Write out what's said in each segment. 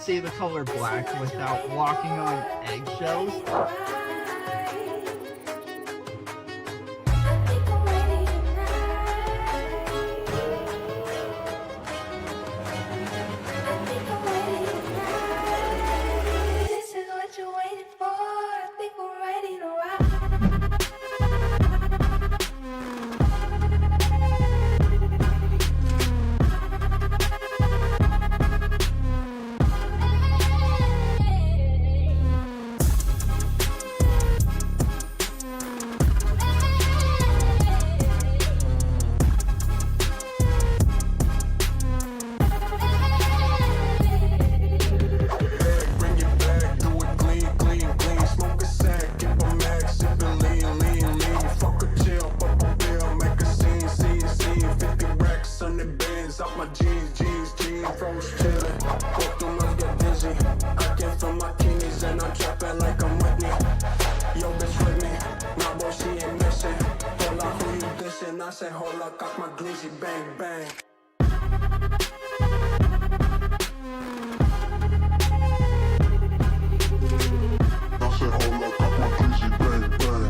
say the color black without walking on eggshells. I say, hold up, got my glizzy, bang, bang. I said, hold up, got my glizzy, bang, bang.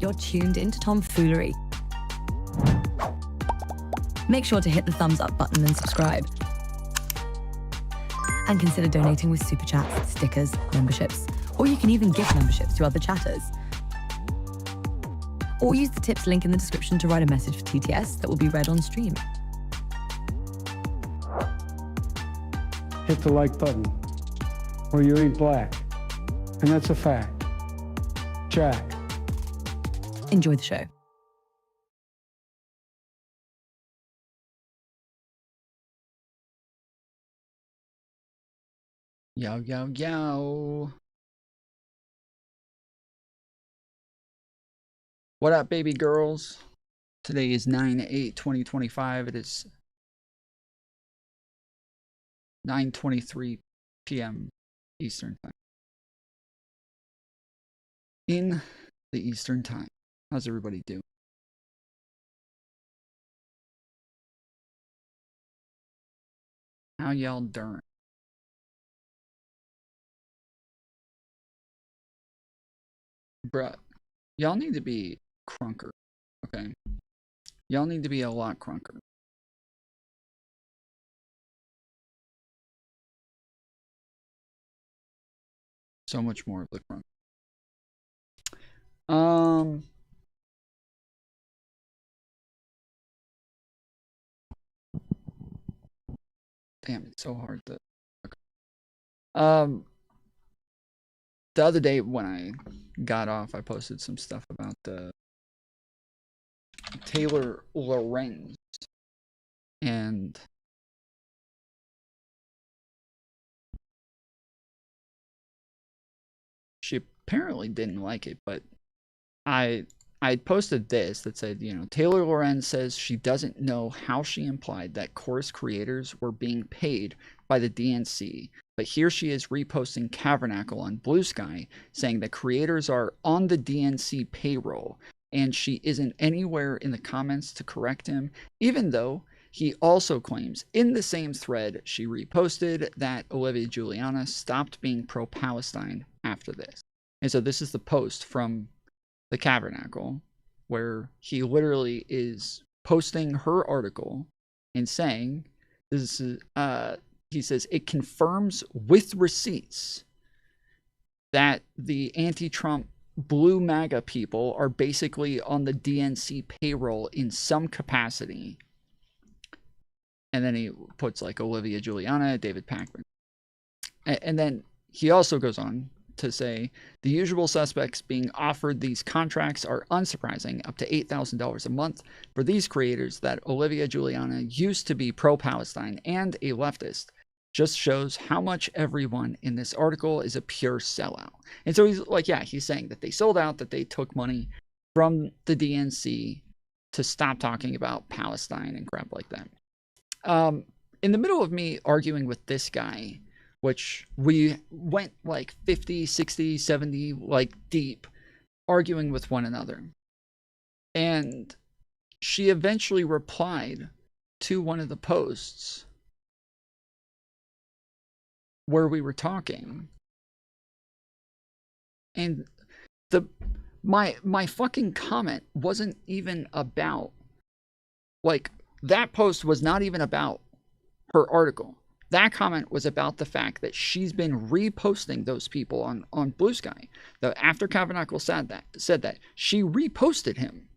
You're tuned into Foolery. Make sure to hit the thumbs up button and subscribe. And consider donating with super chats, stickers, memberships, or you can even gift memberships to other chatters. Or use the tips link in the description to write a message for TTS that will be read on stream. Hit the like button, or you ain't black. And that's a fact. Jack. Enjoy the show. Yo, yo, yo. What up, baby girls? Today is 9/8/2025. It is 9:23 p.m. Eastern Time. In the Eastern Time. How's everybody doing? How y'all doing? Bruh, y'all need to be crunker, okay? Y'all need to be a lot crunker. So much more of the crunk. Damn, it's so hard to. Okay. The other day when I got off, I posted some stuff about the Taylor Lorenz, and she apparently didn't like it, but I posted this that said, you know, Taylor Lorenz says she doesn't know how she implied that course creators were being paid by the DNC, but here she is reposting Cavernacle on Blue Sky saying that creators are on the DNC payroll, and she isn't anywhere in the comments to correct him, even though He also claims in the same thread she reposted that Olivia Juliana stopped being pro-Palestine after this. And so this is the post from the Tabernacle where he literally is posting her article and saying, this is, he says, it confirms with receipts that the anti-Trump blue MAGA people are basically on the DNC payroll in some capacity. And then he puts like Olivia Juliana, David Packman. And then he also goes on to say the usual suspects being offered these contracts are unsurprising, up to $8,000 a month for these creators. That Olivia Juliana used to be pro-Palestine and a leftist just shows how much everyone in this article is a pure sellout. And so he's like, yeah, he's saying that they sold out, that they took money from the DNC to stop talking about Palestine and crap like that. In the middle of me arguing with this guy, which we went like 50, 60, 70, like deep, arguing with one another. And she eventually replied to one of the posts where we were talking. And my fucking comment wasn't even about, like, that post was not even about her article. That comment was about the fact that she's been reposting those people on Blue Sky. After Tabernacle said that, she reposted him.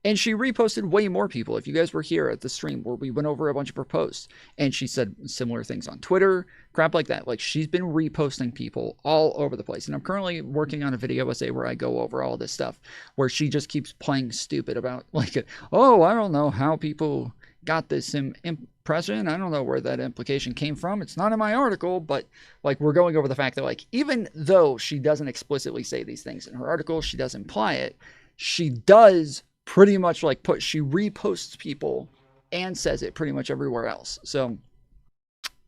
And she reposted way more people. If you guys were here at the stream where we went over a bunch of her posts, and she said similar things on Twitter, crap like that. Like, she's been reposting people all over the place. And I'm currently working on a video essay where I go over all this stuff, where she just keeps playing stupid about, like, oh, I don't know how people got this impression. I don't know where that implication came from. It's not in my article, but, like, we're going over the fact that, like, even though she doesn't explicitly say these things in her article, she does imply it, she does pretty much, like, she reposts people and says it pretty much everywhere else. So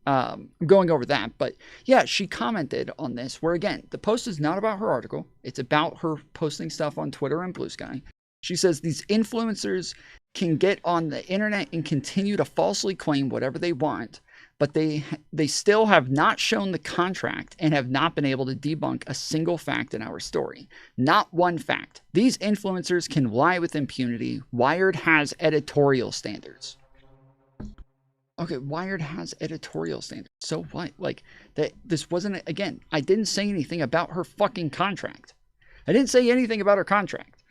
I'm going over that. But yeah, she commented on this, where again, the post is not about her article. It's about her posting stuff on Twitter and Blue Sky. She says these influencers can get on the internet and continue to falsely claim whatever they want, but they still have not shown the contract and have not been able to debunk a single fact in our story. Not one fact. These influencers can lie with impunity. Wired has editorial standards. Okay, Wired has editorial standards. So what? Like, this wasn't, again, I didn't say anything about her fucking contract. I didn't say anything about her contract.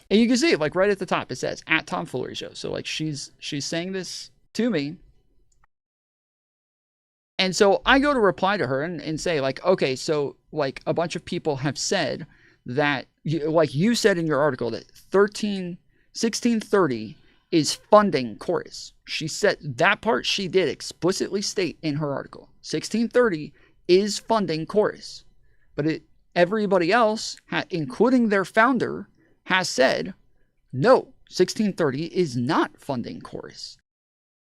And you can see it, like, right at the top, it says, at Tom Foolery Show. So, like, she's saying this to me. And so I go to reply to her and say, like, okay, so, like, a bunch of people have said that, like you said in your article, that 1630 is funding Chorus. She said that part she did explicitly state in her article. 1630 is funding Chorus. But everybody else, including their founder, has said, no, 1630 is not funding Chorus.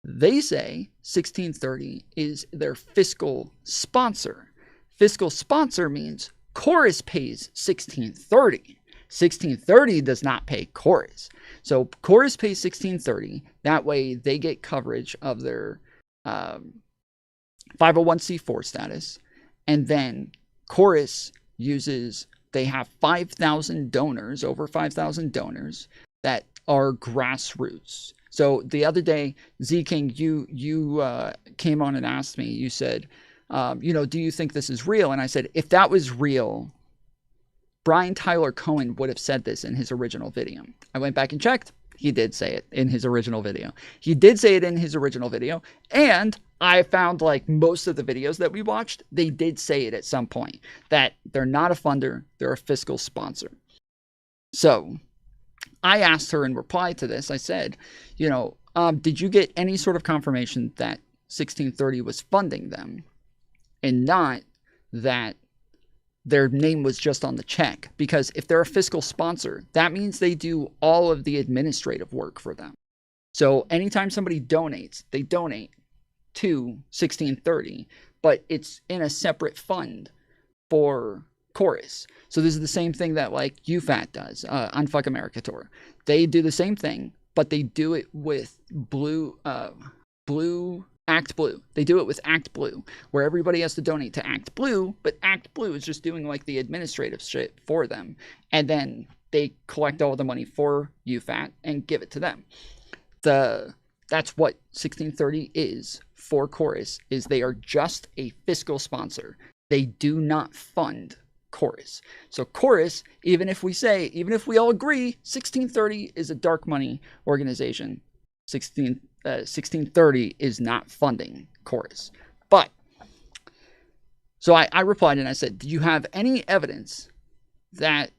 They say 1630 is their fiscal sponsor. Fiscal sponsor means Chorus pays 1630. 1630 does not pay Chorus. So Chorus pays 1630. That way they get coverage of their 501c4 status. And then Chorus they have 5,000 donors, over 5,000 donors that are grassroots. So the other day, Z King, you came on and asked me, you said, do you think this is real? And I said, if that was real, Brian Tyler Cohen would have said this in his original video. I went back and checked. He did say it in his original video. And I found, like, most of the videos that we watched, they did say it at some point, that they're not a funder, they're a fiscal sponsor. So I asked her in reply to this, I said, did you get any sort of confirmation that 1630 was funding them and not that their name was just on the check? Because if they're a fiscal sponsor, that means they do all of the administrative work for them. So anytime somebody donates, they donate to 1630, but it's in a separate fund for Chorus. So this is the same thing that, like, UFAT does on Fuck America Tour. They do the same thing, but they do it with Act Blue. They do it with Act Blue, where everybody has to donate to Act Blue, but Act Blue is just doing like the administrative shit for them. And then they collect all the money for UFAT and give it to them. That's what 1630 is for Chorus, is they are just a fiscal sponsor. They do not fund Chorus. So Chorus, even if we all agree 1630 is a dark money organization, 1630 is not funding Chorus. But, so I replied and I said, do you have any evidence that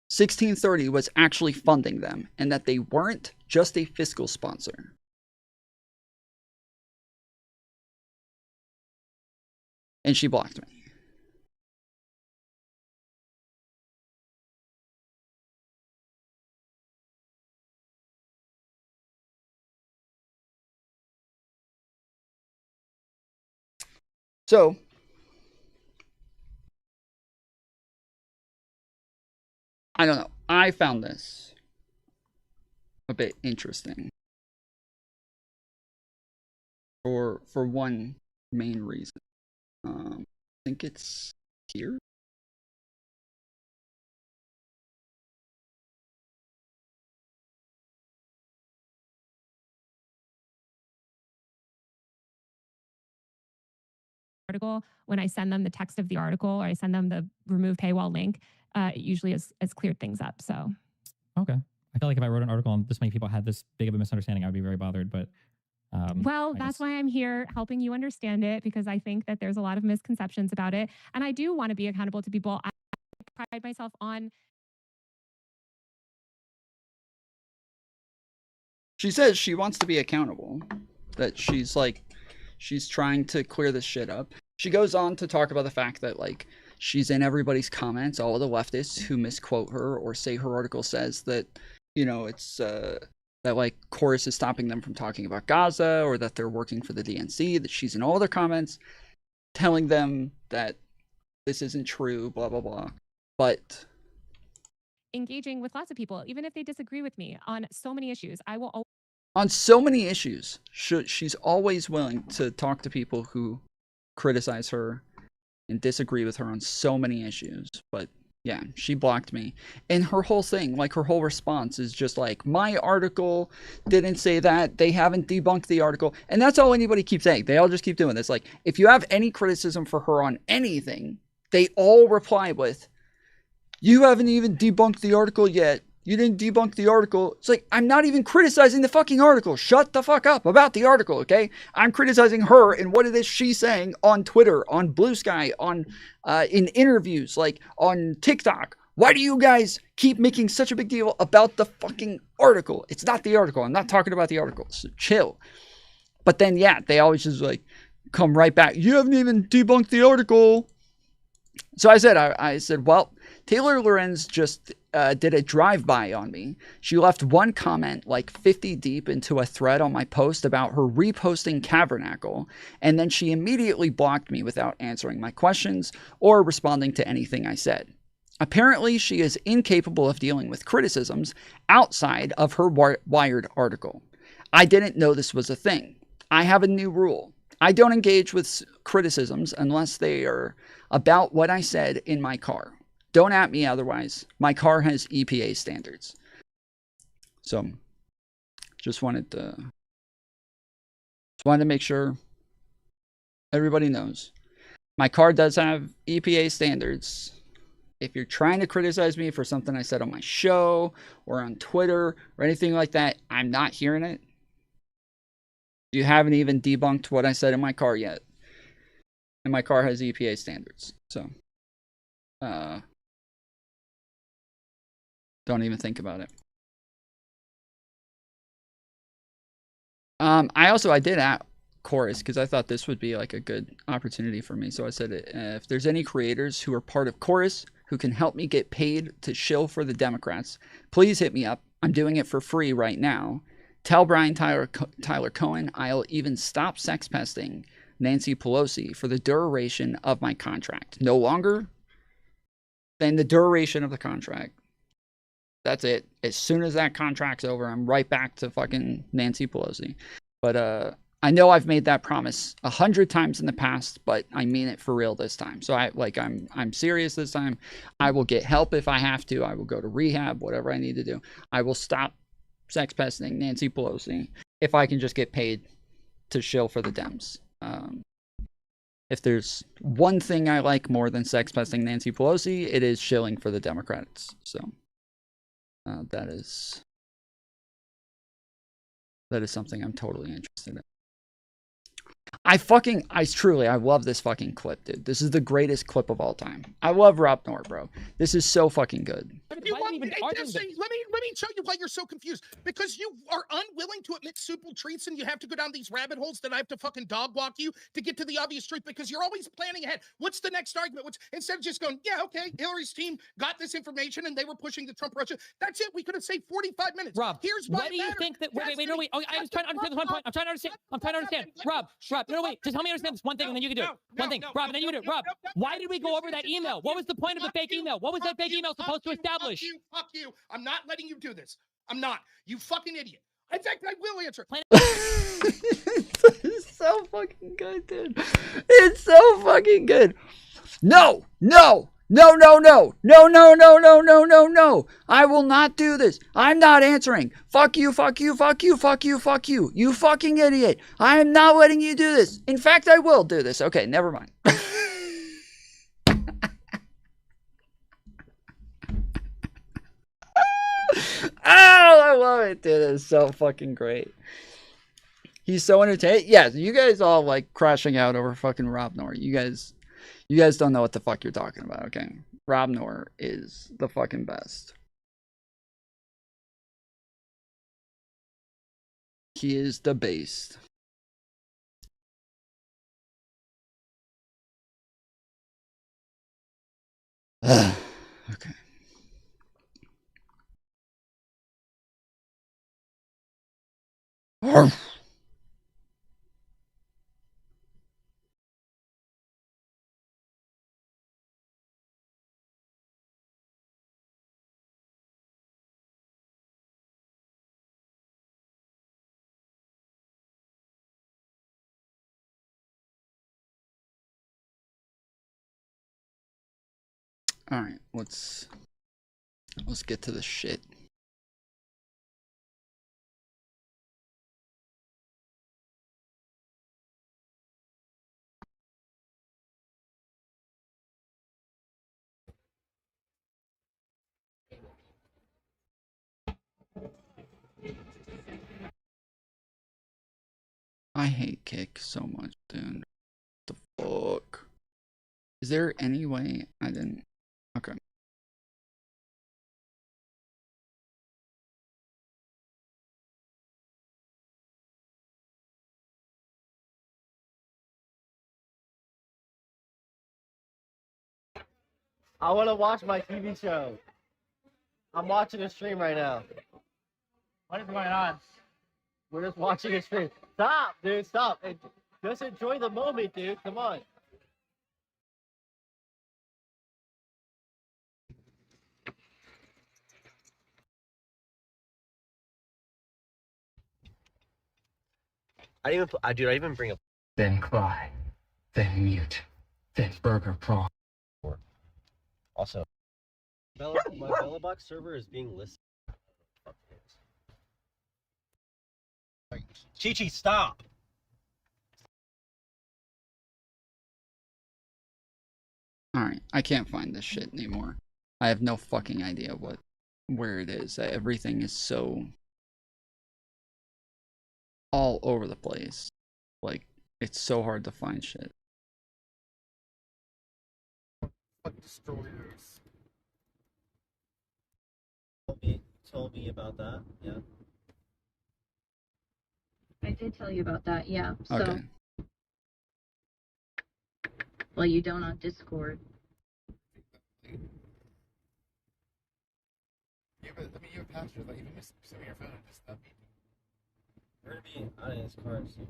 1630 was actually funding them and that they weren't just a fiscal sponsor? And she blocked me. So, I don't know. I found this a bit interesting for one main reason. I think it's here. Article, when I send them the text of the article or I send them the remove paywall link, it usually has cleared things up. So, okay. I feel like if I wrote an article and this many people had this big of a misunderstanding, I would be very bothered. But well, that's why I'm here helping you understand it, because I think that there's a lot of misconceptions about it. And I do want to be accountable to people. I pride myself on. She says she wants to be accountable, that she's trying to clear this shit up. She goes on to talk about the fact that, like, she's in everybody's comments, all of the leftists who misquote her or say her article says that, you know, it's, that, like, Chorus is stopping them from talking about Gaza, or that they're working for the DNC, that she's in all their comments telling them that this isn't true, blah, blah, blah. But engaging with lots of people, even if they disagree with me on so many issues, I will always. On so many issues, she's always willing to talk to people who criticize her and disagree with her on so many issues. But yeah, she blocked me. And her whole thing, like her whole response is just like, my article didn't say that. They haven't debunked the article. And that's all anybody keeps saying. They all just keep doing this. Like, if you have any criticism for her on anything, they all reply with, you haven't even debunked the article yet. You didn't debunk the article. It's like, I'm not even criticizing the fucking article. Shut the fuck up about the article, okay? I'm criticizing her and what it is she's saying on Twitter, on Blue Sky, on in interviews, like on TikTok. Why do you guys keep making such a big deal about the fucking article? It's not the article. I'm not talking about the article. So chill. But then, yeah, they always just like come right back. You haven't even debunked the article. So I said, well, Taylor Lorenz just did a drive-by on me. She left one comment like 50 deep into a thread on my post about her reposting Cavernacle, and then she immediately blocked me without answering my questions or responding to anything I said. Apparently, she is incapable of dealing with criticisms outside of her Wired article. I didn't know this was a thing. I have a new rule. I don't engage with criticisms unless they are about what I said in my car. Don't at me otherwise. My car has EPA standards. So, just wanted to make sure everybody knows. My car does have EPA standards. If you're trying to criticize me for something I said on my show or on Twitter or anything like that, I'm not hearing it. You haven't even debunked what I said in my car yet. And my car has EPA standards. So, don't even think about it. I did at Chorus because I thought this would be like a good opportunity for me. So I said, if there's any creators who are part of Chorus who can help me get paid to shill for the Democrats, please hit me up. I'm doing it for free right now. Tell Brian Tyler Cohen I'll even stop sex pesting Nancy Pelosi for the duration of my contract. No longer than the duration of the contract. That's it. As soon as that contract's over, I'm right back to fucking Nancy Pelosi. But I know I've made that promise 100 times in the past, but I mean it for real this time. So I'm serious this time. I will get help if I have to. I will go to rehab, whatever I need to do. I will stop sex pesting Nancy Pelosi if I can just get paid to shill for the Dems. If there's one thing I like more than sex pesting Nancy Pelosi, it is shilling for the Democrats. So that is something I'm totally interested in. I love this fucking clip, dude. This is the greatest clip of all time. I love Rob Noor, bro. This is so fucking good. Let me show you why you're so confused. Because you are unwilling to admit simple truths, and you have to go down these rabbit holes that I have to fucking dog walk you to get to the obvious truth, because you're always planning ahead. What's the next argument? Instead of just going, yeah, okay, Hillary's team got this information and they were pushing the Trump Russia. That's it. We could have saved 45 minutes. Rob, here's why. What do you think that? Wait. Oh, I was trying to understand this one point. I'm trying to understand. Rob, no, wait. Just help me understand this one thing, and then you can do it. One thing, Rob, and then you do it. Rob, why did we go over that email? What was the point of the fake email? What was that fake email supposed to establish? Fuck you. I'm not letting you do this. I'm not. You fucking idiot. In fact, I will answer. It's so fucking good, dude. It's so fucking good. No. I will not do this. I'm not answering. Fuck you. You fucking idiot. I am not letting you do this. In fact, I will do this. Okay, never mind. Oh, I love it, dude. It's so fucking great. He's so entertaining. Yeah, you guys all like crashing out over fucking Rob Noor. You guys don't know what the fuck you're talking about, okay? Rob Noor is the fucking best. He is the best. Okay. Arf. All right, let's get to the shit. I hate Kick so much, dude. What the fuck? Is there any way I didn't? Okay. I want to watch my TV show. I'm watching a stream right now. What is going on? We're just watching a stream. Stop, dude, stop. Just enjoy the moment, dude. Come on. I didn't even bring up. Then cry, then mute, then burger prawn. Also, my Bellabox server is being listed. Chi-Chi, stop! Alright, I can't find this shit anymore. I have no fucking idea where it is. Everything is so all over the place. Like, it's so hard to find shit. Destroyers. Told me about that, yeah. I did tell you about that, yeah. So, Okay. well, you don't on Discord. Yeah, but I mean, you have passwords. Like, even miss some of your phone and just stuff. We're gonna be out of his car soon.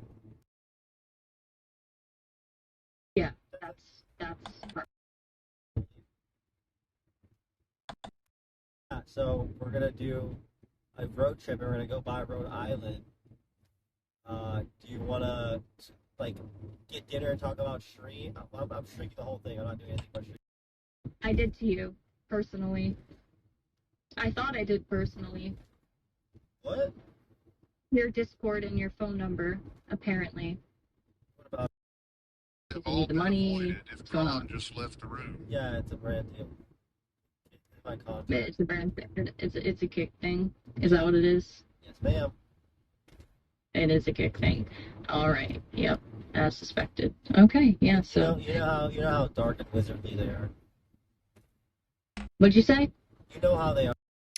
Yeah, that's. So we're gonna do a road trip, and we're gonna go by Rhode Island. Do you wanna like get dinner and talk about Shree? I'm shrinking the whole thing. I'm not doing anything but Shree. I did to you, personally. I thought I did personally. What? Your Discord and your phone number, apparently. What about? Do you need the money? What's going on? Just left the room. Yeah, it's a brand deal. It's my contact. It's a brand. It's a kick thing. Is that what it is? Yes, ma'am. It is a kick thing. All right. Yep. As suspected. Okay. Yeah. So. You know how dark and wizardly they are. What'd you say? You know how they are.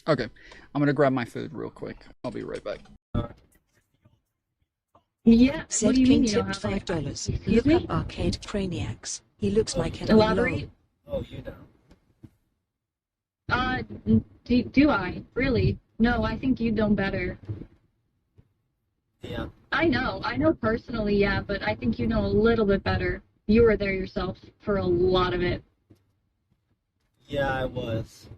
Okay, I'm gonna grab my food real quick. I'll be right back. Yeah. What Said do you King mean you know tipped how they? $5. Excuse Look me? up Arcade Craniacs. He looks like an Elaborate. Oh, you know. Do I really? No, I think you know better. Yeah. I know personally, yeah, but I think you know a little bit better. You were there yourself for a lot of it. Yeah, I was.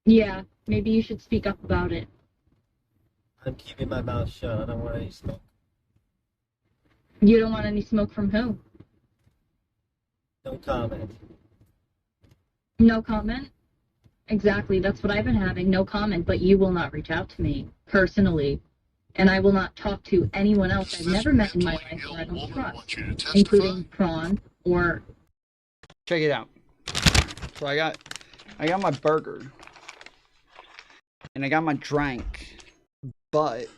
Yeah, maybe you should speak up about it. I'm keeping my mouth shut. I don't want any smoke. You don't want any smoke from who? No comment. No comment? Exactly, that's what I've been having, no comment, but you will not reach out to me, personally. And I will not talk to anyone else I've never met in my life that I don't trust, including Prawn or... Check it out. So I got my burger. And I got my drink. But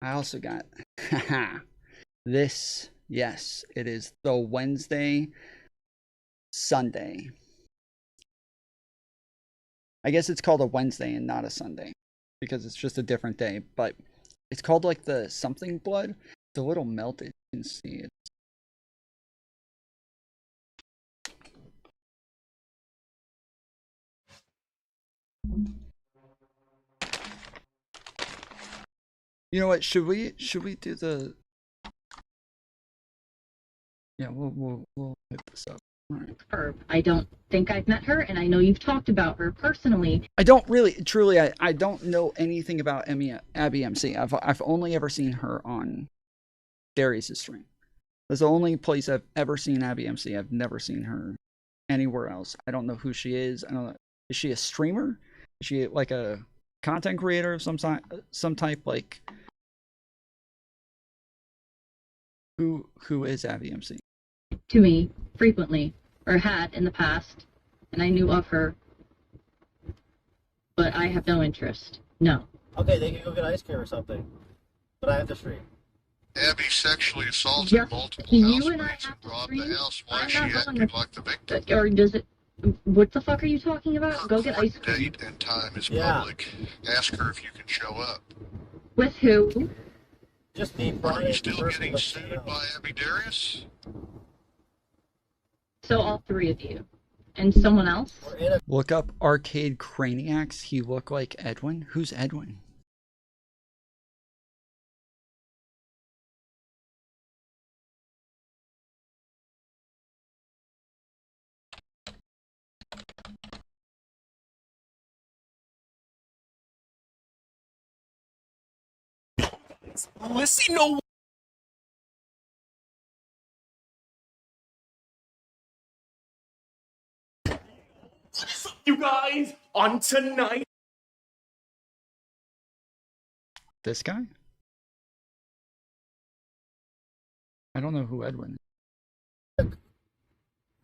I also got this. Yes, it is the Wednesday Sunday. I guess it's called a Wednesday and not a Sunday because it's just a different day, but it's called like the something blood. It's a little melted. You can see it. You know what? Should we do the? Yeah, we'll hit this up. All right. Herb. I don't think I've met her, and I know you've talked about her personally. I don't really, truly, I don't know anything about AbbyMC. I've only ever seen her on Darius' stream. That's the only place I've ever seen AbbyMC. I've never seen her anywhere else. I don't know who she is. I don't know. Is she a streamer? Is she like a content creator of some type? Like who is AbbyMC? To me, frequently, or had in the past, and I knew of her, but I have no interest. No. Okay, they can go get ice cream or something. But I have to stream. Abby sexually assaulted Just multiple you and I housemates have and to robbed stream? the house while I'm she not going acted with- like the victim. Or does it... What the fuck are you talking about? Go get ice cream. Date and time is public. Ask her if you can show up. With who? Just me. Are you still getting sued by Abby Darius? So all three of you. And someone else? Look up Arcade Craniacs. He looked like Edwin. Who's Edwin? Listen, no. You guys, on tonight. This guy? I don't know who Edwin is.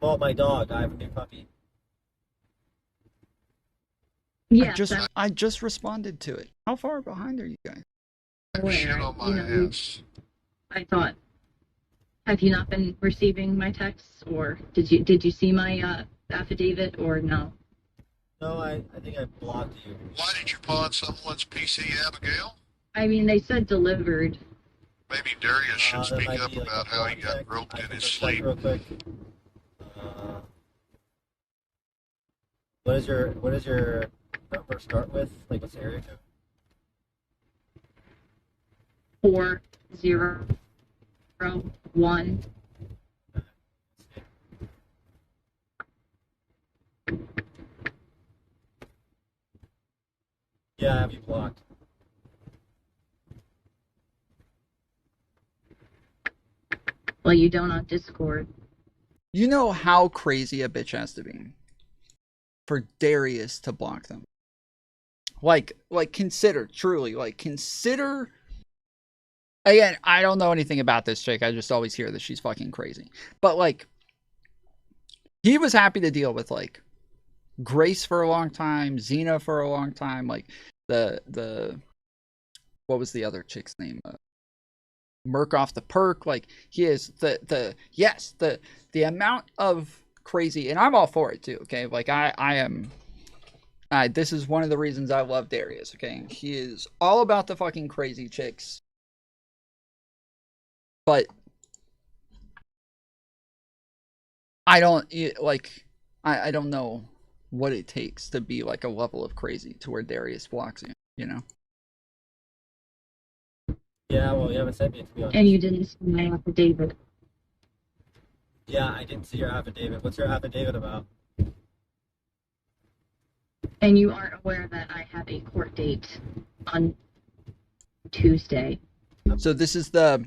Well, my dog. I have a new puppy. Yeah, I just responded to it. How far behind are you guys? Shit on my ass. I thought, have you not been receiving my texts, or did you see my affidavit, or no? No, I think I blocked you. Why did you pawn someone's PC, Abigail? I mean, they said delivered. Maybe Darius should That speak might up be like about a how he project. got roped I in can his just check sleep. real quick. What is your number start with? Like, what's the area code? 401. Yeah, I have you blocked. Well, you don't on Discord. You know how crazy a bitch has to be for Darius to block them. Like consider, truly, consider. Again, I don't know anything about this chick. I just always hear that she's fucking crazy. But he was happy to deal with Grace for a long time, Xena for a long time, the what was the other chick's name? Merc off the perk. He is the amount of crazy, and I'm all for it too. Okay, I am. This is one of the reasons I love Darius. Okay, he is all about the fucking crazy chicks, but I don't I don't know what it takes to be a level of crazy to where Darius blocks you. You know. Yeah, well, you haven't sent me, to be honest. And you didn't see my affidavit. Yeah, I didn't see your affidavit. What's your affidavit about? And you aren't aware that I have a court date on Tuesday. So this is the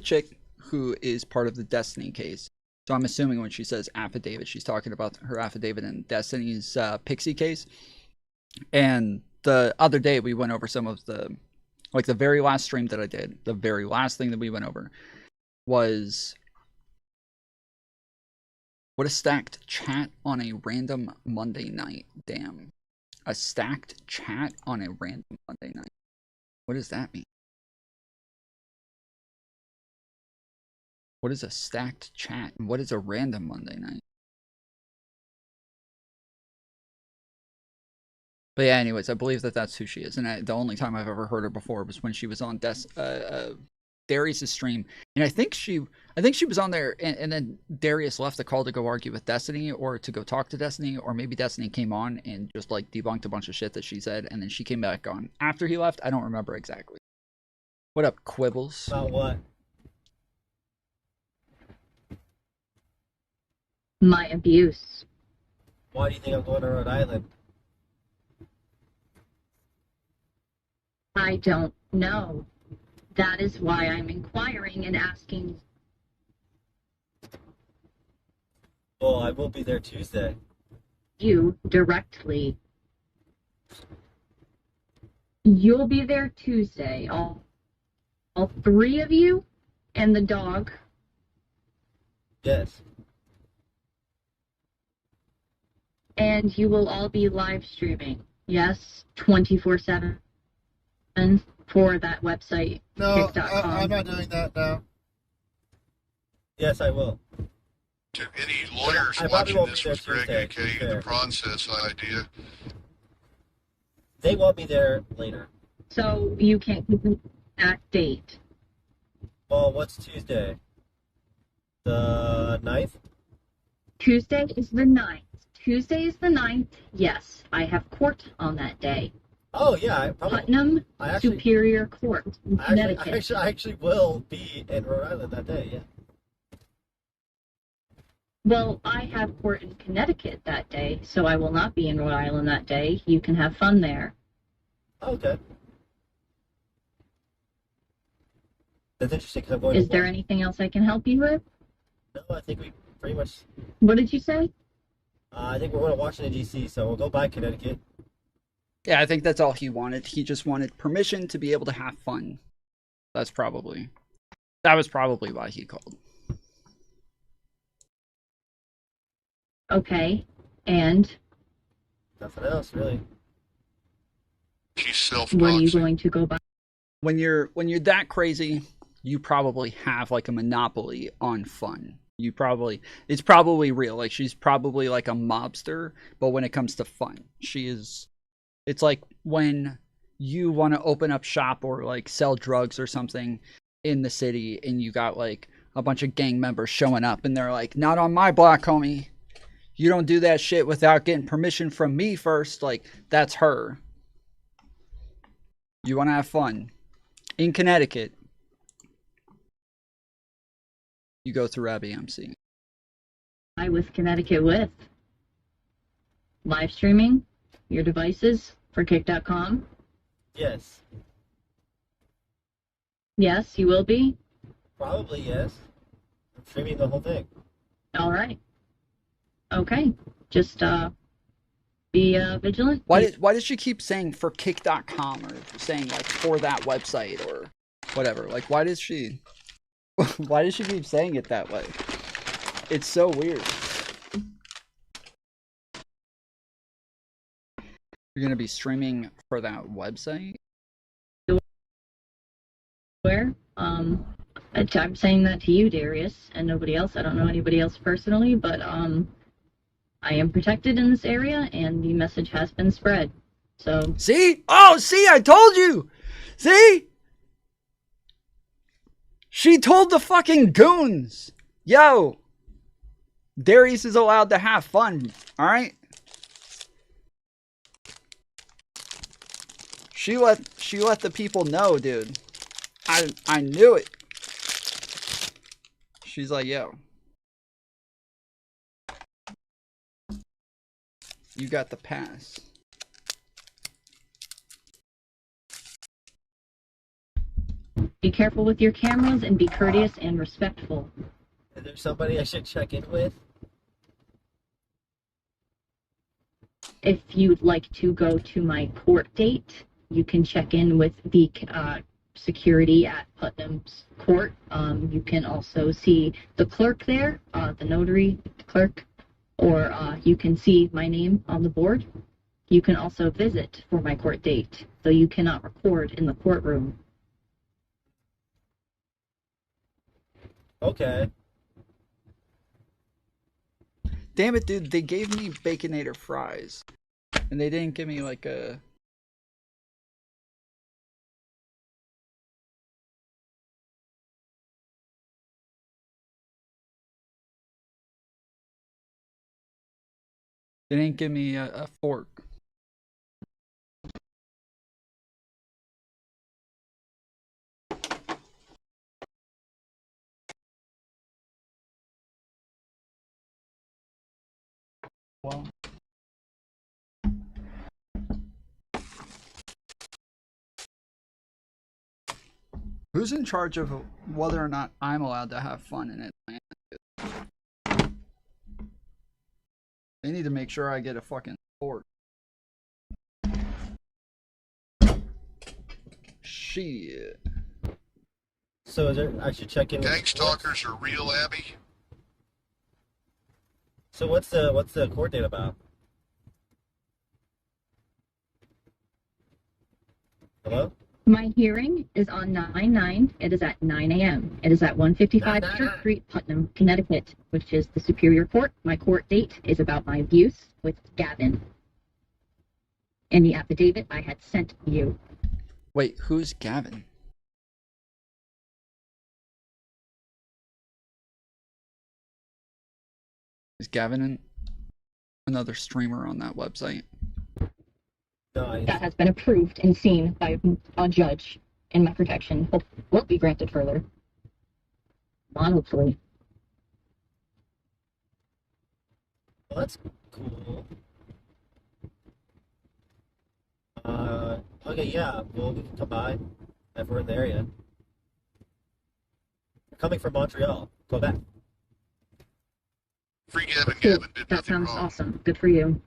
chick who is part of the Destiny case. So I'm assuming when she says affidavit, she's talking about her affidavit in Destiny's Pixie case. And the other day we went over some of the very last stream that I did, the very last thing that we went over was what a stacked chat on a random Monday night. Damn. A stacked chat on a random Monday night. What does that mean? What is a stacked chat? And what is a random Monday night? But yeah, anyways, I believe that that's who she is. And the only time I've ever heard her before was when she was on Darius' stream. And I think she was on there, and then Darius left the call to go argue with Destiny, or to go talk to Destiny, or maybe Destiny came on and just debunked a bunch of shit that she said, and then she came back on after he left. I don't remember exactly. What up, Quibbles? About what? My abuse. Why do you think I'm going to Rhode Island? I don't know. That is why I'm inquiring and asking. Well, I will be there Tuesday. You directly. You'll be there Tuesday. All three of you and the dog. Yes. And you will all be live streaming. Yes, 24/7 for that website. No, kick.com. I'm not doing that now. Yes, I will. To any lawyers I probably watching won't this be with there Greg, Tuesday, to be aka the fair. process idea. They want me there later. So you can't keep an exact date. Well, what's Tuesday? The 9th? Tuesday is the 9th. Tuesday is the 9th. Yes, I have court on that day. Oh, yeah. I probably, Putnam Superior Court in Connecticut. I actually will be in Rhode Island that day, yeah. Well, I have court in Connecticut that day, so I will not be in Rhode Island that day. You can have fun there. Okay. That's interesting because I'm going Is to there work. anything else I can help you with? No, I think we pretty much... What did you say? I think we're going to Washington, D.C., so we'll go by Connecticut. Yeah, I think that's all he wanted. He just wanted permission to be able to have fun. That was probably why he called. Okay, and Nothing else, really. She's what are you going to go by? When you're that crazy, you probably have a monopoly on fun. It's probably real. She's probably a mobster, but when it comes to fun, it's like when you want to open up shop or sell drugs or something in the city, and you got a bunch of gang members showing up, and they're like, not on my block, homie. You don't do that shit without getting permission from me first. That's her. You want to have fun in Connecticut, you go through AbbyMC. I with Connecticut with live streaming, your devices, For Kick.com? Yes. Yes, you will be? Probably yes. I'm streaming the whole thing. All right. Okay. Just be vigilant. Why did she keep saying for kick.com or saying like for that website or whatever? Like why does she keep saying it that way? It's so weird. You're gonna be streaming for that website? Where? I'm saying that to you, Darius, and nobody else. I don't know anybody else personally, but I am protected in this area, and the message has been spread. So see? Oh, see, I told you. See? She told the fucking goons. Yo, Darius is allowed to have fun. All right. She let the people know, dude. I knew it. She's like, yo, you got the pass. be careful with your cameras and be courteous and respectful. Is there somebody I should check in with? If you'd like to go to my court date, you can check in with the security at Putnam's court. You can also see the clerk there, the notary clerk, or you can see my name on the board. You can also visit for my court date, though you cannot record in the courtroom. Okay. Damn it, dude, they gave me Baconator fries. And they didn't give me like a... They didn't give me a fork. Well... Who's in charge of whether or not I'm allowed to have fun in Atlanta? They need to make sure I get a fucking fork. Shit. So is there, I should check in with... Gang stalkers are real, Abby? So what's the court date about? Hello? My hearing is on 9/9. It is at 9 a.m. It is at 155 Church Street, Putnam, Connecticut, which is the Superior Court. My court date is about my abuse with Gavin. In the affidavit I had sent you. Wait, who's Gavin? Is Gavin another streamer on that website? That has been approved and seen by a judge in my protection. Will be granted further. Hopefully. Well, that's cool. Okay, yeah, well, we can come by if we're in the area. We're coming from Montreal, Quebec. Free Gavin, Cool. Gavin did That nothing sounds wrong. awesome. Good for you.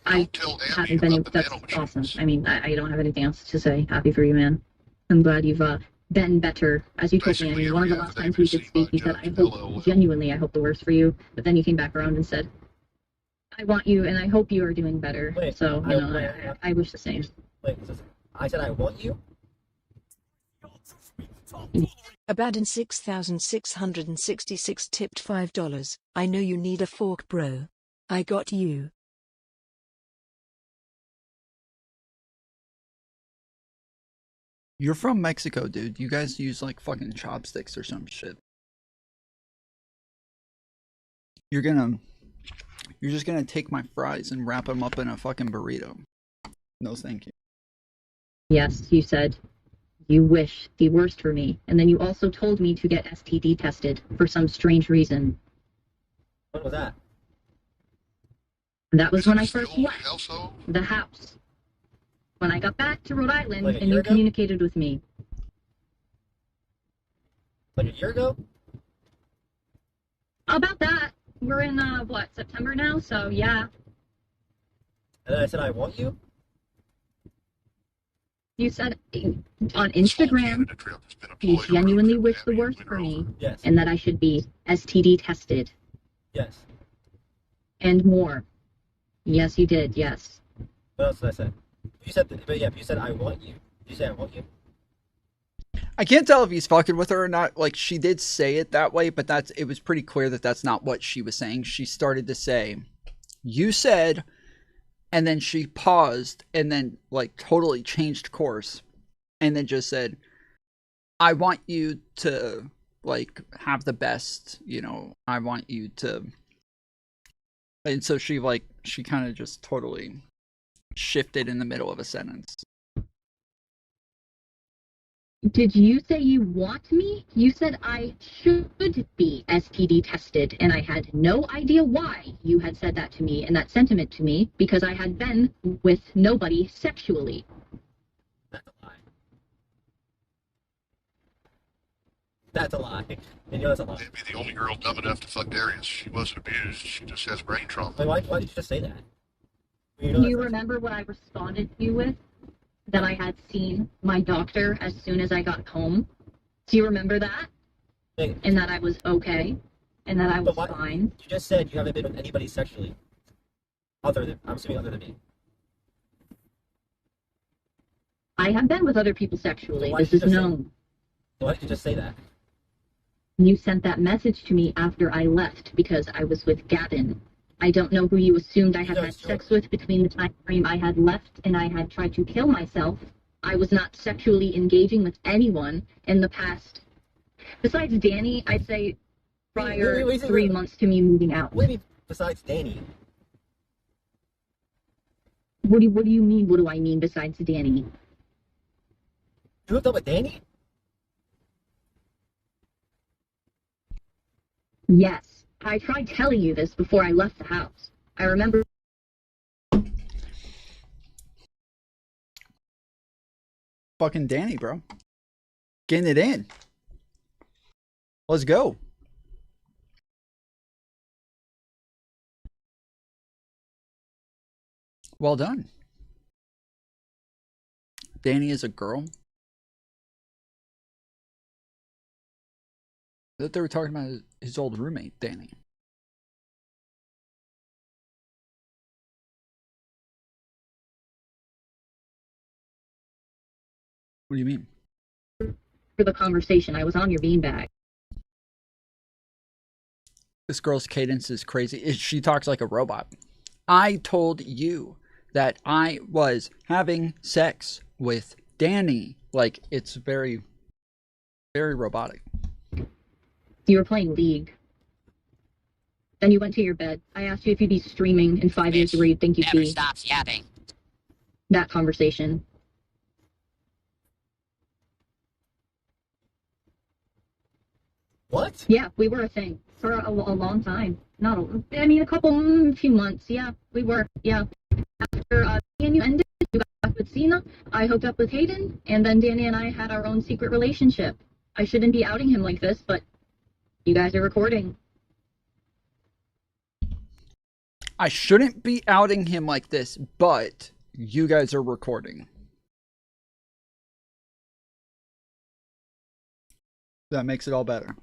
I Tell Abby haven't been. about the That's nano machines. awesome. I mean, I don't have anything else to say. Happy for you, man. I'm glad you've been better. As you told me, I mean, one of the last times we did speak, you said, I hope, genuinely, I hope the worst for you. But then you came back around and said, I want you, and I hope you are doing better. Wait, so, you know, I wish the same. Wait, I said I want you? Abaddon 6666 tipped $5. I know you need a fork, bro. I got you. You're from Mexico, dude. You guys use like fucking chopsticks or some shit. You're just gonna take my fries and wrap them up in a fucking burrito. No, thank you. Yes, you said you wish the worst for me. And then you also told me to get STD tested for some strange reason. When was that? And that was when I first left the house. I got back to Rhode Island Like a and year you ago? communicated with me. Like a year ago? About that, we're in, September now? So, yeah. And then I said, I want you? You said on Instagram you genuinely wish the worst for me. Yes. And that I should be STD tested. Yes. And more. Yes, you did, yes. What else did I say? You said, but yeah, you said, I want you. Did you say, I want you? I can't tell if he's fucking with her or not. Like, she did say it that way, but it was pretty clear that that's not what she was saying. She started to say, you said, and then she paused and then, like, totally changed course and then just said, I want you to, like, have the best, you know, I want you to. And so she kind of just totally shifted in the middle of a sentence. Did you say you want me? You said I should be STD tested, and I had no idea why you had said that to me and that sentiment to me, because I had been with nobody sexually. That's a lie. That's a lie. And you know that's a lie. Maybe the only girl dumb enough to fuck Darius. She wasn't abused. She just has brain trauma. Wait, why did you just say that? You Do you remember what I responded to you with? That I had seen my doctor as soon as I got home. Do you remember that? And that I was okay? And that I was fine? You just said you haven't been with anybody sexually. I'm assuming other than me. I have been with other people sexually. Why This did you is just say- known. Why did you just say that? You sent that message to me after I left because I was with Gavin. I don't know who you assumed I had had sex with between the time frame I had left and I had tried to kill myself. I was not sexually engaging with anyone in the past. Besides Danny, I'd say prior 3 months to me moving out. What do you mean besides Danny? What do you mean? What do I mean besides Danny? You hooked up with Danny? Yes. I tried telling you this before I left the house. I remember. Fucking Danny, bro. Getting it in. Let's go. Well done. Danny is a girl. I thought they were talking about his old roommate, Danny. What do you mean? For the conversation, I was on your beanbag. This girl's cadence is crazy. She talks like a robot. I told you that I was having sex with Danny. Like, it's very, very robotic. You were playing League. Then you went to your bed. I asked you if you'd be streaming in 5 years where you'd think you'd Never be. stops yapping. That conversation. What? Yeah, we were a thing for a long time. Not a, I mean, a few months. Yeah, we were. Yeah. After me and you ended, you got back with Cena. I hooked up with Hayden, and then Danny and I had our own secret relationship. I shouldn't be outing him like this, but you guys are recording. I shouldn't be outing him like this, but you guys are recording. That makes it all better.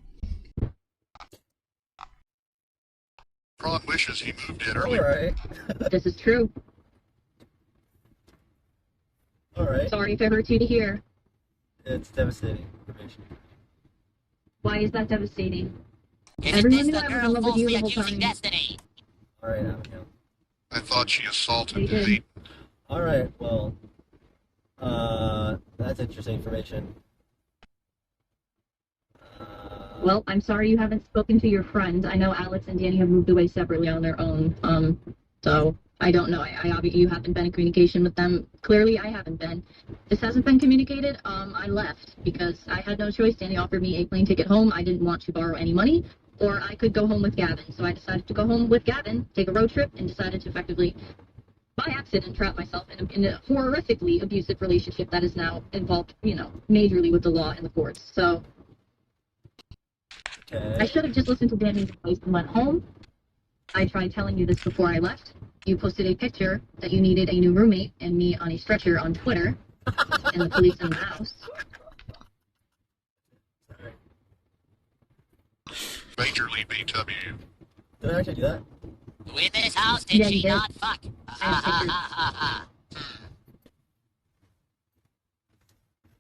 Ron wishes he moved in earlier. Alright. This is true. Alright. Sorry if it hurts you to hear. It's devastating information. Why is that devastating? Isn't Everyone this knew the I was in girl love with you falsely the whole accusing time. Destiny? Alright, Abigail. I thought she assaulted They did. Pete. Alright, well. That's interesting information. Well, I'm sorry you haven't spoken to your friends. I know Alex and Danny have moved away separately on their own. So I don't know. You haven't been in communication with them. Clearly, I haven't been. This hasn't been communicated. I left because I had no choice. Danny offered me a plane ticket home. I didn't want to borrow any money, or I could go home with Gavin. So I decided to go home with Gavin, take a road trip, and decided to effectively by accident trapped myself in a horrifically abusive relationship that is now involved, majorly with the law and the courts. So I should have just listened to Danny's advice and went home. I tried telling you this before I left. You posted a picture that you needed a new roommate and me on a stretcher on Twitter, and the police in the house. Majorly BW. Did I actually do that? Who in this house did Yeah, she you did. not fuck?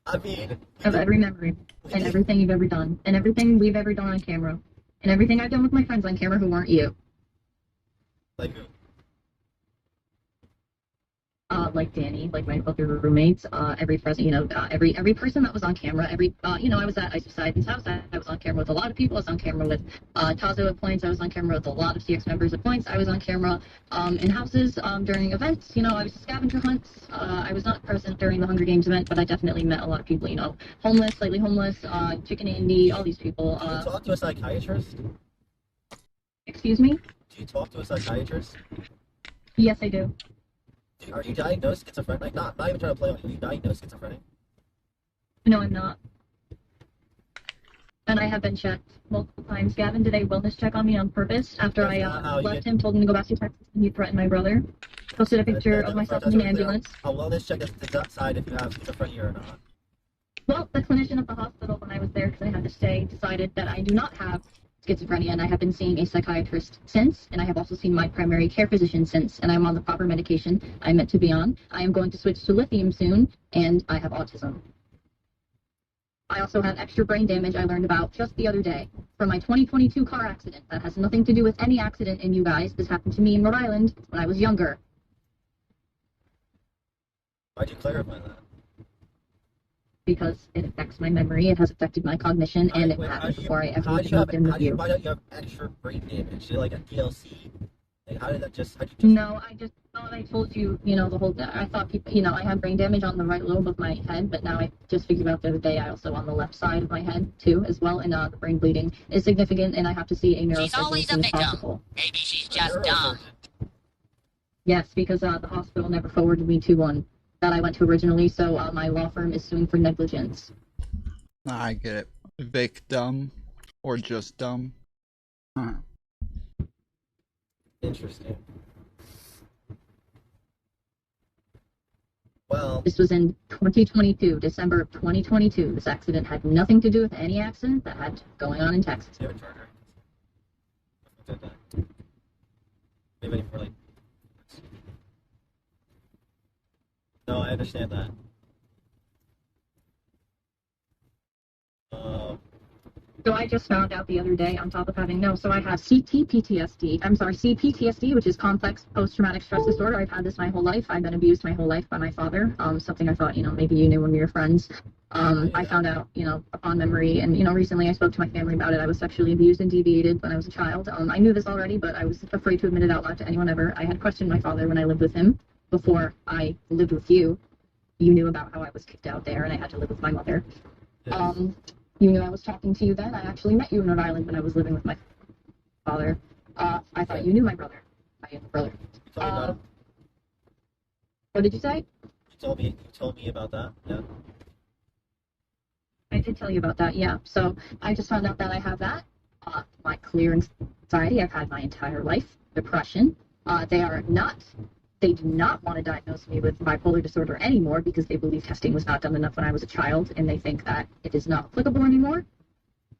I mean, Of every memory, and everything you've ever done, and everything we've ever done on camera, and everything I've done with my friends on camera who weren't you. like who? Like Danny, like my other roommates, every person, every person that was on camera, I was at Ice Poseidon's house, I was on camera with a lot of people, I was on camera with Tazo at points, I was on camera with a lot of CX members at points, I was on camera in houses during events, I was scavenger hunts, I was not present during the Hunger Games event, but I definitely met a lot of people, homeless, slightly homeless, Chicken Andy, all these people. Do you talk to a psychiatrist? Excuse me? Do you talk to a psychiatrist? Yes, I do. Are you diagnosed schizophrenic? Like, not even trying to play on you. Are you diagnosed schizophrenic? No, I'm not. And I have been checked multiple times. Gavin did a wellness check on me on purpose after I left him, told him to go back to Texas, and he threatened my brother. Posted a picture of myself in an ambulance. A wellness check is to decide if you have schizophrenia or not. Well, the clinician at the hospital when I was there, because I had to stay, decided that I do not have schizophrenia, and I have been seeing a psychiatrist since, and I have also seen my primary care physician since, and I'm on the proper medication I'm meant to be on. I am going to switch to lithium soon, and I have autism. I also have extra brain damage I learned about just the other day from my 2022 car accident that has nothing to do with any accident in you guys. This happened to me in Rhode Island when I was younger. Why'd you clarify that? Because it affects my memory, it has affected my cognition, and it happened before I ever moved in with you. How do you find out you have extra brain damage? Is it like a DLC? Like, how did that just... No, I just thought I told you, the whole... I thought people... I have brain damage on the right lobe of my head, but now I just figured out the other day I also on the left side of my head, too, as well, and the brain bleeding is significant, and I have to see a neurosurgeon She's always as soon a as victim. possible. Maybe she's just dumb. Yes, because the hospital never forwarded me to one that I went to originally, so my law firm is suing for negligence. I get it. Victim or just dumb. Interesting. Well, this was in 2022, December of 2022. This accident had nothing to do with any accident that had going on in Texas. Do you have a charger? Maybe for like... No, I understand that. So I just found out the other day, on top of having so I have CPTSD, which is complex post-traumatic stress disorder. I've had this my whole life. I've been abused my whole life by my father. Something I thought, maybe you knew when we were friends. I found out, upon memory, and, recently I spoke to my family about it. I was sexually abused and deviated when I was a child. I knew this already, but I was afraid to admit it out loud to anyone ever. I had questioned my father when I lived with him before I lived with you. You knew about how I was kicked out there and I had to live with my mother. Yes. You knew I was talking to you then. I actually met you in Rhode Island when I was living with my father. I thought you knew my brother. I have a brother. What did you say? You told me about that, yeah. I did tell you about that, yeah. So I just found out that I have that. My clear anxiety I've had my entire life. Depression. They do not want to diagnose me with bipolar disorder anymore because they believe testing was not done enough when I was a child, and they think that it is not applicable anymore,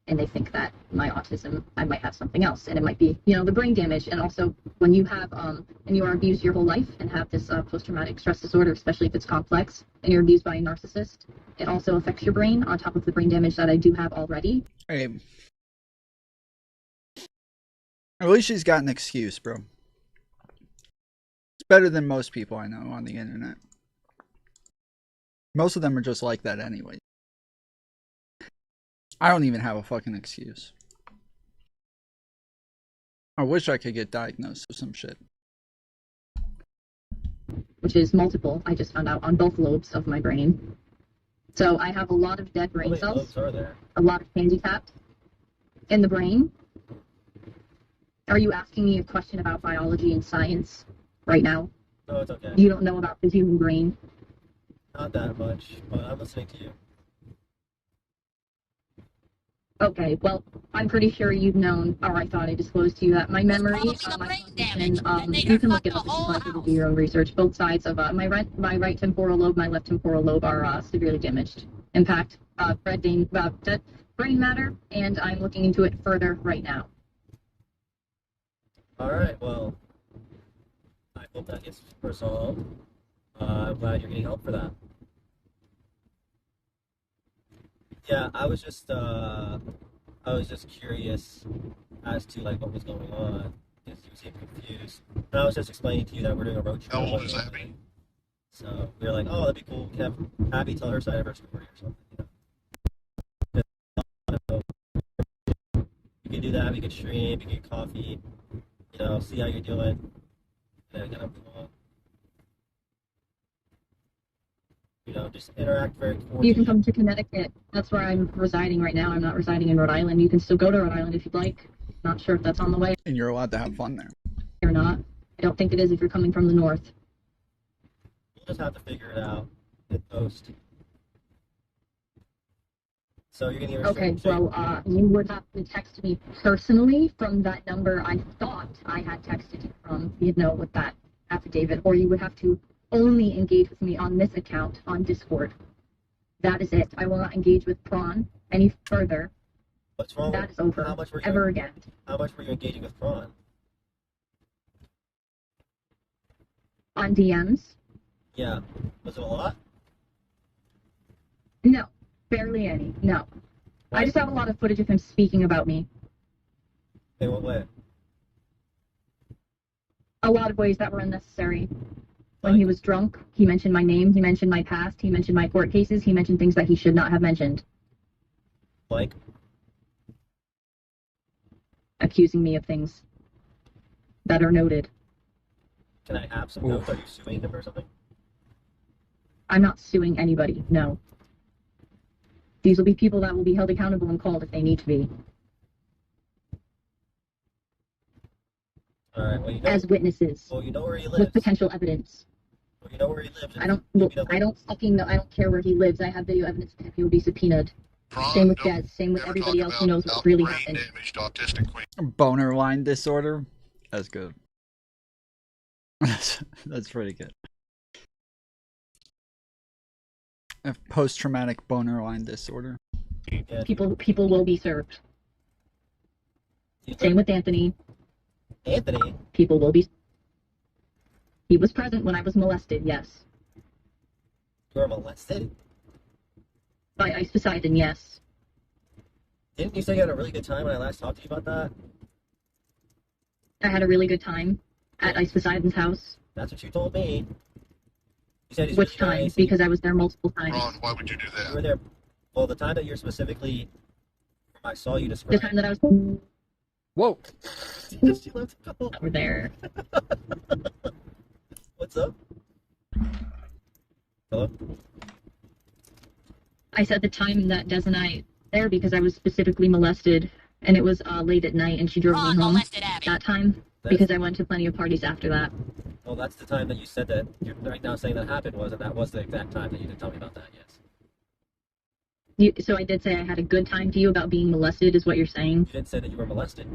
and they think that my autism, I might have something else, and it might be, the brain damage. And also, when you have, and you are abused your whole life and have this post-traumatic stress disorder, especially if it's complex, and you're abused by a narcissist, it also affects your brain on top of the brain damage that I do have already. Hey. At least she's got an excuse, bro. Better than most people I know on the internet. Most of them are just like that anyway. I don't even have a fucking excuse. I wish I could get diagnosed with some shit. Which is multiple, I just found out, on both lobes of my brain. So I have a lot of dead brain cells. Lobes are there? A lot of handicapped in the brain. Are you asking me a question about biology and science right now? No, it's okay. You don't know about the human brain. Not that much, but I'm listening to you. Okay, well, I'm pretty sure you've known, or I thought I disclosed to you that my memory, my cognition, you can look it up if you'd like to do your own research. Both sides of my right temporal lobe, my left temporal lobe are severely damaged. Impact, brain matter, and I'm looking into it further right now. Alright, well, I hope that gets resolved. I'm glad you're getting help for that. Yeah, I was just curious as to like what was going on because you seemed confused. And I was just explaining to you that we're doing a road trip. How old is Abby? So we were like, oh, that'd be cool. We can have Abby tell her side of her story or something. You know? We could do that. We could stream. We could get coffee. You know, see how you're doing. And kind of move on. You know, just interact very cordially. You can come to Connecticut. That's where I'm residing right now. I'm not residing in Rhode Island. You can still go to Rhode Island if you'd like. Not sure if that's on the way And you're allowed to have fun there. or not. I don't think it is if you're coming from the north. We'll just have to figure it out in post. So you're gonna give her Okay, well, you would have to text me personally from that number I thought I had texted you from, you know, with that affidavit, or you would have to only engage with me on this account on Discord. That is it. I will not engage with Prawn any further. What's wrong? That is over. How much were you, ever again. How much were you engaging with Prawn? On DMs? Yeah. Was it a lot? No. Barely any. No. I just have a lot of footage of him speaking about me. In what way? A lot of ways that were unnecessary. When he was drunk, he mentioned my name, he mentioned my past, he mentioned my court cases, he mentioned things that he should not have mentioned. Like? Accusing me of things that are noted. Can I have some notes? Are you suing him or something? I'm not suing anybody, no. These will be people that will be held accountable and called if they need to be. Alright, well, you know, as witnesses. Well, you know where he lives. With potential evidence. Well, you know where he lives. I don't fucking know. I don't care where he lives. I have video evidence that he will be subpoenaed. Same with Des. Same with everybody else who knows what really happened. Boner line disorder. That's good. That's pretty good. Post-traumatic boner line disorder. People will be served. Same with Anthony. Anthony? People will be. He was present when I was molested, yes. You were molested? By Ice Poseidon, yes. Didn't you say you had a really good time when I last talked to you about that? I had a really good time at Ice Poseidon's house. That's what you told me. You said he's Which really time? nice. Because I was there multiple times. Ron, why would you do that? You were there. Well, the time that you're specifically, I saw you The describe. time that I was. Whoa. She left go. Over there. What's up? Hello? I said the time that Des and I there because I was specifically molested, and it was late at night, and she drove me home that time because I went to plenty of parties after that. Well, that's the time that you said that you're right now saying that happened was, and that was the exact time that you did tell me about that, yes. So I did say I had a good time to you about being molested, is what you're saying? You didn't say that you were molested.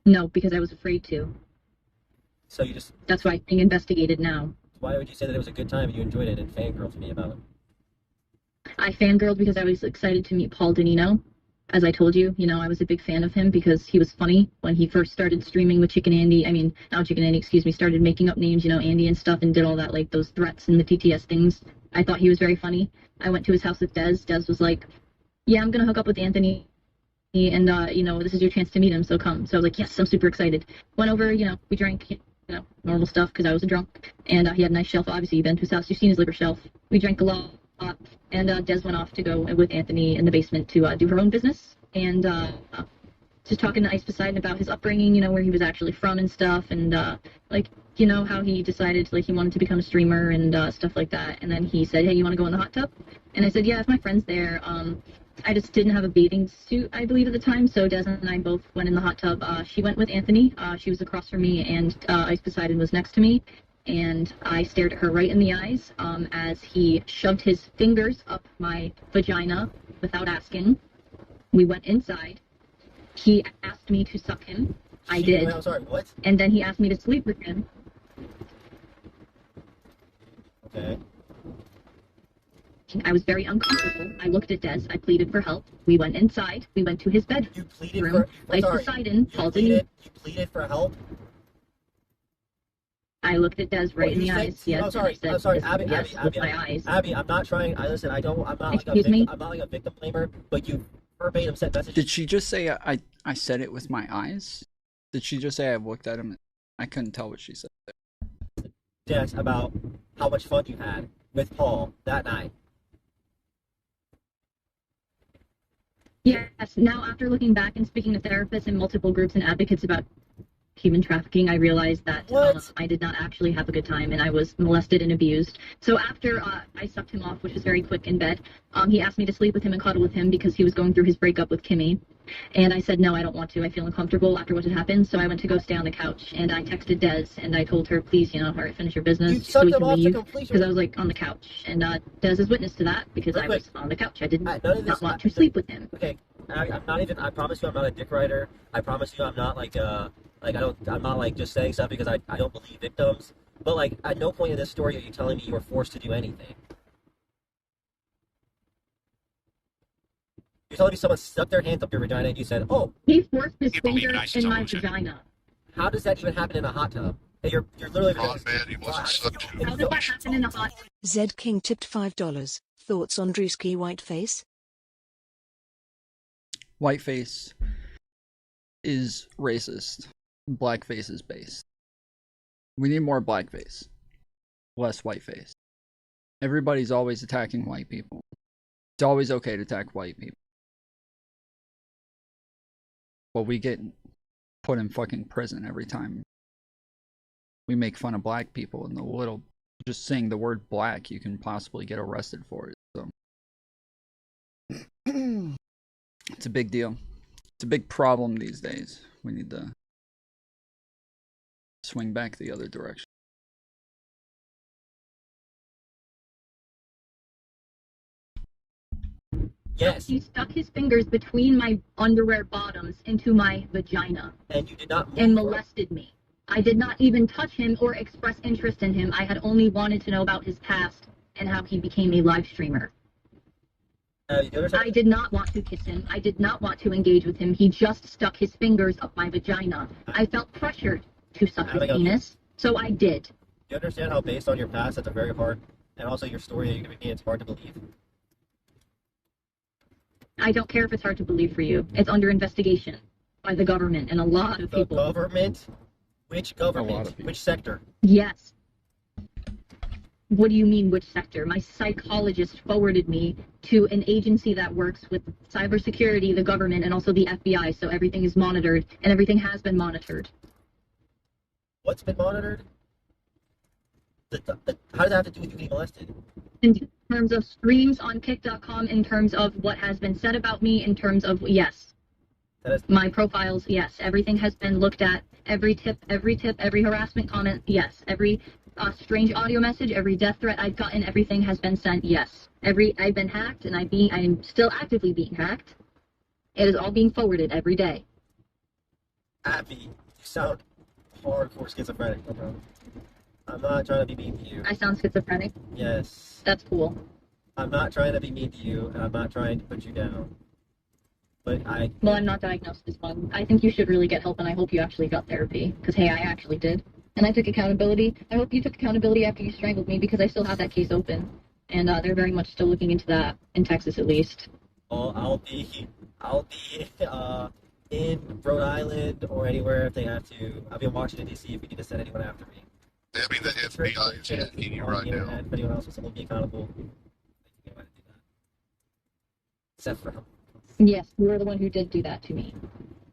No, because I was afraid to. So you just... That's why I'm being investigated now. Why would you say that it was a good time and you enjoyed it and fangirled to me about it? I fangirled because I was excited to meet Paul Danino. As I told you, I was a big fan of him because he was funny when he first started streaming with Chicken Andy. I mean, not Chicken Andy, excuse me, started making up names, Andy and stuff, and did all that, like those threats and the TTS things. I thought he was very funny. I went to his house with Des. Des was like, yeah, I'm going to hook up with Anthony, and, this is your chance to meet him, so come. So I was like, yes, I'm super excited. Went over, we drank, normal stuff because I was a drunk, and he had a nice shelf. Obviously, you've been to his house, you've seen his liquor shelf. We drank a lot, and Des went off to go with Anthony in the basement to do her own business, and just talking to Ice Poseidon about his upbringing, where he was actually from and stuff, and how he decided he wanted to become a streamer and stuff like that. And then he said, hey, you want to go in the hot tub? And I said, yeah, if my friend's there. I just didn't have a bathing suit, I believe, at the time, so Des and I both went in the hot tub. She went with Anthony. She was across from me, and Ice Poseidon was next to me. and I stared at her right in the eyes as he shoved his fingers up my vagina without asking. We went inside. He asked me to suck him. I did. Wait, I'm sorry, what? And then he asked me to sleep with him. Okay. I was very uncomfortable. I looked at Des. I pleaded for help. We went inside. We went to his bedroom. You pleaded for... Placed Poseidon, called in. You pleaded for help? I looked at Des right in the eyes. Yes. I'm sorry. Said, I'm sorry, yes, Abby. yes, Abby, with my eyes. Abby, I'm not trying. Listen. I'm not like Excuse me? I'm not like a victim blamer. But you verbatim sent messages. Did she just say I said it with my eyes? Did she just say I looked at him? I couldn't tell what she said. Yes, about how much fun you had with Paul that night. Yes. Now, after looking back and speaking to therapists and multiple groups and advocates about human trafficking, I realized that I did not actually have a good time, and I was molested and abused. So after I sucked him off, which was very quick in bed, he asked me to sleep with him and cuddle with him because he was going through his breakup with Kimmy. And I said, no, I don't want to. I feel uncomfortable after what had happened. So I went to go stay on the couch, and I texted Des, and I told her, please, all right, finish your business so we can leave, because I was, like, on the couch. And Des is witness to that, because I was on the couch. I did not want to sleep with him. Okay, I'm not even, I promise you I'm not a dick rider. I promise you I'm not, I'm not, like, just saying stuff because I don't believe victims. But, like, at no point in this story are you telling me you were forced to do anything. You're telling me someone stuck their hands up your vagina and you said, oh. He forced his fingers in my vagina. How does that even happen in a hot tub? You're literally... How did that happen in a hot tub? Zed King tipped $5. Thoughts on Drewski Whiteface? Whiteface is racist. Blackface is based. We need more blackface. Less whiteface. Everybody's always attacking white people. It's always okay to attack white people. But we get put in fucking prison every time we make fun of black people, and the little, just saying the word black, you can possibly get arrested for it. So it's a big deal. It's a big problem these days. We need to swing back the other direction. Yes. He stuck his fingers between my underwear bottoms into my vagina. And you did not move and molested me. I did not even touch him or express interest in him. I had only wanted to know about his past and how he became a live streamer. I did not want to kiss him. I did not want to engage with him. He just stuck his fingers up my vagina. I felt pressured to suck his penis, so I did. You understand how based on your past, that's a very hard, and also your story that you're giving me, it's hard to believe? I don't care if it's hard to believe for you. It's under investigation by the government and a lot of people. The government? Which government? Which sector? Yes. What do you mean, which sector? My psychologist forwarded me to an agency that works with cybersecurity, the government, and also the FBI, so everything is monitored, and everything has been monitored. What's been monitored? How does that have to do with you being molested? In terms of streams on kick.com, in terms of what has been said about me, in terms of, yes. My profiles, yes. Everything has been looked at. Every tip, every harassment comment, yes. Every strange audio message, every death threat I've gotten, everything has been sent, yes. I've been hacked, and I'm still actively being hacked. It is all being forwarded every day. Abby, you sound hardcore schizophrenic, bro. I'm not trying to be mean to you. I sound schizophrenic? Yes. That's cool. I'm not trying to be mean to you, and I'm not trying to put you down. But Well, I'm not diagnosed as one. I think you should really get help, and I hope you actually got therapy. Because, hey, I actually did. And I took accountability. I hope you took accountability after you strangled me, because I still have that case open. And they're very much still looking into that, in Texas at least. Well, I'll be in Rhode Island or anywhere if they have to. I'll be in Washington, D.C. if we need to send anyone after me. I mean, the FBI is asking you right now. If anyone else wants to hold me accountable, they can do that. Except for him. Yes, you were the one who did do that to me.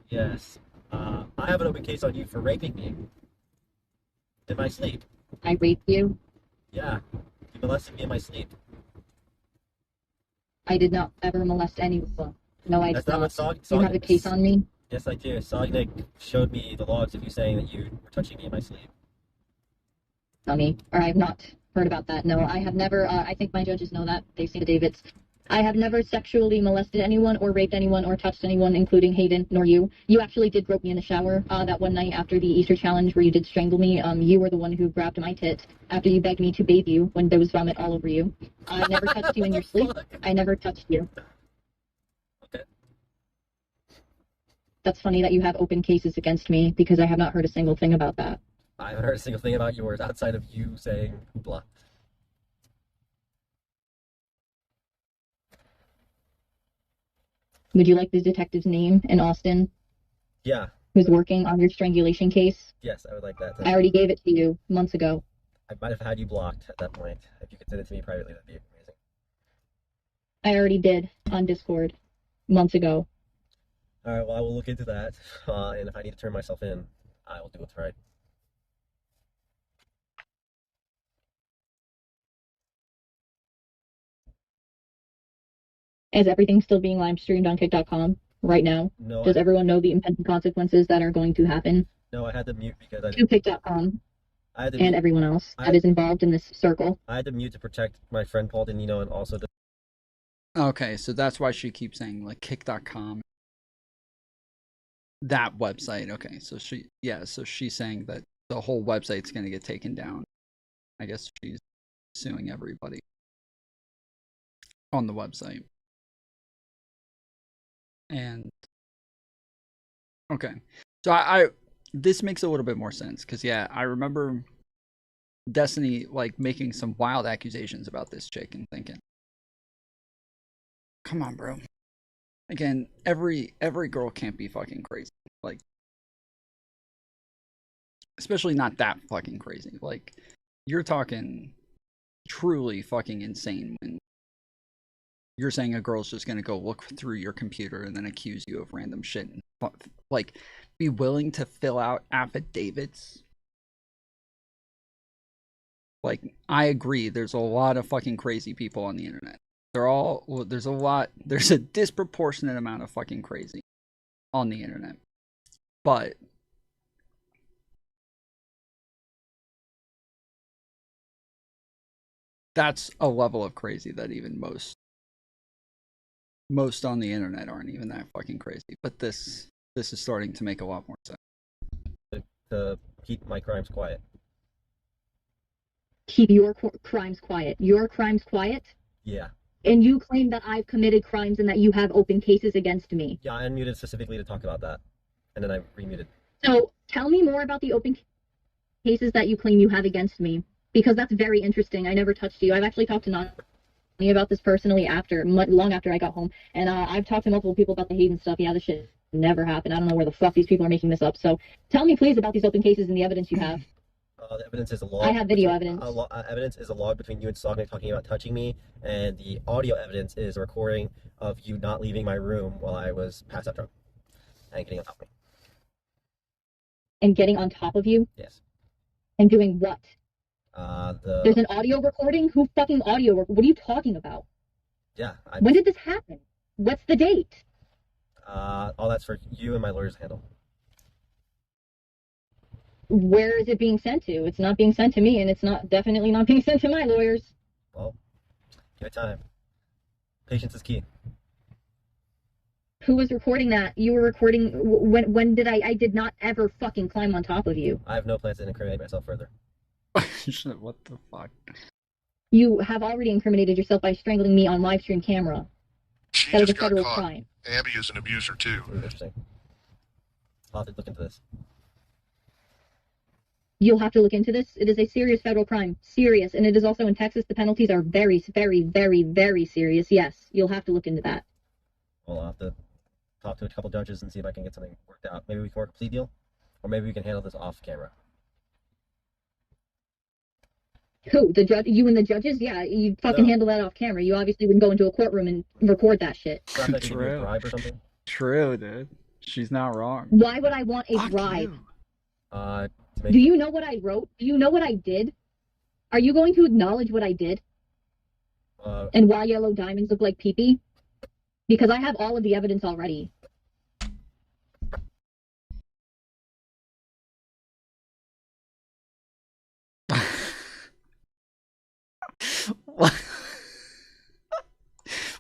Yes. I have an open case on you for raping me. In my sleep. I raped you? Yeah. You molested me in my sleep. I did not ever molest anyone. No, I did not. That's You have a case on me? Yes, I do. Sognick showed me the logs of you saying that you were touching me in my sleep. me, or I have not heard about that. No, I have never, I think my judges know that. They've seen the Davids. I have never sexually molested anyone or raped anyone or touched anyone, including Hayden, nor you. You actually did grope me in the shower that one night after the Easter challenge where you did strangle me. You were the one who grabbed my tit after you begged me to bathe you when there was vomit all over you. I never touched you in your sleep. I never touched you. Okay. That's funny that you have open cases against me because I have not heard a single thing about that. I haven't heard a single thing about yours outside of you saying hoopla. Would you like the detective's name in Austin? Yeah. Who's working on your strangulation case? Yes, I would like that. I already gave it to you months ago. I might have had you blocked at that point. If you could send it to me privately, that'd be amazing. I already did on Discord months ago. All right, well, I will look into that. And if I need to turn myself in, I will do what's right. Is everything still being live streamed on kick.com right now? No. Does everyone know the impending consequences that are going to happen? No, I had to mute because I To kick.com and everyone else that is involved in this circle. I had to mute to protect my friend Paul Danino and also the... Okay, so that's why she keeps saying, like, kick.com. That website, okay. So so she's saying that the whole website's going to get taken down. I guess she's suing everybody on the website. And okay, so I this makes a little bit more sense because yeah, I remember Destiny like making some wild accusations about this chick and thinking, come on, bro. Again, every girl can't be fucking crazy, like especially not that fucking crazy. Like you're talking truly fucking insane when you're saying a girl's just going to go look through your computer and then accuse you of random shit and like be willing to fill out affidavits. Like, I agree. There's a lot of fucking crazy people on the internet. There's a disproportionate amount of fucking crazy on the internet. But that's a level of crazy that even most on the internet aren't even that fucking crazy, but this is starting to make a lot more sense. To keep my crimes quiet. Keep your crimes quiet. Your crimes quiet? Yeah. And you claim that I've committed crimes and that you have open cases against me. Yeah, I unmuted specifically to talk about that, and then I remuted. So tell me more about the open cases that you claim you have against me, because that's very interesting. I never touched you. I've actually talked to Nani about this personally long after I got home, and I've talked to multiple people about the Hayden stuff. Yeah, this shit never happened. I don't know where the fuck these people are making this up. So tell me please about these open cases and the evidence you have. The evidence is a log. I have video evidence. Evidence is a log between you and Sognick talking about touching me, and the audio evidence is a recording of you not leaving my room while I was passed out drunk and getting on top of me. And getting on top of you? Yes. And doing what? There's an audio recording? Who fucking audio? What are you talking about? Yeah. When did this happen? What's the date? All that's for you and my lawyers to handle. Where is it being sent to? It's not being sent to me, and it's definitely not being sent to my lawyers. Well, give it time. Patience is key. Who was recording that? You were recording. When did I did not ever fucking climb on top of you. I have no plans to incriminate myself further. What the fuck? You have already incriminated yourself by strangling me on live stream camera. That is a federal crime. Abby is an abuser too. Interesting. I'll have to look into this. You'll have to look into this. It is a serious federal crime. Serious. And it is also in Texas. The penalties are very, very, very, very serious. Yes, you'll have to look into that. Well, I'll have to talk to a couple judges and see if I can get something worked out. Maybe we can work a plea deal, or maybe we can handle this off camera. Who? The judge? You and the judges? Yeah, you fucking handle that off camera. You obviously wouldn't go into a courtroom and record that shit. True. Bribe or something? True, dude. She's not wrong. Why would I want a bribe? Do you know what I wrote? Do you know what I did? Are you going to acknowledge what I did? And why yellow diamonds look like pee-pee? Because I have all of the evidence already.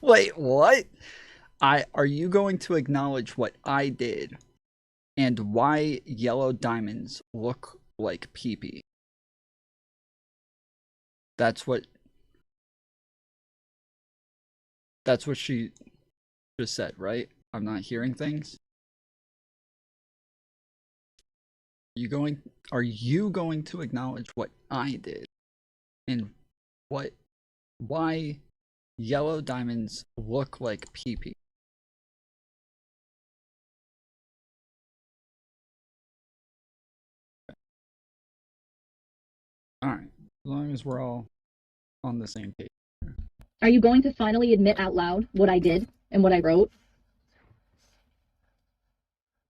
Wait, what? Are you going to acknowledge what I did and why yellow diamonds look like pee-pee? That's what she just said, right? I'm not hearing things. Are you going to acknowledge what I did and why yellow diamonds look like pee-pee? Alright, as long as we're all on the same page. Are you going to finally admit out loud what I did and what I wrote?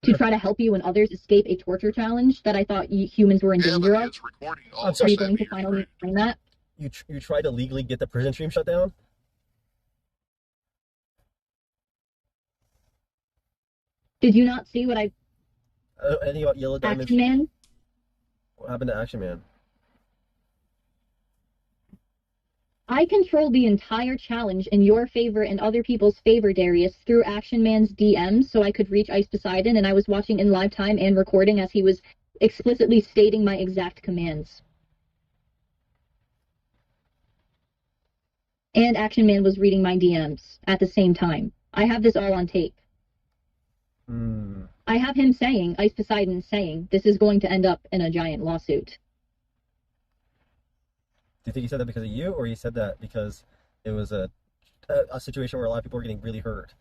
To try to help you and others escape a torture challenge that I thought humans were in danger of? Are you going to finally explain that? You tried to legally get the prison stream shut down? Did you not see what I... Anything about Yellow Diamond? Action Man? What happened to Action Man? I controlled the entire challenge in your favor and other people's favor, Darius, through Action Man's DMs so I could reach Ice Poseidon, and I was watching in live time and recording as he was explicitly stating my exact commands. And Action Man was reading my DMs at the same time. I have this all on tape. I have him saying, Ice Poseidon saying, this is going to end up in a giant lawsuit. Do you think he said that because of you, or he said that because it was a situation where a lot of people were getting really hurt?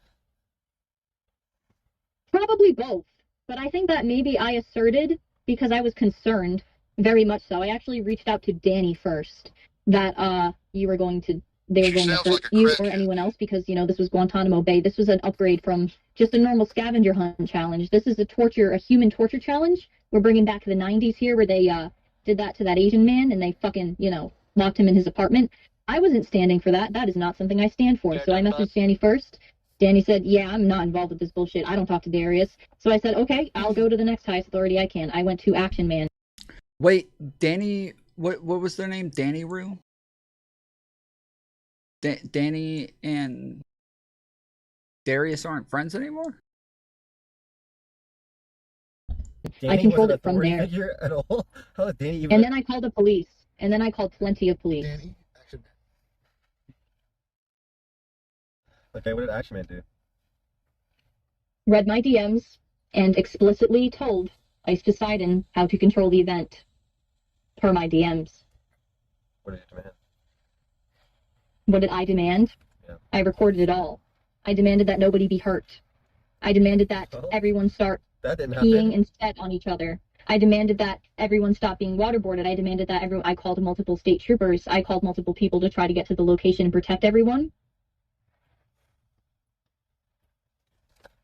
Probably both. But I think that maybe I asserted, because I was concerned, very much so. I actually reached out to Danny first, that they were going to hurt you or anyone else, because, you know, this was Guantanamo Bay. This was an upgrade from just a normal scavenger hunt challenge. This is a human torture challenge. We're bringing back the 90s here, where they did that to that Asian man, and they fucking, you know, locked him in his apartment. I wasn't standing for that. That is not something I stand for. So I messaged Danny first. Danny said, yeah, I'm not involved with this bullshit. I don't talk to Darius. So I said, okay, I'll go to the next highest authority I can. I went to Action Man. Wait, Danny, what was their name? Danny Rue? Danny and Darius aren't friends anymore? Danny I controlled wasn't it from there. At all? How did Danny even... And then I called the police. And then I called plenty of police. Danny, Action Man. Okay, what did Action Man do? Read my DMs and explicitly told Ice Poseidon how to control the event per my DMs. What did you demand? What did I demand? Yeah. I recorded it all. I demanded that nobody be hurt. I demanded that everyone start That didn't peeing happen. and spit on each other. I demanded that everyone stop being waterboarded. I demanded that I called multiple state troopers. I called multiple people to try to get to the location and protect everyone.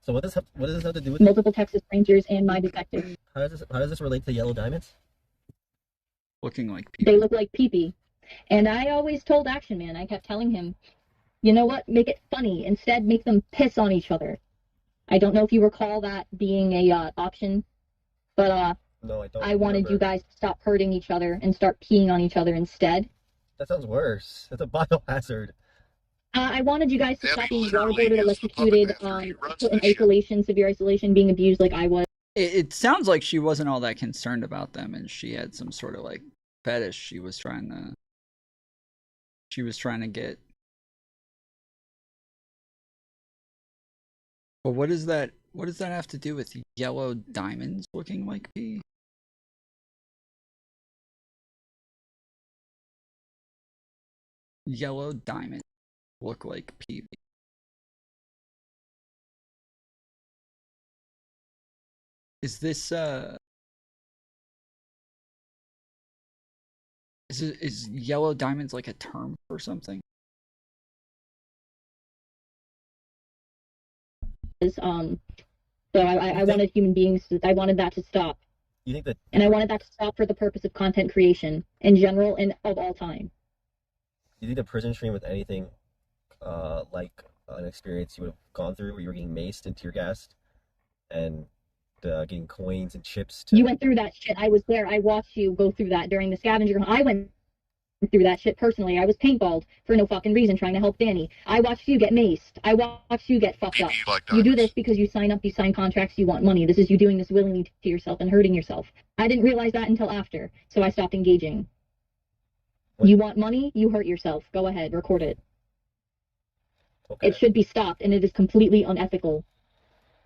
So what does this have to do with multiple Texas Rangers and my detective? How does this relate to Yellow Diamonds? Looking like pee-pee. They look like pee-pee. And I always told Action Man, I kept telling him, you know what, make it funny. Instead, make them piss on each other. I don't know if you recall that being a option, but no, I don't. I wanted you guys to stop hurting each other and start peeing on each other instead. That sounds worse. That's a biohazard. I wanted you guys to stop being waterboarded, electrocuted, put in isolation, severe isolation, being abused like I was. It sounds like she wasn't all that concerned about them, and she had some sort of like fetish she was trying to get. But what does that have to do with yellow diamonds looking like pee? Yellow diamonds look like pee. Is this is yellow diamonds like a term for something? So I wanted human beings, I wanted that to stop. You think that? And I wanted that to stop for the purpose of content creation in general and of all time. You think the prison stream was anything like an experience you would have gone through where you were getting maced and tear gassed and getting coins and chips? You went through that shit. I was there. I watched you go through that during the scavenger hunt. I went through that shit personally. I was paintballed for no fucking reason trying to help Danny. I watched you get maced. I watched you get fucked up. You do this because you sign contracts, you want money. This is you doing this willingly to yourself and hurting yourself. I didn't realize that until after, so I stopped engaging. What? You want money, you hurt yourself. Go ahead, record it. Okay. It should be stopped, and it is completely unethical.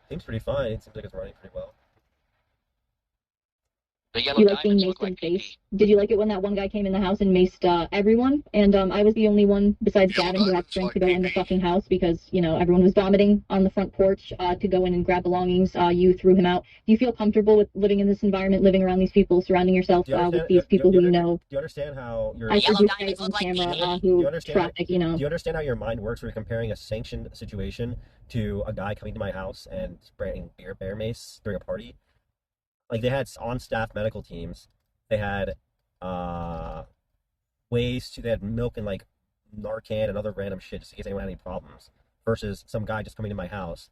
Seems pretty fine. It seems like it's running pretty well. You like being maced in the face? Did you like it when that one guy came in the house and maced everyone? And I was the only one besides Gavin who had strength to go in the fucking house because, you know, everyone was vomiting on the front porch to go in and grab belongings. You threw him out. Do you feel comfortable with living in this environment, living around these people, surrounding yourself with these people who you know? Do you understand how your I said you say on camera who traffic, you know? Do you understand how your mind works when you're comparing a sanctioned situation to a guy coming to my house and spraying bear mace during a party? Like, they had on-staff medical teams. They had they had milk and, like, Narcan and other random shit just in case anyone had any problems. Versus some guy just coming to my house.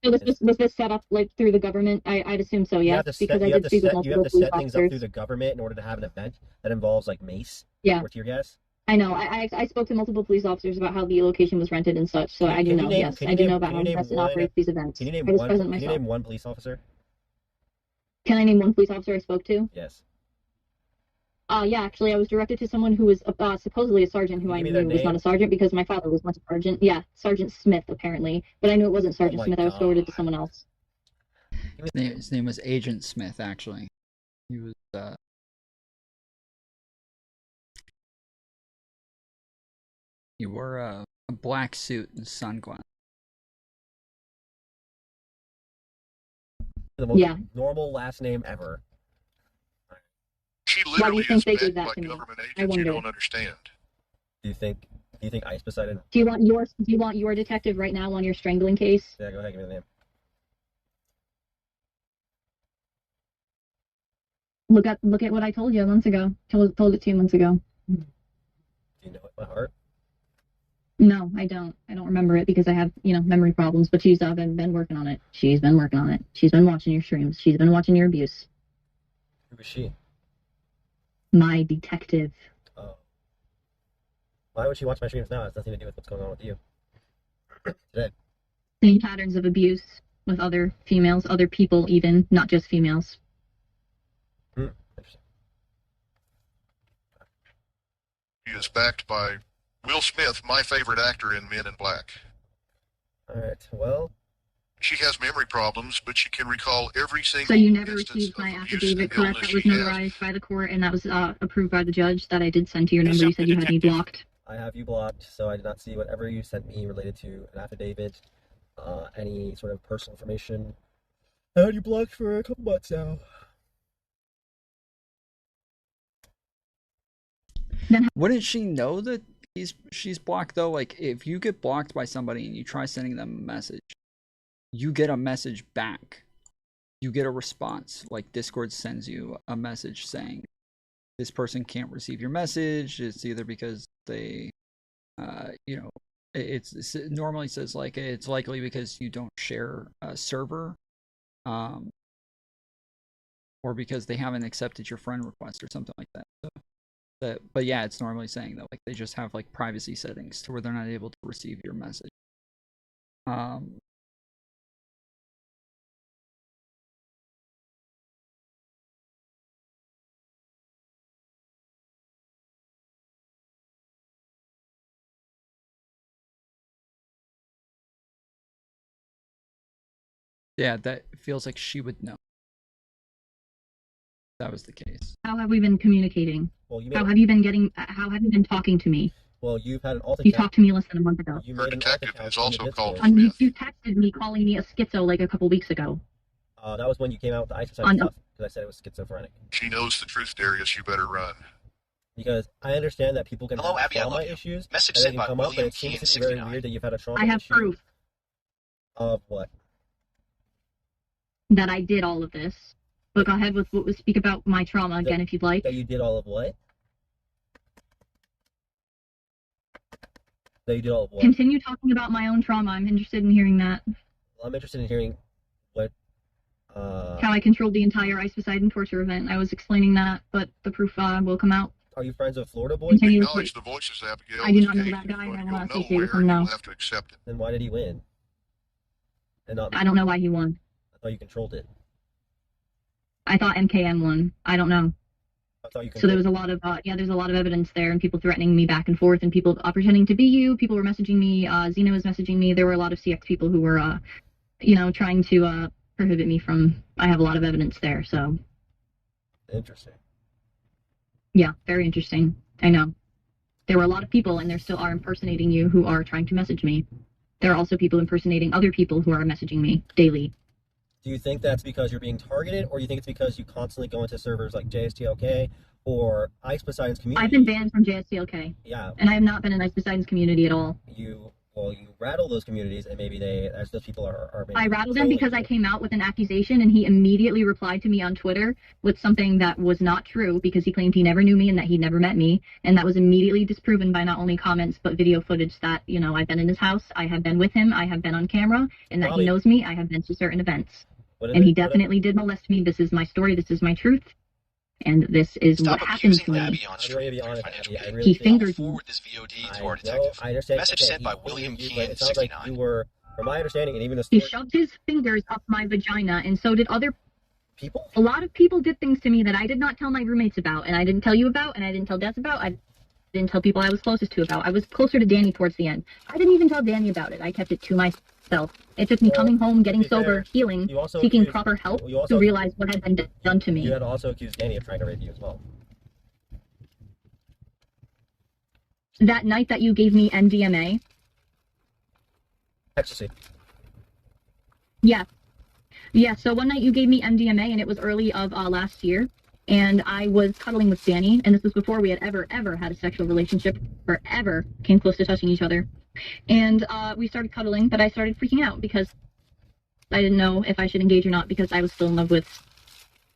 So was this set up, like, through the government? I'd assume so, yes. Because I did speak with multiple police officers. You have to set things up through the government in order to have an event that involves, like, mace or tear gas. I know. I spoke to multiple police officers about how the location was rented and such, so I do know, yes. I do know about how Preston operates these events. Can you name one police officer? Can I name one police officer I spoke to? Yes. Yeah, actually, I was directed to someone who was supposedly a sergeant who I knew was not a sergeant because my father was once a sergeant. Yeah, Sergeant Smith, apparently. But I knew it wasn't Sergeant Smith. I was forwarded to someone else. His name was Agent Smith, actually. He was, he wore a black suit and sunglasses. The most normal last name ever. She literally is backed by government agents you don't understand. Do you think ICE decided? Do you want your detective right now on your strangling case? Yeah, go ahead, give me the name. Look at what I told you months ago. Told it to you months ago. Do you know it by heart? No, I don't. I don't remember it because I have, memory problems, but she's been working on it. She's been working on it. She's been watching your streams. She's been watching your abuse. Who is she? My detective. Oh. Why would she watch my streams now? It has nothing to do with what's going on with you. Today. Same patterns of abuse with other females, other people even, not just females. Interesting. She is backed by Will Smith, my favorite actor in Men in Black. Alright, well. She has memory problems, but she can recall every single So you never received my affidavit, correct? That was notarized by the court and that was approved by the judge that I did send to your number. You said you had me blocked. I have you blocked, so I did not see whatever you sent me related to an affidavit, any sort of personal information. I had you blocked for a couple months now. Wouldn't she know that she's blocked though? Like, if you get blocked by somebody and you try sending them a message, you get a message back. You get a response. Like, Discord sends you a message saying this person can't receive your message. It's either because they, it normally says like it's likely because you don't share a server, or because they haven't accepted your friend request or something like that. So, but yeah, it's normally saying that like they just have like privacy settings to where they're not able to receive your message. Yeah, that feels like she would know. That was the case. How have we been communicating? Well, how have you been talking to me? Well, you've had an alt You talked to me less than a month ago. Her detective is also called You texted me calling me a schizo like a couple weeks ago. That was when you came out with the ISIS stuff, because I said it was schizophrenic. She knows the truth, Darius. You better run. Because I understand that people can have trauma issues, Message and they sent can by come up, but William it seems Keen, to be very 69. weird that you've had a trauma I have issue. proof Of what? that I did all of this. But go ahead with speak about my trauma again if you'd like. That you did all of what? That you did all of what? Continue talking about my own trauma. I'm interested in hearing that. Well, I'm interested in hearing what. How I controlled the entire Ice Poseidon torture event. I was explaining that, but the proof will come out. Are you friends with Florida Boy? Continue to Acknowledge the voices, Abigail. I do This not know case that is guy, going and I to will go not associate with nowhere, him and now. you'll have to accept it. Then why did he win? And not me? I don't know why he won. I thought you controlled it. I thought MKM won. I don't know. I thought you So there controlled was a lot of there's a lot of evidence there, and people threatening me back and forth, and people pretending to be you. People were messaging me. Xena was messaging me. There were a lot of CX people who were, trying to prohibit me from. I have a lot of evidence there. So. Interesting. Yeah, very interesting. I know. There were a lot of people, and there still are impersonating you who are trying to message me. There are also people impersonating other people who are messaging me daily. Do you think that's because you're being targeted, or do you think it's because you constantly go into servers like JSTLK or Ice Poseidon's community? I've been banned from JSTLK. Yeah. And I have not been in Ice Poseidon's community at all. You rattle those communities, and maybe as those people are maybe I rattled him because I came out with an accusation, and he immediately replied to me on Twitter with something that was not true, because he claimed he never knew me and that he never met me, and that was immediately disproven by not only comments but video footage that, I've been in his house, I have been with him, I have been on camera, and that he knows me, I have been to certain events. And he definitely did molest me. This is my story, this is my truth, and this is what happened to me. He fingered me. Forward this VOD to our detective. I understand. Message sent by William Keen, It sounds like 69. you were, from my understanding, and even the He story, shoved his fingers up my vagina, and so did other people. A lot of people did things to me that I did not tell my roommates about, and I didn't tell you about, and I didn't tell Des about. I didn't tell people I was closest to about. I was closer to Danny towards the end. I didn't even tell Danny about it. I kept it to myself. It took me coming home, getting sober, healing, seeking proper help to realize what had been done to me. You had also accused Danny of trying to rape you as well. That night that you gave me MDMA. Ecstasy. Yeah. Yeah, so one night you gave me MDMA, and it was early of last year, and I was cuddling with Danny, and this was before we had ever had a sexual relationship, or ever came close to touching each other. And we started cuddling, but I started freaking out because I didn't know if I should engage or not, because I was still in love with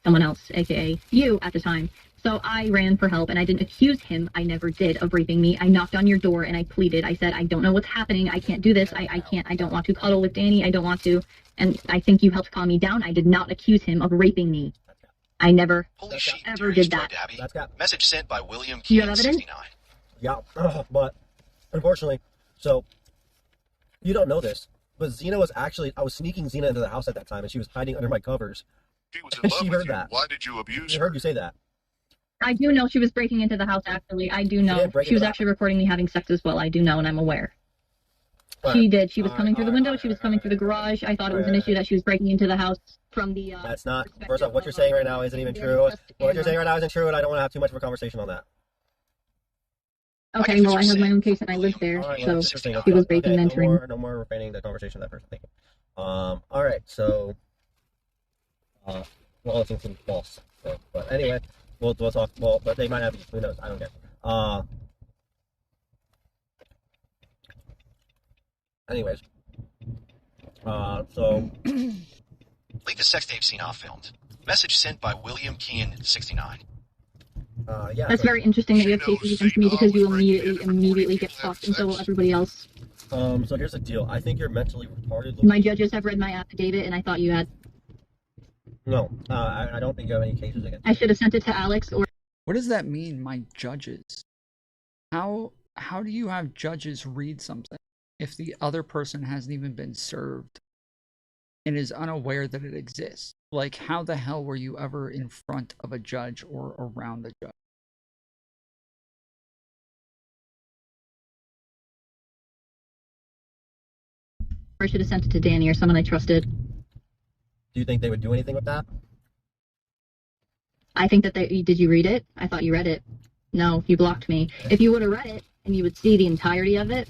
someone else, aka you, at the time. So I ran for help, and I didn't accuse him, I never did, of raping me. I knocked on your door, and I pleaded. I said, I don't know what's happening, I can't do this, I don't want to cuddle with Danny, I don't want to. And I think you helped calm me down. I did not accuse him of raping me. I never, ever did that. Message sent by William Do you Keen, have evidence? 69. Yeah, but unfortunately, so you don't know this, but Xena was actually, I was sneaking Xena into the house at that time, and she was hiding under my covers. She was in And love she with heard you. that. Why did you abuse I her? heard you say that. I do know she was breaking into the house, actually. I do know. didn't break She was into the actually recording me having sex as well. I do know, and I'm aware. All She right. did. She was coming through the window. She was coming through the garage. I thought it was an issue that she was breaking into the house from the... That's not, first off, what you're saying right now isn't even true. What you're saying right now isn't true, and I don't want to have too much of a conversation on that. Okay, well, I have my own case, and I live there, All right, so that's interesting. she was breaking and Okay, entering. no more refraining the conversation of that person. Thank you. All right, so, well, it's something false. So, but anyway, we'll talk. Well, but they might have. Who knows? I don't care. Anyways, so Leave the sex tape scene off filmed. Message sent by William Keen, 69. yeah. That's so, very interesting that you have cases against me, because you will immediately get fucked, and so will everybody else. So here's the deal. I think you're mentally retarded. My judges have read my affidavit, and I thought you had. No, I don't think you have any cases against. I should have sent it to Alex, or... What does that mean, my judges? How do you have judges read something if the other person hasn't even been served and is unaware that it exists? Like, how the hell were you ever in front of a judge or around a judge? I should have sent it to Danny or someone I trusted. Do you think they would do anything with that? I think that they... Did you read it? I thought you read it. No, you blocked me. If you would have read it, and you would see the entirety of it,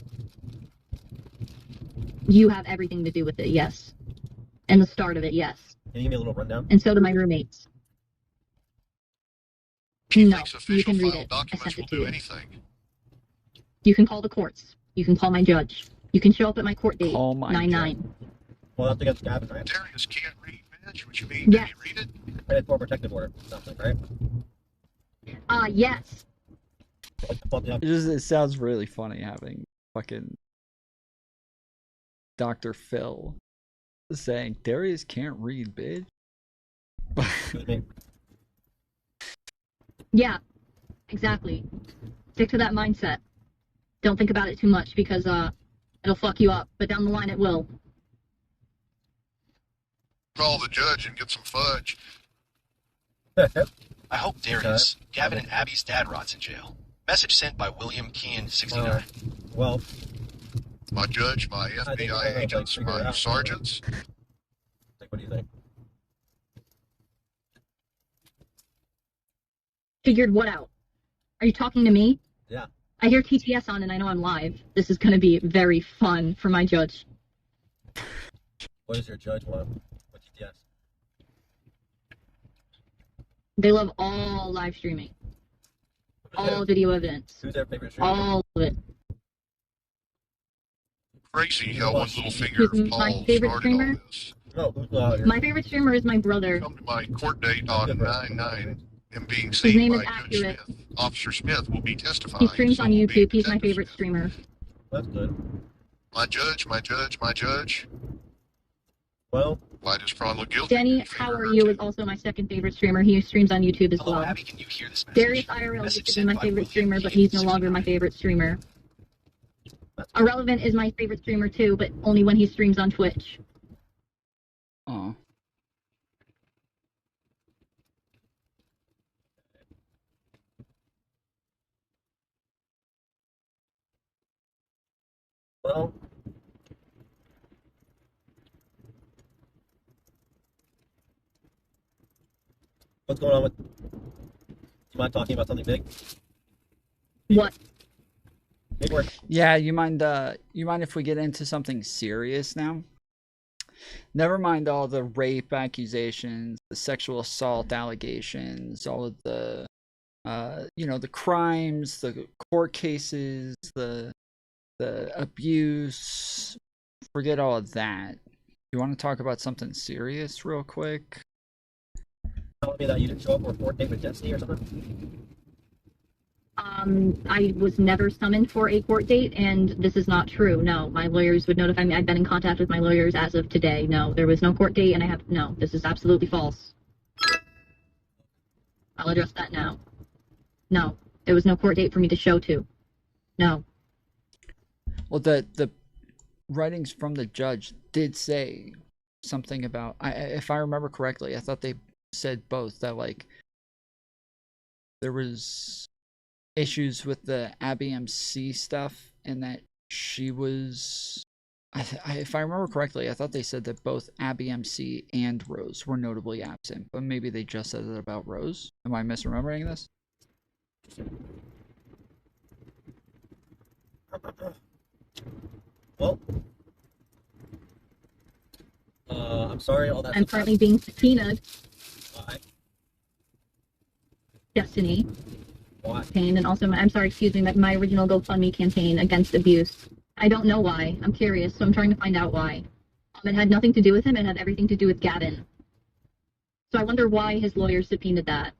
you have everything to do with it, yes. And the start of it, yes. Can you give me a little rundown? And so do my roommates. No, you can read it. I sent it to you. You can call the courts. You can call my judge. You can show up at my court date. Call my 9/9. Well, that's against Gavin, right? Darius can't read, bitch. What you mean? Yes. Can you read it? And it's for protective order, something, right? Yes. It sounds really funny having fucking Dr. Phil saying Darius can't read, bitch. Excuse me. Yeah. Exactly. Stick to that mindset. Don't think about it too much because it'll fuck you up, but down the line it will. Call the judge and get some fudge. I hope Darius, Gavin and Abby's dad rots in jail. Message sent by William Kean, 69. Well, my judge, my FBI agents, my sergeants. What do you think? Figured what out? Are you talking to me? Yeah. I hear TTS on and I know I'm live. This is going to be very fun for my judge. What does your judge want with TTS? They love all live streaming. All video evidence. Who's their favorite streamer? All of it. Crazy how one little finger of Who's my Paul favorite started streamer? all this. No, who's My favorite streamer is my brother. Come to my court date on 9/9 and being His seen name by is Judge Accurate. Smith. Officer Smith will be testifying. He streams on YouTube. He's my favorite streamer. That's good. My judge, my judge, my judge. Well, why does Prawn look guilty? Denny, how are you? Is also my second favorite streamer. He streams on YouTube as Hello, well. Abby, can you hear this message? Darius IRL used to be my favorite streamer, but he's no longer my favorite streamer. Irrelevant is my favorite streamer too, but only when he streams on Twitch. Oh. Well, what's going on with? Do you mind talking about something big? What? Big work. Yeah, you mind if we get into something serious now? Never mind all the rape accusations, the sexual assault allegations, all of the the crimes, the court cases, the abuse. Forget all of that. You want to talk about something serious real quick? Telling me that you didn't show up for a court date with Destiny or something? I was never summoned for a court date, and this is not true. No, my lawyers would notify me. I've been in contact with my lawyers as of today. No, there was no court date, and no, this is absolutely false. I'll address that now. No, there was no court date for me to show to. No. Well, the writings from the judge did say something about, if I remember correctly, I thought they said both that there was issues with the AbbyMC stuff and that she was, if I remember correctly, I thought they said that both AbbyMC and Rose were notably absent, but maybe they just said it about Rose. Am I misremembering this? Well, I'm sorry all that. I'm currently being subpoenaed. Why? Destiny. Why? And also, I'm sorry, excuse me, my original GoFundMe campaign against abuse. I don't know why. I'm curious, so I'm trying to find out why. It had nothing to do with him. It had everything to do with Gavin. So I wonder why his lawyers subpoenaed that.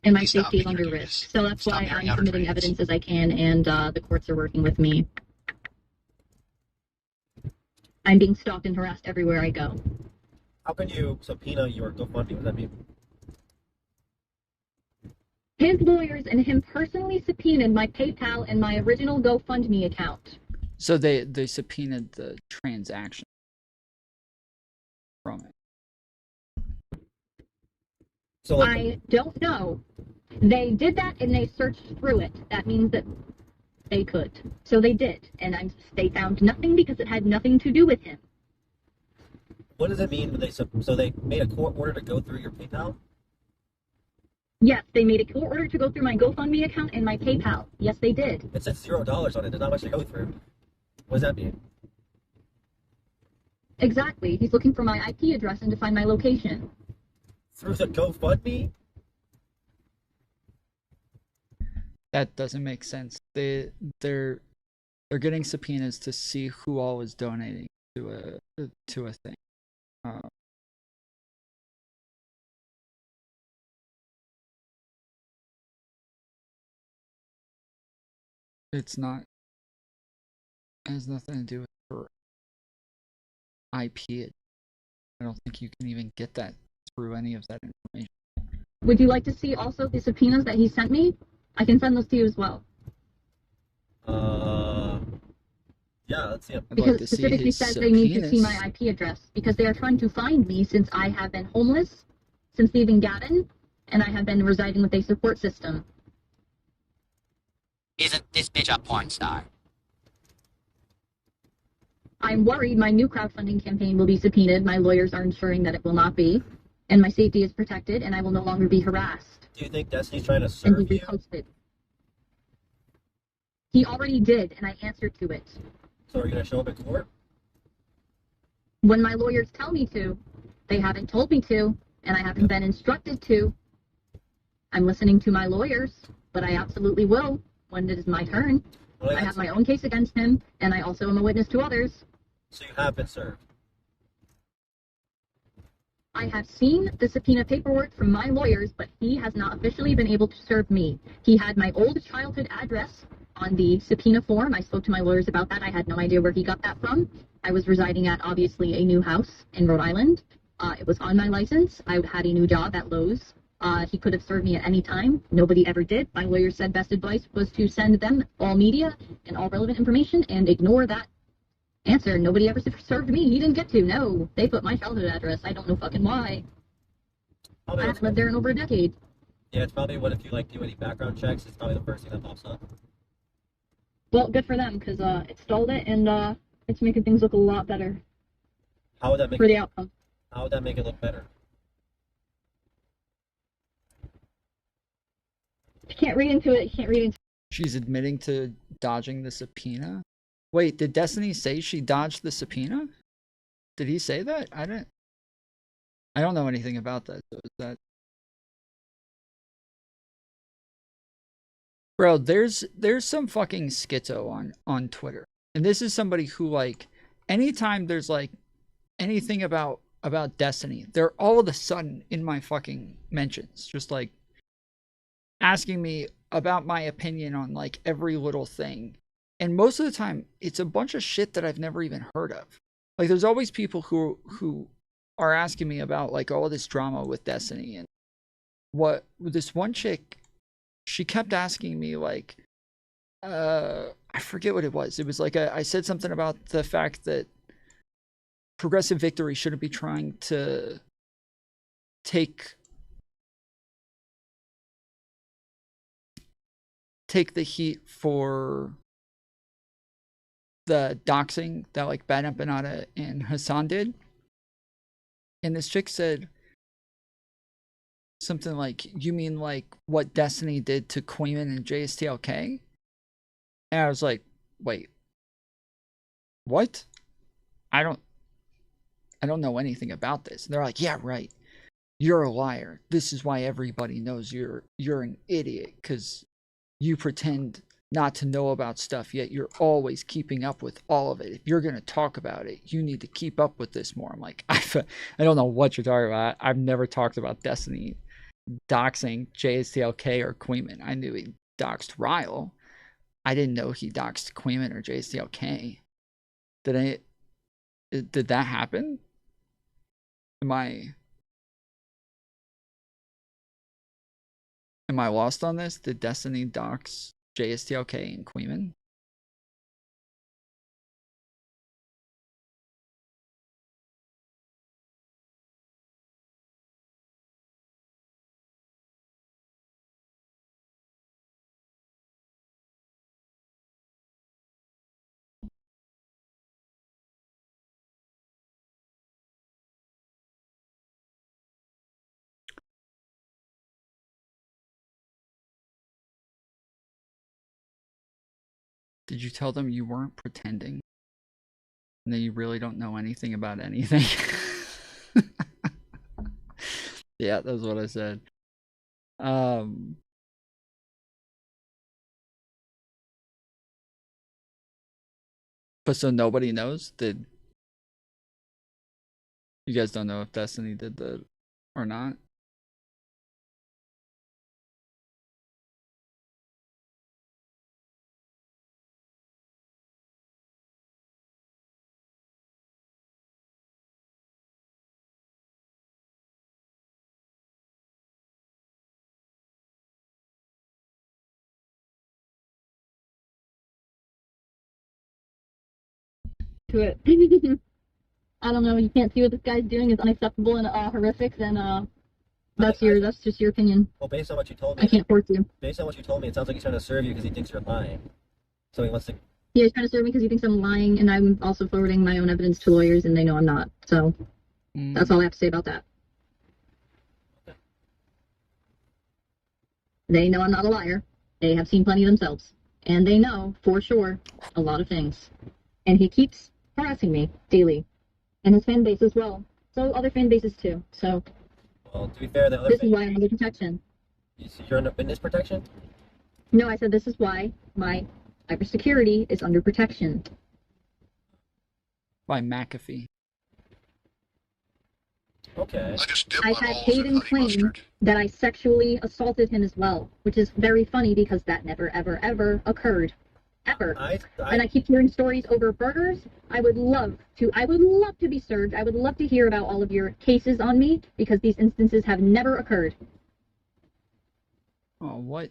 And my safety is under risk. So that's why I'm submitting evidence as I can, and the courts are working with me. I'm being stalked and harassed everywhere I go. How can you subpoena your GoFundMe? What does that mean? His lawyers and him personally subpoenaed my PayPal and my original GoFundMe account. So they subpoenaed the transaction from it. So I don't know. They did that and they searched through it. That means that they could. So they did. And they found nothing because it had nothing to do with him. What does it mean when so they made a court order to go through your PayPal? Yes, they made a court order to go through my GoFundMe account and my PayPal. Yes, they did. It says $0 on it. There's not much to go through. What does that mean? Exactly. He's looking for my IP address and to find my location. Through the GoFundMe? That doesn't make sense. They're getting subpoenas to see who all is donating to a thing. It's not. It has nothing to do with her IP. I don't think you can even get that through any of that information. Would you like to see also the subpoenas that he sent me? I can send those to you as well. Yeah, let's see. Because it specifically says they need to see my IP address because they are trying to find me since I have been homeless since leaving Gavin, and I have been residing with a support system. Isn't this bitch a porn star? I'm worried my new crowdfunding campaign will be subpoenaed. My lawyers are ensuring that it will not be, and my safety is protected, and I will no longer be harassed. Do you think Destiny's trying to And serve be you? reposted. He already did, and I answered to it. So are you gonna show up at court? When my lawyers tell me to, they haven't told me to, and I haven't been instructed to. I'm listening to my lawyers, but I absolutely will when it is my turn. I have my own case against him, and I also am a witness to others. So you have been served. I have seen the subpoena paperwork from my lawyers, but he has not officially been able to serve me. He had my old childhood address on the subpoena form. I spoke to my lawyers about that. I had no idea where he got that from. I was residing at, obviously, a new house in Rhode Island. It was on my license. I had a new job at Lowe's. He could have served me at any time. Nobody ever did. My lawyer said best advice was to send them all media and all relevant information and ignore that answer. Nobody ever served me. He didn't get to. No. They put my childhood address. I don't know fucking why. I haven't lived there in over a decade. Yeah, it's probably what if you like do any background checks, it's probably the first thing that pops up. Well, good for them, because it stalled it, and it's making things look a lot better. How would that make for the outcome? How would that make it look better? You can't read into it. You can't read into She's admitting to dodging the subpoena? Wait, did Destiny say she dodged the subpoena? Did he say that? I don't know anything about that. So is that... Bro, there's some fucking schizo on Twitter. And this is somebody who, like, anytime there's like anything about Destiny, they're all of a sudden in my fucking mentions, just like asking me about my opinion on like every little thing. And most of the time it's a bunch of shit that I've never even heard of. Like there's always people who are asking me about like all this drama with Destiny. And what this one chick, she kept asking me like, I forget what it was. It was like I said something about the fact that Progressive Victory shouldn't be trying to take the heat for the doxing that like Bad Empanada and Hassan did. And this chick said something like, you mean like what Destiny did to Queen and JSTLK? And I was like, wait, what? I don't know anything about this. And they're like, yeah, right. You're a liar. This is why everybody knows you're an idiot, because you pretend not to know about stuff, yet you're always keeping up with all of it. If you're going to talk about it, you need to keep up with this more. I'm like, I don't know what you're talking about. I've never talked about Destiny doxing JSTLK or Queeman. I knew he doxed Ryle. I didn't know he doxed Queeman or JSTLK. Did that happen? Am I lost on this? Did Destiny dox JSTLK and Queeman? Did you tell them you weren't pretending? And that you really don't know anything about anything? Yeah, that's what I said. But so nobody knows? Did you guys don't know if Destiny did that or not? to it. I don't know. You can't see what this guy's doing is unacceptable and horrific. Then that's just your opinion. Well, based on what you told me, I can't force you. Based on what you told me, it sounds like he's trying to serve you because he thinks you're lying. So he wants to. Yeah, he's trying to serve me because he thinks I'm lying, and I'm also forwarding my own evidence to lawyers, and they know I'm not. So that's all I have to say about that. They know I'm not a liar. They have seen plenty themselves. And they know, for sure, a lot of things. And he keeps harassing me daily. And his fan base as well. So other fan bases too. So Well, to be fair, the other this is why I'm under protection. You're under witness protection? No, I said this is why my cybersecurity is under protection. By McAfee. Okay. I've had Hayden claim that I sexually assaulted him as well, which is very funny because that never, ever, ever occurred. Ever. And I keep hearing stories over burgers. I would love to be served. I would love to hear about all of your cases on me because these instances have never occurred. Oh, what?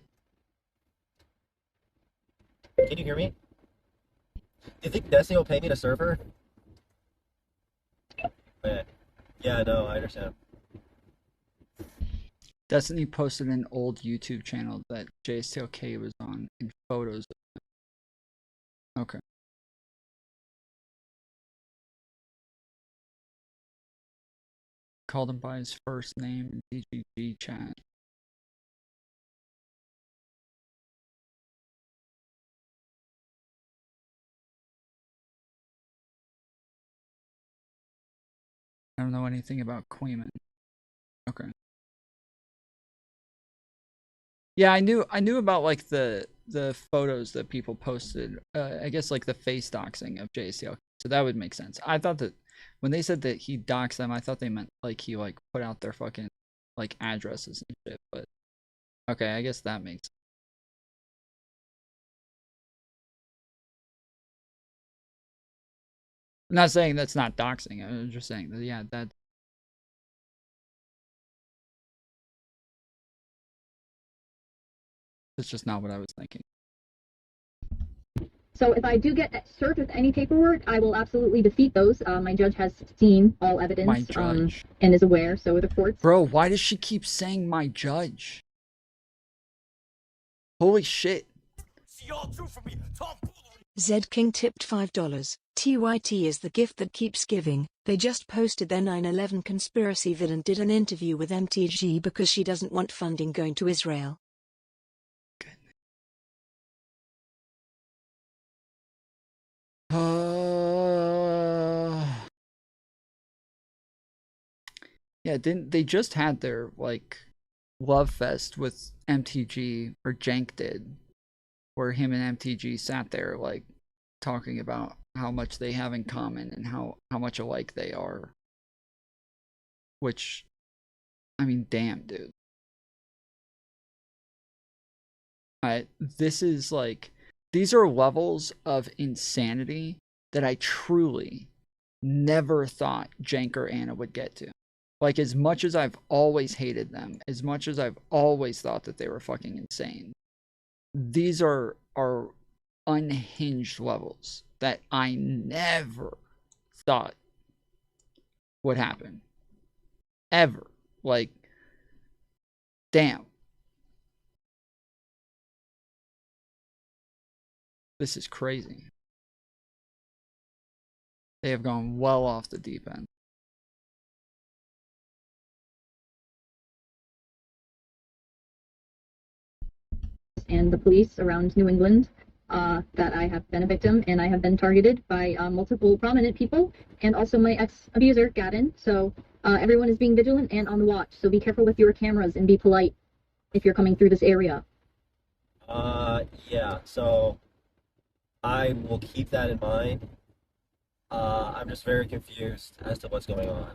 Can you hear me? Do you think Destiny will pay me to serve her? Okay. Yeah, no, I understand. Destiny posted an old YouTube channel that JSTLK was on and photos of him. Okay. Called him by his first name in DGG chat. I don't know anything about Queeman. Okay. Yeah, I knew about like the photos that people posted. I guess like the face doxing of JCL. So that would make sense. I thought that when they said that he doxed them, I thought they meant like he like put out their fucking like addresses and shit. But okay, I guess that makes sense. I'm not saying that's not doxing. I'm just saying that, yeah, that. That's just not what I was thinking. So if I do get served with any paperwork, I will absolutely defeat those. My judge has seen all evidence and is aware, so the courts. Bro, why does she keep saying my judge? Holy shit. Zed King tipped $5. TYT is the gift that keeps giving. They just posted their 9/11 conspiracy vid and did an interview with MTG because she doesn't want funding going to Israel. Yeah, didn't they just had their like love fest with MTG, or Jank did, where him and MTG sat there like talking about how much they have in common and how much alike they are. Which, I mean, damn, dude. This is like, these are levels of insanity that I truly never thought Jank or Anna would get to. Like, as much as I've always hated them, as much as I've always thought that they were fucking insane, these are unhinged levels that I never thought would happen. Ever. Like, damn. This is crazy. They have gone well off the deep end. And the police around New England that I have been a victim and I have been targeted by multiple prominent people and also my ex-abuser, Gavin. So everyone is being vigilant and on the watch. So be careful with your cameras and be polite if you're coming through this area. Yeah, so I will keep that in mind. I'm just very confused as to what's going on.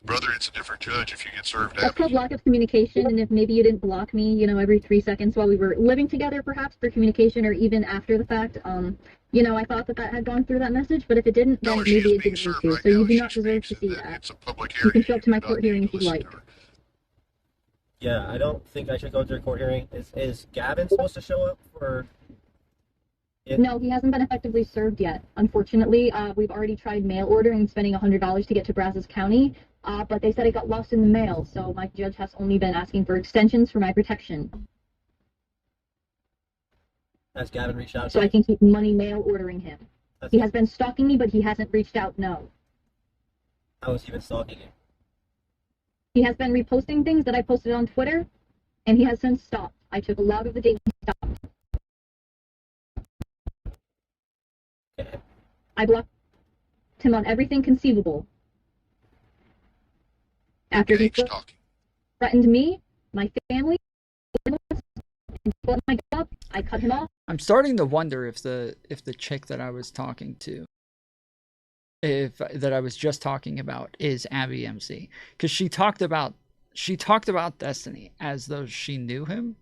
Brother, it's a different judge if you get served That's called lack of communication, and if maybe you didn't block me, you know, every 3 seconds while we were living together, perhaps, for communication, or even after the fact, you know, I thought that had gone through that message, but if it didn't, then maybe it didn't need to. So you do not deserve to see that. You can show up to my court hearing if you'd like. Yeah, I don't think I should go to a court hearing. Is Gavin supposed to show up for... No, he hasn't been effectively served yet. Unfortunately, we've already tried mail ordering and spending $100 to get to Brazos County, but they said it got lost in the mail, so my judge has only been asking for extensions for my protection. Has Gavin reached out? So I can keep money mail ordering him. He has been stalking me, but he hasn't reached out, no. How has he been stalking you? He has been reposting things that I posted on Twitter, and he has since stopped. I took a log of the date he stopped. I blocked him on everything conceivable. After he threatened me, my family, and my job, I cut him off. I'm starting to wonder if the chick that I was talking to, that I was just talking about, is AbbyMC, because she talked about Destiny as though she knew him.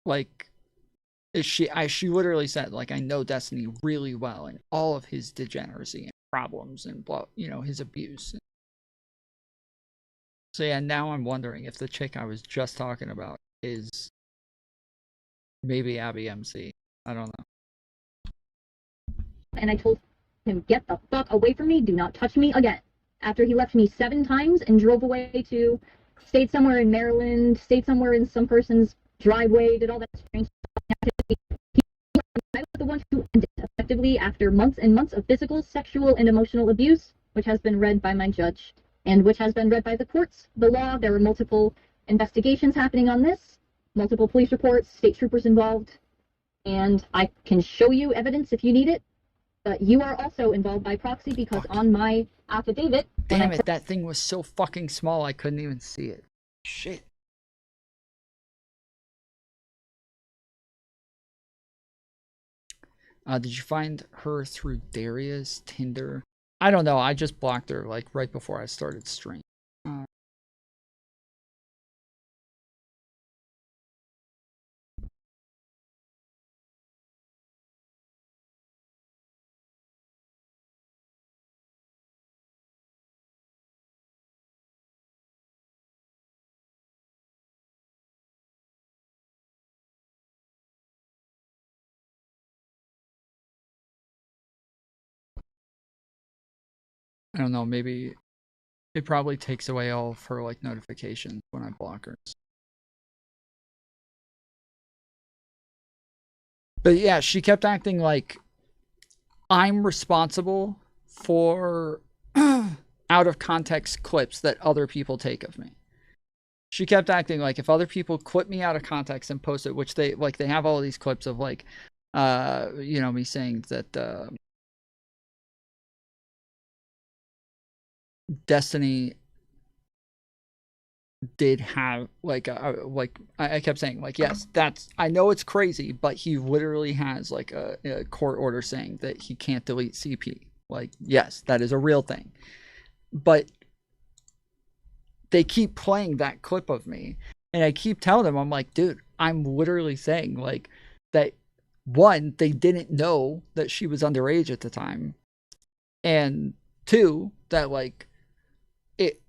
Like, she literally said, like, I know Destiny really well and all of his degeneracy and problems and blah, his abuse. So yeah, now I'm wondering if the chick I was just talking about is maybe AbbyMC. I don't know. And I told him, get the fuck away from me, do not touch me again. After he left me 7 times and drove away stayed somewhere in Maryland, stayed somewhere in some person's driveway, did all that strange stuff. I was the one who ended effectively after months and months of physical, sexual, and emotional abuse, which has been read by my judge, and which has been read by the courts, the law. There were multiple investigations happening on this, multiple police reports, state troopers involved, and I can show you evidence if you need it. But you are also involved by proxy because on my affidavit... Damn it, that thing was so fucking small I couldn't even see it. Shit. Did you find her through Daria's Tinder? I don't know, I just blocked her like right before I started stream. I don't know, maybe it probably takes away all of her like notifications when I block her. But yeah, she kept acting like I'm responsible for out of context clips that other people take of me. She kept acting like if other people clip me out of context and post it, which they have all these clips of like me saying that Destiny did have I kept saying like, yes, I know it's crazy, but he literally has like a court order saying that he can't delete CP. Like, yes, that is a real thing, but they keep playing that clip of me, and I keep telling them, I'm like, dude, I'm literally saying like that. One, they didn't know that she was underage at the time, and two, that like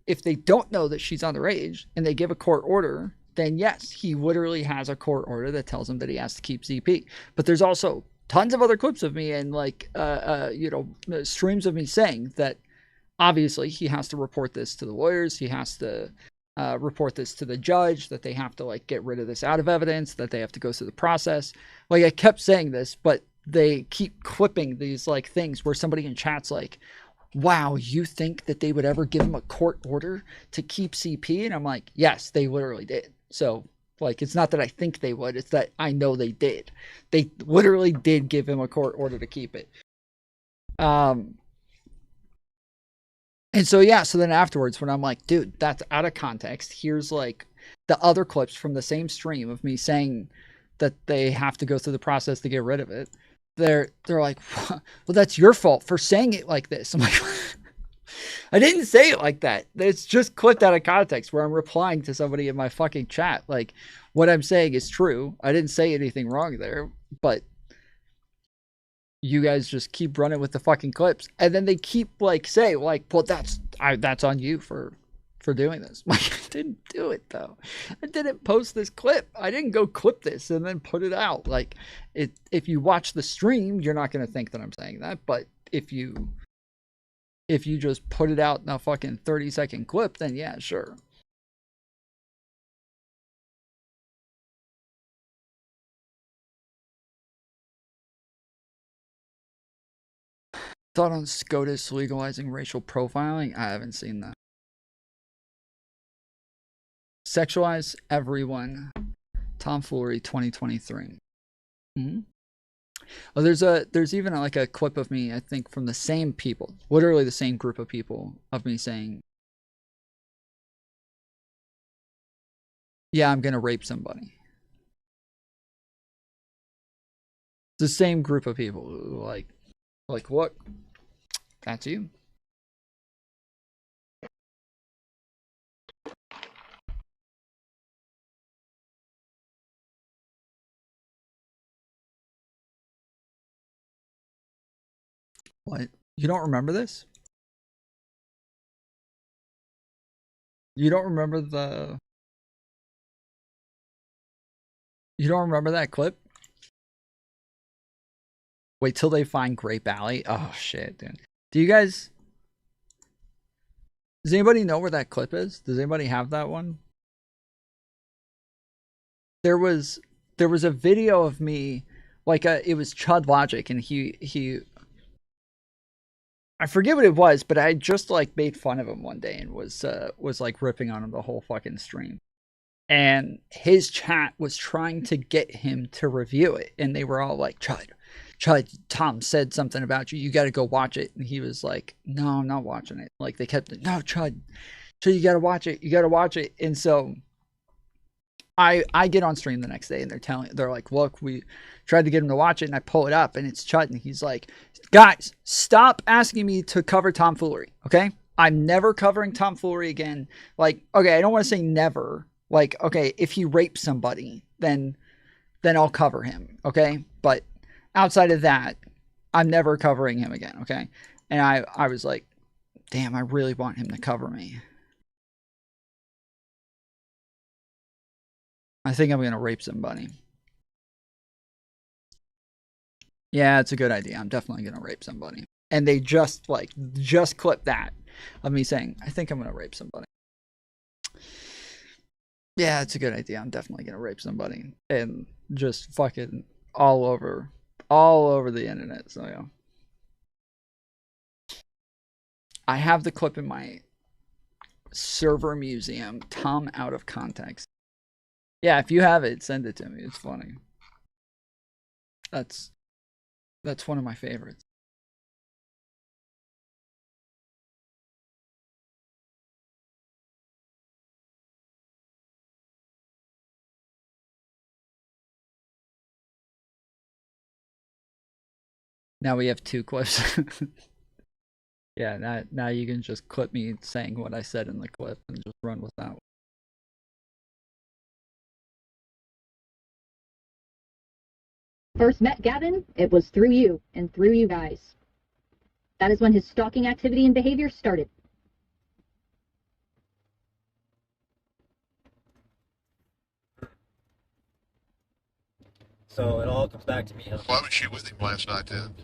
if they don't know that she's underage and they give a court order, then yes, he literally has a court order that tells him that he has to keep CP. But there's also tons of other clips of me and like streams of me saying that obviously he has to report this to the lawyers, he has to report this to the judge, that they have to like get rid of this out of evidence, that they have to go through the process. Like, I kept saying this, but they keep clipping these like things where somebody in chat's like, wow, you think that they would ever give him a court order to keep CP? And I'm like, yes, they literally did. So like, it's not that I think they would, it's that I know they did. They literally did give him a court order to keep it. And so yeah, so then afterwards when I'm like, dude, that's out of context, here's like the other clips from the same stream of me saying that they have to go through the process to get rid of it. They're like, well, that's your fault for saying it like this. I'm like, I didn't say it like that. It's just clipped out of context where I'm replying to somebody in my fucking chat. Like, what I'm saying is true. I didn't say anything wrong there, but you guys just keep running with the fucking clips. And then they keep like saying like, well, that's on you for for doing this. Like, I didn't do it though. I didn't post this clip. I didn't go clip this and then put it out. Like, if you watch the stream, you're not gonna think that I'm saying that. But if you just put it out in a fucking 30-second clip, then yeah, sure. Thought on SCOTUS legalizing racial profiling? I haven't seen that. Sexualize everyone. Tomfoolery 2023. Oh, there's even like a clip of me, I think, from the same people, literally the same group of people, of me saying, yeah, I'm gonna rape somebody. The same group of people who like what? That's you. What? You don't remember this? You don't remember the... You don't remember that clip? Wait till they find Grape Alley. Oh shit, dude. Do you guys... Does anybody know where that clip is? Does anybody have that one? There was a video of me, like it was Chud Logic, and he I forget what it was, but I just like made fun of him one day and was like ripping on him the whole fucking stream. And his chat was trying to get him to review it, and they were all like, Chud, Tom said something about you. You got to go watch it. And he was like, no, I'm not watching it. Like, they kept, no, Chud, you got to watch it. You got to watch it. And so I get on stream the next day, and they're like, look, we tried to get him to watch it, and I pull it up, and it's Chud, and he's like, guys, stop asking me to cover tomfoolery, okay? I'm never covering tomfoolery again. Like, okay, I don't want to say never. Like, okay, if he rapes somebody, then I'll cover him, okay? But outside of that, I'm never covering him again, okay? And I was like, damn, I really want him to cover me. I think I'm going to rape somebody. Yeah, it's a good idea. I'm definitely going to rape somebody. And they just clipped that of me saying, I think I'm going to rape somebody. Yeah, it's a good idea. I'm definitely going to rape somebody. And just fucking all over the internet. So, yeah. I have the clip in my server museum. Tom out of context. Yeah, if you have it, send it to me. It's funny. That's one of my favorites. Now we have 2 clips. Yeah, now you can just clip me saying what I said in the clip and just run with that one. First met Gavin, it was through you and through you guys. That is when his stalking activity and behavior started. So it all comes back to me, huh? Why was she with him last night then?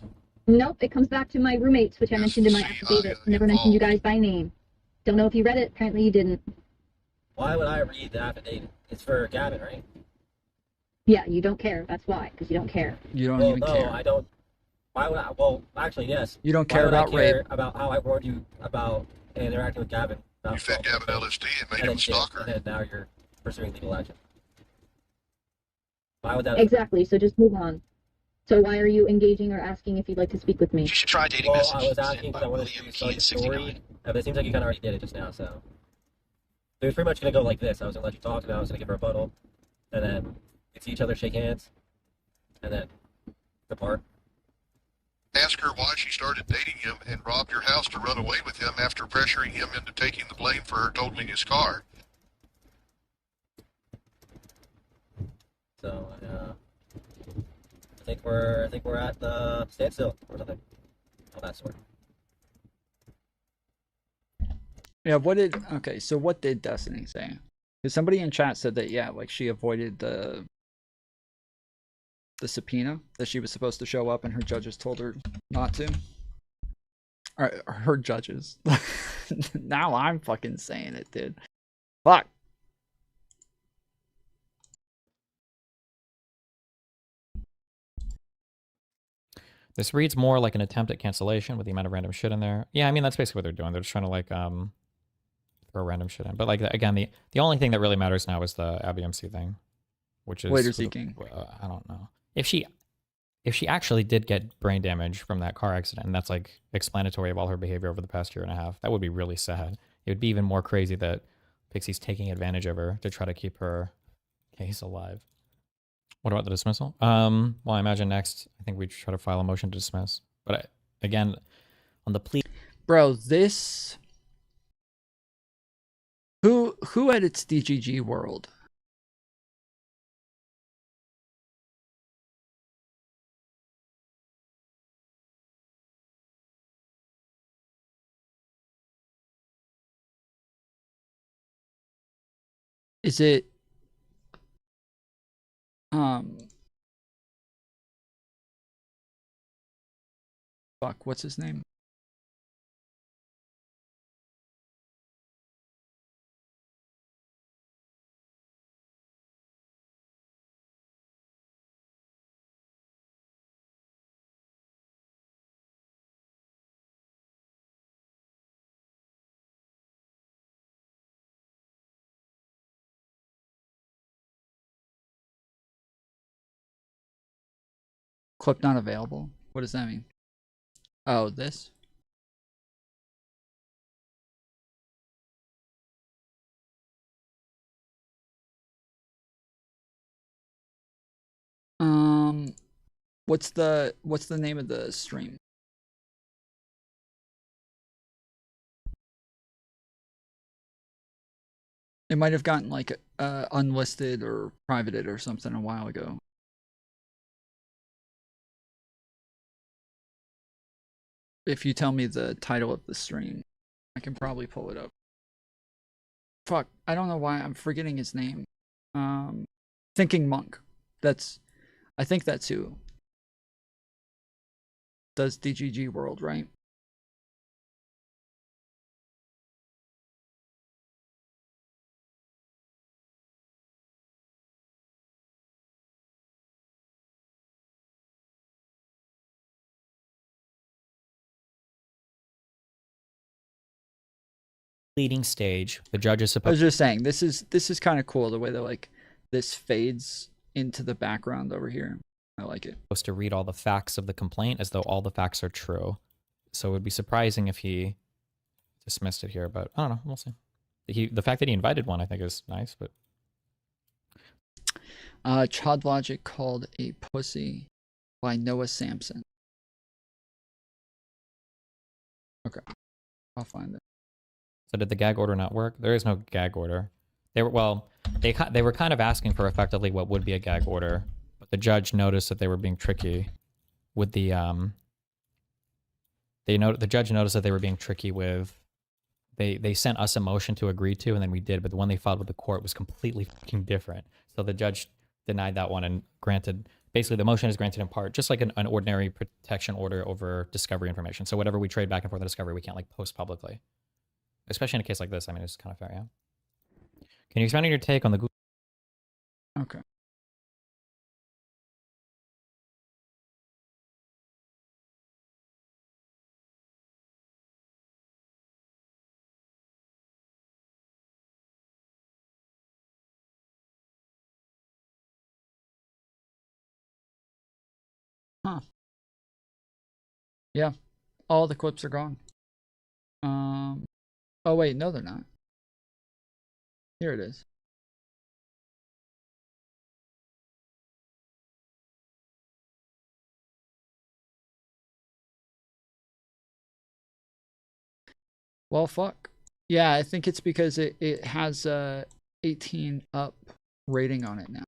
Nope, it comes back to my roommates, which I mentioned in my affidavit. Never mentioned you guys by name. Don't know if you read it. Apparently you didn't. Why would I read the affidavit? It's for Gavin, right? Yeah, you don't care. That's why, because you don't care. You don't even care. No, I don't. Why would I? Well, actually, yes. You don't care about rape. About how I warned you about interacting with Gavin. You fed Gavin LSD and made him a stalker. And now you're pursuing legal action. Why would that? Exactly. So just move on. So why are you engaging or asking if you'd like to speak with me? You should try dating well, message. I was asking because I wanted to tell you the story, but it seems like you kind of already did it just now. So it was pretty much gonna go like this. I was gonna let you talk, and I was gonna give her a rebuttal, and then we'd see each other, shake hands, and then depart. Ask her why she started dating him and robbed your house to run away with him after pressuring him into taking the blame for her totaling his car. So I think we're at the standstill or something of that sort. Yeah, okay, so what did Destiny say? Because somebody in chat said that, yeah, like she avoided the subpoena, that she was supposed to show up and her judges told her not to. Or her judges. Now I'm fucking saying it, dude. Fuck. This reads more like an attempt at cancellation with the amount of random shit in there. Yeah, I mean, that's basically what they're doing. They're just trying to, like, throw random shit in. But, like, again, the only thing that really matters now is the AbbyMC thing, which is... Waiter seeking. I don't know. If she actually did get brain damage from that car accident, and that's, like, explanatory of all her behavior over the past year and a half, that would be really sad. It would be even more crazy that Pixie's taking advantage of her to try to keep her case alive. What about the dismissal? Well, I imagine next, I think we try to file a motion to dismiss. But again, on the plea... Bro, this... Who edits DGG World? Is it... Fuck, what's his name? Clip not available? What does that mean? Oh, this? What's the name of the stream? It might have gotten like unlisted or privated or something a while ago. If you tell me the title of the stream, I can probably pull it up. Fuck, I don't know why I'm forgetting his name. Thinking Monk. I think that's who does DGG World, right? Leading stage, the judge is I supposed... was just saying, this is kind of cool, the way that, like, this fades into the background over here. I like it. Supposed to read all the facts of the complaint as though all the facts are true. So it would be surprising if he dismissed it here, but I don't know. We'll see. The fact that he invited one, I think, is nice, but... Chad Logic called a pussy by Noah Sampson. Okay. I'll find it. So did the gag order not work? There is no gag order. They were kind of asking for effectively what would be a gag order, but the judge noticed that they were being tricky with the the judge noticed that they were being tricky with they sent us a motion to agree to, and then we did, but the one they filed with the court was completely fucking different. So the judge denied that one and granted, basically the motion is granted in part, just like an ordinary protection order over discovery information. So whatever we trade back and forth on discovery, we can't like post publicly. Especially in a case like this, I mean, it's kind of fair, yeah. Can you expand on your take on the Google? Okay. Huh. Yeah. All the clips are gone. Oh wait, no they're not. Here it is. Well, fuck. Yeah, I think it's because it has a 18 up rating on it now.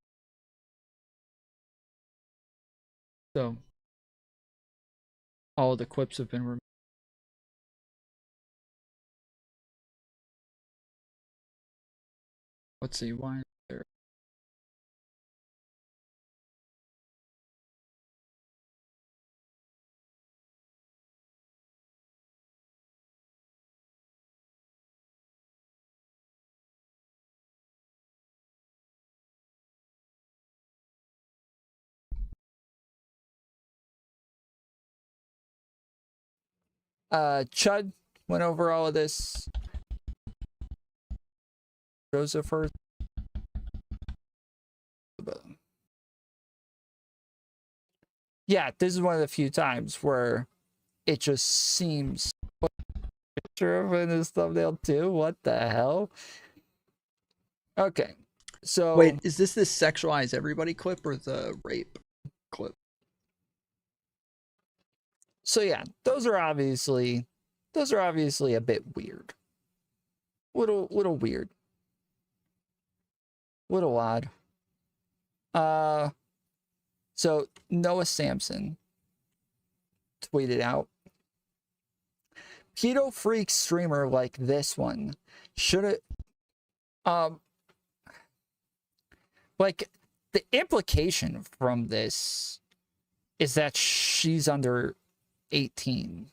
So all the clips have been removed. Let's see why there. Chud went over all of this. Joseph first. Yeah, this is one of the few times where it just seems picture of in his thumbnail too. What the hell? Okay, so wait, is this sexualize everybody clip or the rape clip? So yeah, those are obviously a bit weird. Little weird. Little odd. So Noah Sampson tweeted out, pedo freak streamer like this one should it like the implication from this is that she's under 18.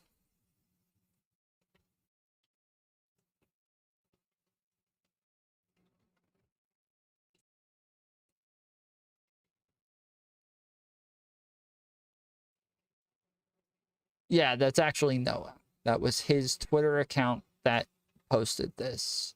Yeah, that's actually Noah. That was his Twitter account that posted this.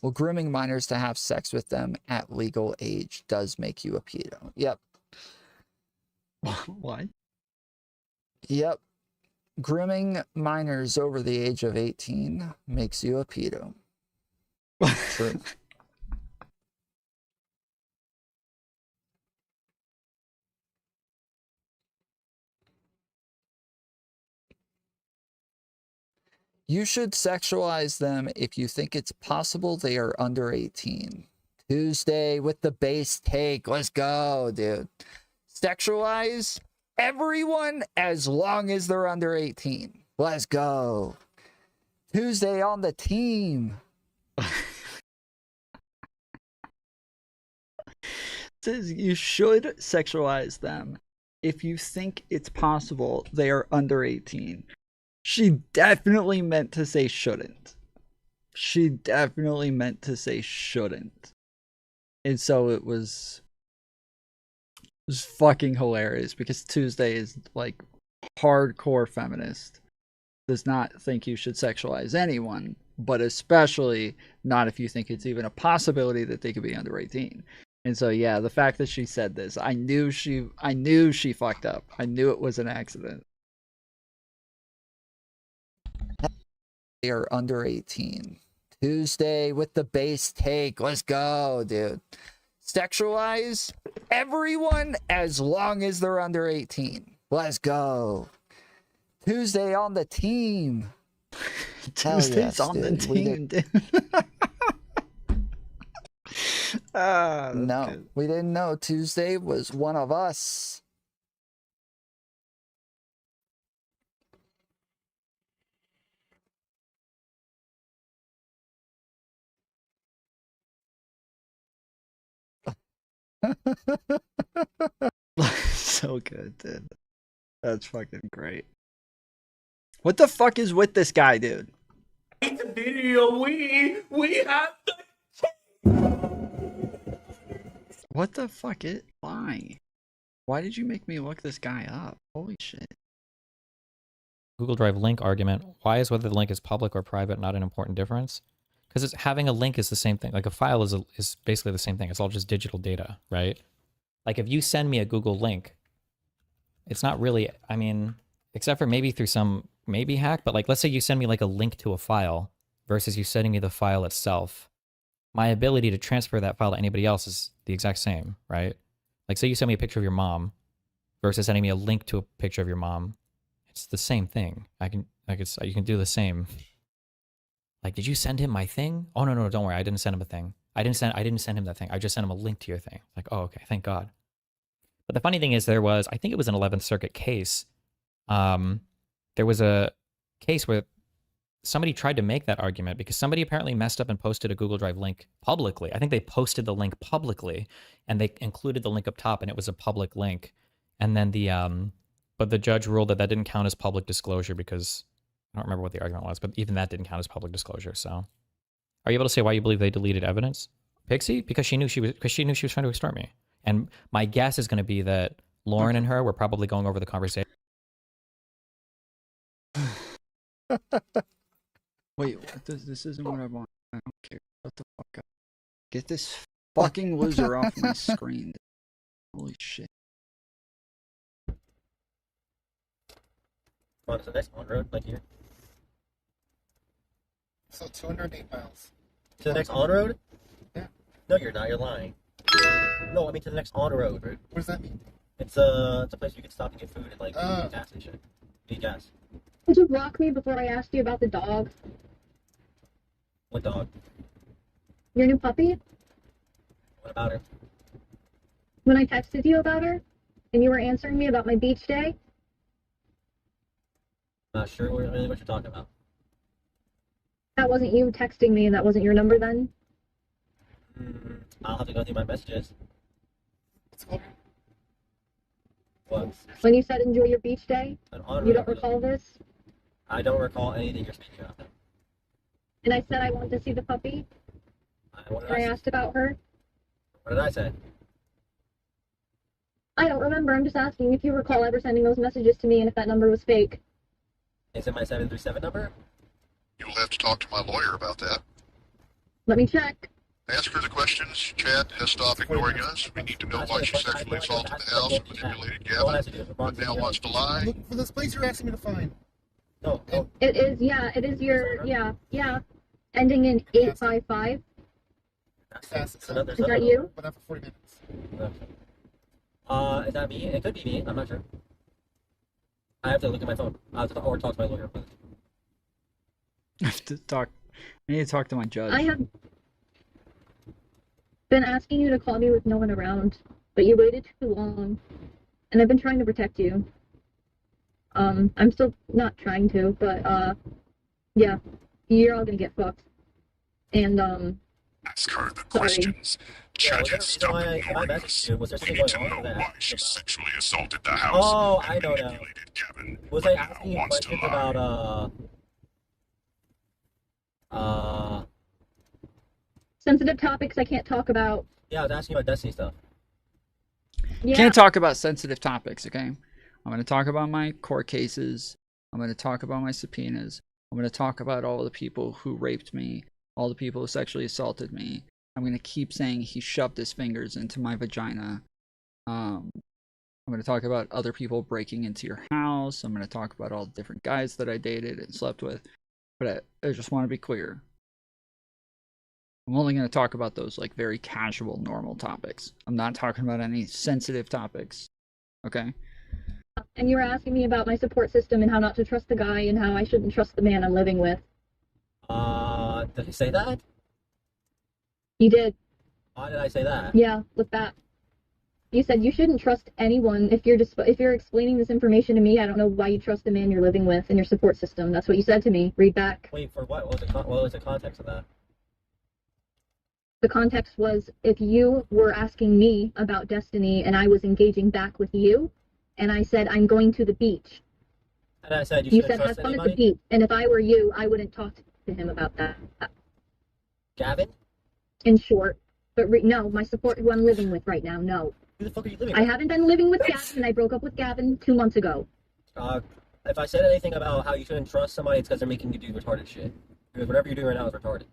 Well, grooming minors to have sex with them at legal age does make you a pedo. Yep. What? Yep. Grooming minors over the age of 18 makes you a pedo. True. You should sexualize them if you think it's possible they are under 18. Tuesday with the base take. Let's go, dude. Sexualize everyone as long as they're under 18. Let's go. Tuesday on the team. Says you should sexualize them if you think it's possible they are under 18. She definitely meant to say shouldn't. She definitely meant to say shouldn't. And so it was fucking hilarious because Tuesday is like hardcore feminist. Does not think you should sexualize anyone, but especially not if you think it's even a possibility that they could be under 18. And so yeah, the fact that she said this, I knew she fucked up. I knew it was an accident. They are under 18. Tuesday with the base take. Let's go, dude. Sexualize everyone as long as they're under 18. Let's go. Tuesday on the team. Tuesday's yes, on dude. The team, dude. No, good. We didn't know Tuesday was one of us. So good, dude. That's fucking great. What the fuck is with this guy, dude? The video we have the What the fuck is why? Why did you make me look this guy up? Holy shit. Google Drive link argument. Why is whether the link is public or private not an important difference? Because having a link is the same thing. Like a file is basically the same thing. It's all just digital data, right? Like if you send me a Google link, it's not really, I mean, except for maybe through some maybe hack, but like let's say you send me like a link to a file versus you sending me the file itself. My ability to transfer that file to anybody else is the exact same, right? Like say you send me a picture of your mom versus sending me a link to a picture of your mom. It's the same thing. You can do the same. Like, did you send him my thing? Oh, no, don't worry. I didn't send him a thing. I didn't send him that thing. I just sent him a link to your thing. Like, oh, okay, thank God. But the funny thing is, there was, I think it was an 11th Circuit case. There was a case where somebody tried to make that argument because somebody apparently messed up and posted a Google Drive link publicly. I think they posted the link publicly, and they included the link up top, and it was a public link. And then but the judge ruled that that didn't count as public disclosure because I don't remember what the argument was, but even that didn't count as public disclosure. So, are you able to say why you believe they deleted evidence, Pixie? Because she knew she was trying to extort me. And my guess is going to be that Lauren and her were probably going over the conversation. Wait, this isn't what I want. I don't care. Shut the fuck up. Get this fucking loser off my screen. Holy shit. On to the next on road, like here. So 208 miles. To the next on road? Yeah. No, you're not. You're lying. No, I mean to the next on road. What does that mean? It's a place you can stop and get food and like gas station. Need gas. Did you block me before I asked you about the dog? What dog? Your new puppy? What about her? When I texted you about her, and you were answering me about my beach day? Not sure really what you're talking about. That wasn't you texting me, and that wasn't your number then? I'll have to go through my messages. What? When you said enjoy your beach day? You don't recall this? I don't recall anything you're speaking about. And I said I wanted to see the puppy? And I asked about her? What did I say? I don't remember. I'm just asking if you recall ever sending those messages to me and if that number was fake. Is it my 737 number? You'll have to talk to my lawyer about that. Let me check. Ask her the questions. Chad has stopped ignoring us. We need to know why she sexually assaulted the house and manipulated Gavin, but now wants to lie. Look for this place you're asking me to find. No. It is your, yeah. Ending in 855. Is that you? But not for 40 minutes. Is that me? It could be me. I'm not sure. I have to look at my phone. Or talk to my lawyer. I have to talk. I need to talk to my judge. I have been asking you to call me with no one around, but you waited too long, and I've been trying to protect you. I'm still not trying to, but yeah, you're all gonna get fucked. And ask her the questions. Chad has stopped ignoring us. We need to know why she sexually assaulted the house. Oh, I and know now. manipulated Gavin, Was but I now asking you wants to questions lie. about sensitive topics I can't talk about. Yeah, I was asking about Destiny stuff. Yeah. Can't talk about sensitive topics, okay? I'm going to talk about my court cases. I'm going to talk about my subpoenas. I'm going to talk about all the people who raped me, all the people who sexually assaulted me. I'm going to keep saying he shoved his fingers into my vagina. I'm going to talk about other people breaking into your house. I'm going to talk about all the different guys that I dated and slept with. But I just want to be clear. I'm only going to talk about those like very casual, normal topics. I'm not talking about any sensitive topics. Okay? And you were asking me about my support system and how not to trust the guy and how I shouldn't trust the man I'm living with. Did he say that? You did. Why did I say that? Yeah, look back. You said you shouldn't trust anyone if you're explaining this information to me. I don't know why you trust the man you're living with and your support system. That's what you said to me. Read back. Wait, for what? What was the context of that? The context was if you were asking me about Destiny and I was engaging back with you, and I said I'm going to the beach. And I said You shouldn't said have trust fun anybody? at the beach, and if I were you, I wouldn't talk to him about that. Gavin? In short, but no, my support, who I'm living with right now, no. Who the fuck are you living I with? haven't been living with Gavin. I broke up with Gavin 2 months ago. If I said anything about how you shouldn't trust somebody, it's because they're making you do retarded shit. Because whatever you're doing right now is retarded.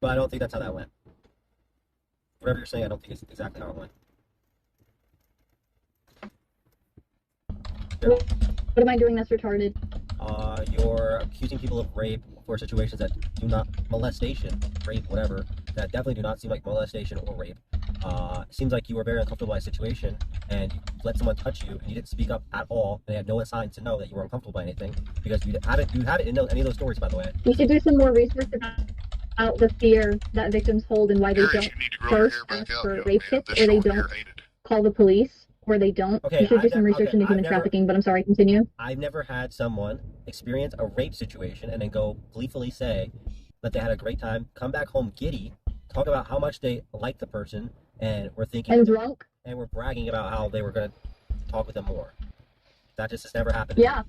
But I don't think that's how that went. Whatever you're saying, I don't think it's exactly how it went. What am I doing that's retarded? You're accusing people of rape for situations that do not molestation, rape, whatever, that definitely do not seem like molestation or rape. It seems like you were very uncomfortable by a situation, and you let someone touch you and you didn't speak up at all, and they had no signs to know that you were uncomfortable by anything because you haven't in any of those stories, by the way. You should do some more research about the fear that victims hold and why they Harris, don't you need to grow your first hair back ask out, for young rape man. kits, This or they short hair don't ain't it? call the police, or they don't. Okay, You should do some research into human trafficking, but I'm sorry, continue. I've never had someone experience a rape situation and then go gleefully say that they had a great time, come back home giddy, talk about how much they like the person, and were thinking And drunk. And were bragging about how they were going to talk with them more. That just has never happened. Yeah.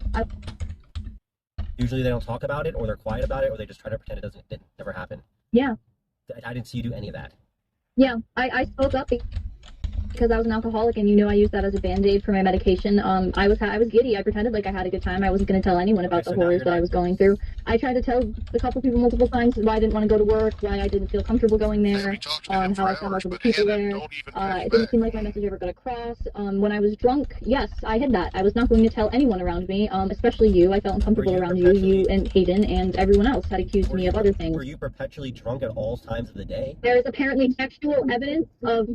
Usually they don't talk about it, or they're quiet about it, or they just try to pretend it never happened. Yeah. I didn't see you do any of that. Yeah, I spoke up because I was an alcoholic, and I used that as a band-aid for my medication. I was giddy. I pretended like I had a good time. I wasn't going to tell anyone about the horrors that I was going through. I tried to tell a couple people multiple times why I didn't want to go to work, why I didn't feel comfortable going there, how I saw multiple people there. It didn't seem like my message ever got across. When I was drunk, yes, I hid that. I was not going to tell anyone around me, especially you. I felt uncomfortable around you. You and Hayden and everyone else had accused me of other things. Were you perpetually drunk at all times of the day? There is apparently textual evidence of...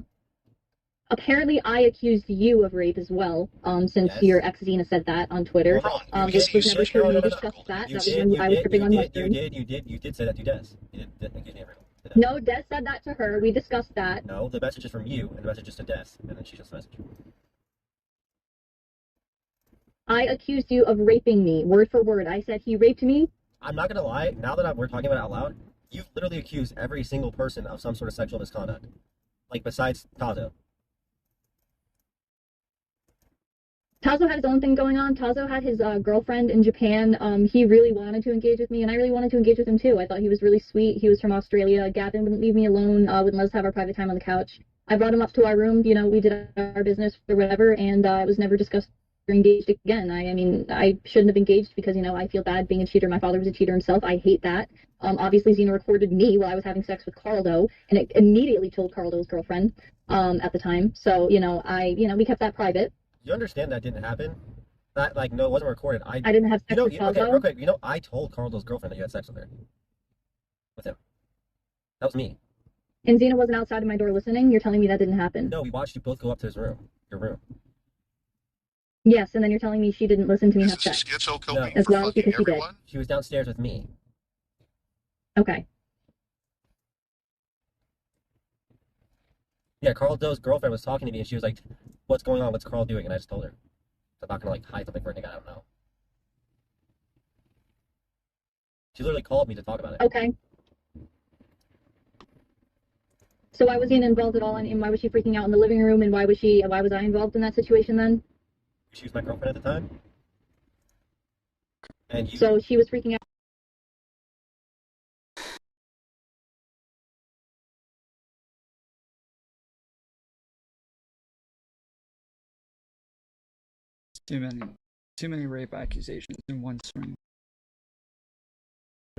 Apparently, I accused you of rape as well, since your ex-Xena said that on Twitter. This was never true. We discussed that. That was when I was tripping on mushrooms. You did say that to Des. You didn't accuse me of rape. No, Des said that to her. We discussed that. No, the message is from you, and the message is to Des, and then she just messaged. I accused you of raping me, word for word. I said he raped me. I'm not gonna lie. Now that we're talking about it out loud, you've literally accused every single person of some sort of sexual misconduct, like besides Tazo. Tazo had his own thing going on. Tazo had his girlfriend in Japan. He really wanted to engage with me, and I really wanted to engage with him too. I thought he was really sweet. He was from Australia. Gavin wouldn't leave me alone, wouldn't let us have our private time on the couch. I brought him up to our room. We did our business or whatever, and it was never discussed or engaged again. I mean, I shouldn't have engaged because, I feel bad being a cheater. My father was a cheater himself. I hate that. Obviously, Xena recorded me while I was having sex with Carldo, and it immediately told Carldo's girlfriend at the time. So, we kept that private. You understand that didn't happen? That, no, it wasn't recorded. I didn't have sex with Carldo. Okay, real quick. I told Carldo's girlfriend that you had sex with her. With him. That was me. And Xena wasn't outside of my door listening? You're telling me that didn't happen? No, we watched you both go up to your room. Yes, and then you're telling me she didn't listen to me have sex. No. As well, because she did. She was downstairs with me. Okay. Yeah, Carldo's girlfriend was talking to me, and she was like, "What's going on? What's Carl doing?" And I just told her. I'm not gonna hide something for a nigga I don't know. She literally called me to talk about it. Okay. So why was Xena involved at all, and why was she freaking out in the living room, and why was I involved in that situation then? She was my girlfriend at the time. And you... So she was freaking out. Too many rape accusations in one string.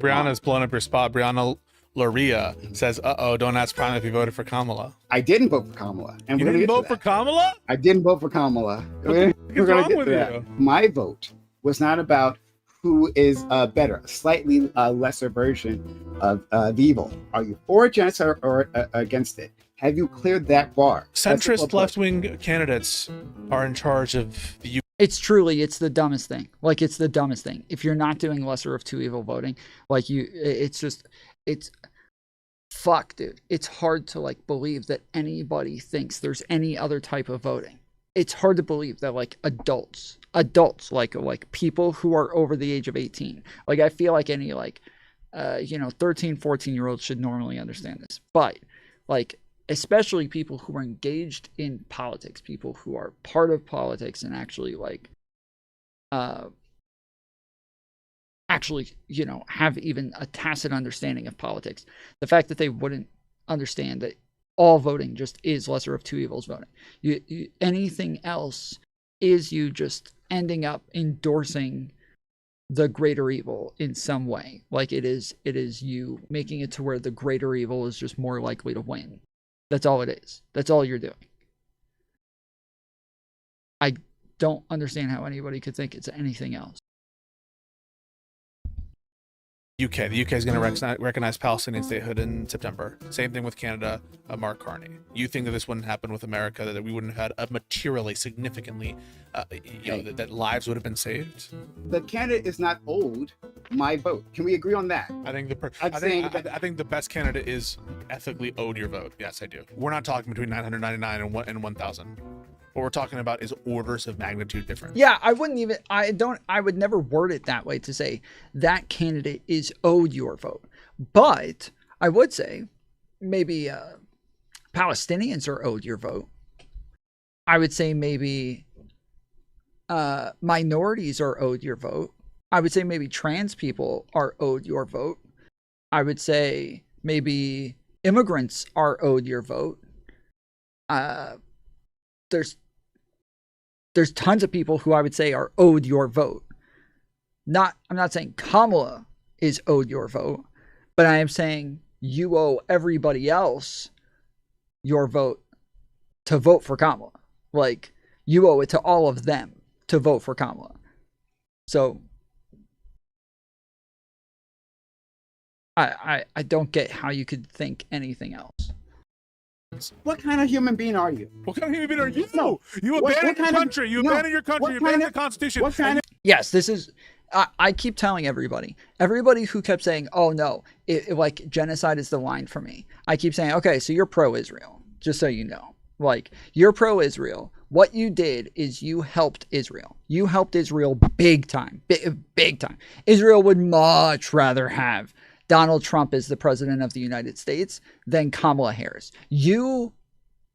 Brianna's blown up your spot. Brianna Loria says, "Uh-oh, don't ask Prime if you voted for Kamala." I didn't vote for Kamala. And You didn't vote for Kamala? I didn't vote for Kamala. What the is wrong with you? My vote was not about who is better, a slightly lesser version of evil. Are you for genocide or against it? Have you cleared that bar? Centrist left-wing candidates are in charge of the It's the dumbest thing. It's the dumbest thing. If you're not doing lesser of two evil voting, it's fuck, dude. It's hard to believe that anybody thinks there's any other type of voting. It's hard to believe that adults, people who are over the age of 18. I feel like any 13, 14-year-olds should normally understand this. But especially people who are engaged in politics, people who are part of politics and actually have even a tacit understanding of politics. The fact that they wouldn't understand that all voting just is lesser of two evils voting. Anything else is you just ending up endorsing the greater evil in some way. It is you making it to where the greater evil is just more likely to win. That's all it is. That's all you're doing. I don't understand how anybody could think it's anything else. UK. The UK is going to recognize Palestinian statehood in September. Same thing with Canada, Mark Carney. You think that this wouldn't happen with America, that we wouldn't have had a materially, significantly, that lives would have been saved? The candidate is not owed my vote. Can we agree on that? I think I think the best candidate is ethically owed your vote. Yes, I do. We're not talking between 999 and 1,000. What we're talking about is orders of magnitude difference. Yeah, I would never word it that way to say that candidate is owed your vote. But I would say maybe Palestinians are owed your vote. I would say maybe minorities are owed your vote. I would say maybe trans people are owed your vote. I would say maybe immigrants are owed your vote. There's tons of people who I would say are owed your vote. I'm not saying Kamala is owed your vote, but I am saying you owe everybody else your vote to vote for Kamala. Like, you owe it to all of them to vote for Kamala. So I don't get how you could think anything else. What kind of human being are you? What kind of human being are you? No. You abandoned your country. You abandoned your country. You abandoned the Constitution. What kind of? Yes, this is. I keep telling everybody who kept saying, "Oh no, like genocide is the line for me." I keep saying, "Okay, so you're pro-Israel, just so you know. Like, you're pro-Israel. What you did is you helped Israel. You helped Israel big time, big time. Israel would much rather have Donald Trump as the president of the United States than Kamala Harris. You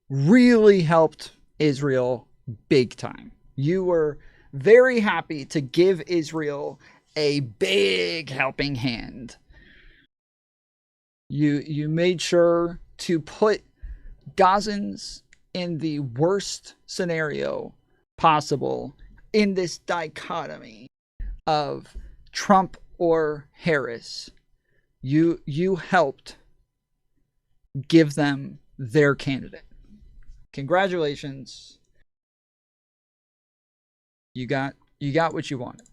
really helped Israel big time. You were very happy to give Israel a big helping hand. You made sure to put Gazans in the worst scenario possible in this dichotomy of Trump or Harris. You helped give them their candidate. Congratulations. You got what you wanted.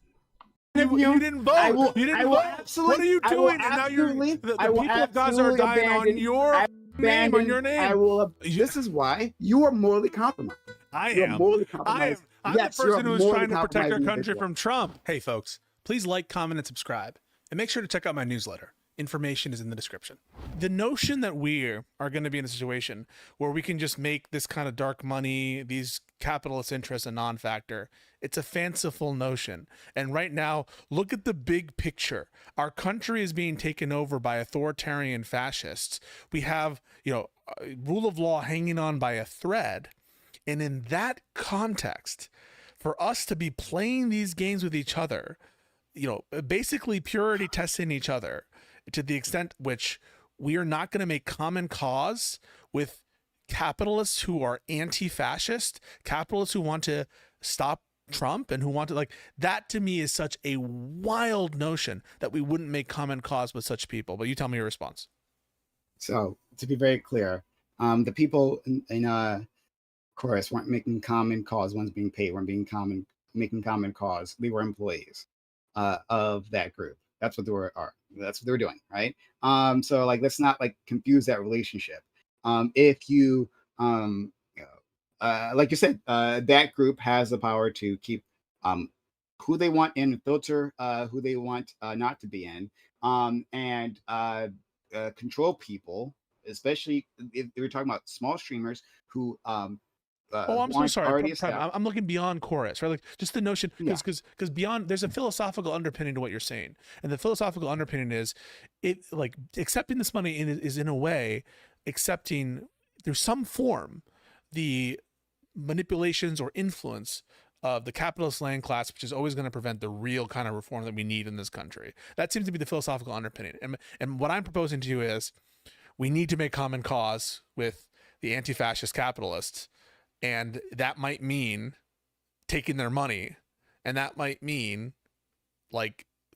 You didn't vote. You didn't vote. What are you doing? And now the people of Gaza are dying on your name, on your name. This is why you are morally compromised. I am the person who is trying to protect our country from Trump. Hey, folks, please like, comment, and subscribe. And make sure to check out my newsletter. Information is in the description. The notion that we are going to be in a situation where we can just make this kind of dark money, these capitalist interests, a non-factor, it's a fanciful notion. And right now, look at the big picture. Our country is being taken over by authoritarian fascists. We have, rule of law hanging on by a thread. And in that context, for us to be playing these games with each other, basically purity testing each other, to the extent which we are not going to make common cause with capitalists who are anti-fascist, capitalists who want to stop Trump and who want to, that to me is such a wild notion that we wouldn't make common cause with such people. But you tell me your response. So, to be very clear, the people in chorus weren't making common cause. One's being paid, weren't making common cause. They were employees of that group. That's what they were doing, right? So let's not confuse that relationship. If you like you said, that group has the power to keep who they want in, filter who they want not to be in, and control people, especially if we're talking about small streamers who I'm so sorry. I'm looking beyond chorus, right? Just the notion, because beyond, there's a philosophical underpinning to what you're saying, and the philosophical underpinning is accepting this money is in a way accepting through some form the manipulations or influence of the capitalist land class, which is always going to prevent the real kind of reform that we need in this country. That seems to be the philosophical underpinning, and what I'm proposing to you is we need to make common cause with the anti-fascist capitalists. And that might mean taking their money, and that might mean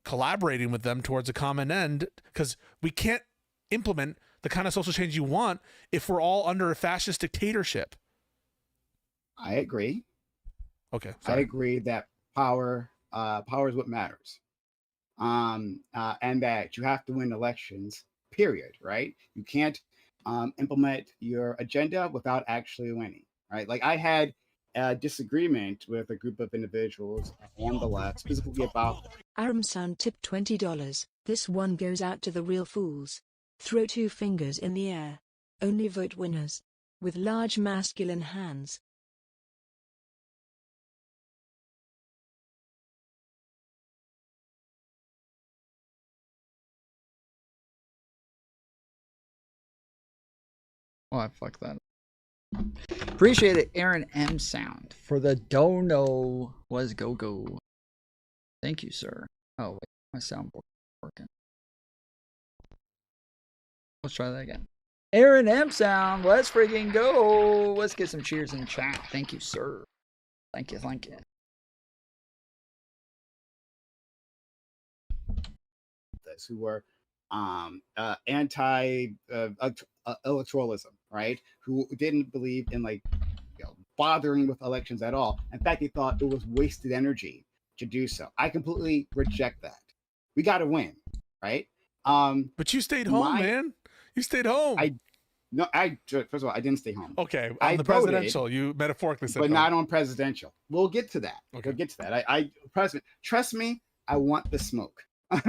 collaborating with them towards a common end, because we can't implement the kind of social change you want if we're all under a fascist dictatorship. I agree. Okay. Sorry. I agree that power is what matters. and that you have to win elections, period, right? You can't implement your agenda without actually winning, right? Like I had a disagreement with a group of individuals on the left, specifically about Aram Sound tipped $20. This one goes out to the real fools. Throw 2 fingers in the air. Only vote winners. With large masculine hands. Oh, I fucked that. Appreciate it, Aaron M. Sound, for the dono. Was go. Thank you, sir. Oh, wait, my soundboard working. Let's try that again. Aaron M. Sound, let's freaking go. Let's get some cheers in chat. Thank you, sir. Thank you. this who were anti electoralism, right? Who didn't believe in bothering with elections at all. In fact, they thought it was wasted energy to do so. I completely reject that. We got to win, right? But you stayed home, man. You stayed home. First of all, I didn't stay home. Okay, on the presidential, you metaphorically said, but not on presidential. We'll get to that. Okay. We'll get to that. President, trust me, I want the smoke.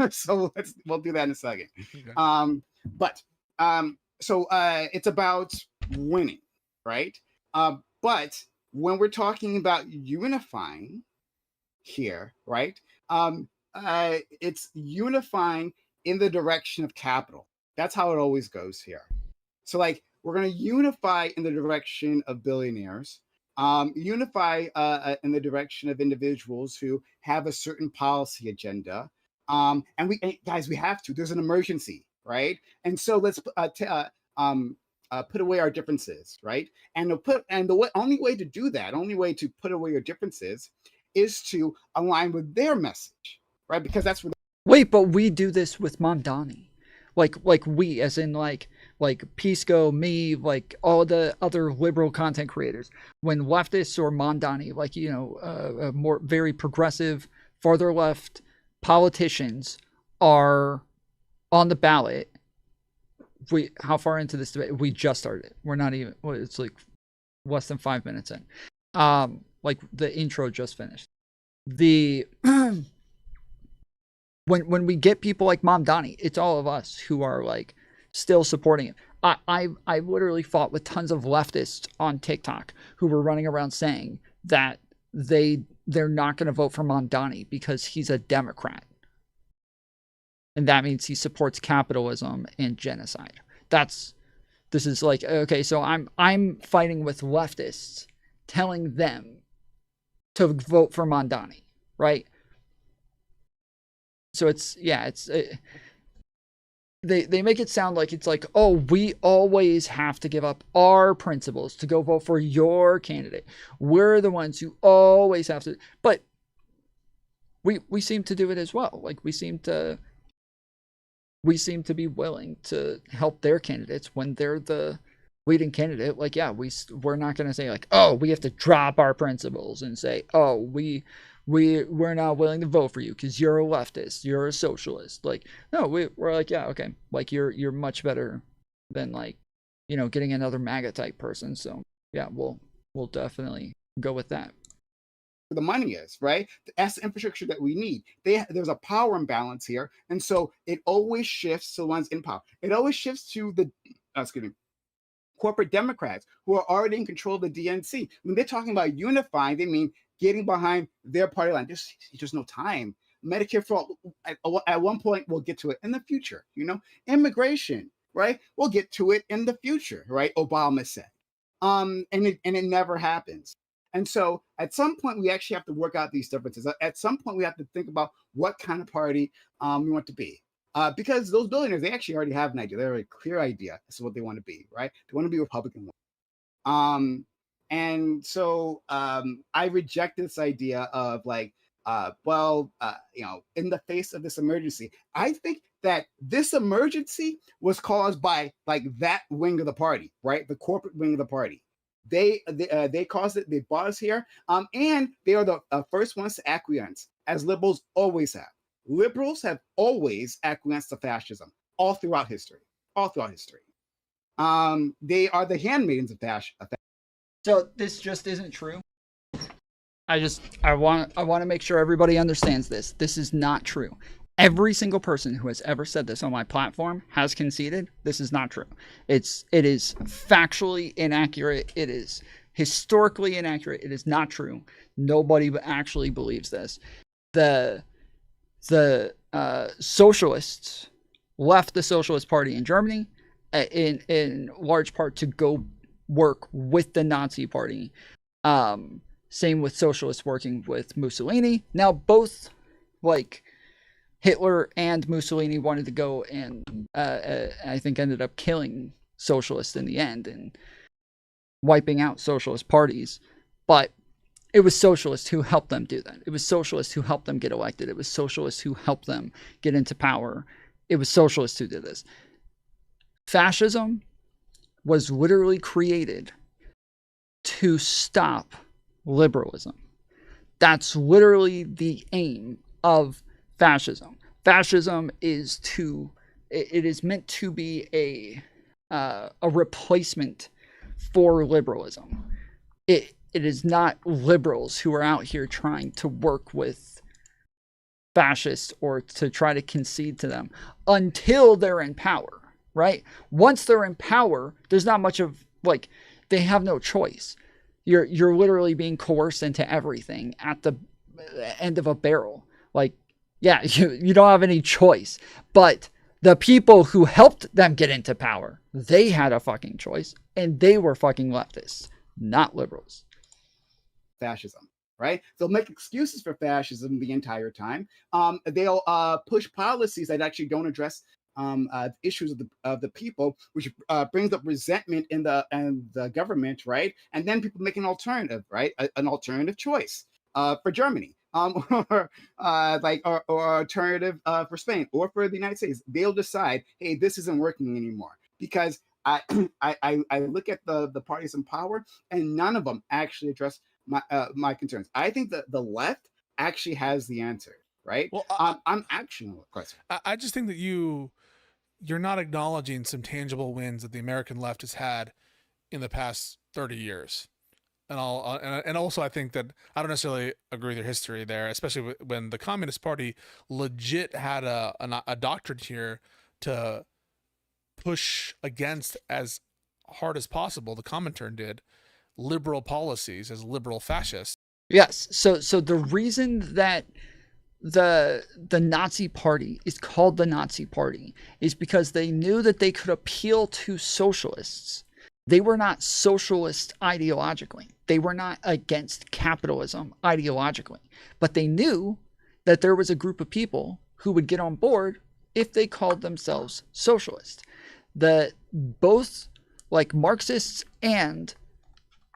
So we'll do that in a second. Okay. So it's about winning, right? But when we're talking about unifying here, right? It's unifying in the direction of capital. That's how it always goes here. So we're going to unify in the direction of billionaires, unify in the direction of individuals who have a certain policy agenda. And we have to. There's an emergency, right? And so let's put away our differences, right? And the only way to do that, only way to put away your differences, is to align with their message, right? Because that's what. Wait, but we do this with Mamdani. Like we, as in like Pisco, me, like all the other liberal content creators. When leftists or Mamdani, more very progressive, farther left politicians are on the ballot. How far into this debate? We just started. We're not even. It's like less than 5 minutes in. Like the intro just finished. When we get people like Mamdani, it's all of us who are still supporting him. I literally fought with tons of leftists on TikTok who were running around saying that they're not going to vote for Mamdani because he's a Democrat. And that means he supports capitalism and genocide. This is okay, so I'm fighting with leftists telling them to vote for Mamdani, right? So they make it sound like it's we always have to give up our principles to go vote for your candidate. We're the ones who always have to, but we seem to do it as well. We seem to be willing to help their candidates when they're the leading candidate. We're not going to say we have to drop our principles and say, we're not willing to vote for you because you're a leftist, you're a socialist. No, we're okay. You're much better than getting another MAGA type person. So yeah, we'll definitely go with that. The money is, right? That's the infrastructure that we need. There's a power imbalance here, and so it always shifts to the ones in power. It always shifts to the corporate Democrats who are already in control of the DNC. When they're talking about unifying, they mean getting behind their party line. There's just no time. Medicare for all, at one point, we'll get to it in the future. Immigration, right? We'll get to it in the future, right? Obama said, and it never happens. And so at some point, we actually have to work out these differences. At some point, we have to think about what kind of party we want to be. Because those billionaires, they actually already have an idea. They have a clear idea as to what they want to be, right? They want to be Republican. And so I reject this idea of in the face of this emergency. I think that this emergency was caused by that wing of the party, right? The corporate wing of the party. They caused it. They brought us here, and they are the first ones to acquiesce, as liberals always have. liberals have always acquiesced to fascism all throughout history. All throughout history. They are the handmaidens of fascism. So this just isn't true. I want to make sure everybody understands this. This is not true. Every single person who has ever said this on my platform has conceded this is not true. It is factually inaccurate. It is historically inaccurate. It is not true. Nobody actually believes this. The socialists left the Socialist Party in Germany in large part to go work with the Nazi Party. Same with socialists working with Mussolini. Now both, like, Hitler and Mussolini wanted to go and I think ended up killing socialists in the end and wiping out socialist parties. But it was socialists who helped them do that. It was socialists who helped them get elected. It was socialists who helped them get into power. It was socialists who did this. Fascism was literally created to stop liberalism. That's literally the aim of fascism. Fascism is it is meant to be a replacement for liberalism. It is not liberals who are out here trying to work with fascists or to try to concede to them until they're in power, right? Once they're in power, there's not much of, like, they have no choice. You're literally being coerced into everything at the end of a barrel. Like, yeah, you don't have any choice. But the people who helped them get into power, they had a fucking choice, and they were fucking leftists, not liberals. Fascism, right? They'll make excuses for fascism the entire time. They'll push policies that actually don't address issues of the people, which brings up resentment in the government, right? And then people make an alternative, right? An alternative choice for Germany, or alternative for Spain or for the United States. They'll decide, hey, this isn't working anymore, because I look at the parties in power, and none of them actually address my concerns. I think that the left actually has the answer, right? Well, I'm actionable, of course. I just think that you're not acknowledging some tangible wins that the American left has had in the past 30 years. And also I think that I don't necessarily agree with your history there, especially when the Communist Party legit had a doctrine here to push against as hard as possible, the Comintern did, liberal policies as liberal fascists. Yes. So the reason that the Nazi Party is called the Nazi Party is because they knew that they could appeal to socialists. They were not socialist ideologically. They were not against capitalism ideologically. But they knew that there was a group of people who would get on board if they called themselves socialist. Both, like, Marxists and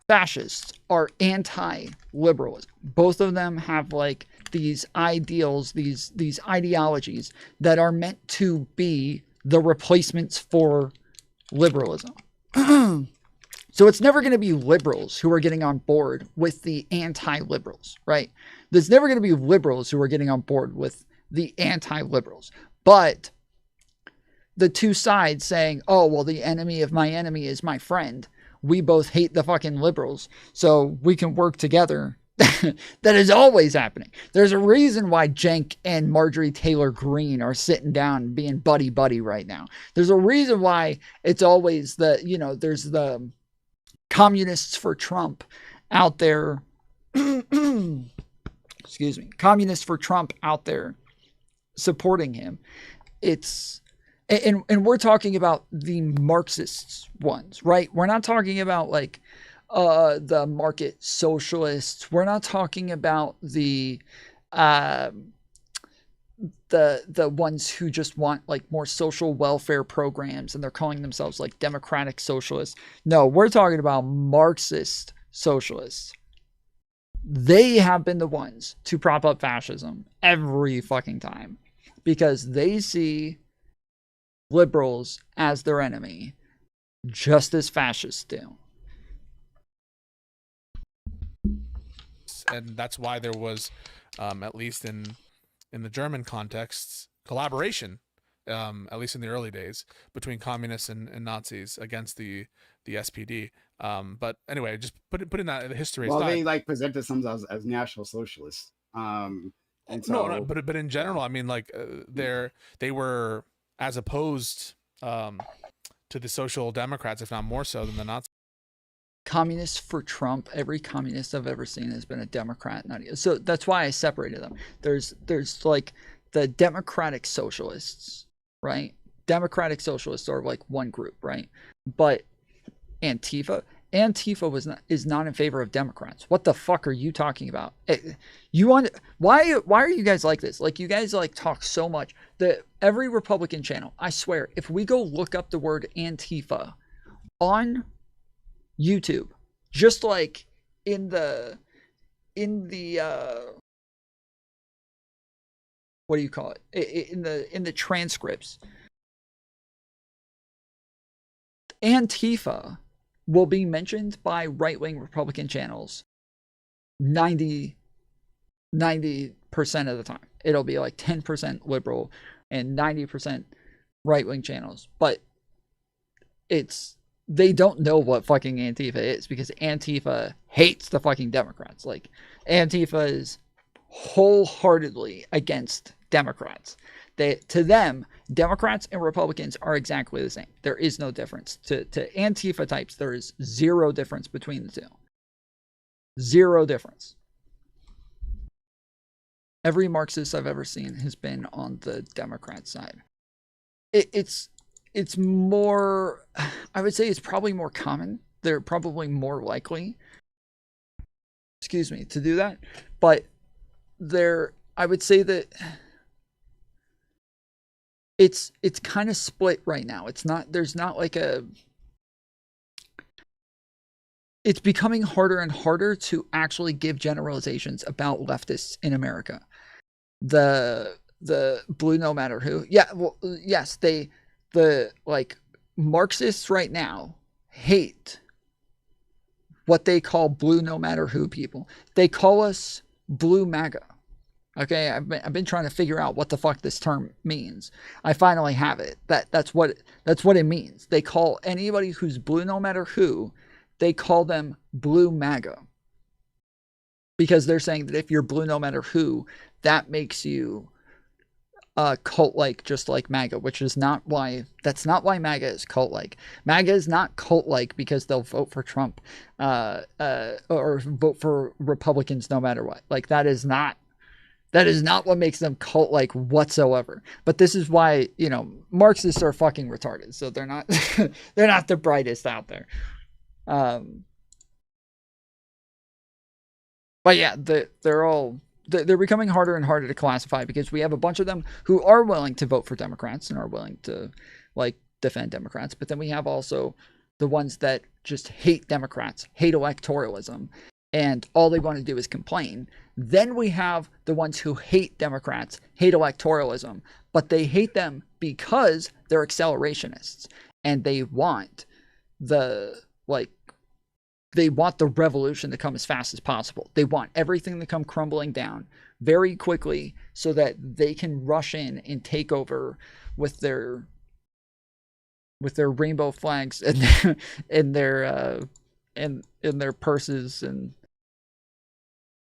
fascists are anti-liberalism. Both of them have, like, these ideals, these ideologies that are meant to be the replacements for liberalism. So it's never going to be liberals who are getting on board with the anti-liberals, right? There's never going to be liberals who are getting on board with the anti-liberals. But the two sides saying, oh, well, the enemy of my enemy is my friend. We both hate the fucking liberals, so we can work together. That is always happening. There's a reason why Cenk and Marjorie Taylor Greene are sitting down being buddy-buddy right now. There's a reason why it's always there's the communists for Trump out there. Excuse me. Communists for Trump out there supporting him. And we're talking about the Marxists ones, right? We're not talking about, like, the market socialists. We're not talking about the ones who just want, like, more social welfare programs and they're calling themselves, like, democratic socialists. No, we're talking about Marxist socialists. They have been the ones to prop up fascism every fucking time because they see liberals as their enemy, just as fascists do. And that's why there was, at least in in the German contexts, collaboration, at least in the early days, between communists and Nazis against the SPD. But anyway, just putting that in the history. Well, aside, they like presented themselves as National Socialists. And so, no, but in general, I mean, like they were as opposed to the Social Democrats, if not more so than the Nazis. Communists for Trump. Every communist I've ever seen has been a Democrat. So that's why I separated them. There's like the Democratic Socialists, right? Democratic Socialists are like one group, right? But Antifa is not in favor of Democrats. What the fuck are you talking about? Why are you guys like this? Like, you guys like talk so much that every Republican channel, I swear, if we go look up the word Antifa on YouTube, just like in the what do you call it, in the transcripts, Antifa will be mentioned by right-wing Republican channels 90% of the time. It'll be like 10% liberal and 90% right-wing channels. But they don't know what fucking Antifa is, because Antifa hates the fucking Democrats. Like, Antifa is wholeheartedly against Democrats. To them, Democrats and Republicans are exactly the same. There is no difference. To Antifa types, there is zero difference between the two. Zero difference. Every Marxist I've ever seen has been on the Democrat side. It's more, I would say it's probably more common. They're probably more likely, to do that. But I would say that it's kind of split right now. There's not like it's becoming harder and harder to actually give generalizations about leftists in America. The blue no matter who. Yeah, well, yes, the Marxists right now hate what they call blue no matter who people. They call us blue MAGA. Okay, I've been trying to figure out what the fuck this term means. I finally have it. That's what it means. They call anybody who's blue no matter who, they call them blue MAGA. Because they're saying that if you're blue no matter who, that makes you cult-like, just like MAGA, which is not why. That's not why MAGA is cult-like. MAGA is not cult-like because they'll vote for Trump or vote for Republicans no matter what. Like, that is not what makes them cult-like whatsoever. But this is why, Marxists are fucking retarded. So they're not they're not the brightest out there. But yeah, they're becoming harder and harder to classify, because we have a bunch of them who are willing to vote for Democrats and are willing to defend Democrats. But then we have also the ones that just hate Democrats, hate electoralism, and all they want to do is complain. Then we have the ones who hate Democrats, hate electoralism, but they hate them because they're accelerationists, and they want the revolution to come as fast as possible. They want everything to come crumbling down very quickly so that they can rush in and take over with their rainbow flags and in their purses. And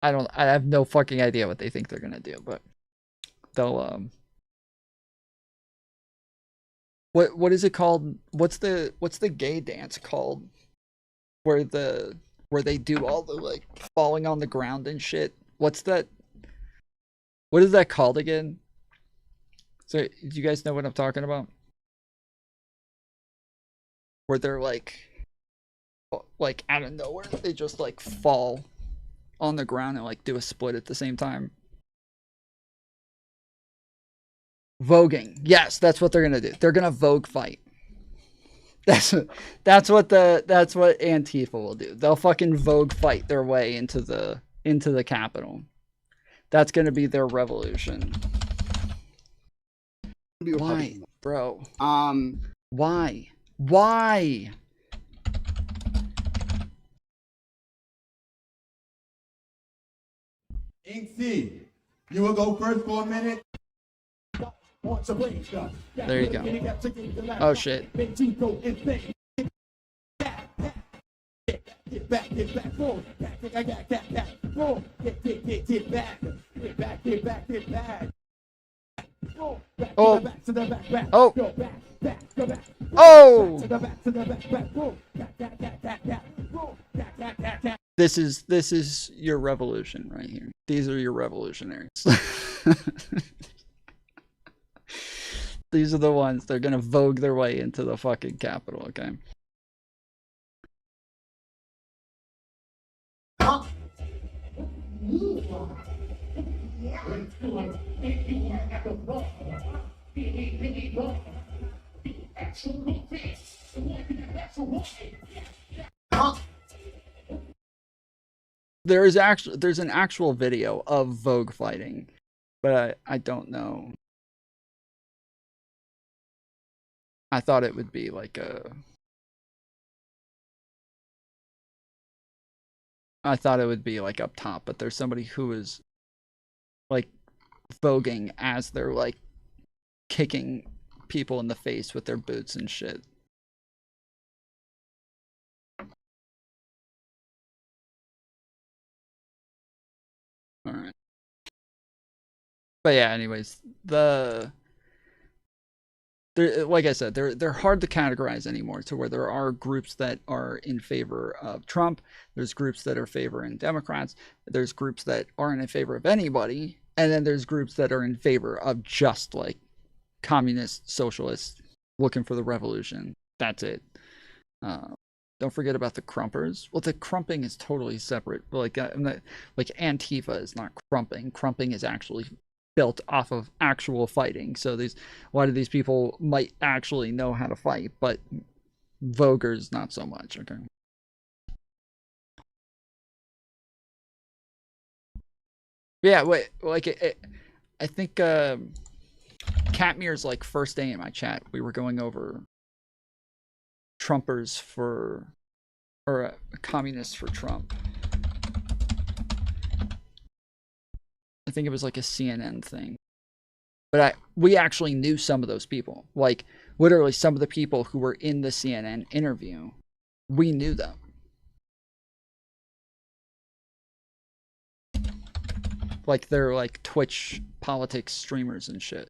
I have no fucking idea what they think they're gonna do, but they'll what is it called? What's the gay dance called? Where they do all the falling on the ground and shit. What is that called again? So, do you guys know what I'm talking about? Where they're like out of nowhere, they just fall on the ground and do a split at the same time. Voguing. Yes, that's what they're gonna do. They're gonna Vogue fight. That's what Antifa will do. They'll fucking Vogue fight their way into the Capitol. That's gonna be their revolution. Why, bro? Why? Inc. You will go first for a minute. There you go. Oh shit. Oh. Oh. Oh. This is your revolution right here. These are your revolutionaries. These are the ones that are gonna vogue their way into the fucking Capitol, okay? There's an actual video of Vogue fighting, but I don't know. I thought it would be like up top, but there's somebody who is like voguing as they're like kicking people in the face with their boots and shit. All right. But yeah, anyways, like I said, they're hard to categorize anymore, to where there are groups that are in favor of Trump, there's groups that are favoring Democrats, there's groups that aren't in favor of anybody, and then there's groups that are in favor of just like communists, socialists, looking for the revolution. That's it. Don't forget about the crumpers. Well, the crumping is totally separate. Like Antifa is not crumping. Crumping is actually built off of actual fighting. So a lot of these people might actually know how to fight, but Voguers not so much. Okay. Yeah, wait. Like I think Catmir's like first day in my chat, we were going over Trumpers or communists for Trump. I think it was like a CNN thing. But we actually knew some of those people. Like literally some of the people who were in the CNN interview, we knew them. Like they're like Twitch politics streamers and shit.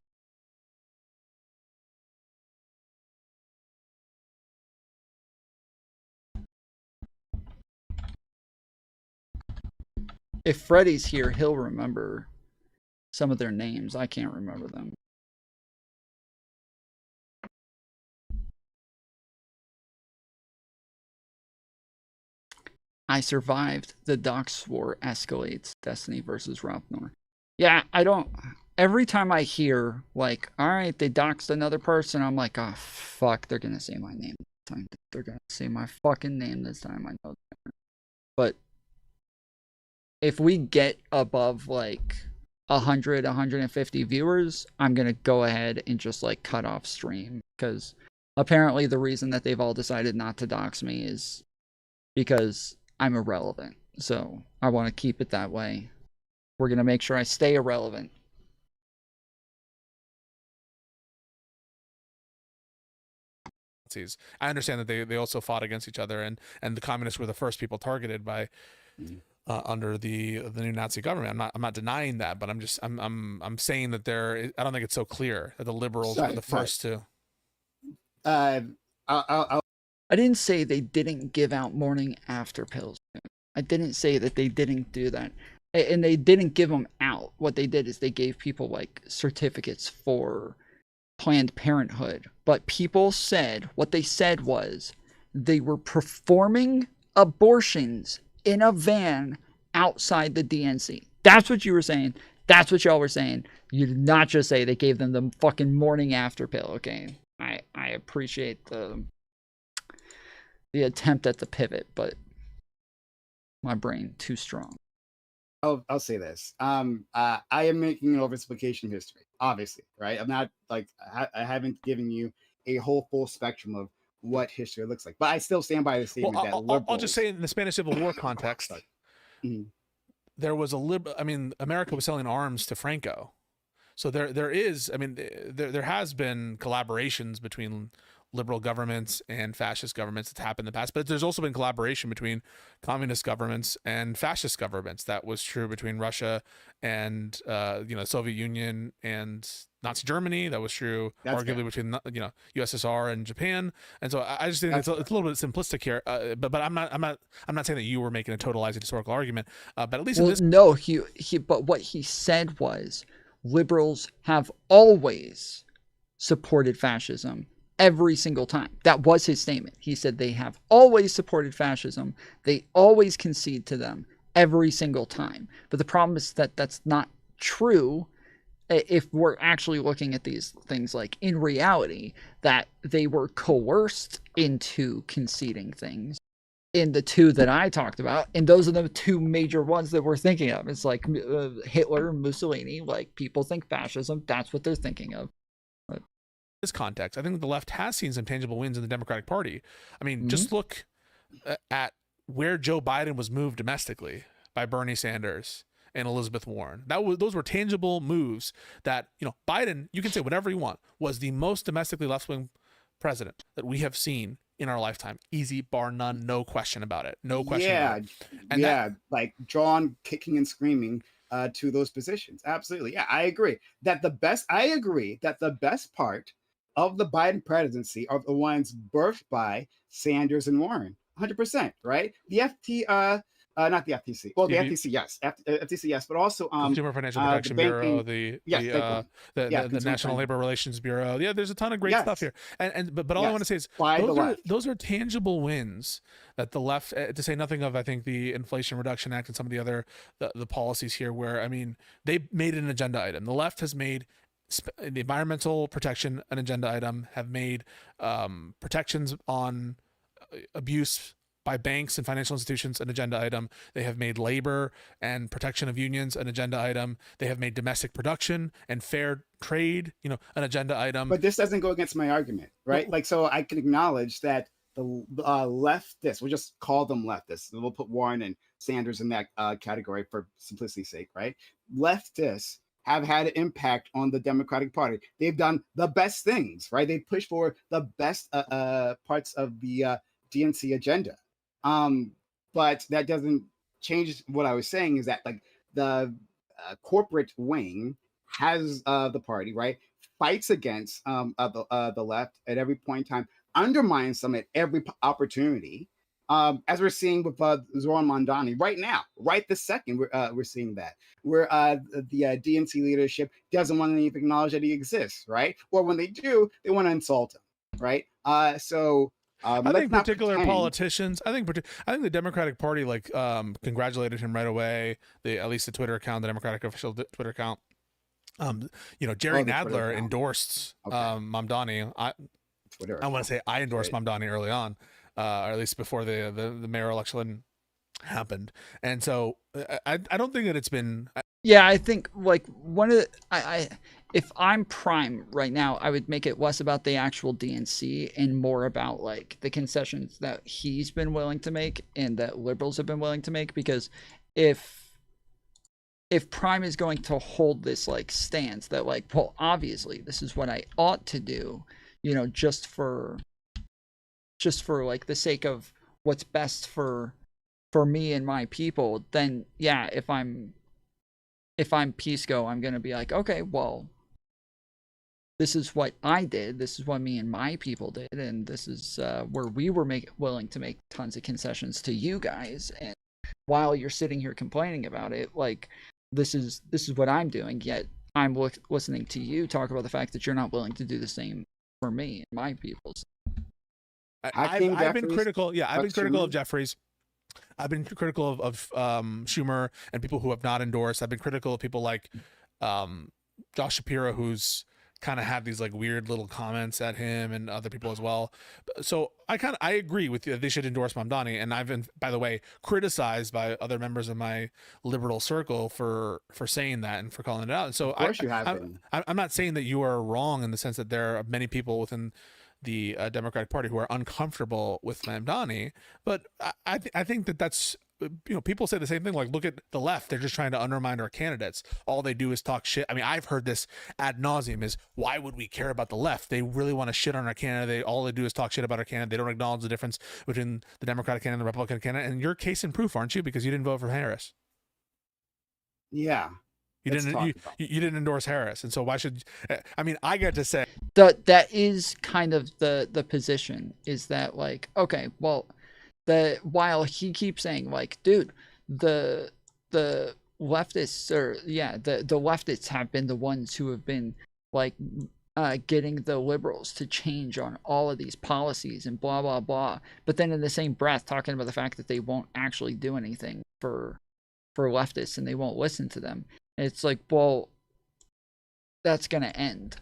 If Freddy's here, he'll remember some of their names. I can't remember them. I survived. The dox war escalates. Destiny versus Ralphnor. Yeah, I don't... Every time I hear, like, alright, they doxed another person, I'm like, oh, fuck, they're gonna say my name this time. They're gonna say my fucking name this time. I know that. But if we get above, like, 100, 150 viewers, I'm gonna go ahead and just, like, cut off stream. Because apparently the reason that they've all decided not to dox me is because I'm irrelevant. So I want to keep it that way. We're going to make sure I stay irrelevant. I understand that they also fought against each other, and the communists were the first people targeted by under the new Nazi government. I'm not denying that, but I'm saying that I don't think it's so clear that the liberals were the first to. I didn't say they didn't give out morning after pills. I didn't say that they didn't do that. And they didn't give them out. What they did is they gave people like certificates for Planned Parenthood. But people said, what they said was they were performing abortions in a van outside the DNC. That's what you were saying. That's what y'all were saying. You did not just say they gave them the fucking morning after pill, okay? I appreciate the attempt at the pivot, but my brain too strong. I'll say this. I am making an oversimplification of history, obviously, right? I'm not like I haven't given you a whole full spectrum of what history looks like, but I still stand by the statement that liberals... I'll just say in the Spanish Civil War context, there was America was selling arms to Franco. So there is, there has been collaborations between liberal governments and fascist governments that's happened in the past, but there's also been collaboration between communist governments and fascist governments. That was true between Russia and Soviet Union and Nazi Germany. That was true arguably between USSR and Japan. And so I just think it's a little bit simplistic here. But I'm not saying that you were making a totalizing historical argument. But at least no, but what he said was liberals have always supported fascism. Every single time. That was his statement. He said they have always supported fascism. They always concede to them every single time. But the problem is that that's not true if we're actually looking at these things like in reality, that they were coerced into conceding things in the two that I talked about. And those are the two major ones that we're thinking of. It's like Hitler and Mussolini, like people think fascism, that's what they're thinking of. This context, I think the left has seen some tangible wins in the Democratic Party. I mean, just look at where Joe Biden was moved domestically by Bernie Sanders and Elizabeth Warren. Those were tangible moves that, Biden, you can say whatever you want, was the most domestically left-wing president that we have seen in our lifetime. Easy, bar none, no question about it. No question about it. And like drawn, kicking and screaming to those positions. Absolutely. Yeah, I agree that the best part of the Biden presidency are the ones birthed by Sanders and Warren, 100%, right? Not the FTC. Well, the FTC, yes, FTC, yes, but also Consumer Financial Protection Bureau, the National Labor Relations Bureau. Yeah, there's a ton of great stuff here. But all I want to say is those are tangible wins that the left, to say nothing of, I think, the Inflation Reduction Act and some of the other the policies here, where they made an agenda item. The left has made the environmental protection an agenda item, have made protections on abuse by banks and financial institutions an agenda item. They have made labor and protection of unions an agenda item. They have made domestic production and fair trade, an agenda item. But this doesn't go against my argument, right? So I can acknowledge that the leftists, we'll just call them leftists. We'll put Warren and Sanders in that category for simplicity's sake, right? Leftists have had an impact on the Democratic Party. They've done the best things, right? They pushed for the best parts of the DNC agenda. But that doesn't change what I was saying, is that like the corporate wing has the party, right? Fights against the left at every point in time, undermines them at every opportunity. As we're seeing with Zoran Mondani right now, right this second, we're seeing that, where the DNC leadership doesn't want to even acknowledge that he exists, right? Or when they do, they want to insult him, right? I think particular politicians, I think the Democratic Party congratulated him right away. At least the Twitter account, the Democratic official Twitter account. Jerry Nadler endorsed Mamdani. I want to say I endorsed Mamdani early on. Or at least before the mayor election happened. And so I don't think that it's been. Yeah, I think one of the, if I'm Prime right now, I would make it less about the actual DNC and more about the concessions that he's been willing to make and that liberals have been willing to make. Because if Prime is going to hold this stance that well, obviously this is what I ought to do, just for the sake of what's best for me and my people, then yeah, if I'm Pisco, I'm gonna be okay, well, this is what I did, this is what me and my people did, and this is where we were willing to make tons of concessions to you guys, and while you're sitting here complaining about it, this is what I'm doing, yet I'm listening to you talk about the fact that you're not willing to do the same for me and my people. I've been critical. Yeah, I've been critical of Jeffries. I've been critical of Schumer and people who have not endorsed. I've been critical of people like Josh Shapiro, who's kind of had these weird little comments at him and other people as well. So I agree with you that they should endorse Mamdani. And I've been, by the way, criticized by other members of my liberal circle for saying that and for calling it out. And so of course you have been. I'm not saying that you are wrong in the sense that there are many people within the Democratic Party who are uncomfortable with Mamdani, but I think that that's people say the same thing. Like, look at the left; they're just trying to undermine our candidates. All they do is talk shit. I mean, I've heard this ad nauseum: is why would we care about the left? They really want to shit on our candidate. All they do is talk shit about our candidate. They don't acknowledge the difference between the Democratic candidate and the Republican candidate. And you're case in proof, aren't you? Because you didn't vote for Harris. Yeah. You didn't endorse Harris, and so why should? I mean, I get to say that is kind of the position, is that like, okay, well, while he keeps saying like, dude, the leftists the leftists have been the ones who have been like getting the liberals to change on all of these policies and blah blah blah, but then in the same breath talking about the fact that they won't actually do anything for leftists and they won't listen to them. It's like, well, that's going to end.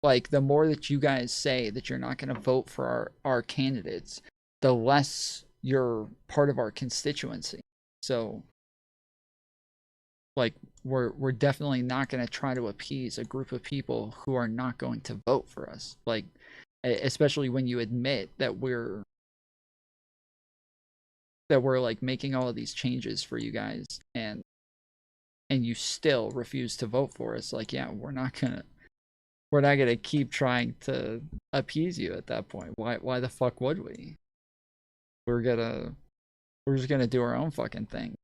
Like, the more that you guys say that you're not going to vote for our candidates, the less you're part of our constituency. So, like, we're definitely not going to try to appease a group of people who are not going to vote for us. Like, especially when you admit that we're like making all of these changes for you guys, and you still refuse to vote for us. Like, yeah, we're not gonna keep trying to appease you at that point. Why the fuck would we? We're just gonna do our own fucking thing.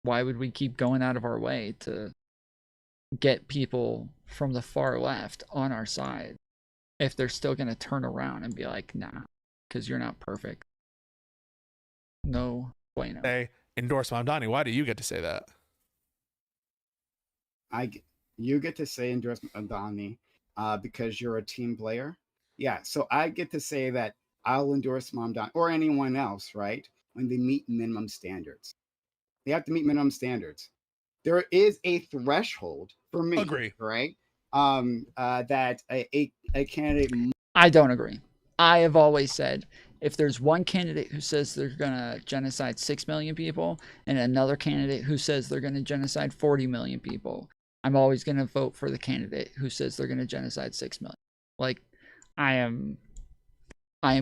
Why would we keep going out of our way to get people from the far left on our side if they're still gonna turn around and be like, nah, because you're not perfect? No bueno. Hey, endorse Mamdani. Why do you get to say that? You get to say endorse Mamdani because you're a team player. Yeah, so I get to say that I'll endorse Mamdani or anyone else, right? When they meet minimum standards. They have to meet minimum standards. There is a threshold for me. Agree. Right? That a candidate. I don't agree. I have always said, if there's one candidate who says they're going to genocide 6 million people and another candidate who says they're going to genocide 40 million people, I'm always going to vote for the candidate who says they're going to genocide 6 million. Like, I am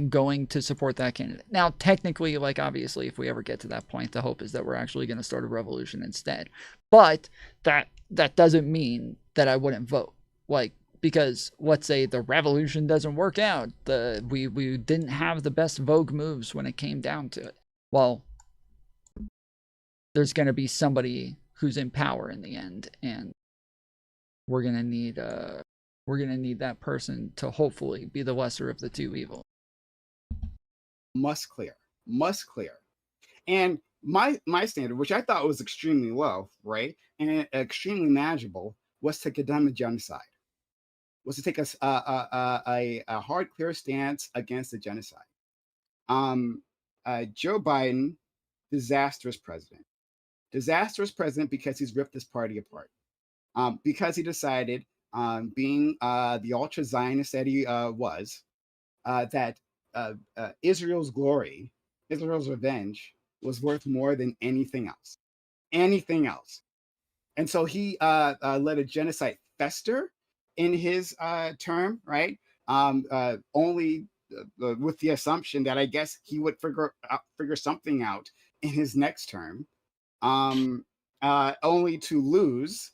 going to support that candidate. Now, technically, like, obviously, if we ever get to that point, the hope is that we're actually going to start a revolution instead. But that doesn't mean that I wouldn't vote. Like, because let's say the revolution doesn't work out, we didn't have the best Vogue moves when it came down to it. Well, there's going to be somebody who's in power in the end, and we're going to need that person to hopefully be the lesser of the two evils. Must clear. And my standard, which I thought was extremely low, right, and extremely manageable, was to condemn the genocide. Was to take a hard, clear stance against the genocide. Joe Biden, disastrous president. Disastrous president because he's ripped this party apart. Because he decided, being the ultra Zionist that he was, that Israel's glory, Israel's revenge, was worth more than anything else. Anything else. And so he let a genocide fester in his term, right? Only with the assumption that I guess he would figure something out in his next term, only to lose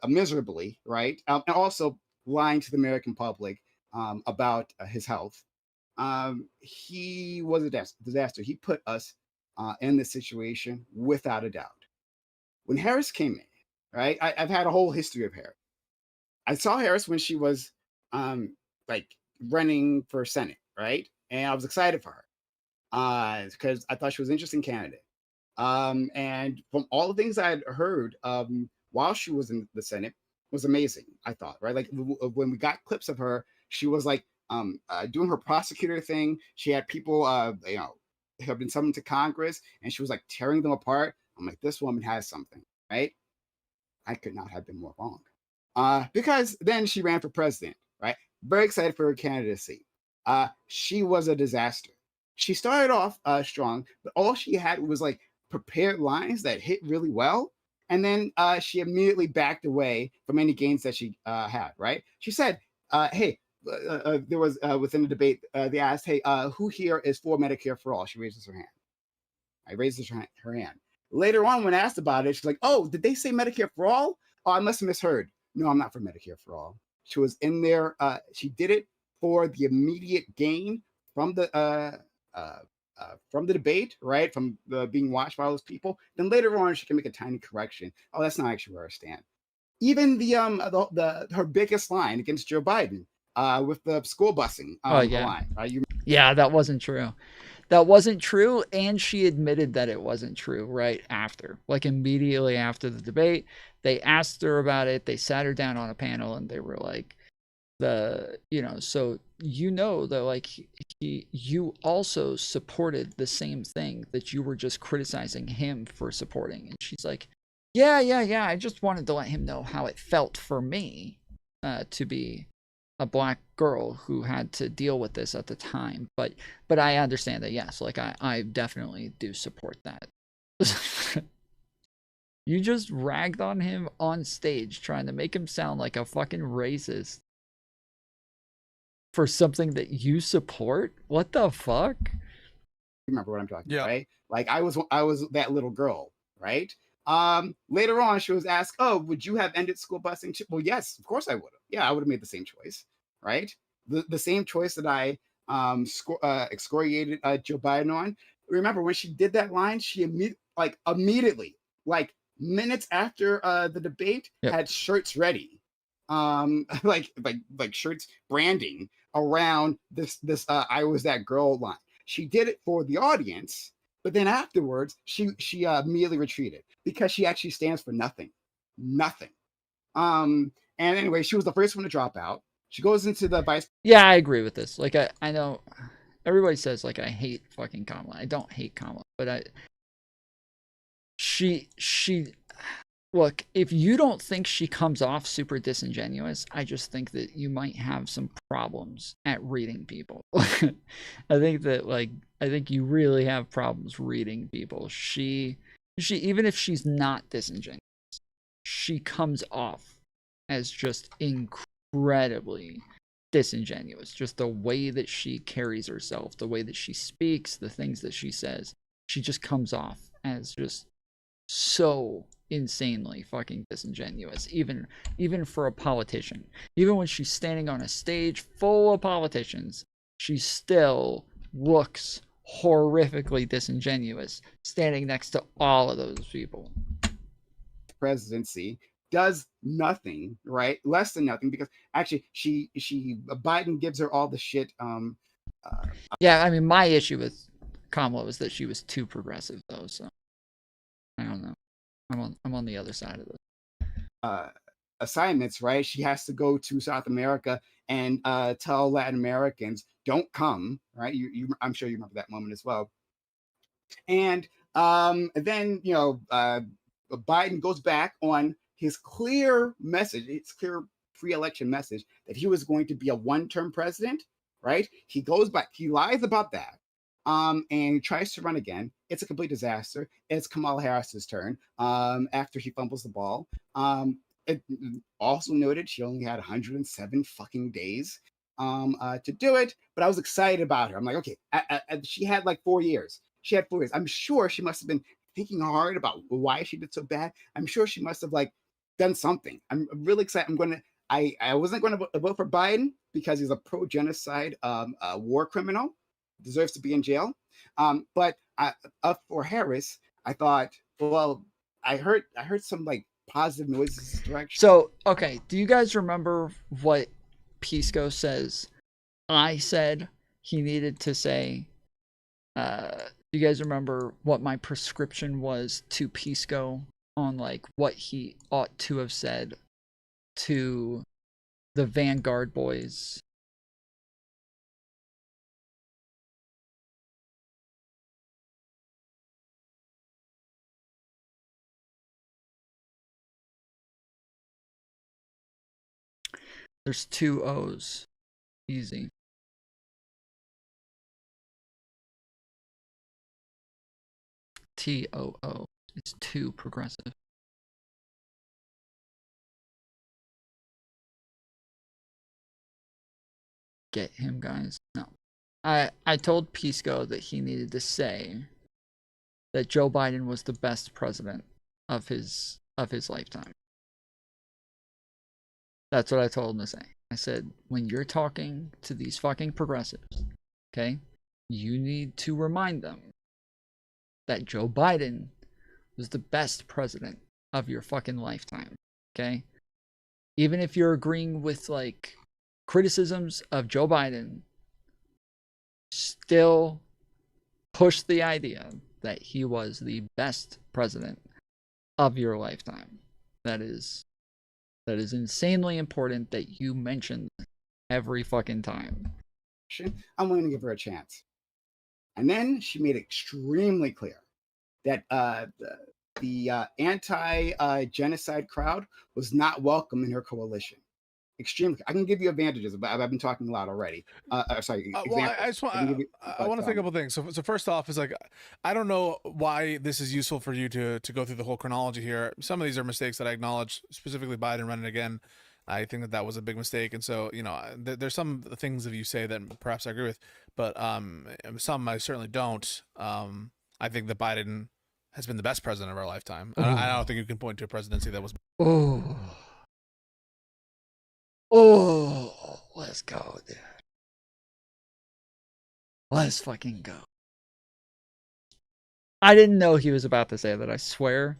miserably, right? And also lying to the American public about his health. He was a disaster. He put us in this situation without a doubt. When Harris came in, right? I've had a whole history of Harris. I saw Harris when she was like running for Senate, right? And I was excited for her because I thought she was an interesting candidate. And from all the things I had heard while she was in the Senate was amazing, I thought, right? Like when we got clips of her, she was like doing her prosecutor thing. She had people, who have been summoned to Congress, and she was like tearing them apart. I'm like, this woman has something, right? I could not have been more wrong. Because then she ran for president, right? Very excited for her candidacy. She was a disaster. She started off strong, but all she had was like prepared lines that hit really well. And then she immediately backed away from any gains that she had, right? She said, hey, there was within the debate, they asked, hey, who here is for Medicare for all? She raises her hand. I raised her hand. Later on, when asked about it, she's like, "Oh, did they say Medicare for all? Oh, I must have misheard. No, I'm not for Medicare for all." She was in there. She did it for the immediate gain from the debate, right? From being watched by all those people. Then later on, she can make a tiny correction. Oh, that's not actually where I stand. Even her biggest line against Joe Biden with the school busing line. Yeah, that wasn't true. That wasn't true, and she admitted that it wasn't true right after. Like immediately after the debate, they asked her about it. They sat her down on a panel, and they were like, so that like you also supported the same thing that you were just criticizing him for supporting. And she's like, yeah, I just wanted to let him know how it felt for me to be a black girl who had to deal with this at the time. But I understand that, yes, like I definitely do support that. You just ragged on him on stage trying to make him sound like a fucking racist for something that you support? What the fuck? Remember what I'm talking about, right? Like I was that little girl, right? Later on, she was asked, "Oh, would you have ended school busing?" Well, yes, of course I would have. Yeah, I would have made the same choice, right? The same choice that I excoriated Joe Biden on. Remember when she did that line? She immediately, like minutes after the debate, had shirts ready, like shirts branding around this "I was that girl" line. She did it for the audience. But then afterwards, she immediately retreated because she actually stands for nothing. And anyway, she was the first one to drop out. She goes into the vice. Yeah, I agree with this. Like I know everybody says like I hate fucking Kamala. I don't hate Kamala, but she look, if you don't think she comes off super disingenuous, I just think that you might have some problems at reading people. I think you really have problems reading people. She even if she's not disingenuous, she comes off as just incredibly disingenuous. Just the way that she carries herself, the way that she speaks, the things that she says, she just comes off as just so insanely fucking disingenuous, even for a politician. Even when she's standing on a stage full of politicians, she still looks horrifically disingenuous standing next to all of those people. Presidency does nothing, right? Less than nothing, because actually Biden gives her all the shit. Yeah, I mean, my issue with Kamala was that she was too progressive, though. So I don't know. I'm on the other side of this. Assignments, right? She has to go to South America and tell Latin Americans, "Don't come," right? I'm sure you remember that moment as well. And then Biden goes back on his clear message, his clear pre-election message that he was going to be a one-term president, right? He goes back, he lies about that, and tries to run again. It's a complete disaster. It's Kamala Harris's turn after he fumbles the ball. It also noted she only had 107 fucking days to do it, but I was excited about her. I'm like, okay, she had like 4 years. She had 4 years. I'm sure she must have been thinking hard about why she did so bad. I'm sure she must have like done something. I'm really excited. I wasn't going to vote for Biden because he's a pro-genocide war criminal, deserves to be in jail. But for Harris, I thought, well, I heard some like positive noises in this direction. So, okay, do you guys remember what Pisco says I said he needed to say? Do you guys remember what my prescription was to Pisco on like what he ought to have said to the Vanguard boys? There's 2 O's. Easy. TOO. It's too progressive. Get him, guys. No. I told Pisco that he needed to say that Joe Biden was the best president of his lifetime. That's what I told him to say. I said, when you're talking to these fucking progressives, okay, you need to remind them that Joe Biden was the best president of your fucking lifetime, okay? Even if you're agreeing with, like, criticisms of Joe Biden, still push the idea that he was the best president of your lifetime. That is insanely important that you mention every fucking time. I'm willing to give her a chance. And then she made it extremely clear that the anti-genocide crowd was not welcome in her coalition. Extremely. I can give you advantages, but I've been talking a lot already. Sorry. Well, I just want to say a couple things. So first off, is like, I don't know why this is useful for you to go through the whole chronology here. Some of these are mistakes that I acknowledge, specifically Biden running again. I think that was a big mistake, and so there's some things that you say that perhaps I agree with, but some I certainly don't. I think that Biden has been the best president of our lifetime. I don't think you can point to a presidency that was. Oh, let's go, dude. Let's fucking go. I didn't know he was about to say that. I swear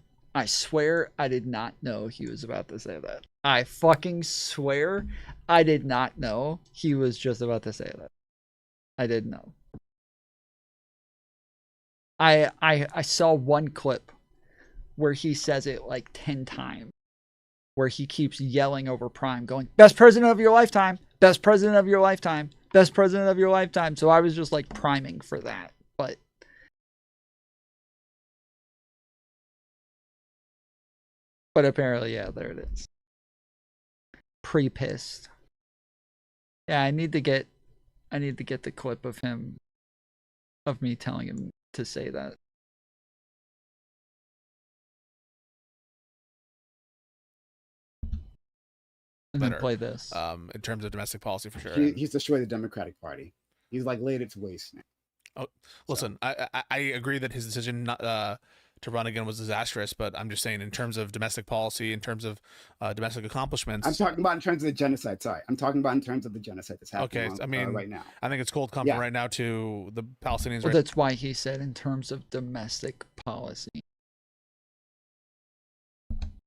I did not know he was about to say that. I fucking swear I did not know he was just about to say that. I didn't know. I saw one clip where he says it like 10 times. Where he keeps yelling over Prime, going, best president of your lifetime, best president of your lifetime, best president of your lifetime. So I was just like priming for that. But apparently, yeah, there it is. Pre-pissed. Yeah, I need to get the clip of me telling him to say that. And then play this. In terms of domestic policy, for sure. He's destroyed the Democratic Party. He's like laid it to waste now. Oh, listen, I agree that his decision not to run again was disastrous, but I'm just saying in terms of domestic policy, in terms of domestic accomplishments. I'm talking about in terms of the genocide. Sorry, I'm talking about in terms of the genocide that's happening. Okay, I mean, right now. I think it's cold comfort right now to the Palestinians. Well, that's why he said in terms of domestic policy.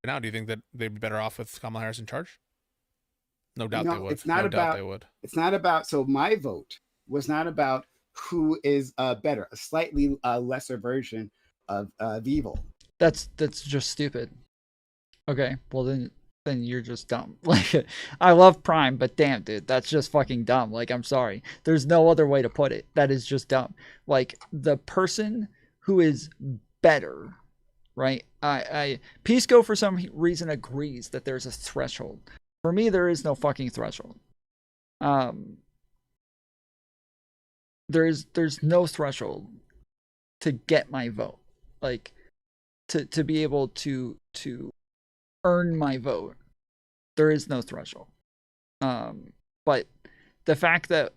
Now, do you think that they'd be better off with Kamala Harris in charge? No doubt they would. It's not about. It's not about. So my vote was not about who is better, a slightly lesser version of evil. That's just stupid. Okay, well then you're just dumb. Like, I love Prime, but damn, dude, that's just fucking dumb. Like, I'm sorry. There's no other way to put it. That is just dumb. Like, the person who is better, right? Pisco for some reason agrees that there's a threshold. For me, there is no fucking threshold. There's no threshold to get my vote. Like, to be able to earn my vote, there is no threshold. But the fact that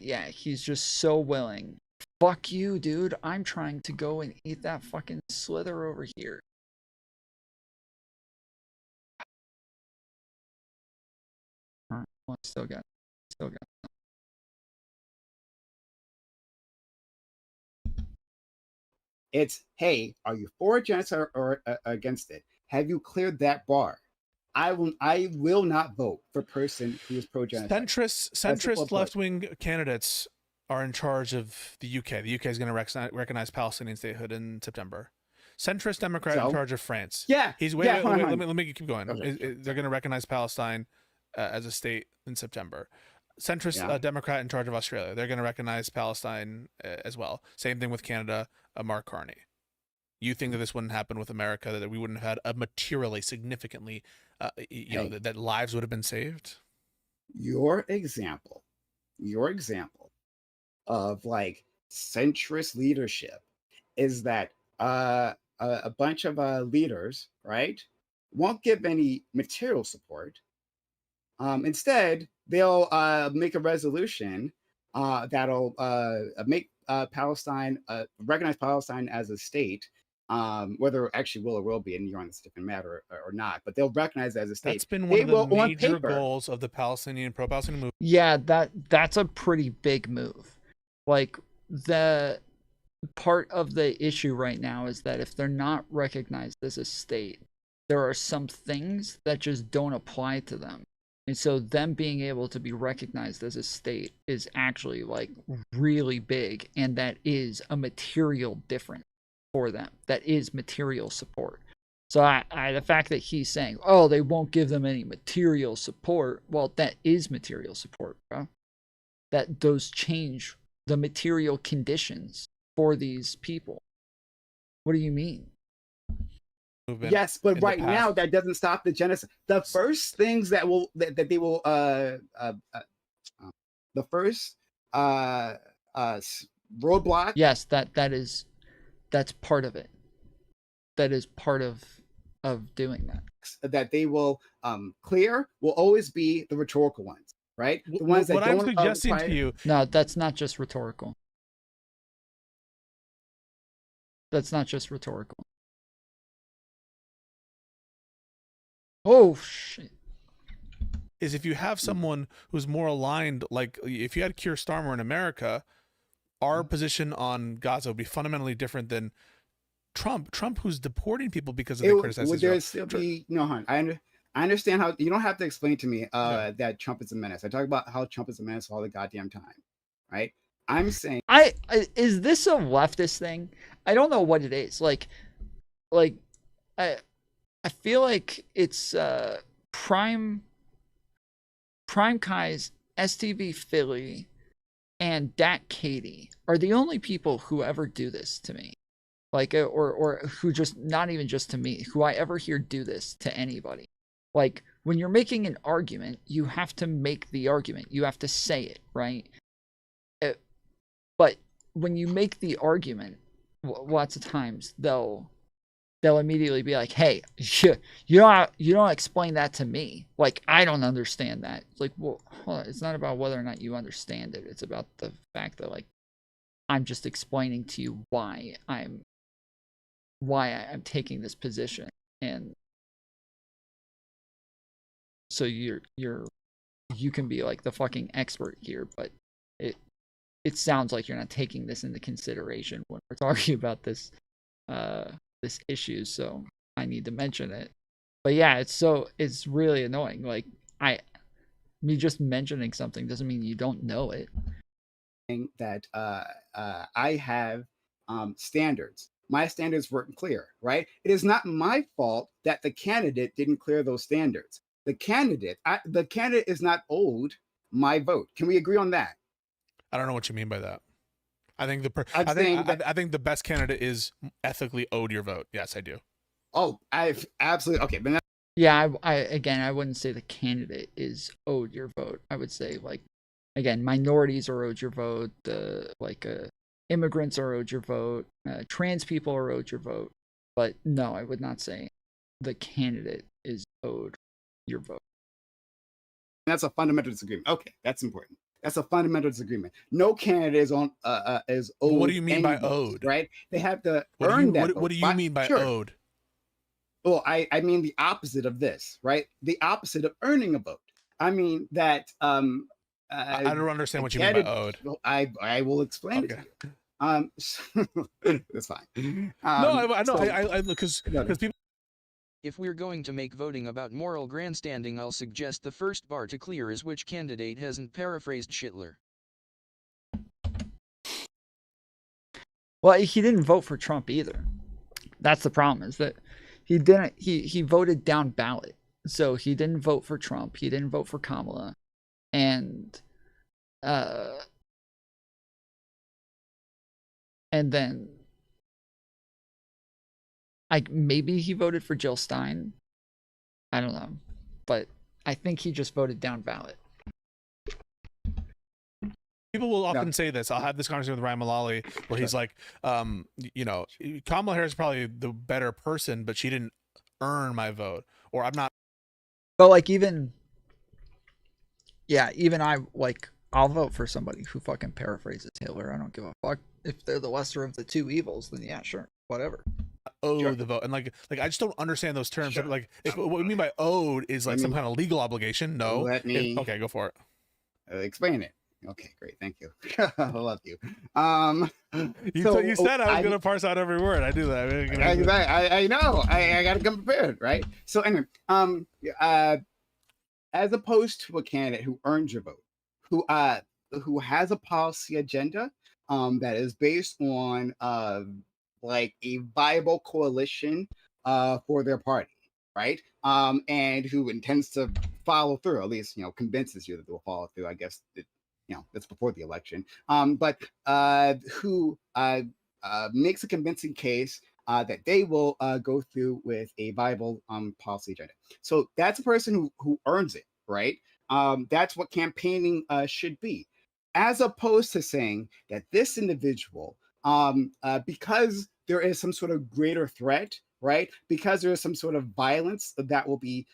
yeah, he's just so willing. Fuck you, dude. I'm trying to go and eat that fucking slither over here. Still got. It's, hey, are you for genocide or against it? Have you cleared that bar? I will not vote for a person who is pro-genocide. Centrist left-wing candidates are in charge of the UK. The UK is going to recognize Palestinian statehood in September. Centrist Democrat in charge of France. Yeah. Let me keep going. Okay. They're going to recognize Palestine as a state in September. Centrist Democrat in charge of Australia. They're going to recognize Palestine as well. Same thing with Canada, Mark Carney. You think that this wouldn't happen with America, that we wouldn't have had a materially, significantly, that lives would have been saved? Your example of like centrist leadership is that a bunch of leaders, right, won't give any material support. Instead, they'll make a resolution that'll make Palestine, recognize Palestine as a state, whether it actually will or will be in Iran, it's a different matter or not, but they'll recognize it as a state. That's been one of the major goals of the pro-Palestinian movement. Yeah, that's a pretty big move. Like, the part of the issue right now is that if they're not recognized as a state, there are some things that just don't apply to them. And so them being able to be recognized as a state is actually like really big, and that is a material difference for them. That is material support. So the fact that he's saying, oh, they won't give them any material support, well, that is material support, bro. That those change the material conditions for these people. What do you mean? Yes, but right now that doesn't stop the genocide. The first things that they will the first roadblock. Yes, that's part of it. That is part of doing that. That they will clear will always be the rhetorical ones, right? The ones that what I'm suggesting to you. No, that's not just rhetorical. That's not just rhetorical. Oh shit! Is if you have someone who's more aligned, like if you had Keir Starmer in America, our position on Gaza would be fundamentally different than Trump. Trump, who's deporting people because of their criticism. Would there still be no harm? I understand how you don't have to explain to me that Trump is a menace. I talk about how Trump is a menace all the goddamn time, right? I'm saying, is this a leftist thing? I don't know what it is. Like I feel like it's PrimeCayes, STV Philly, and Dak Katie are the only people who ever do this to me. Like, or who just, not even just to me, who I ever hear do this to anybody. Like, when you're making an argument, you have to make the argument. You have to say it, right? But when you make the argument, lots of times they'll immediately be like, hey, you don't explain that to me. Like, I don't understand that. It's like, well, hold on. It's not about whether or not you understand it. It's about the fact that, like, I'm just explaining to you why I'm taking this position. And so you can be like the fucking expert here, but it sounds like you're not taking this into consideration when we're talking about this issue, so I need to mention it. But yeah, it's really annoying. Like, me just mentioning something doesn't mean you don't know it. That I have standards. My standards weren't clear, right? It is not my fault that the candidate didn't clear those standards. The candidate is not owed my vote. Can we agree on that? I don't know what you mean by that. I think I think the best candidate is ethically owed your vote. Yes, I do. Oh, I've absolutely okay. But yeah, I wouldn't say the candidate is owed your vote. I would say, like, again, minorities are owed your vote. Immigrants are owed your vote. Trans people are owed your vote. But no, I would not say the candidate is owed your vote. That's a fundamental disagreement. Okay, that's important. That's a fundamental disagreement. No candidate is owed. What do you mean by owed? Right? They have to earn that. What do you mean by owed? Well, I mean the opposite of this, right? The opposite of earning a vote. I mean that. I don't understand what you mean by owed. I will explain it to you. That's fine. Because people. If we're going to make voting about moral grandstanding, I'll suggest the first bar to clear is which candidate hasn't paraphrased Schindler. Well, he didn't vote for Trump either. That's the problem, is that he didn't. He voted down ballot, so he didn't vote for Trump. He didn't vote for Kamala, and then. Maybe he voted for Jill Stein. I don't know. But I think he just voted down ballot. People will often say this. I'll have this conversation with Ryan Mullally where he's like, Kamala Harris is probably the better person, but she didn't earn my vote. Or I'm not. But like even I, like, I'll vote for somebody who fucking paraphrases Hitler. I don't give a fuck. if they're the lesser of the two evils, then yeah, sure, whatever. Owed the vote, and like I just don't understand those terms. Like, if what we mean by owed is like some kind of legal obligation. No, Let me okay, go for it. Explain it. Okay, great, thank you. I love you. You said I was gonna parse out every word. I do that. I know. I gotta come prepared, right? So anyway, as opposed to a candidate who earns your vote, who has a policy agenda that is based on like a viable coalition for their party, right? And who intends to follow through, at least, convinces you that they'll follow through. I guess that's before the election. But who makes a convincing case that they will go through with a viable policy agenda. So that's a person who earns it, right? That's what campaigning should be, as opposed to saying that this individual, because there is some sort of greater threat, right? Because there is some sort of violence that will be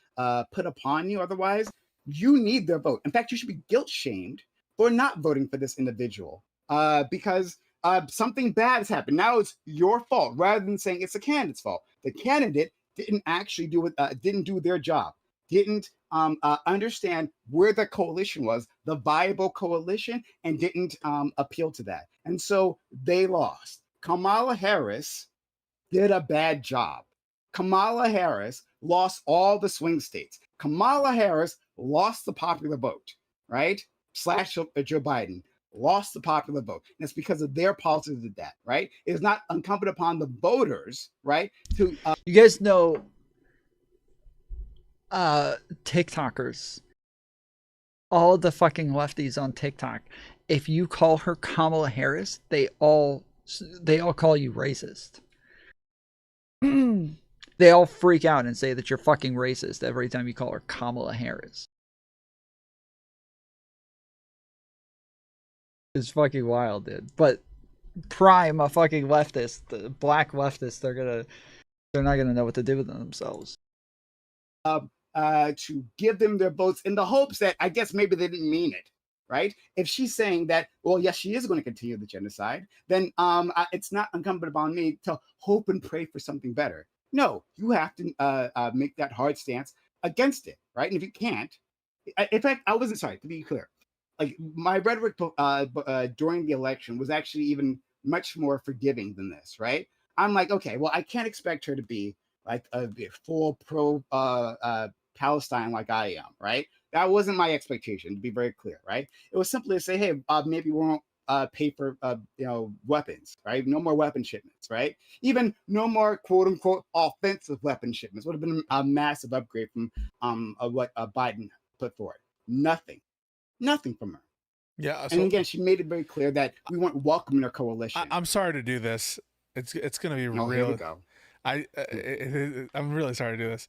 put upon you otherwise, you need their vote. In fact, you should be guilt shamed for not voting for this individual because something bad has happened. Now it's your fault rather than saying it's the candidate's fault. The candidate didn't actually do it, didn't do their job, didn't understand where the coalition was, the viable coalition, and didn't appeal to that. And so they lost. Kamala Harris did a bad job. Kamala Harris lost all the swing states. Kamala Harris lost the popular vote, right? Slash Joe Biden lost the popular vote. And it's because of their policies of that, right? It's not incumbent upon the voters, right? To you guys know TikTokers, all the fucking lefties on TikTok, if you call her Kamala Harris, they all call you racist. They all freak out and say that you're fucking racist every time you call her Kamala Harris. It's fucking wild, dude. But Prime, a fucking leftist, the black leftist, they're not gonna know what to do with themselves. To give them their votes in the hopes that, I guess, maybe they didn't mean it, right? If she's saying that, well, yes, she is going to continue the genocide, then it's not incumbent upon me to hope and pray for something better. No, you have to make that hard stance against it, right? And if you can't, in fact, I wasn't, sorry, to be clear, like my rhetoric during the election was actually even much more forgiving than this, right? I'm like, okay, well, I can't expect her to be like a full pro Palestine like I am, right? That wasn't my expectation, to be very clear, right? It was simply to say, hey, maybe we won't pay for weapons, right? No more weapon shipments, right? Even no more quote unquote offensive weapon shipments. Would have been a massive upgrade from what Biden put forward. Nothing from her. Yeah, and again, she made it very clear that we weren't welcoming her coalition. I'm sorry to do this. It's gonna be real. Here we go. I'm really sorry to do this.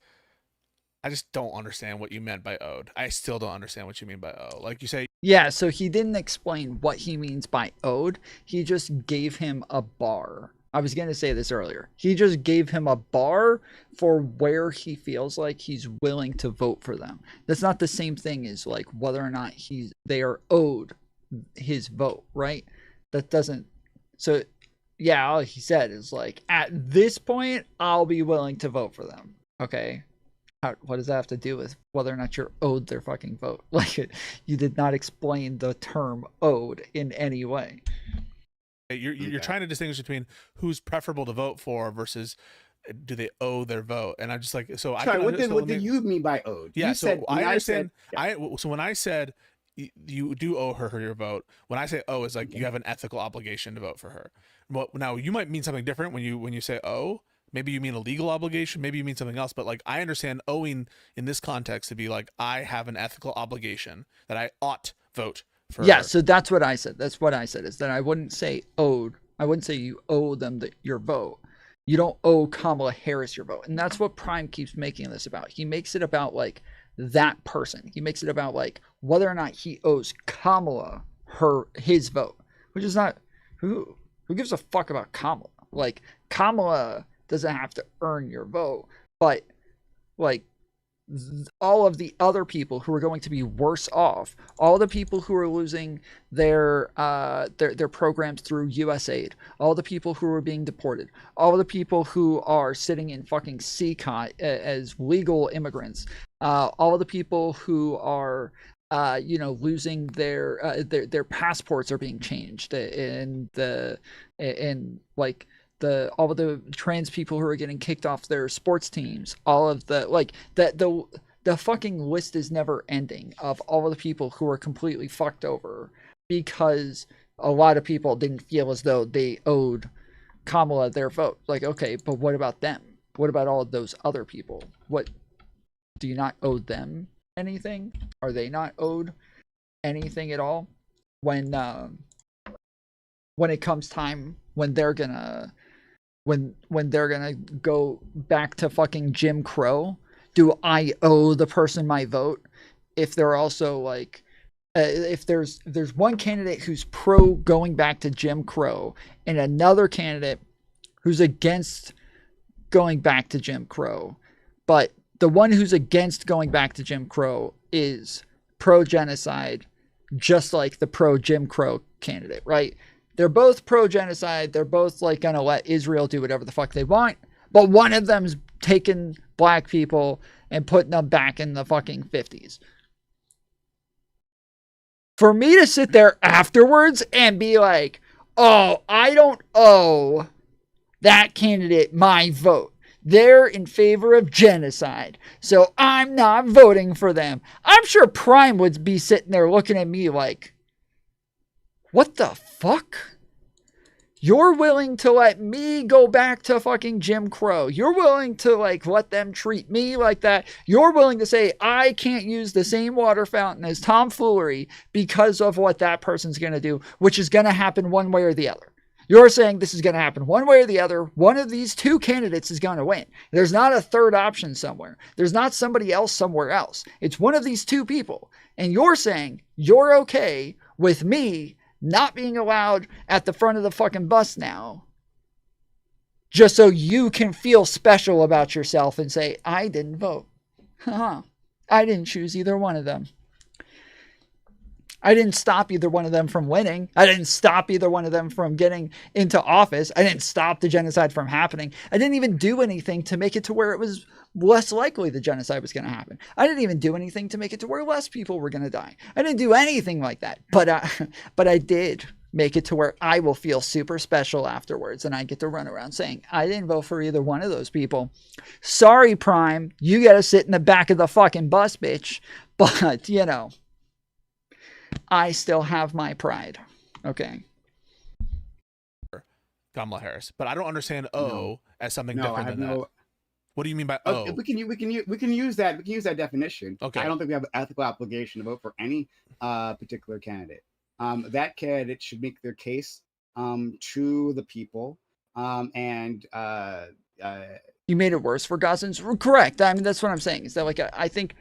I just don't understand what you meant by owed. I still don't understand what you mean by owe. Like you say. Yeah, so he didn't explain what he means by owed. He just gave him a bar. I was going to say this earlier. He just gave him a bar for where he feels like he's willing to vote for them. That's not the same thing as like whether or not they are owed his vote, right? That doesn't. So yeah, all he said is like, at this point, I'll be willing to vote for them. Okay. What does that have to do with whether or not you're owed their fucking vote? Like, you did not explain the term owed in any way. You're trying to distinguish between who's preferable to vote for versus do they owe their vote? And I'm just like, so sorry, what do you mean by owed? Yeah, you so said, I understand. So when I said you do owe her your vote, when I say owe, is like you have an ethical obligation to vote for her. Well, now you might mean something different when you say owe. Maybe you mean a legal obligation. Maybe you mean something else. But like, I understand owing in this context to be like, I have an ethical obligation that I ought vote for. Yeah. So that's what I said. That's what I said, is that I wouldn't say owed. I wouldn't say you owe them your vote. You don't owe Kamala Harris your vote. And that's what Prime keeps making this about. He makes it about like that person. He makes it about like whether or not he owes Kamala his vote, which is not, who gives a fuck about Kamala? Like, Kamala doesn't have to earn your vote, but like all of the other people who are going to be worse off, all the people who are losing their programs through USAID, all the people who are being deported, all the people who are sitting in fucking CCOT as legal immigrants, all the people who are losing their passports are being changed, and all of the trans people who are getting kicked off their sports teams, all of the fucking list is never ending of all of the people who are completely fucked over because a lot of people didn't feel as though they owed Kamala their vote. Like, okay, but what about them? What about all of those other people? What, do you not owe them anything? Are they not owed anything at all when it comes time when they're gonna go back to fucking Jim Crow? Do I owe the person my vote if they're also like, if there's one candidate who's pro going back to Jim Crow and another candidate who's against going back to Jim Crow, but the one who's against going back to Jim Crow is pro-genocide, just like the pro-Jim Crow candidate, right? They're both pro-genocide. They're both like going to let Israel do whatever the fuck they want. But one of them's taking black people and putting them back in the fucking 50s. For me to sit there afterwards and be like, oh, I don't owe that candidate my vote. They're in favor of genocide, so I'm not voting for them. I'm sure Prime would be sitting there looking at me like, what the fuck? You're willing to let me go back to fucking Jim Crow. You're willing to like let them treat me like that. You're willing to say I can't use the same water fountain as Tom Foolery because of what that person's going to do, which is going to happen one way or the other. You're saying this is going to happen one way or the other. One of these two candidates is going to win. There's not a third option somewhere. There's not somebody else somewhere else. It's one of these two people. And you're saying you're okay with me not being allowed at the front of the fucking bus now, just so you can feel special about yourself and say, I didn't vote. I didn't choose either one of them. I didn't stop either one of them from winning. I didn't stop either one of them from getting into office. I didn't stop the genocide from happening. I didn't even do anything to make it to where it was less likely the genocide was going to happen. I didn't even do anything to make it to where less people were going to die. I didn't do anything like that. But I did make it to where I will feel super special afterwards, and I get to run around saying, I didn't vote for either one of those people. Sorry, Prime. You got to sit in the back of the fucking bus, bitch. But, you know, I still have my pride. Okay. Kamala Harris, but I don't understand as something different than that. What do you mean by We can use that. We can use that definition. Okay. I don't think we have an ethical obligation to vote for any particular candidate. That candidate should make their case to the people. You made it worse for Gazans. Correct. I mean, that's what I'm saying. Is that like I think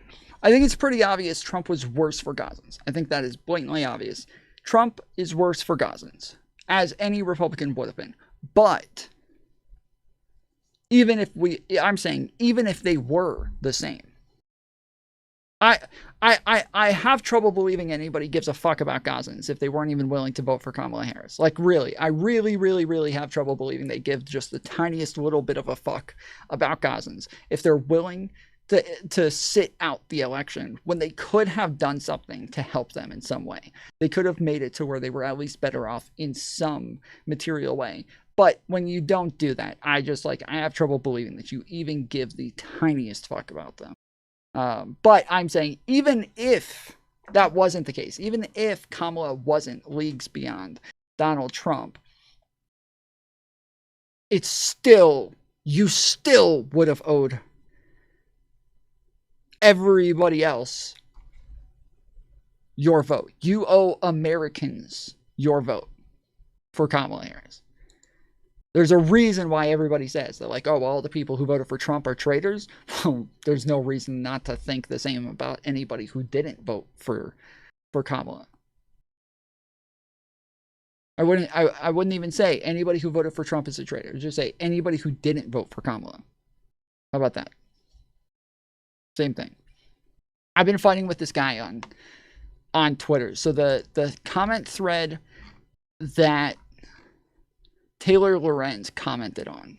it's pretty obvious Trump was worse for Gazans. I think that is blatantly obvious. Trump is worse for Gazans, as any Republican would have been. But even if they were the same, I have trouble believing anybody gives a fuck about Gazans if they weren't even willing to vote for Kamala Harris. Like, really, I really, really, really have trouble believing they give just the tiniest little bit of a fuck about Gazans if they're willing to sit out the election when they could have done something to help them in some way. They could have made it to where they were at least better off in some material way. But when you don't do that, I have trouble believing that you even give the tiniest fuck about them. But I'm saying, even if that wasn't the case, even if Kamala wasn't leagues beyond Donald Trump, you still would have owed everybody else your vote. You owe Americans your vote for Kamala Harris. There's a reason why everybody says that, like, oh, all the people who voted for Trump are traitors. Well, there's no reason not to think the same about anybody who didn't vote for Kamala. I wouldn't even say anybody who voted for Trump is a traitor. Just say anybody who didn't vote for Kamala. How about that? Same thing. I've been fighting with this guy on Twitter. So the comment thread that Taylor Lorenz commented on.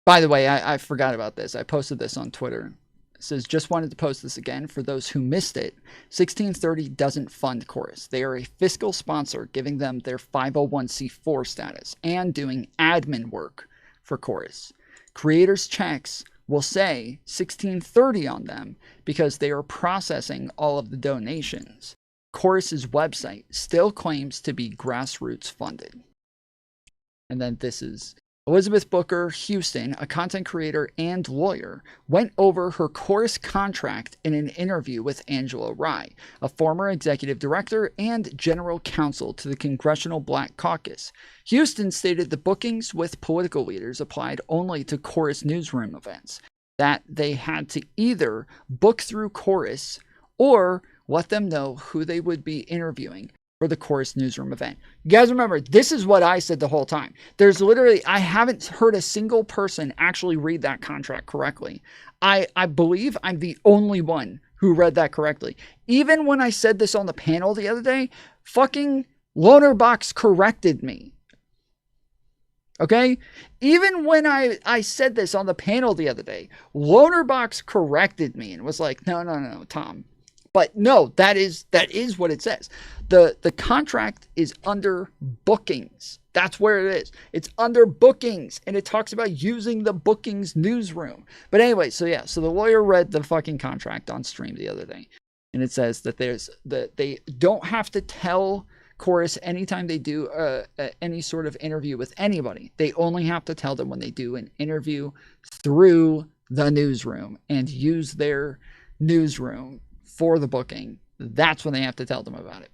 By the way, I forgot about this. I posted this on Twitter. It says, just wanted to post this again for those who missed it. 1630 doesn't fund Chorus. They are a fiscal sponsor, giving them their 501c4 status and doing admin work for Chorus. Creators' checks will say 1630 on them because they are processing all of the donations. Chorus's website still claims to be grassroots funded. And then this is Elizabeth Booker Houston, a content creator and lawyer, went over her Chorus contract in an interview with Angela Rye, a former executive director and general counsel to the Congressional Black Caucus. Houston stated the bookings with political leaders applied only to Chorus newsroom events, that they had to either book through Chorus or let them know who they would be interviewing for the Chorus newsroom event. You guys remember, this is what I said the whole time. There's literally, I haven't heard a single person actually read that contract correctly. I believe I'm the only one who read that correctly. Even when I said this on the panel the other day, fucking Lonerbox corrected me. Okay? Even when I said this on the panel the other day, Lonerbox corrected me and was like, no, Tom. But no, that is what it says. The contract is under bookings. That's where it is. It's under bookings, and it talks about using the bookings newsroom. But anyway, so the lawyer read the fucking contract on stream the other day, and it says that they don't have to tell Chorus anytime they do any sort of interview with anybody. They only have to tell them when they do an interview through the newsroom and use their newsroom for the booking. That's when they have to tell them about it.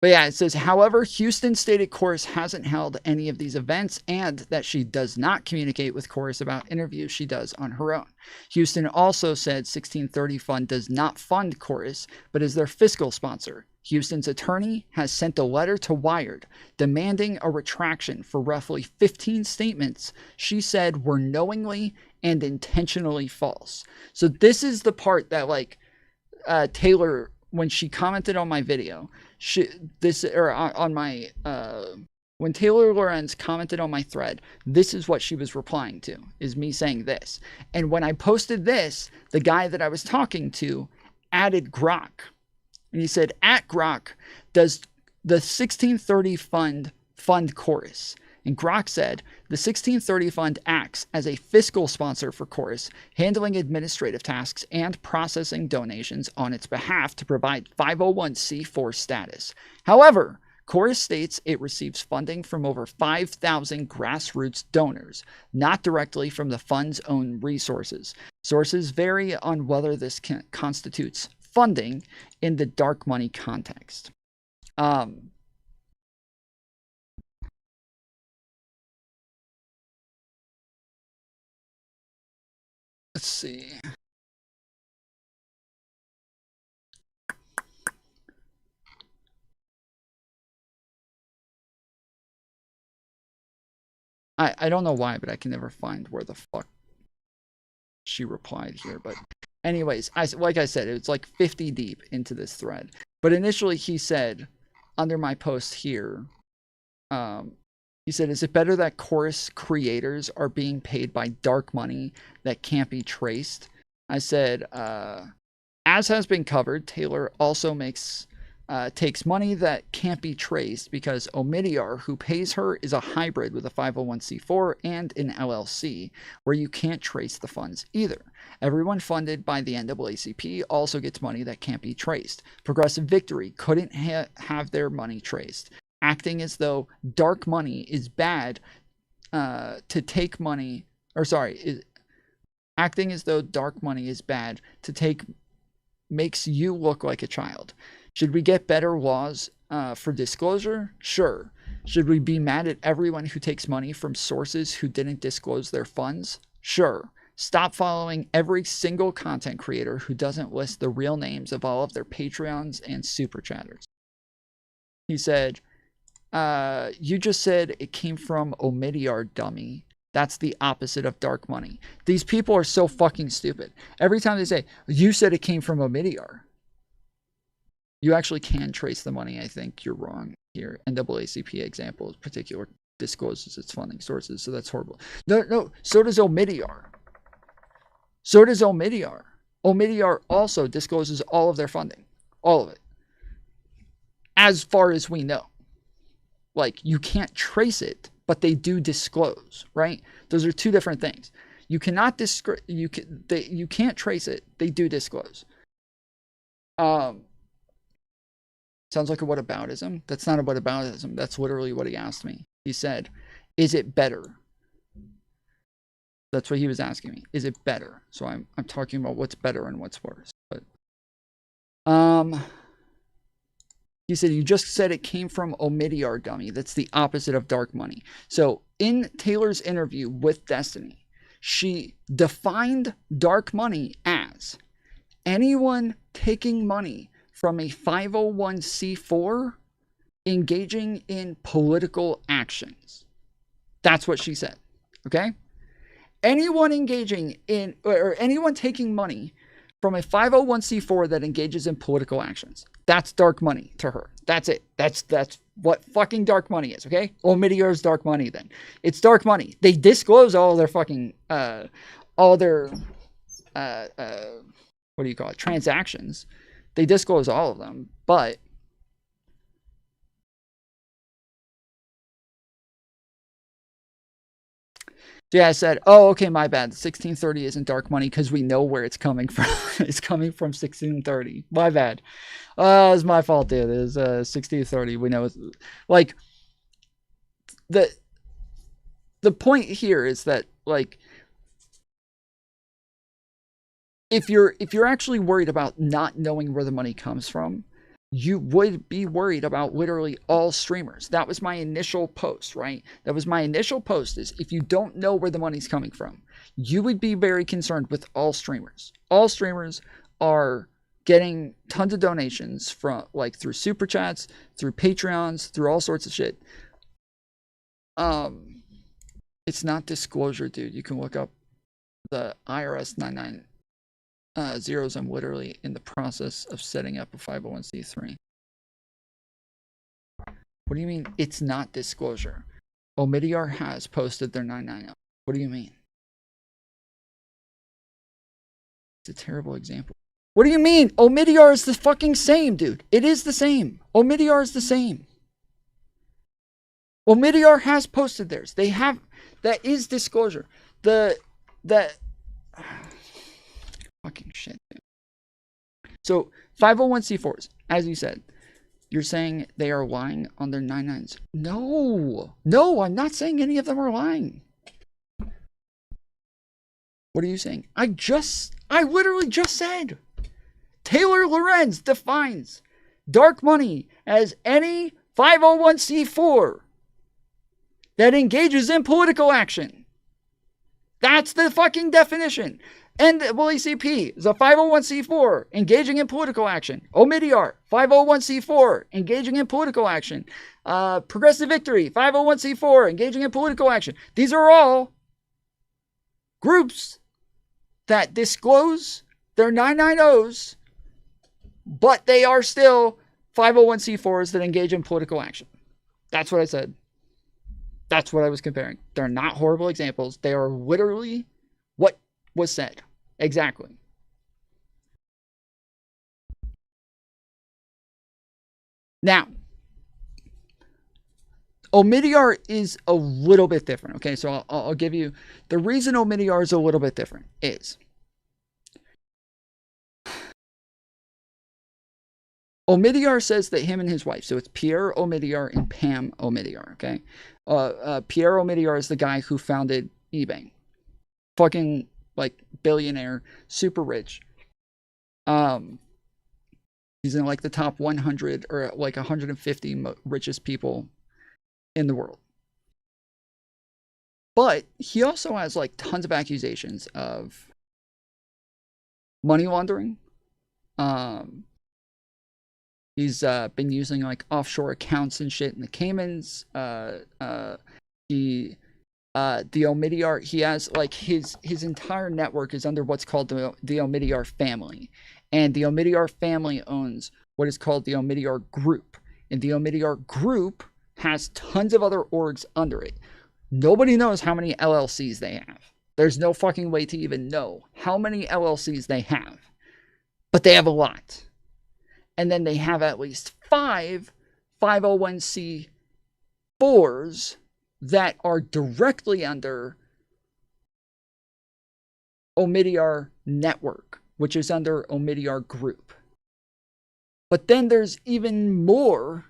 But yeah, it says, however, Houston stated Chorus hasn't held any of these events and that she does not communicate with Chorus about interviews she does on her own. Houston also said 1630 Fund does not fund Chorus, but is their fiscal sponsor. Houston's attorney has sent a letter to Wired demanding a retraction for roughly 15 statements she said were knowingly and intentionally false. So this is the part that, like, Taylor, when she commented on my video, when Taylor Lorenz commented on my thread, this is what she was replying to, is me saying this. And when I posted this, the guy that I was talking to added Grok. And he said, at Grok, does the 1630 fund Chorus? And Grok said, the 1630 Fund acts as a fiscal sponsor for Chorus, handling administrative tasks and processing donations on its behalf to provide 501c4 status. However, Chorus states it receives funding from over 5,000 grassroots donors, not directly from the fund's own resources. Sources vary on whether this constitutes funding in the dark money context. Let's see. I don't know why, but I can never find where the fuck she replied here. But anyways, like I said, it's like 50 deep into this thread. But initially he said, under my post here, he said, is it better that Chorus creators are being paid by dark money that can't be traced? I said, as has been covered, Taylor also takes money that can't be traced because Omidyar, who pays her, is a hybrid with a 501c4 and an LLC, where you can't trace the funds either. Everyone funded by the NAACP also gets money that can't be traced. Progressive Victory couldn't have their money traced. Acting as though dark money is bad to take money, acting as though dark money is bad to take makes you look like a child. Should we get better laws for disclosure? Sure. Should we be mad at everyone who takes money from sources who didn't disclose their funds? Sure. Stop following every single content creator who doesn't list the real names of all of their Patreons and Super Chatters. He said, You just said it came from Omidyar, dummy. That's the opposite of dark money. These people are so fucking stupid. Every time they say, you said it came from Omidyar. You actually can trace the money. I think you're wrong here. NAACP example is particular discloses its funding sources, so that's horrible. No, so does Omidyar. So does Omidyar. Omidyar also discloses all of their funding. All of it. As far as we know. Like, you can't trace it, but they do disclose, right? Those are two different things. You cannot you can't trace it. They do disclose. Sounds like a whataboutism. That's not a whataboutism. That's literally what he asked me. He said, "Is it better?" That's what he was asking me. Is it better? So I'm talking about what's better and what's worse. But he said, you just said it came from Omidyar, dummy. That's the opposite of dark money. So in Taylor's interview with Destiny, she defined dark money as anyone taking money from a 501c4 engaging in political actions. That's what she said. Okay? Anyone engaging in, or anyone taking money from a 501c4 that engages in political actions. That's dark money to her. That's it. That's what fucking dark money is, okay? Omidyar's dark money then. It's dark money. They disclose all their fucking, all their, what do you call it? Transactions. They disclose all of them, but so yeah, I said, oh, okay, my bad. 1630 isn't dark money because we know where it's coming from. It's coming from 1630. My bad. It's my fault, dude. It's 1630. We know it's like the point here is that, like, if you're actually worried about not knowing where the money comes from, you would be worried about literally all streamers. That was my initial post, right? That was my initial post is if you don't know where the money's coming from, you would be very concerned with all streamers. All streamers are getting tons of donations from, like, through super chats, through Patreons, through all sorts of shit. It's not disclosure, dude. You can look up the IRS 99 zeros. I'm literally in the process of setting up a 501c3. What do you mean it's not disclosure? Omidyar has posted their 990. What do you mean? It's a terrible example. What do you mean? Omidyar is the fucking same, dude. It is the same. Omidyar is the same. Omidyar has posted theirs. They have, that is disclosure. Fucking shit, dude. So 501c4s, as you said, you're saying they are lying on their 99s. No, I'm not saying any of them are lying. What are you saying? I literally just said Taylor Lorenz defines dark money as any 501c4 that engages in political action. That's the fucking definition. NAACP is a 501c4 engaging in political action. Omidyar, 501c4 engaging in political action. Progressive Victory, 501c4 engaging in political action. These are all groups that disclose their 990s, but they are still 501c4s that engage in political action. That's what I said. That's what I was comparing. They're not horrible examples. They are literally what was said. Exactly. Now, Omidyar is a little bit different. Okay, so I'll give you the reason Omidyar is a little bit different is Omidyar says that him and his wife, so it's Pierre Omidyar and Pam Omidyar. Okay, Pierre Omidyar is the guy who founded eBay. Fucking, like, billionaire, super rich. He's in, like, the top 100 or, like, 150 richest people in the world. But he also has, like, tons of accusations of money laundering. He's been using like offshore accounts and shit in the Caymans. The Omidyar, he has like his entire network is under what's called the Omidyar family, and the Omidyar family owns what is called the Omidyar Group, and the Omidyar Group has tons of other orgs under it. Nobody knows how many LLCs they have. There's no fucking way to even know how many LLCs they have, but they have a lot. And then they have at least 5 501c4s that are directly under Omidyar Network, which is under Omidyar Group. But then there's even more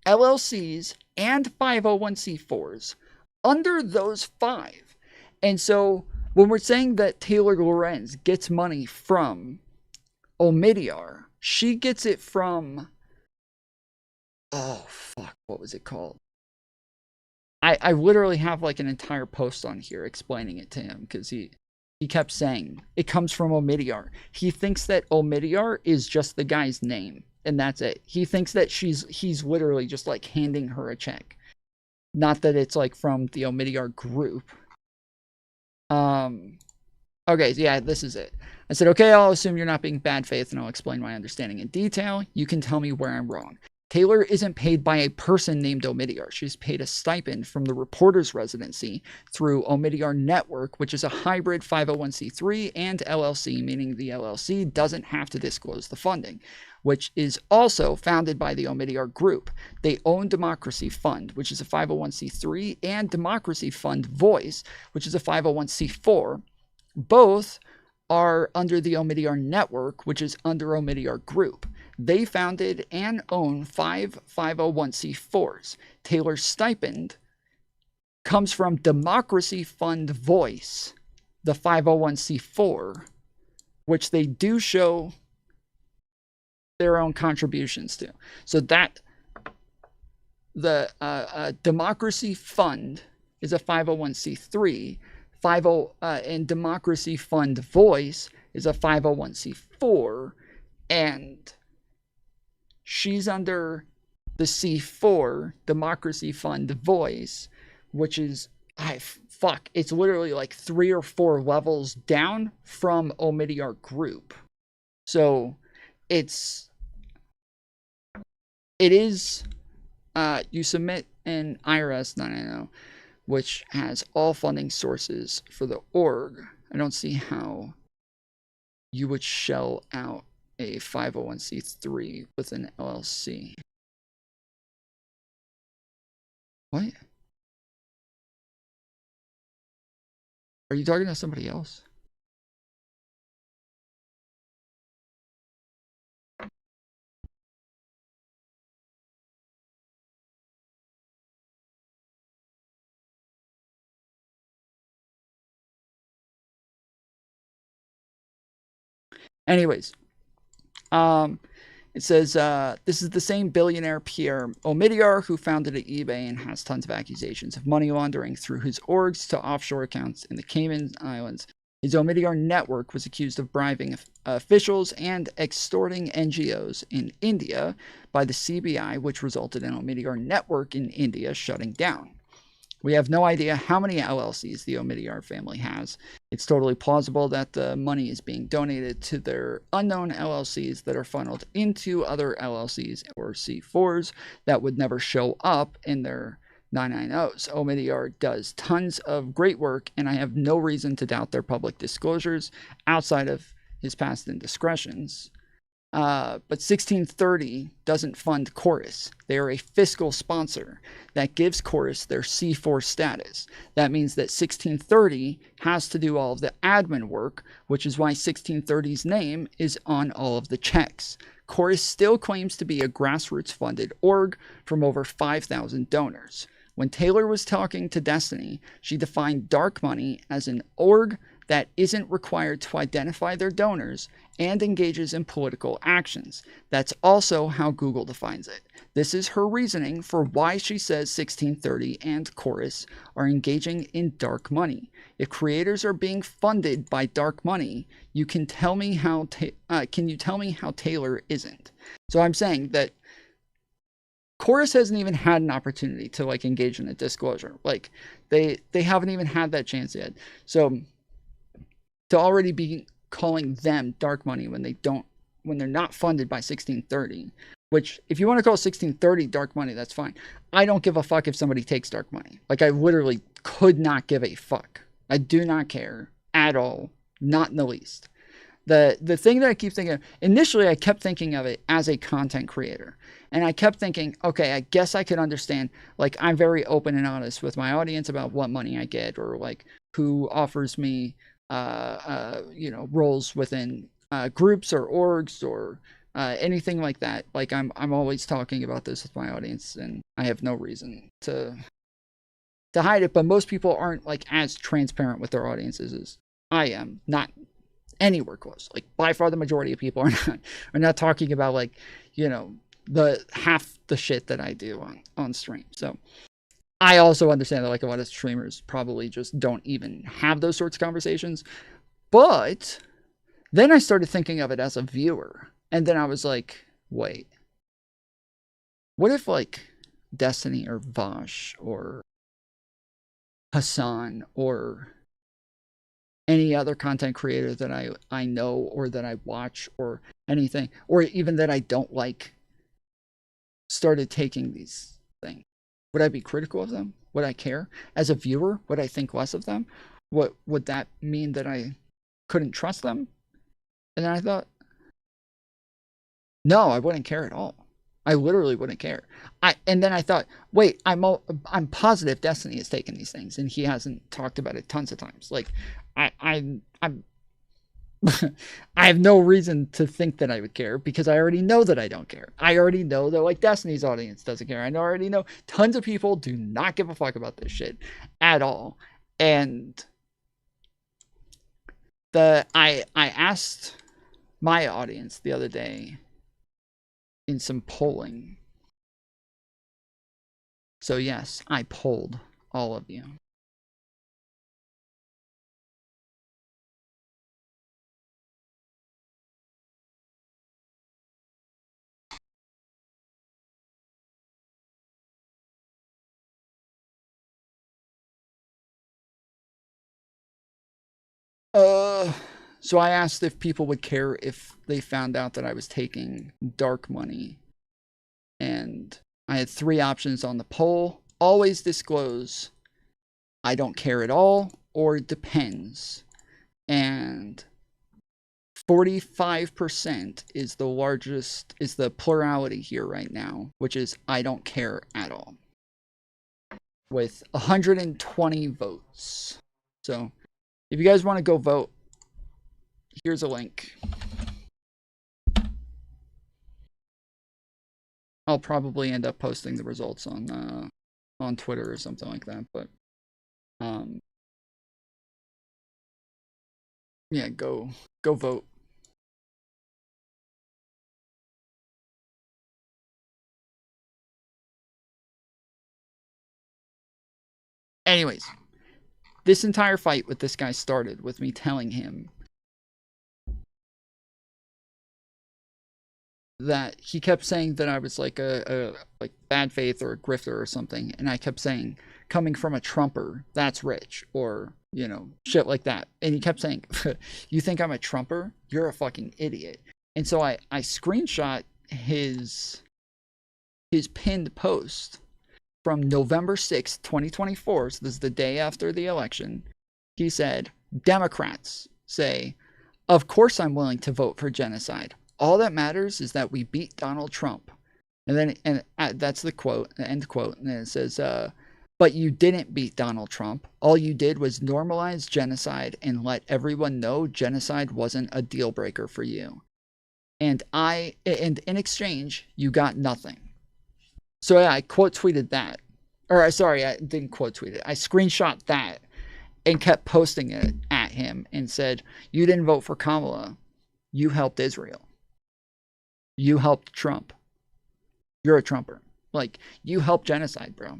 LLCs and 501c4s under those 5. And so when we're saying that Taylor Lorenz gets money from Omidyar, she gets it from, oh fuck, what was it called? I literally have like an entire post on here explaining it to him, because he kept saying it comes from Omidyar. He thinks that Omidyar is just the guy's name, and that's it. He thinks that he's literally just like handing her a check, not that it's like from the Omidyar Group. Okay, so yeah, this is it. I said, okay, I'll assume you're not being bad faith, and I'll explain my understanding in detail. You can tell me where I'm wrong. Taylor isn't paid by a person named Omidyar. She's paid a stipend from the reporter's residency through Omidyar Network, which is a hybrid 501c3 and LLC, meaning the LLC doesn't have to disclose the funding, which is also founded by the Omidyar Group. They own Democracy Fund, which is a 501c3, and Democracy Fund Voice, which is a 501c4. Both are under the Omidyar Network, which is under Omidyar Group. They founded and own 5 501c4s. Taylor's stipend comes from Democracy Fund Voice, the 501c4, which they do show their own contributions to. So that the Democracy Fund is a 501c3, and Democracy Fund Voice is a 501c4, and she's under the C4, Democracy Fund Voice, which is, it's literally like 3 or 4 levels down from Omidyar Group. So it is, you submit an IRS 990, which has all funding sources for the org. I don't see how you would shell out a 501c3 with an LLC. What? Are you talking to somebody else? Anyways, it says, this is the same billionaire Pierre Omidyar who founded eBay and has tons of accusations of money laundering through his orgs to offshore accounts in the Cayman Islands. His Omidyar network was accused of bribing officials and extorting NGOs in India by the CBI, which resulted in Omidyar network in India shutting down. We have no idea how many LLCs the Omidyar family has. It's totally plausible that the money is being donated to their unknown LLCs that are funneled into other LLCs or C4s that would never show up in their 990s. Omidyar does tons of great work, and I have no reason to doubt their public disclosures outside of his past indiscretions. But 1630 doesn't fund Chorus. They are a fiscal sponsor that gives Chorus their C4 status. That means that 1630 has to do all of the admin work, which is why 1630's name is on all of the checks. Chorus still claims to be a grassroots funded org from over 5,000 donors. When Taylor was talking to Destiny, she defined dark money as an org that isn't required to identify their donors and engages in political actions. That's also how Google defines it. This is her reasoning for why she says 1630 and Chorus are engaging in dark money. If creators are being funded by dark money, can you tell me how Taylor isn't? So I'm saying that Chorus hasn't even had an opportunity to like engage in a disclosure. Like they haven't even had that chance yet. So to already be calling them dark money when they're not funded by 1630, which if you want to call 1630 dark money, that's fine. I don't give a fuck if somebody takes dark money. Like I literally could not give a fuck. I do not care at all, not in the least. The thing that I keep thinking of, initially I kept thinking of it as a content creator. And I kept thinking, okay, I guess I could understand, like I'm very open and honest with my audience about what money I get or like who offers me roles within groups or orgs or anything like that. Like I'm always talking about this with my audience and I have no reason to hide it, but most people aren't like as transparent with their audiences as I am. Not anywhere close. Like by far the majority of people are not talking about like, the half the shit that I do on stream. So I also understand that like a lot of streamers probably just don't even have those sorts of conversations. But then I started thinking of it as a viewer. And then I was like, wait, what if like Destiny or Vosh or Hassan or any other content creator that I know or that I watch or anything, or even that I don't like, started taking these things? Would I be critical of them? Would I care? As a viewer, would I think less of them? What would that mean, that I couldn't trust them? And then I thought, no, I wouldn't care at all. I literally wouldn't care. And then I thought, wait, I'm positive Destiny has taken these things, and he hasn't talked about it tons of times. Like, I'm I have no reason to think that I would care, because I already know that I don't care. I already know that like Destiny's audience doesn't care. I already know tons of people do not give a fuck about this shit at all. And I asked my audience the other day in some polling. So yes, I polled all of you. So I asked if people would care if they found out that I was taking dark money. And I had 3 options on the poll. Always disclose, I don't care at all, or depends. And 45% is the plurality here right now, which is I don't care at all, with 120 votes. So if you guys want to go vote, here's a link. I'll probably end up posting the results on Twitter or something like that, but yeah, go vote. Anyways, this entire fight with this guy started with me telling him that he kept saying that I was like a like bad faith or a grifter or something, and I kept saying, coming from a Trumper, that's rich, or shit like that. And he kept saying, you think I'm a Trumper? You're a fucking idiot. And so I screenshot his pinned post from November 6th, 2024. So this is the day after the election. He said, Democrats say, of course I'm willing to vote for genocide. All that matters is that we beat Donald Trump. And then, that's the quote, the end quote. And then it says, but you didn't beat Donald Trump. All you did was normalize genocide and let everyone know genocide wasn't a deal breaker for you. And in exchange, you got nothing. So yeah, I quote tweeted that. Or sorry, I didn't quote tweet it. I screenshot that and kept posting it at him and said, you didn't vote for Kamala. You helped Israel. You helped Trump. You're a Trumper. Like, you helped genocide, bro.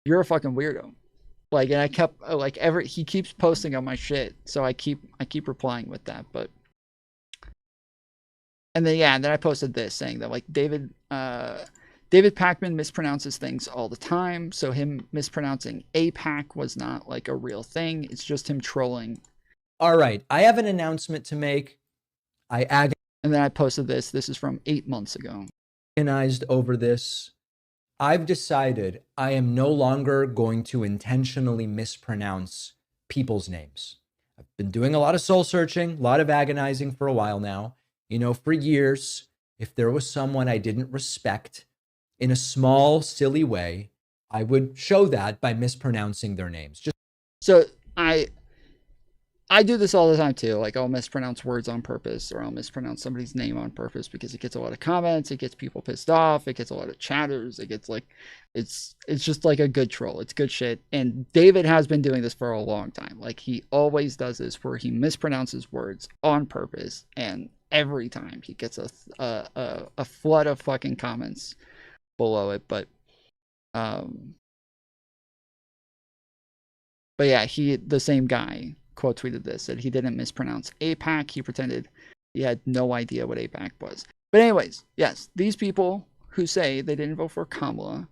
You're a fucking weirdo. Like, and I kept he keeps posting on my shit, so I keep replying with that. But and then I posted this saying that like David David Packman mispronounces things all the time, so him mispronouncing APAC was not like a real thing. It's just him trolling. All right, I have an announcement to make. And then I posted this. This is from 8 months ago. Agonized over this. I've decided I am no longer going to intentionally mispronounce people's names. I've been doing a lot of soul searching, a lot of agonizing for a while now. You know, for years, if there was someone I didn't respect in a small, silly way, I would show that by mispronouncing their names. So I do this all the time too. Like I'll mispronounce words on purpose, or I'll mispronounce somebody's name on purpose because it gets a lot of comments, it gets people pissed off, it gets a lot of chatters, it gets like it's just like a good troll. It's good shit. And David has been doing this for a long time. Like he always does this where he mispronounces words on purpose, and every time he gets a flood of fucking comments below it. But yeah, the same guy quote tweeted this, said he didn't mispronounce APAC. He pretended he had no idea what APAC was. But anyways, yes, these people who say they didn't vote for Kamala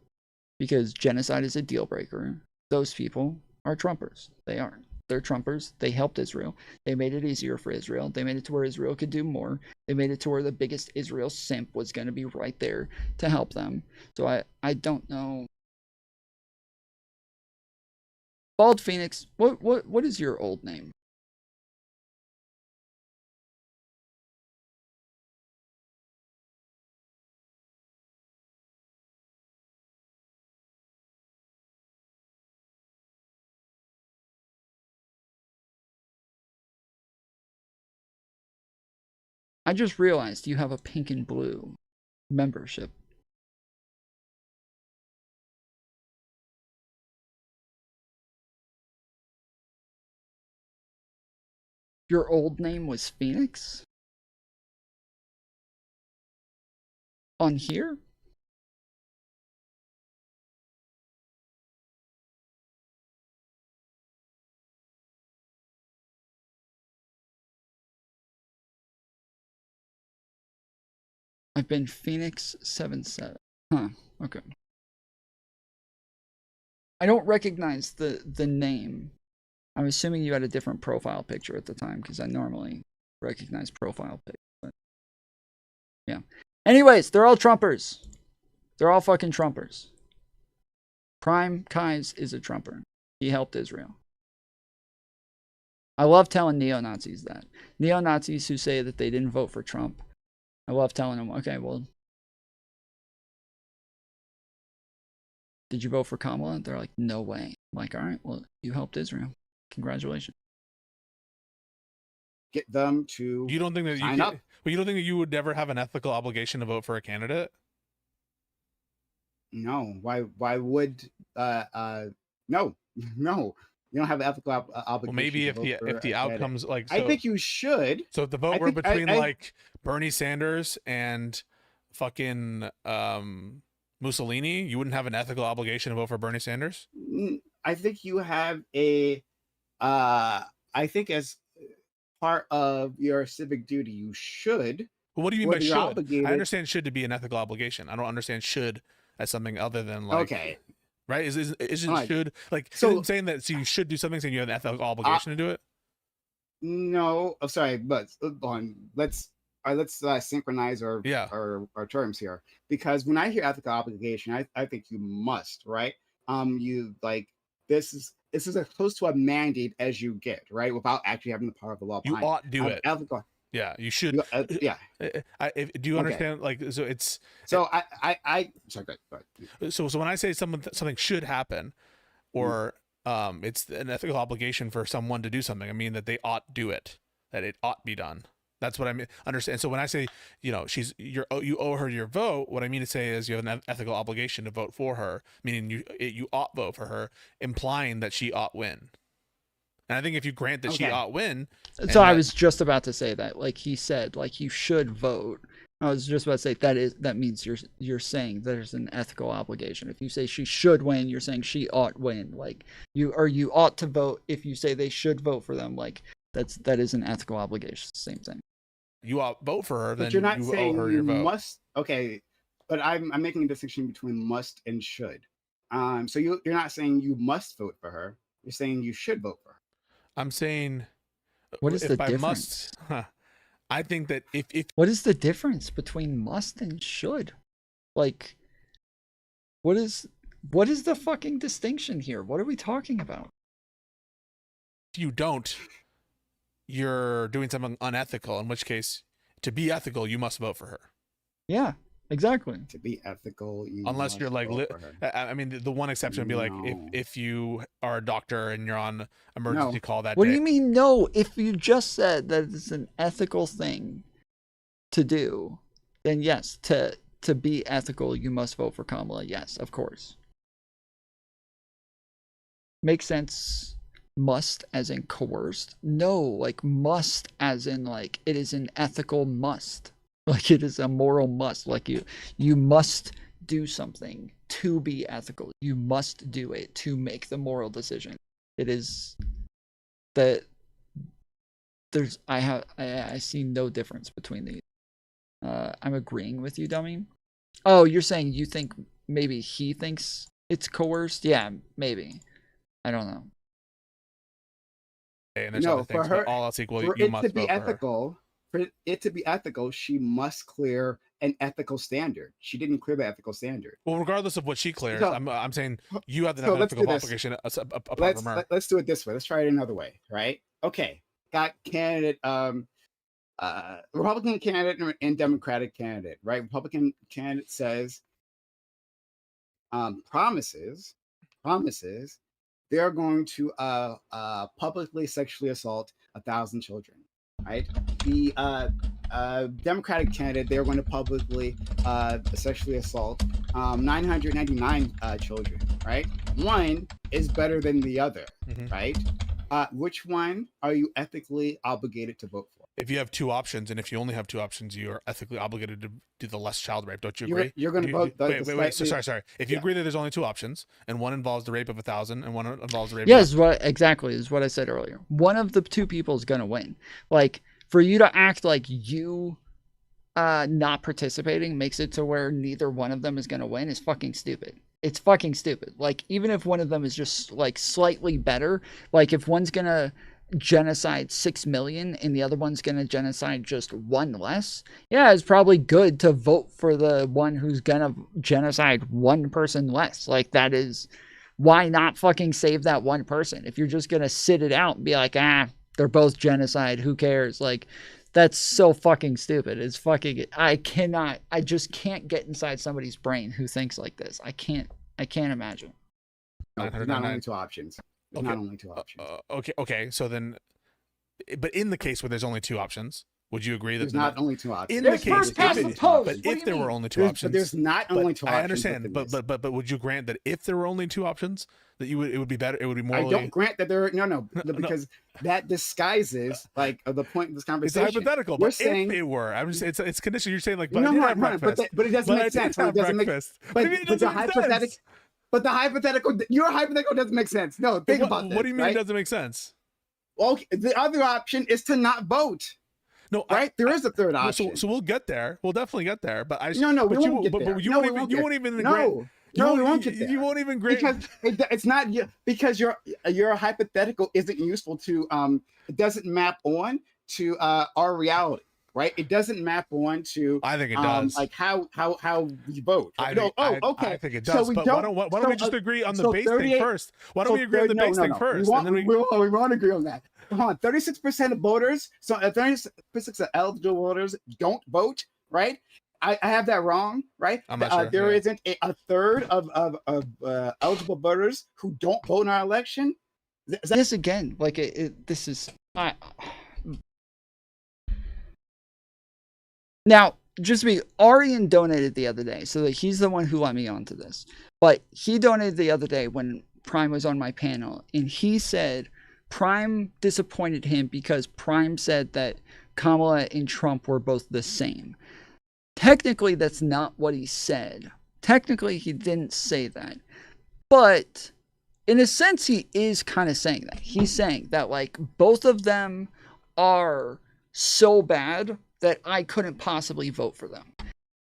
because genocide is a deal breaker, those people are Trumpers. They are. They're Trumpers. They helped Israel. They made it easier for Israel. They made it to where Israel could do more. They made it to where the biggest Israel simp was going to be right there to help them. So I don't know. Bald Phoenix, what is your old name? I just realized you have a pink and blue membership. Your old name was Phoenix? On here? I've been Phoenix 77. Huh, okay. I don't recognize the name. I'm assuming you had a different profile picture at the time, because I normally recognize profile pictures. But yeah. Anyways, they're all Trumpers. They're all fucking Trumpers. PrimeCayes is a Trumper. He helped Israel. I love telling neo-Nazis that. Neo-Nazis who say that they didn't vote for Trump. I love telling them, okay, well, did you vote for Kamala? They're like, no way. I'm like, all right, well, you helped Israel. Congratulations. Get them to You don't think that sign up. Well, you don't think that you would never have an ethical obligation to vote for a candidate? No. Why would no. No. You don't have an ethical obligation. Well, maybe to vote for if the a candidate. outcomes like so, I think you should. So if the vote were between like Bernie Sanders and fucking Mussolini, you wouldn't have an ethical obligation to vote for Bernie Sanders? I think you have a I think as part of your civic duty, you should. Well, what do you mean by should? Obligated. I understand should to be an ethical obligation. I don't understand should as something other than like. Okay. Right? Isn't Right. should like So- saying that you should do something, saying you have an ethical obligation to do it? No, I'm sorry, but hold on. Let's synchronize our terms here, because when I hear ethical obligation, I think you must, right? You like this is as close to a mandate as you get, right? Without actually having the power of the law. You behind ought do it. Ethical. Yeah, you should. Yeah. Do you understand? Like, so it's. So I sorry, go ahead. So when I say something should happen, or it's an ethical obligation for someone to do something, I mean that they ought do it, that it ought be done. That's what I mean. Understand? So when I say, you know, you owe her your vote, what I mean to say is you have an ethical obligation to vote for her, meaning you ought vote for her, implying that she ought win. And I think if you grant that she ought win. So I was just about to say that, like he said, like you should vote. I was just about to say that means you're saying there's an ethical obligation. If you say she should win, you're saying she ought win. Like you ought to vote. If you say they should vote for them, like that is an ethical obligation. Same thing. You ought vote for her, But then you're not you saying owe her you your vote. must. Okay, but I'm making a distinction between must and should. So you're not saying you must vote for her. You're saying you should vote for her. I'm saying, What is if the by difference? must, I think that if What is the difference between must and should? Like, what is the fucking distinction here? What are we talking about? you don't, you're doing something unethical. In which case, to be ethical, you must vote for her. Yeah, exactly. To be ethical, you unless must you're like, vote for her. I mean, the one exception would be like if you are a doctor and you're on emergency call that What day. do you mean no? If you just said that it's an ethical thing to do, then yes, to be ethical, you must vote for Kamala. Yes, of course. Makes sense. Must as in coerced? No, like must as in like it is an ethical must. Like it is a moral must. Like you must do something to be ethical. You must do it to make the moral decision. It is that there's I see no difference between these. I'm agreeing with you, dummy. Oh, you're saying you think maybe he thinks it's coerced? Yeah, maybe. I don't know. And there's No, other things, for her, but all else equal, for you it must to be vote for her. ethical, for it to be ethical, she must clear an ethical standard. She didn't clear the ethical standard. Well, regardless of what she clears, So- I'm saying you have the so let's ethical do this. obligation apart from her. Let's do it this way. Let's try it another way, right? Okay, got candidate, Republican candidate and Democratic candidate, right? Republican candidate says, promises they're going to publicly sexually assault 1,000 children, right? The Democratic candidate, they're going to publicly sexually assault 999 children, right? One is better than the other, right? Which one are you ethically obligated to vote for? If you have two options, and if you only have two options, you are ethically obligated to do the less child rape. Don't you agree? You're going to vote. Wait. So sorry. If you agree that there's only two options, and one involves the rape of 1,000, and one involves the rape. Yes, exactly is what I said earlier. One of the two people is gonna win. Like for you to act like you not participating makes it to where neither one of them is gonna win is fucking stupid. It's fucking stupid. Like even if one of them is just like slightly better, like if one's gonna genocide 6 million and the other one's gonna genocide just one less, yeah, it's probably good to vote for the one who's gonna genocide one person less. Like that is, why not fucking save that one person? If you're just gonna sit it out and be like, they're both genocide, who cares? Like that's so fucking stupid. It's fucking, I just can't get inside somebody's brain who thinks like this. I can't imagine. No, there's not only two options. There's not only two options. Okay. So then, but in the case where there's only two options, would you agree that There's not only two options. In There's the case, first past the post. but What do if you there mean? were only two But options, there's not only two I options understand, within but would you grant that if there were only two options, that it would be better? It would be more. I don't grant that there. No, because that disguises like the point of this It's conversation. hypothetical. We're But saying if it were, I'm just it's conditional. You're saying like, but no, I did no, have no, breakfast. but it doesn't But I make did sense. have It doesn't make. breakfast. What do you mean it But the doesn't make hypothetical. sense? But the hypothetical, your hypothetical doesn't make sense. No, think about this. What do you mean right? it doesn't make sense? Well, the other option is to not vote. No, right? There is a third option. So we'll get there. We'll definitely get there. But I no, we but you, won't get but, there. But you No, won't we even. won't You get- won't even. No, we won't get there. You won't even grant because it's not because your hypothetical isn't useful to it doesn't map on to our reality. Right, it doesn't map on to. I think it does. Like how we vote. I okay. I think it does. So but why don't we just agree on the base thing first? Why don't we agree on the base thing first? We won't agree on that. Come on, 36% of voters, so 36% of eligible voters don't vote. Right, I have that wrong. Right, I'm not sure. There isn't a third of eligible voters who don't vote in our election. This again, like this is. Now, just to be, Arian donated the other day, so that he's the one who let me onto this. But he donated the other day when Prime was on my panel, and he said Prime disappointed him because Prime said that Kamala and Trump were both the same. Technically, that's not what he said. Technically, he didn't say that. But in a sense, he is kind of saying that. He's saying that, like, both of them are so bad that I couldn't possibly vote for them.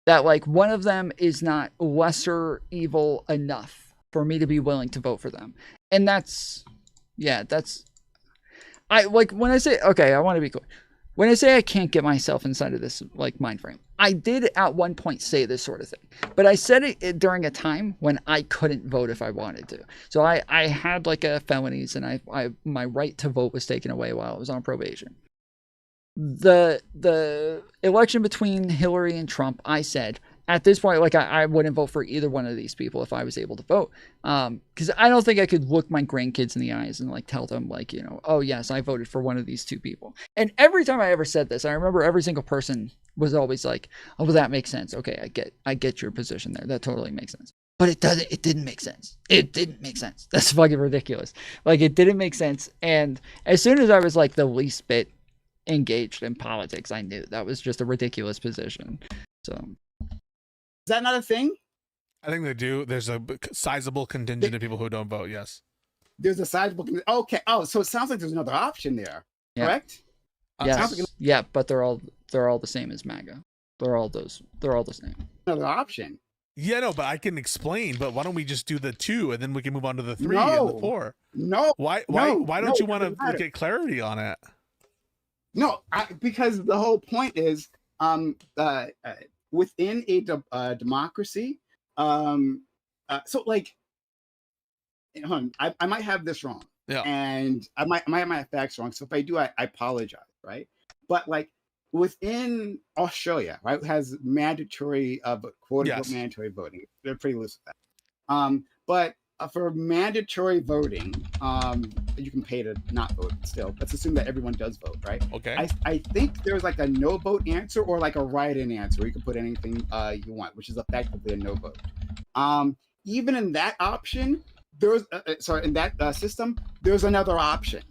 that like one of them is not lesser evil enough for me to be willing to vote for them. And that's, yeah, that's, I like when I say, okay, I want to be clear. When I say I can't get myself inside of this like mind frame, I did at one point say this sort of thing, but I said it during a time when I couldn't vote if I wanted to. So I had like a felonies, and I my right to vote was taken away while I was on probation. The election between Hillary and Trump, I said at this point, like I wouldn't vote for either one of these people if I was able to vote, because I don't think I could look my grandkids in the eyes and like tell them like, you know, oh yes, I voted for one of these two people. And every time I ever said this, I remember every single person was always like, oh, well, that makes sense. Okay, I get your position there. That totally makes sense. But it didn't make sense. It didn't make sense. That's fucking ridiculous. Like it didn't make sense. And as soon as I was like the least bit engaged in politics, I knew that was just a ridiculous position. So is that not a thing? I think they do. There's a sizable contingent of people who don't vote. Yes. There's a sizable. Okay. Oh, so it sounds like there's another option there. Yeah. Correct? Yes. Like yeah, but they're all the same as MAGA. They're all the same. Another option. Yeah, no, but I can explain. But why don't we just do the 2 and then we can move on to the 3 and the 4? No. Why don't you want to get clarity on it? No, because the whole point is within a democracy, so like, I might have this wrong, yeah, and I might have my facts wrong. So if I do, I apologize, right? But like within Australia, right, has mandatory, quote unquote mandatory voting. They're pretty loose with that. But for mandatory voting, you can pay to not vote still. Let's assume that everyone does vote, right? Okay. I think there's like a no vote answer or like a write-in answer. You can put anything you want, which is effectively a no vote. Even in that option, there's in that system, there's another option.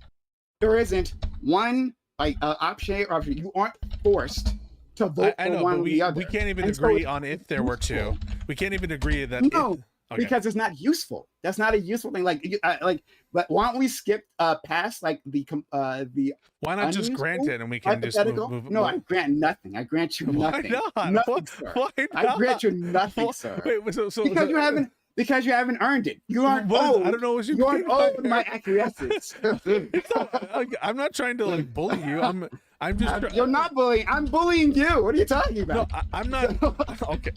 There isn't one like option A or option. You aren't forced to vote for one or the other. We can't even agree on if there were 2. We can't even agree that. No. Okay. Because it's not useful. That's not a useful thing. But why don't we skip past like the why not just grant it and we can just move No, I grant nothing. I grant you nothing. Why not? Nothing, sir. Why not? I grant you nothing, sir. Wait, so because you haven't earned it. You aren't owed. I don't know what you aren't owed my acquiescence. I'm not trying to like bully you. I'm just. You're not bullying. I'm bullying you. What are you talking about? No, I'm not. Okay,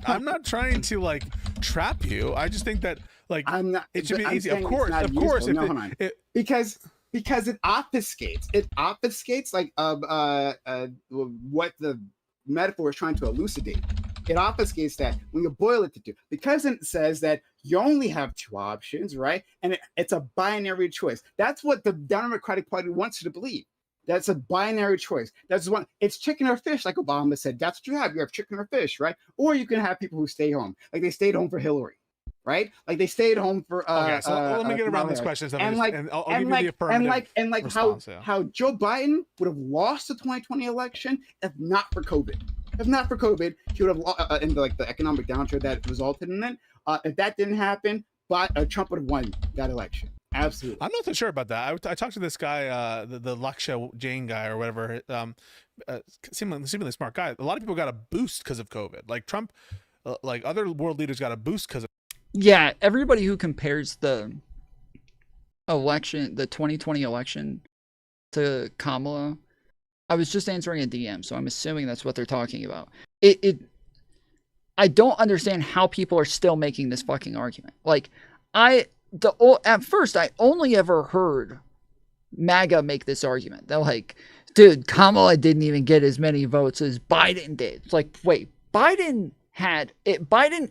I'm not trying to like trap you. I just think that like I'm not. It should be easy. Of course. No, hold on. Because it obfuscates. It obfuscates like what the metaphor is trying to elucidate. It obfuscates that when you boil it to 2, because it says that you only have 2 options, right? And it's a binary choice. That's what the Democratic Party wants you to believe. That's a binary choice. That's one. It's chicken or fish, like Obama said. That's what you have. You have chicken or fish, right? Or you can have people who stay home, like they stayed home for Hillary, right? Like they stayed home for. Okay, so let me get around these questions, and I'll give you the affirmative response, how Joe Biden would have lost the 2020 election if not for COVID. If not for COVID, he would have in the economic downturn that resulted in it. If that didn't happen, Trump would have won that election. Absolutely. I'm not so sure about that. I talked to this guy, the Laksha Jain guy or whatever, seemingly smart guy. A lot of people got a boost because of COVID. Like Trump, like other world leaders got a boost because of. Yeah, everybody who compares the election, the 2020 election to Kamala, I was just answering a DM, so I'm assuming that's what they're talking about. I don't understand how people are still making this fucking argument. Like, at first, I only ever heard MAGA make this argument. They're like, dude, Kamala didn't even get as many votes as Biden did. It's like, wait, Biden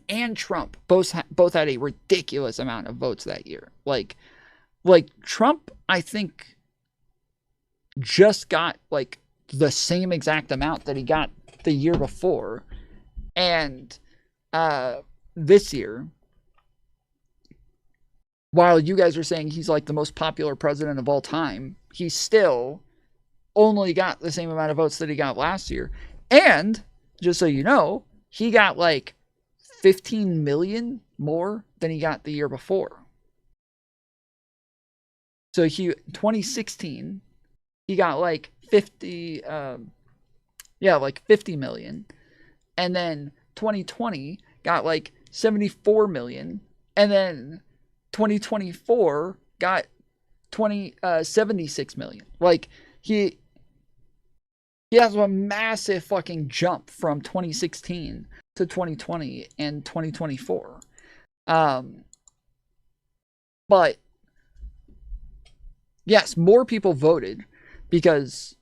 and Trump both had a ridiculous amount of votes that year. Like Trump, I think, just got like the same exact amount that he got the year before. And this year, while you guys are saying he's like the most popular president of all time, he still only got the same amount of votes that he got last year. And just so you know, he got like 15 million more than he got the year before. So 2016, he got like 50 million. And then 2020 got like 74 million, and then 2024 got 76 million. Like he has a massive fucking jump from 2016 to 2020 and 2024. But yes, more people voted because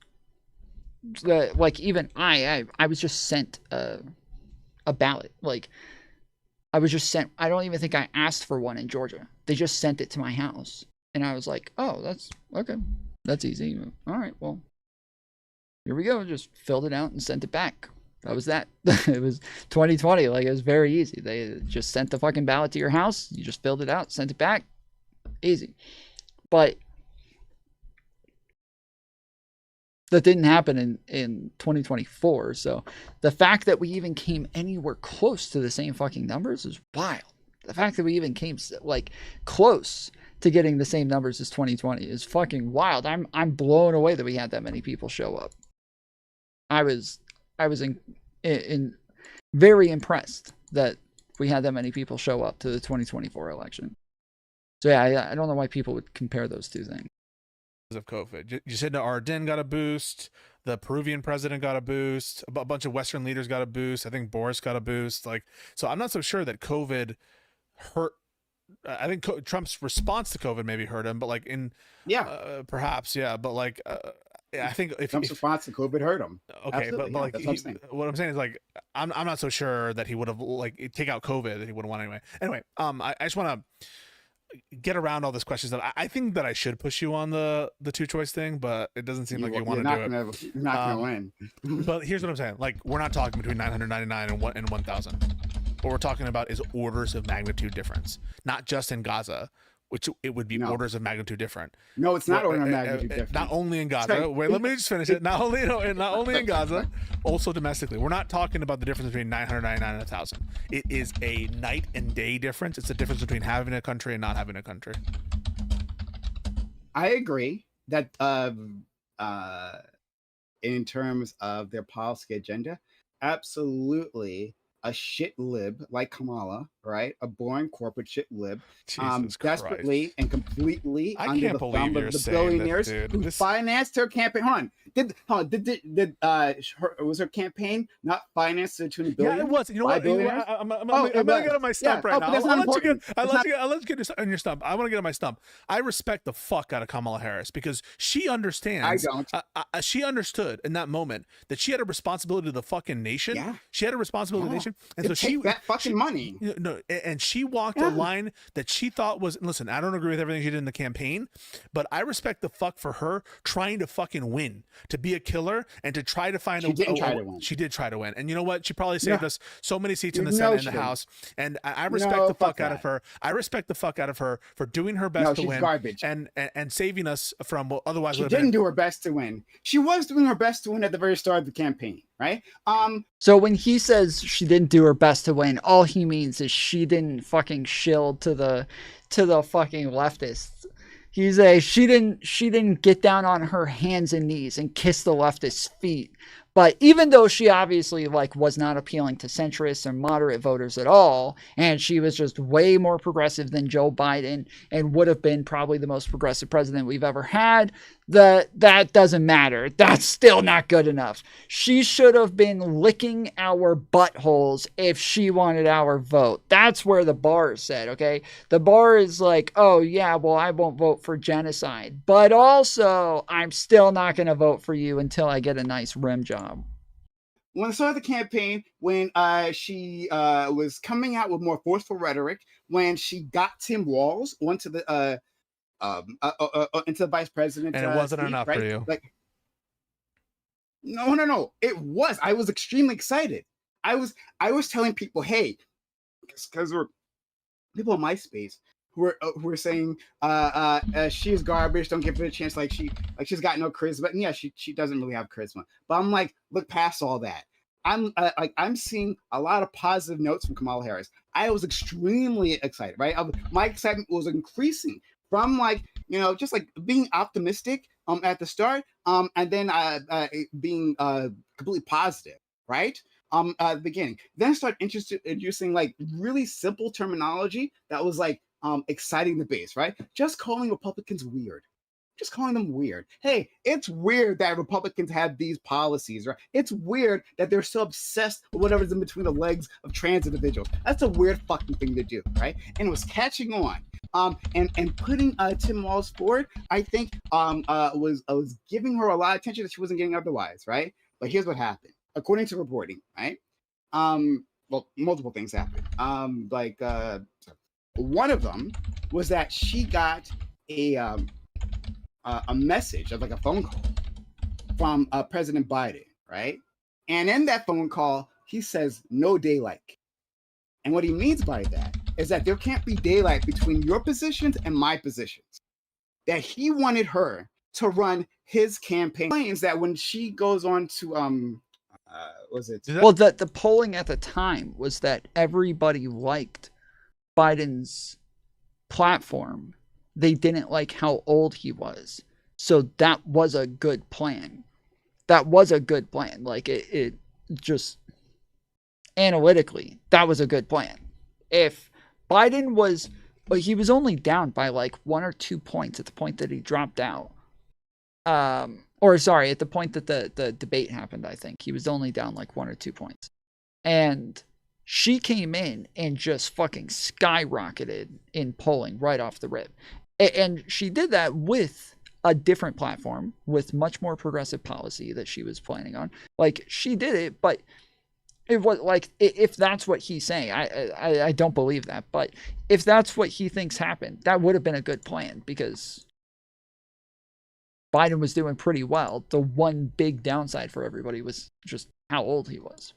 like even I was just sent a ballot. Like I was just sent, I don't even think I asked for one in Georgia. They just sent it to my house. And I was like, oh, that's okay. That's easy. All right, well, here we go. Just filled it out and sent it back. That was that. It was 2020. Like, it was very easy. They just sent the fucking ballot to your house. You just filled it out, sent it back. Easy. But that didn't happen in 2024. So the fact that we even came anywhere close to the same fucking numbers is wild. The fact that we even came like close to getting the same numbers as 2020 is fucking wild. I'm blown away that we had that many people show up. I was in very impressed that we had that many people show up to the 2024 election. So yeah, I don't know why people would compare those two things. Of COVID, Jacinda Ardern got a boost. The Peruvian president got a boost. A bunch of Western leaders got a boost. I think Boris got a boost. Like, so I'm not so sure that COVID hurt. I think Trump's response to COVID maybe hurt him, but like perhaps, yeah. But like, I think if Trump's response to COVID hurt him. Okay, but like, what I'm saying is like, I'm not so sure that he would have like take out COVID that he wouldn't want anyway. Anyway, I just want to get around all these questions that I think that I should push you on the two choice thing, but it doesn't seem like you want to do it. You're not gonna win. But here's what I'm saying: like, we're not talking between 999 and 1,000. What we're talking about is orders of magnitude difference, not just in Gaza, which it would be orders of magnitude different. No, it's not order of magnitude different. Not only in Gaza. Wait, let me just finish it. Not only in Gaza, also domestically. We're not talking about the difference between 999 and 1,000. It is a night and day difference. It's the difference between having a country and not having a country. I agree that in terms of their policy agenda, absolutely. A shit lib like Kamala, right? A boring corporate shit lib, desperately and completely under the thumb of the billionaires who financed her campaign. Hold on, was her campaign not financed to the tune of billions? Yeah, it was. You know what? I'm gonna get on my stump right now. I'll let you get on your stump. I want to get on my stump. I respect the fuck out of Kamala Harris because she understands. I don't. She understood in that moment that she had a responsibility to the fucking nation. Yeah. She had a responsibility to the nation. And so she that fucking money. No, and she walked a line that she thought was. Listen, I don't agree with everything she did in the campaign, but I respect the fuck for her trying to fucking win, to be a killer, and to try to find. She did try to win, and you know what? She probably saved us so many seats in the Senate and the House. And I respect the fuck out of her. I respect the fuck out of her for doing her best to win. Garbage. And saving us from what otherwise. She didn't do her best to win. She was doing her best to win at the very start of the campaign, right? So when he says she didn't do her best to win, all he means is she didn't fucking shield to the fucking leftists. She didn't get down on her hands and knees and kiss the leftists' feet. But even though she obviously like was not appealing to centrists or moderate voters at all, and she was just way more progressive than Joe Biden and would have been probably the most progressive president we've ever had, that doesn't matter. That's still not good enough. She should have been licking our buttholes if she wanted our vote. That's where the bar is set, okay? The bar is like, oh yeah, well, I won't vote for genocide, but also I'm still not going to vote for you until I get a nice rim job. When I started the campaign, when she was coming out with more forceful rhetoric, when she got Tim Walz onto the into the vice president, and it wasn't seat, enough right? for you. Like, no, it was. I was extremely excited. I was telling people, hey, because there were people on MySpace who were saying she's garbage, don't give her a chance, she's got no charisma. And yeah, she doesn't really have charisma. But I'm like, look past all that. I'm seeing a lot of positive notes from Kamala Harris. I was extremely excited, right? My excitement was increasing from just like being optimistic at the start, and then being completely positive, right? at the beginning. Then start introducing like really simple terminology that was like exciting the base, right? Just calling Republicans weird. Just calling them weird. Hey, it's weird that Republicans have these policies, right? It's weird that they're so obsessed with whatever's in between the legs of trans individuals. That's a weird fucking thing to do, right? And it was catching on. And putting Tim Walz forward, I think was giving her a lot of attention that she wasn't getting otherwise, right? But here's what happened. According to reporting, right? Well, multiple things happened. One of them was that she got a message of like a phone call from President Biden, right? And in that phone call, he says no daylight. And what he means by that is that there can't be daylight between your positions and my positions. That he wanted her to run his campaign. Claims that when she goes on to well, the polling at the time was that everybody liked Biden's platform. They didn't like how old he was. So that was a good plan. That was a good plan. Like it just analytically, that was a good plan. If Biden was, he was only down by like 1 or 2 points at the point that he dropped out. Or sorry, at the point that the debate happened, I think he was only down like 1 or 2 points. And she came in and just fucking skyrocketed in polling right off the rip. And she did that with a different platform, with much more progressive policy that she was planning on. Like, she did it, but it was like, if that's what he's saying, I don't believe that, but if that's what he thinks happened, that would have been a good plan, because Biden was doing pretty well. The one big downside for everybody was just how old he was.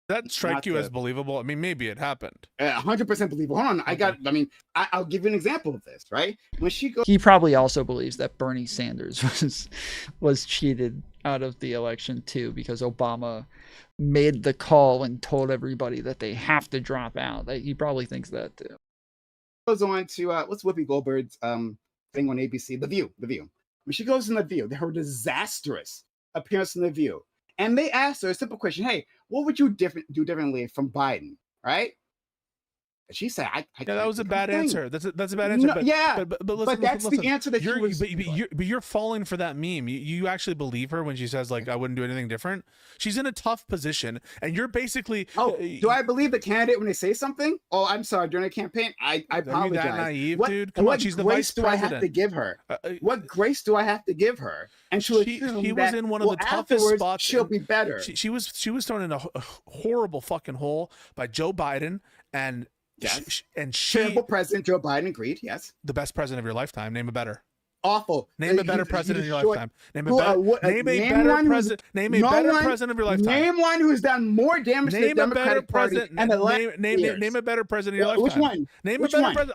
Does that strike you as believable? I mean, maybe it happened. 100% believable. Hold on, I'll give you an example of this, right? When she goes, he probably also believes that Bernie Sanders was cheated out of the election too, because Obama made the call and told everybody that they have to drop out. He probably thinks that too. Goes on to what's Whoopi Goldberg's thing on ABC, The View. When she goes in The View, her disastrous appearance in The View, and they asked her a simple question: "Hey, what would you do differently from Biden?" Right? And she said, that was a bad answer. That's a bad answer. No, but listen, that's the answer that you're falling for that meme. You actually believe her when she says, like, I wouldn't do anything different. She's in a tough position, and you're basically. Oh, do I believe the candidate when they say something? Oh, I'm sorry. During a campaign, I apologize. Are you that naive, dude? Come on, she's the vice president. What grace do I have to give her? What grace do I have to give her? And she was in one of the toughest spots. She'll be better. She was thrown in a horrible fucking hole by Joe Biden and. Yes. And terrible president Joe Biden, agreed. Yes. The best president of your lifetime. Name a better. Awful. Name a better president of your lifetime. Name a better president. Name a better president of your lifetime. Name one who's done more damage to the Democratic Party. Name a better president of your lifetime. Which one? Name a better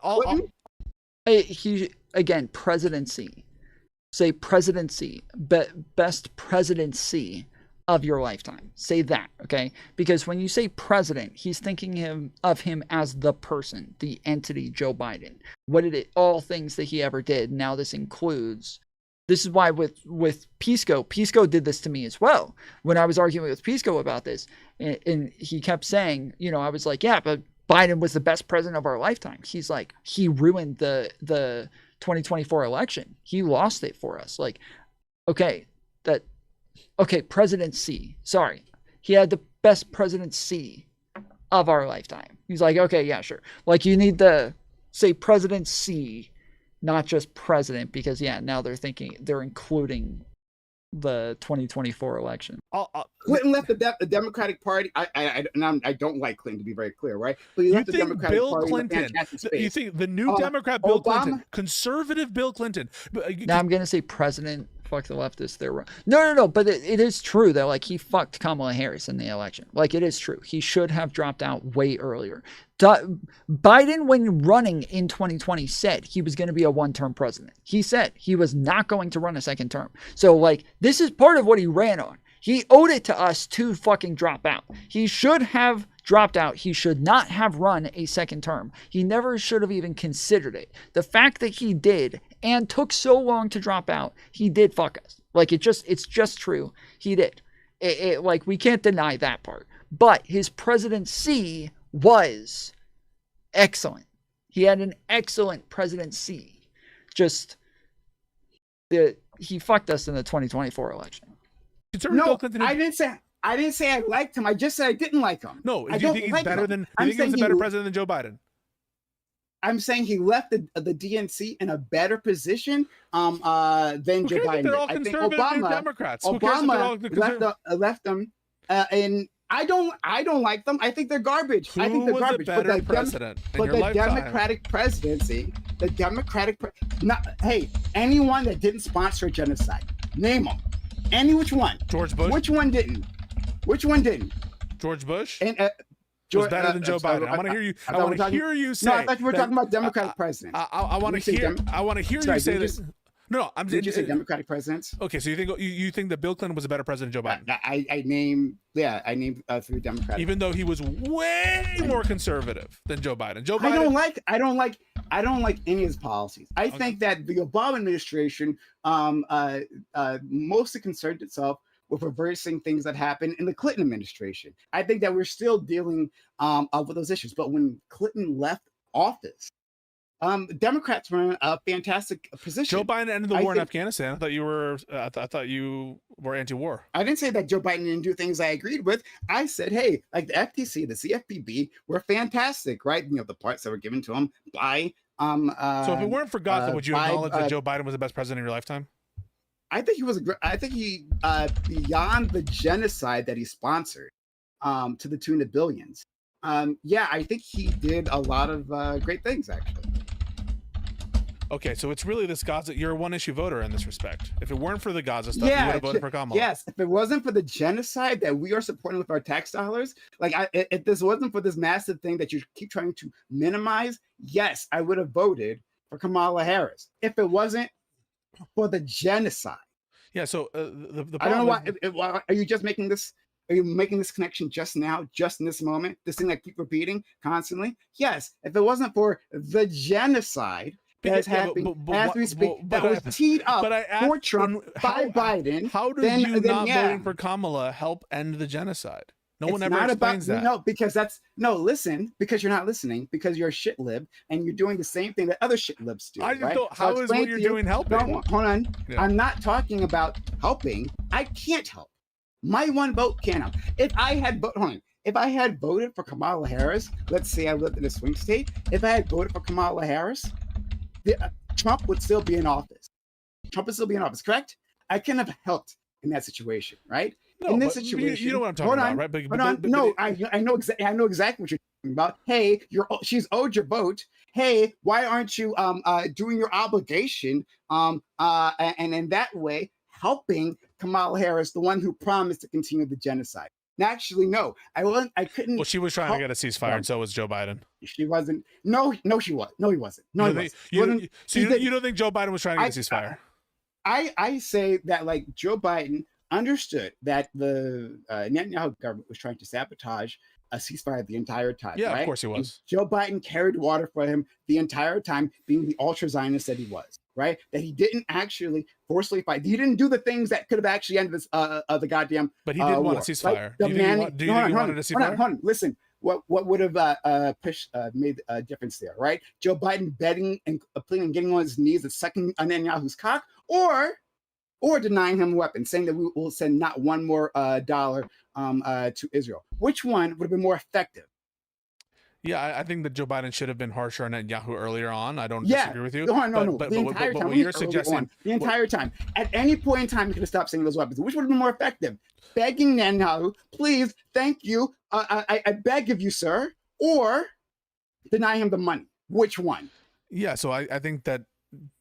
president. Again, presidency. Say presidency. Best presidency of your lifetime. Say that, okay? Because when you say president, he's thinking of him as the person, the entity, Joe Biden. What did all things that he ever did. Now this includes, this is why with Pisco did this to me as well. When I was arguing with Pisco about this, and he kept saying, I was like, yeah, but Biden was the best president of our lifetime. He's like, he ruined the 2024 election. He lost it for us. Like, okay, presidency. Sorry. He had the best presidency of our lifetime. He's like, okay, yeah, sure. Like, you need to say presidency, not just president, because, now they're including the 2024 election. Clinton left the Democratic Party. I don't like Clinton, to be very clear, right? But you think Bill Clinton? You think the new Democrat Bill Clinton, conservative Bill Clinton? Now I'm gonna say president. Fuck the leftists. They're wrong. No. But it is true that, like, he fucked Kamala Harris in the election. Like, it is true. He should have dropped out way earlier. Biden, when running in 2020, said he was going to be a one-term president. He said he was not going to run a second term. So, like, this is part of what he ran on. He owed it to us to fucking drop out. He should have dropped out. He should not have run a second term. He never should have even considered it. The fact that he did and took so long to drop out, he did fuck us. Like, it's just true. He did. Like, we can't deny that part. but his presidency was excellent. He had an excellent presidency. Just he fucked us in the 2024 election. No, I didn't say I liked him. I just said I didn't like him. No, I do you don't think he's like better him. than? Do you think he was a better president than Joe Biden? I'm saying he left the DNC in a better position than Joe Biden. They're all I think conservative Obama, Democrats. Who cares if they're all left them, and I don't like them. I think they're garbage. I think they're was garbage. a better president in your lifetime? Democratic presidency, hey, anyone that didn't sponsor a genocide, name them. Any which one? George Bush. Which one didn't? Which one didn't? George Bush. And was better than Joe Biden. I want to hear you. I want to hear you say. No, I thought you were talking about Democratic presidents. I want to hear. I want to hear you say this. No, I'm. Did you say Democratic presidents? Okay, so you think that Bill Clinton was a better president than Joe Biden? I named 3 Democrats. Even though he was way more conservative than Joe Biden. Joe Biden. I don't like any of his policies. I think that the Obama administration mostly concerned itself with reversing things that happened in the Clinton administration. I think that we're still dealing with those issues. But when Clinton left office, Democrats were in a fantastic position. Joe Biden ended the war in Afghanistan. I thought you were. I thought you were anti-war. I didn't say that Joe Biden didn't do things I agreed with. I said, hey, like the FTC, the CFPB were fantastic, right? You know, the parts that were given to them by. So if it weren't for God, would you acknowledge that Joe Biden was the best president in your lifetime? I think he was. I think he beyond the genocide that he sponsored, to the tune of billions. Yeah, I think he did a lot of great things actually. Okay, so it's really this Gaza. You're a one-issue voter in this respect. If it weren't for the Gaza stuff, you would have voted for Kamala. Yes, if it wasn't for the genocide that we are supporting with our tax dollars, like if this wasn't for this massive thing that you keep trying to minimize, yes, I would have voted for Kamala Harris. If it wasn't for the genocide. Yeah, so the I don't know why. Are you just making this? Are you making this connection just now, just in this moment? This thing I keep repeating constantly? Yes, if it wasn't for the genocide that has happened as we speak, that was teed up for Trump by Biden. How do you not voting for Kamala help end the genocide? No one ever explains that. No, because listen, because you're not listening, because you're a shit lib and you're doing the same thing that other shit libs do. How is what you're doing helping? No, hold on. Yeah. I'm not talking about helping. I can't help. My one vote can't help. If I had voted for Kamala Harris, let's say I lived in a swing state, if I had voted for Kamala Harris, Trump would still be in office. Trump would still be in office, correct? I couldn't have helped in that situation, right? No, in this situation, you know what I'm talking about, right? I know exactly what you're talking about. Hey, she's owed your vote. Hey, why aren't you doing your obligation? And in that way, helping Kamala Harris, the one who promised to continue the genocide. Actually, no, I couldn't. Well, she was trying to get a ceasefire, and so was Joe Biden. She wasn't. No, she was. No, he wasn't. No, he wasn't. You don't think Joe Biden was trying to get a ceasefire? I say that like Joe Biden understood that the Netanyahu government was trying to sabotage a ceasefire the entire time. Yeah, right? Of course he was. And Joe Biden carried water for him the entire time, being the ultra-Zionist that he was. Right? That he didn't actually forcefully fight. He didn't do the things that could have actually ended this the goddamn. But he did want a ceasefire. Do you think he wanted a ceasefire? Hold on. Listen, what would have made a difference there, right? Joe Biden begging and pleading and getting on his knees and sucking Netanyahu's cock, or denying him weapons, saying that we will send not one more dollar to Israel. Which one would have been more effective? Yeah, I think that Joe Biden should have been harsher on Netanyahu earlier on. I don't disagree with you. No. But The entire time. what you're suggesting, the entire time. At any point in time, you could have stopped sending those weapons. Which would have been more effective? Begging Netanyahu, please, thank you, I beg of you, sir, or deny him the money. Which one? Yeah, so I think that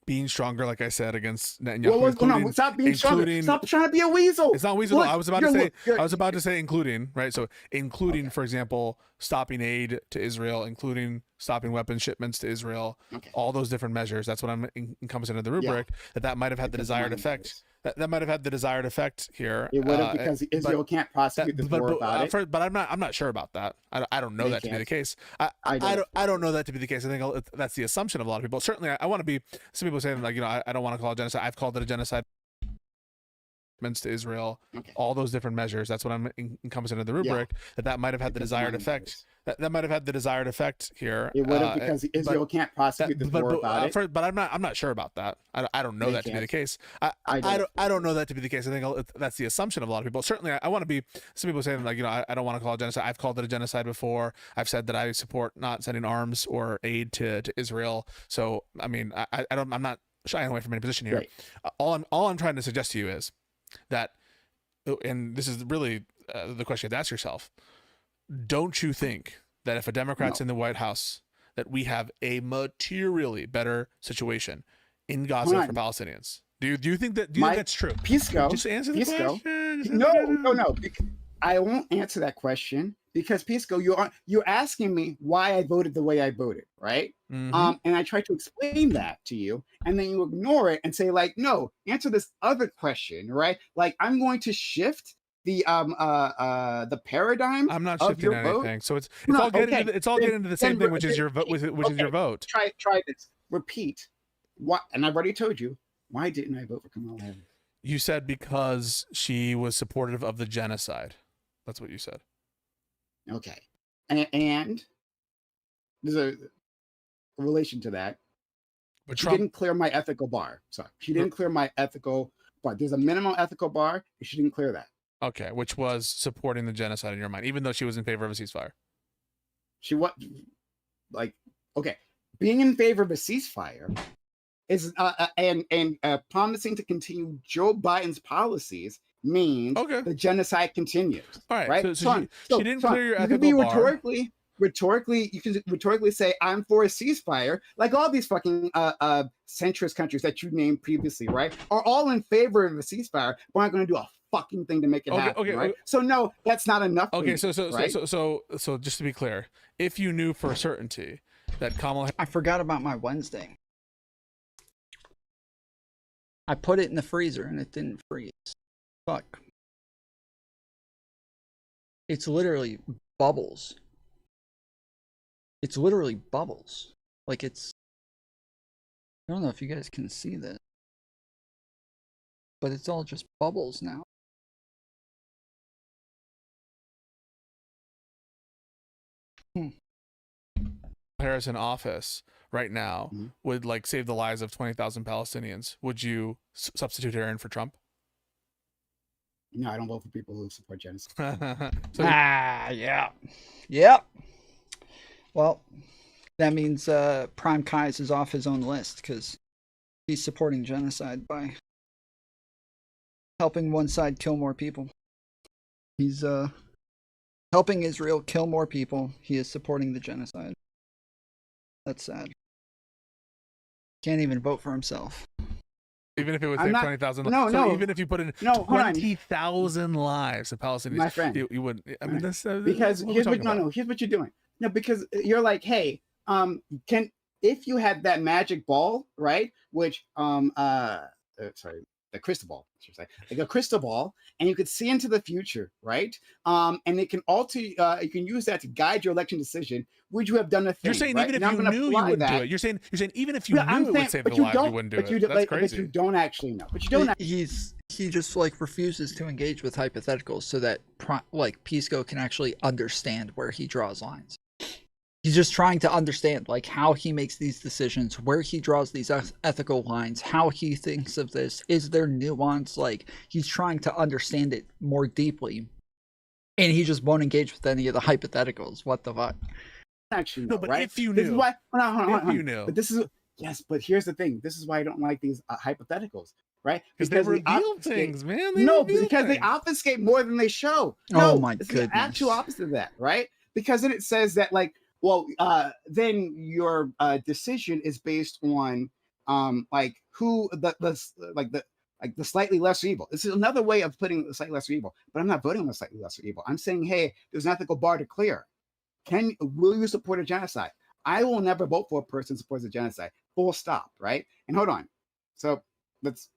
being stronger, like I said, against Netanyahu. Stop being stronger. Stop trying to be a weasel. It's not weasel. Look, I was about to say including, right? So including, for example, stopping aid to Israel, including stopping weapons shipments to Israel, all those different measures. That's what I'm encompassing in the rubric. That might have had the desired effect. That might have had the desired effect here. It would have, because Israel can't prosecute this war about it. But I'm not sure about that. I don't know that to be the case. I don't know that to be the case. I think that's the assumption of a lot of people. Certainly, I want to be. Some people saying like, I don't want to call it genocide. I've called it a genocide. to Israel, all those different measures. That's what I'm encompassing in the rubric. That might have had the desired effect. That might have had the desired effect here. It would have because Israel can't prosecute this war about it. But I'm not sure about that. I don't know that to be the case. I don't know that to be the case. I think that's the assumption of a lot of people. Certainly, I want to be. Some people saying like, I don't want to call it genocide. I've called it a genocide before. I've said that I support not sending arms or aid to Israel. So I mean, I'm not shying away from any position here. Right. All I'm trying to suggest to you is that, and this is really the question you have to ask yourself. Don't you think that if a Democrat's in the White House, that we have a materially better situation in Gaza for Palestinians? Do you think that? Do you think that's true? Pisco. Just answer the question. No. I won't answer that question because Pisco, you're asking me why I voted the way I voted, right? Mm-hmm. And I try to explain that to you, and then you ignore it and say like, no, answer this other question, right? Like I'm going to shift the paradigm. I'm not of shifting your anything. vote. So it's all getting into the same thing, which is your vote, which is your vote. Try this. Repeat. What? And I've already told you. Why didn't I vote for Kamala Harris? You said because she was supportive of the genocide. That's what you said. Okay. And there's a relation to that. But she didn't clear my ethical bar. Sorry. She didn't clear my ethical bar. There's a minimum ethical bar, and she didn't clear that. Okay, which was supporting the genocide in your mind, even though she was in favor of a ceasefire. She what? Like, okay, being in favor of a ceasefire is and promising to continue Joe Biden's policies means the genocide continues. All right, right? So she didn't clear your ethical you can be bar. rhetorically, you can rhetorically say I'm for a ceasefire, like all these fucking centrist countries that you named previously, right? Are all in favor of a ceasefire, but aren't going to do a fucking thing to make it happen, right? So no, that's not enough. Okay, right? so just to be clear, if you knew for certainty that Kamala, I forgot about my Wednesday. I put it in the freezer and it didn't freeze. Fuck. It's literally bubbles. It's literally bubbles. Like it's, I don't know if you guys can see that, but it's all just bubbles now. Harris in office right now would like save the lives of 20,000 Palestinians. Would you substitute her in for Trump? No, I don't vote for people who support genocide. Yeah. Yep. Well, that means PrimeCayes is off his own list because he's supporting genocide by helping one side kill more people. He's helping Israel kill more people. He is supporting the genocide. That's sad. Can't even vote for himself. Even if it would save 20,000 lives. No, no. Even if you put in 20,000 lives of Palestinians, my friend, you wouldn't. I mean, that's because here's what you're doing. No, because you're like, hey, if you had that magic ball, right? Which sorry, the crystal ball, I should say, like a crystal ball, and you could see into the future, right? And it can alter. You can use that to guide your election decision. Would you have done a thing? You're saying right? even if you knew you wouldn't do it. You're saying even if you knew it would save the lives, you wouldn't do it. That's crazy. But you don't actually know. But you don't. He just like refuses to engage with hypotheticals so that like Pisco can actually understand where he draws lines. He's just trying to understand like how he makes these decisions, where he draws these ethical lines, how he thinks of this. Is there nuance? Like he's trying to understand it more deeply, and he just won't engage with any of the hypotheticals. What the fuck? Actually, no, but right? if you knew, this is why. Hold on. You knew, but this is yes. But here's the thing. This is why I don't like these hypotheticals, right? Because they reveal things, man. They obfuscate more than they show. No, oh my it's goodness. the actual opposite of that, right? Because then it says that like. Well, then your decision is based on like who the slightly lesser evil. This is another way of putting the slightly lesser evil. But I'm not voting on the slightly lesser evil. I'm saying, hey, there's an ethical bar to clear. Will you support a genocide? I will never vote for a person who supports a genocide. Full stop. Right? And hold on. So let's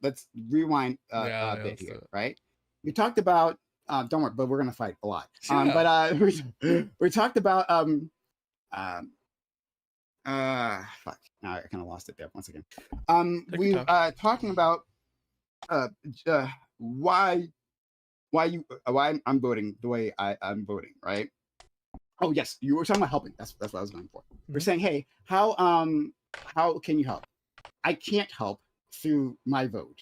rewind a bit here. Right? We talked about. Don't worry, but we're gonna fight a lot. But we talked about fuck. Now I kind of lost it there once again. We talking about why I'm voting the way I'm voting, right? Oh yes, you were talking about helping. That's what I was going for. We're saying, hey, how can you help? I can't help through my vote,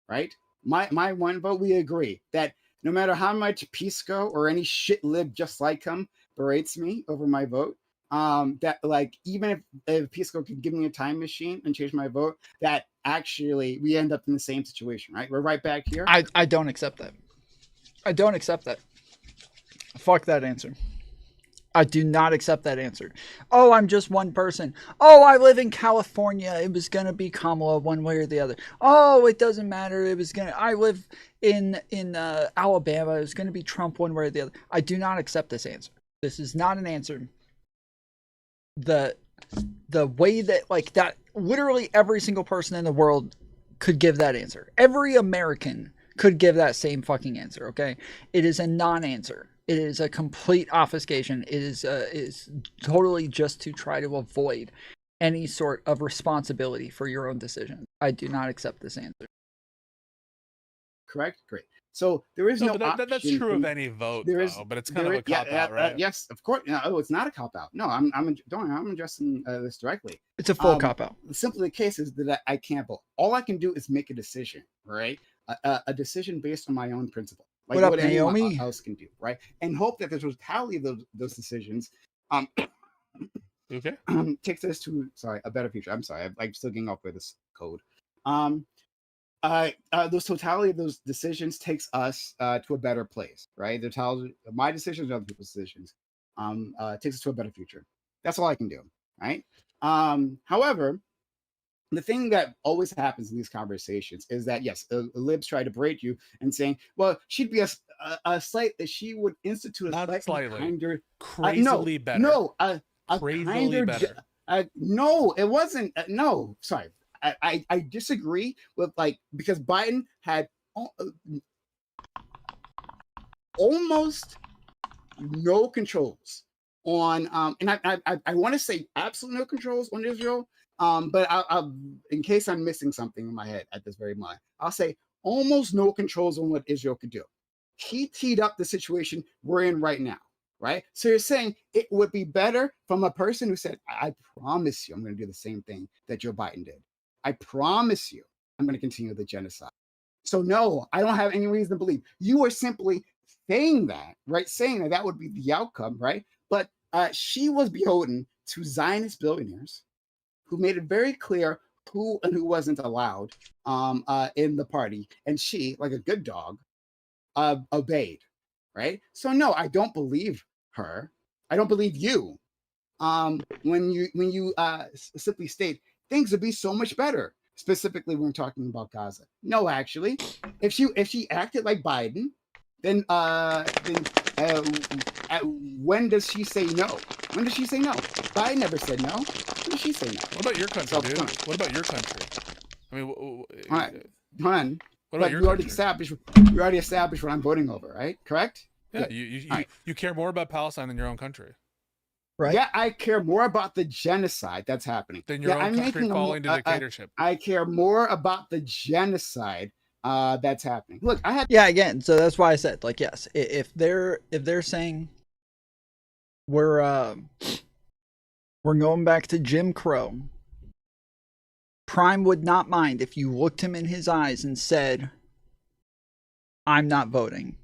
right? My one vote, we agree that no matter how much Pisco or any shit lib just like him berates me over my vote, that like even if Pisco could give me a time machine and change my vote, that actually we end up in the same situation, right? We're right back here. I don't accept that. I don't accept that. Fuck that answer. I do not accept that answer. Oh, I'm just one person. Oh, I live in California. It was going to be Kamala one way or the other. Oh, it doesn't matter. I live in Alabama. It was going to be Trump one way or the other. I do not accept this answer. This is not an answer. The way that, like, that literally every single person in the world could give that answer. Every American could give that same fucking answer, okay? It is a non-answer. It is a complete obfuscation. It is totally just to try to avoid any sort of responsibility for your own decision. I do not accept this answer. Correct? Great. So there is no option. That's true of any vote, but it's kind of a cop-out, right? Yes, of course. No, it's not a cop-out. No, I'm addressing this directly. It's a full cop-out. Simply the case is that I can't vote. All I can do is make a decision, right? A decision based on my own principle. Like what Naomi? Anyone else can do, right? And hope that the totality of those decisions takes us to a better future. I'm sorry, I'm still getting off with this code. Those totality of those decisions takes us to a better place, right? The totality of my decisions, other people's decisions, takes us to a better future. That's all I can do, right? However, the thing that always happens in these conversations is that, yes, libs try to berate you and saying, well, she'd be a slight that she would institute a slightly kinder, crazily better. No, crazily kinder, better. No, it wasn't. No, sorry. I disagree with, like, because Biden had almost no controls on, and I want to say absolute no controls on Israel. But I'll, in case I'm missing something in my head at this very moment, I'll say almost no controls on what Israel could do. He teed up the situation we're in right now, right? So you're saying it would be better from a person who said, I promise you, I'm going to do the same thing that Joe Biden did. I promise you, I'm going to continue the genocide. So no, I don't have any reason to believe. You are simply saying that, right? Saying that would be the outcome, right? But she was beholden to Zionist billionaires who made it very clear who and who wasn't allowed in the party. And she, like a good dog, obeyed, right? So no, I don't believe her. I don't believe you. When you simply state things would be so much better, specifically when we're talking about Gaza. No, actually, if she acted like Biden, then when does she say no? When does she say no? Biden never said no. When does she say no? What about your country, dude? What about your country? I mean, hold on. What about your country? You already established what I'm voting over, right? Correct? Yeah, you care more about Palestine than your own country. Right. Yeah, I care more about the genocide that's happening. Than your own country falling to dictatorship. I care more about the genocide that's happening. Look, again, so that's why I said, like, yes, if they're saying we're going back to Jim Crow, Prime would not mind if you looked him in his eyes and said, I'm not voting.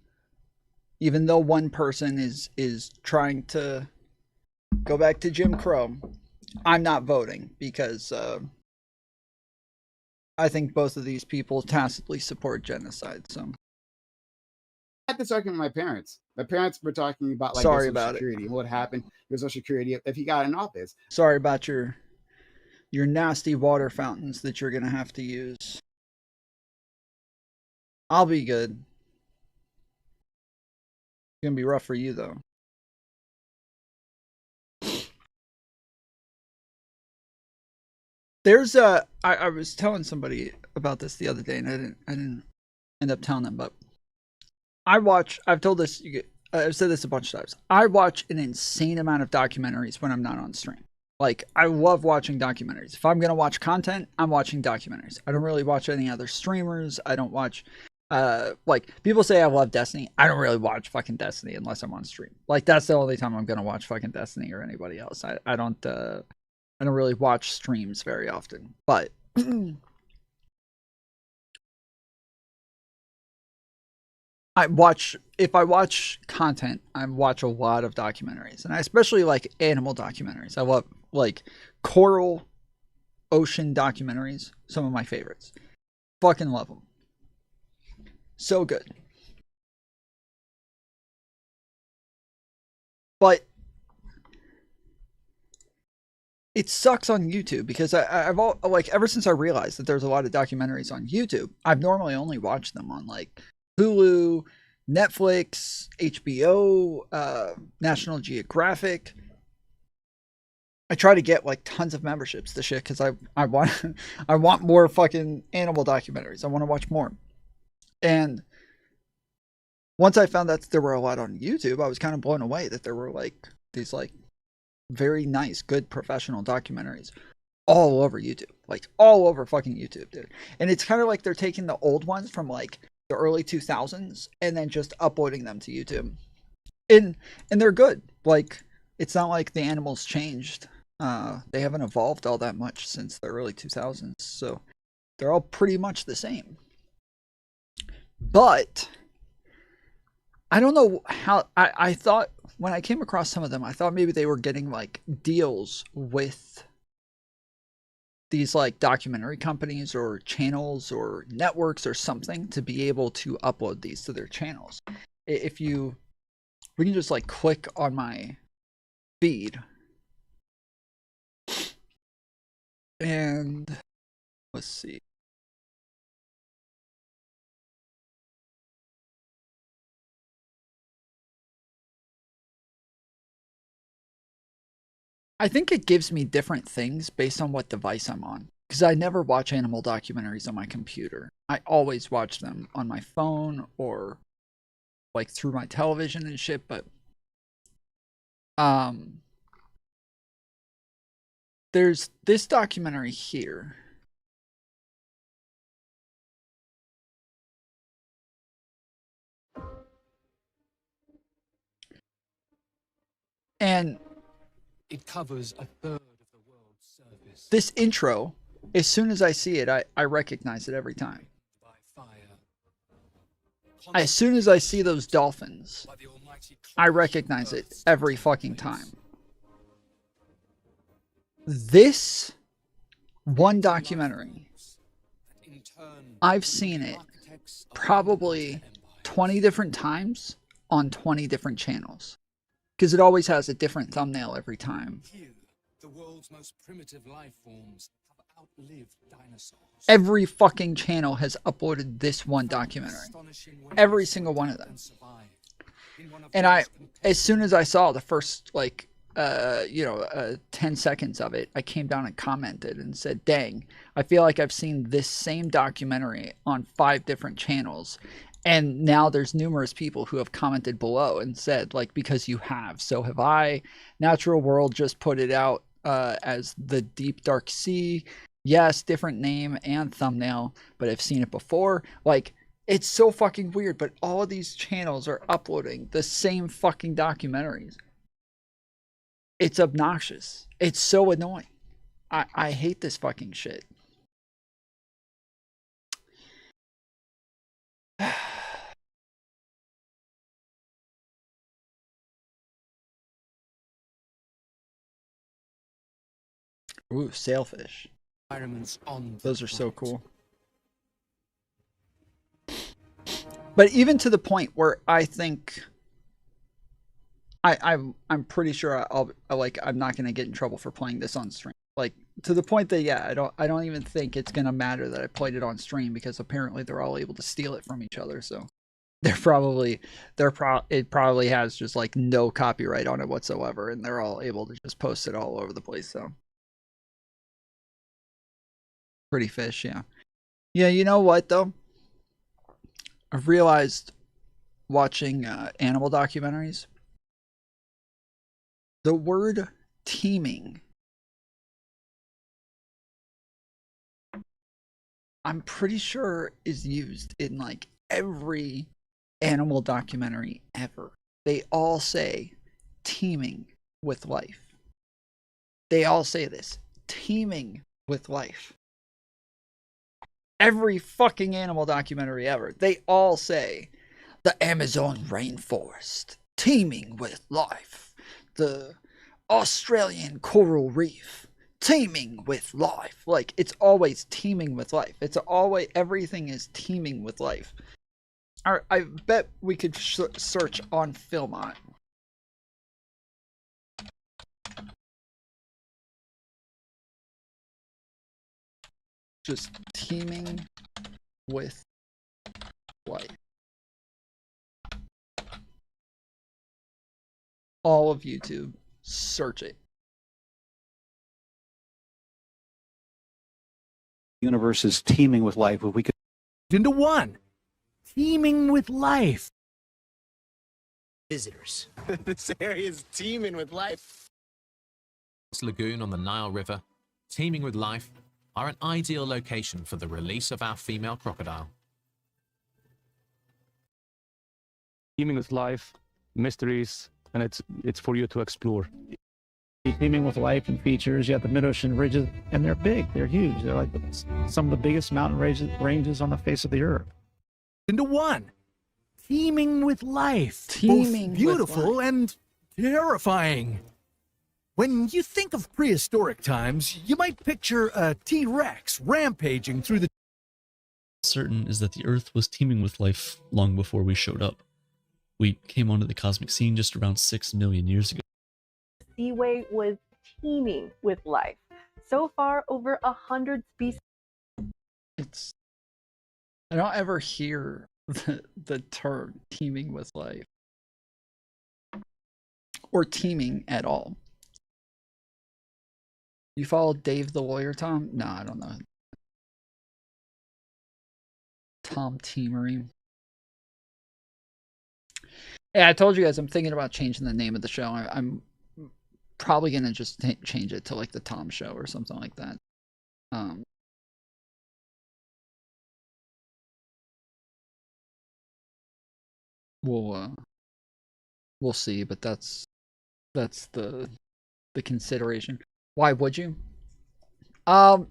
Even though one person is trying to go back to Jim Crow, I'm not voting because I think both of these people tacitly support genocide. So I had this argument with my parents. My parents were talking about, like, Sorry Social about Security and what happened with Social Security if he got in office. Sorry about your nasty water fountains that you're gonna have to use. I'll be good. It's gonna be rough for you though. There's I was telling somebody about this the other day, and I didn't end up telling them, but I've told this, I've said this a bunch of times. I watch an insane amount of documentaries when I'm not on stream. Like, I love watching documentaries. If I'm gonna watch content, I'm watching documentaries. I don't really watch any other streamers. I don't watch like people say I love Destiny. I don't really watch fucking Destiny unless I'm on stream. Like that's the only time I'm gonna watch fucking Destiny or anybody else. I don't really watch streams very often. But if I watch content, I watch a lot of documentaries, and I especially like animal documentaries. I love like coral ocean documentaries, some of my favorites. Fucking love them. So good. But it sucks on YouTube because I've like ever since I realized that there's a lot of documentaries on YouTube, I've normally only watched them on like Hulu, Netflix, HBO, National Geographic. I try to get like tons of memberships to shit because I want more fucking animal documentaries. I want to watch more. And once I found out that there were a lot on YouTube, I was kind of blown away that there were like these like very nice, good professional documentaries all over YouTube, like all over fucking YouTube, dude. And it's kind of like they're taking the old ones from like the early 2000s and then just uploading them to YouTube. And they're good. Like it's not like the animals changed. They haven't evolved all that much since the early 2000s, so they're all pretty much the same. But I don't know how I thought when I came across some of them, I thought maybe they were getting like deals with these like documentary companies or channels or networks or something to be able to upload these to their channels. We can just like click on my feed and let's see. I think it gives me different things based on what device I'm on. Because I never watch animal documentaries on my computer. I always watch them on my phone or like through my television and shit, but there's this documentary here. And it covers a third of the world's surface. This intro, as soon as I see it, I recognize it every time. As soon as I see those dolphins, I recognize it every fucking time. This one documentary, I've seen it probably 20 different times on 20 different channels. Because it always has a different thumbnail every time. Here, the world's most primitive life forms have outlived dinosaurs. Every fucking channel has uploaded this one documentary. Every single one of them. And as soon as I saw the first, like, 10 seconds of it, I came down and commented and said, dang, I feel like I've seen this same documentary on 5 different channels. And now there's numerous people who have commented below and said, like, because you have, so have I. Natural World just put it out as The Deep Dark Sea. Yes, different name and thumbnail, but I've seen it before. Like, it's so fucking weird, but all of these channels are uploading the same fucking documentaries. It's obnoxious. It's so annoying. I hate this fucking shit. Ooh, sailfish. Those are so cool. But even to the point where I think I'm pretty sure I'm not gonna get in trouble for playing this on stream. Like to the point that yeah, I don't even think it's gonna matter that I played it on stream because apparently they're all able to steal it from each other. So it probably has just like no copyright on it whatsoever, and they're all able to just post it all over the place. So pretty fish, yeah. Yeah, you know what though? I've realized watching animal documentaries, the word teaming, I'm pretty sure is used in like every animal documentary ever. They all say teeming with life. They all say this, teeming with life. Every fucking animal documentary ever. They all say the Amazon rainforest, teeming with life. The Australian coral reef, teeming with life. Like, it's always teeming with life. It's always, everything is teeming with life. I bet we could search on Philmont. Just teeming with life. All of YouTube, search it. Universe is teeming with life. If we could into one, teeming with life. Visitors. This area is teeming with life. This lagoon on the Nile River, teeming with life, are an ideal location for the release of our female crocodile. Teeming with life, mysteries, and it's for you to explore. Teeming with life and features. You have the mid-ocean ridges, and they're big. They're huge. They're like some of the biggest mountain ranges on the face of the earth. Into one, teeming with life. Teeming both beautiful and terrifying. When you think of prehistoric times, you might picture a T-Rex rampaging through the... Certain is that the Earth was teeming with life long before we showed up. We came onto the cosmic scene just around 6 million years ago. Seaway was teeming with life. So far, over 100 species. I don't ever hear the term teeming with life. Or teeming at all. You follow Dave the Lawyer, Tom? No, I don't know. Tom Teamery. Yeah, I told you guys I'm thinking about changing the name of the show. I'm probably going to just change it to like the Tom Show or something like that. We'll see, but that's the consideration. Why would you?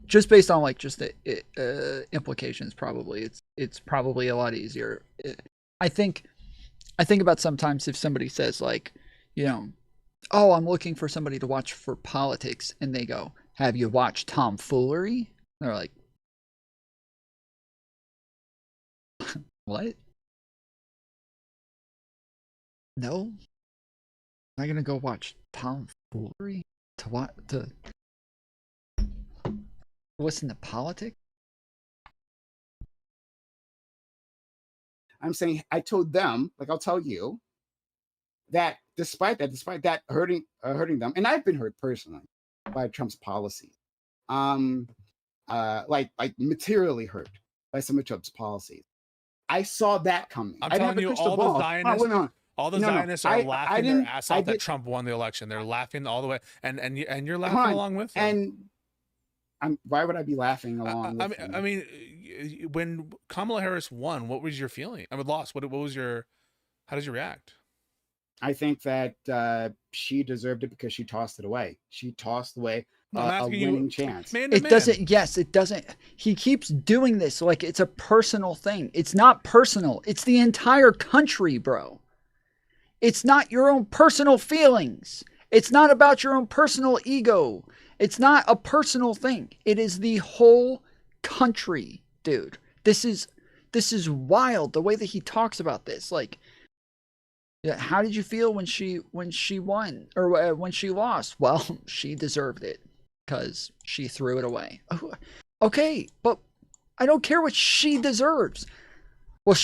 Just based on like just the implications, probably it's probably a lot easier. I think about sometimes if somebody says like, you know, oh, I'm looking for somebody to watch for politics, and they go, have you watched Tom Foolery? They're like, what? No, am I gonna go watch Tom Foolery to what? To listen to politics? I'm saying I told them, like I'll tell you, that despite that hurting them, and I've been hurt personally by Trump's policy, like materially hurt by some of Trump's policies. I saw that coming. I'm telling you, all the Zionists are laughing their ass off that Trump won the election. They're laughing all the way, and you're laughing along with them. And why would I be laughing along? I mean, when Kamala Harris won, what was your feeling? I mean, lost. What was your? How did you react? I think that she deserved it because she tossed it away. She tossed away a winning chance. It doesn't. Yes, it doesn't. He keeps doing this like it's a personal thing. It's not personal. It's the entire country, bro. It's not your own personal feelings. It's not about your own personal ego. It's not a personal thing. It is the whole country, dude. This is wild. The way that he talks about this, like, yeah, how did you feel when she won or when she lost? Well, she deserved it because she threw it away. Okay, but I don't care what she deserves. Well,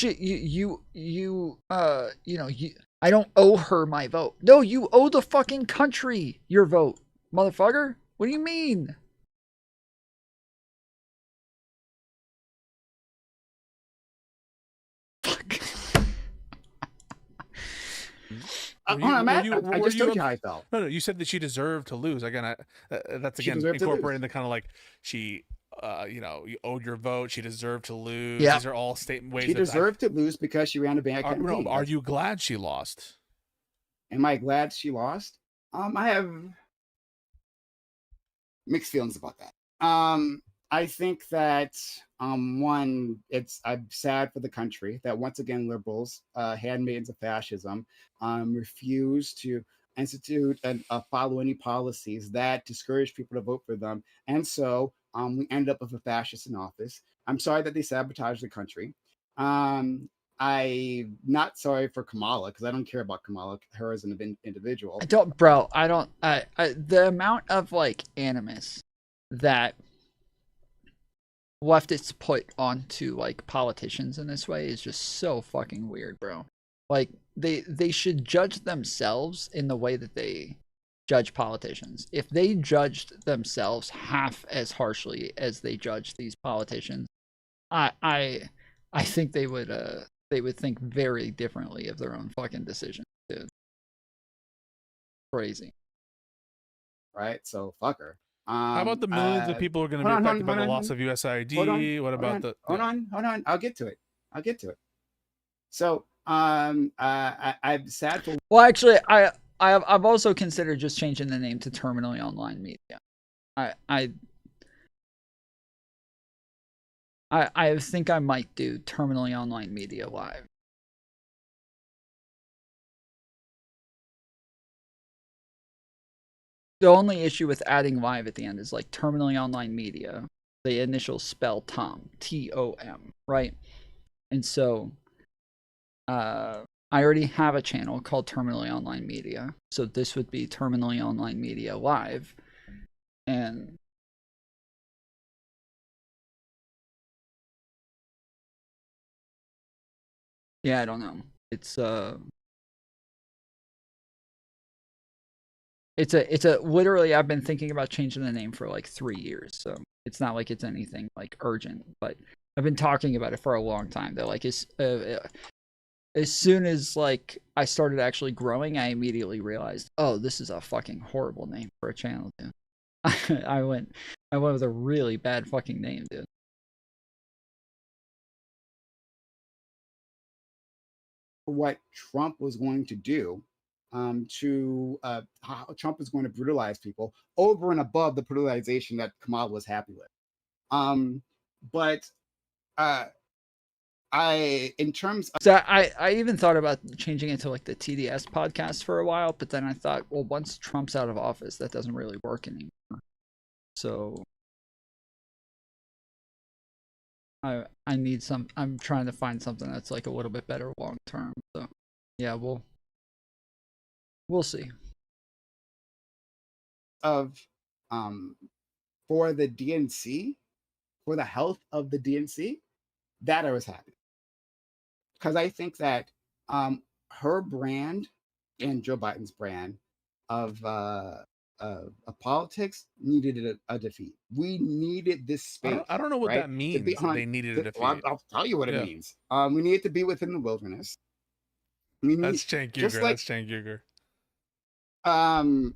I don't owe her my vote. No, you owe the fucking country your vote, motherfucker. What do you mean? Fuck. I just told you how I felt. No, you said that she deserved to lose. Again, that's again incorporating the kind of like she you know, you owed your vote. She deserved to lose. Yeah. These are all ways. She deserved to lose because she ran a bad campaign. Are you glad she lost? Am I glad she lost? I have mixed feelings about that. I think that one, I'm sad for the country that once again liberals, handmaidens of fascism, refuse to institute and follow any policies that discourage people to vote for them, and so we end up with a fascist in office. I'm sorry that they sabotaged the country. I'm not sorry for Kamala because I don't care about Kamala, her as an individual. I don't, bro. I don't. The amount of like animus that leftists put onto like politicians in this way is just so fucking weird, bro. Like they should judge themselves in the way that they judge politicians. If they judged themselves half as harshly as they judge these politicians, I think they would think very differently of their own fucking decisions, dude. Crazy. Right? So fuck her. How about the millions of people who are going to be affected by the loss of USID? What about the? Hold on. I'll get to it. So I'm sad for. Well, actually, I've also considered just changing the name to Terminally Online Media. I think I might do Terminally Online Media Live. The only issue with adding live at the end is like Terminally Online Media. The initials spell Tom, T-O-M, right? And so I already have a channel called Terminally Online Media. So this would be Terminally Online Media Live. And yeah, I don't know. It's literally, I've been thinking about changing the name for like 3 years, so it's not like it's anything like urgent, but I've been talking about it for a long time. They're like, as soon as like I started actually growing, I immediately realized, oh, this is a fucking horrible name for a channel, dude. I went with a really bad fucking name, dude. What Trump was going to do, how Trump is going to brutalize people over and above the brutalization that Kamala was happy with. But in terms of, so I even thought about changing it to like the TDS podcast for a while, but then I thought, well, once Trump's out of office, that doesn't really work anymore. So I need I'm trying to find something that's like a little bit better long term. So yeah, we'll see. For the DNC, for the health of the DNC, that I was happy. Because I think that her brand and Joe Biden's brand of politics needed a defeat. We needed this space. I don't know what that means. They needed a defeat. Well, I'll tell you what it means. We needed to be within the wilderness. That's Cenk Uygur. That's Cenk Uygur. I mean,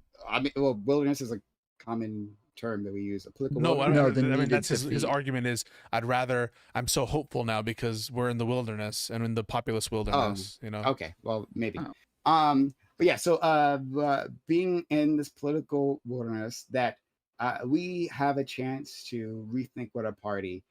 well, wilderness is a common term that we use. A political wilderness. I mean, that's his argument is, I'm so hopeful now because we're in the wilderness and in the populous wilderness, you know? Okay, well, maybe. But yeah, so being in this political wilderness, that we have a chance to rethink what our party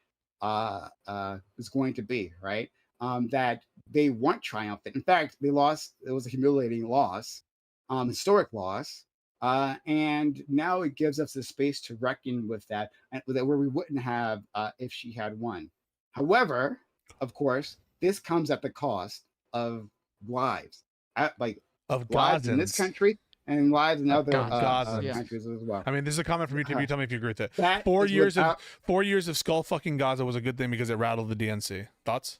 is going to be, right? That they weren't triumphant. In fact, they lost. It was a humiliating loss, historic loss. And now it gives us the space to reckon with that, and where we wouldn't have if she had won. However, of course, this comes at the cost of lives, of lives in this country and lives in other countries as well. I mean, this is a comment from YouTube. You tell me if you agree with it. 4 years of skull fucking Gaza was a good thing because it rattled the DNC. Thoughts?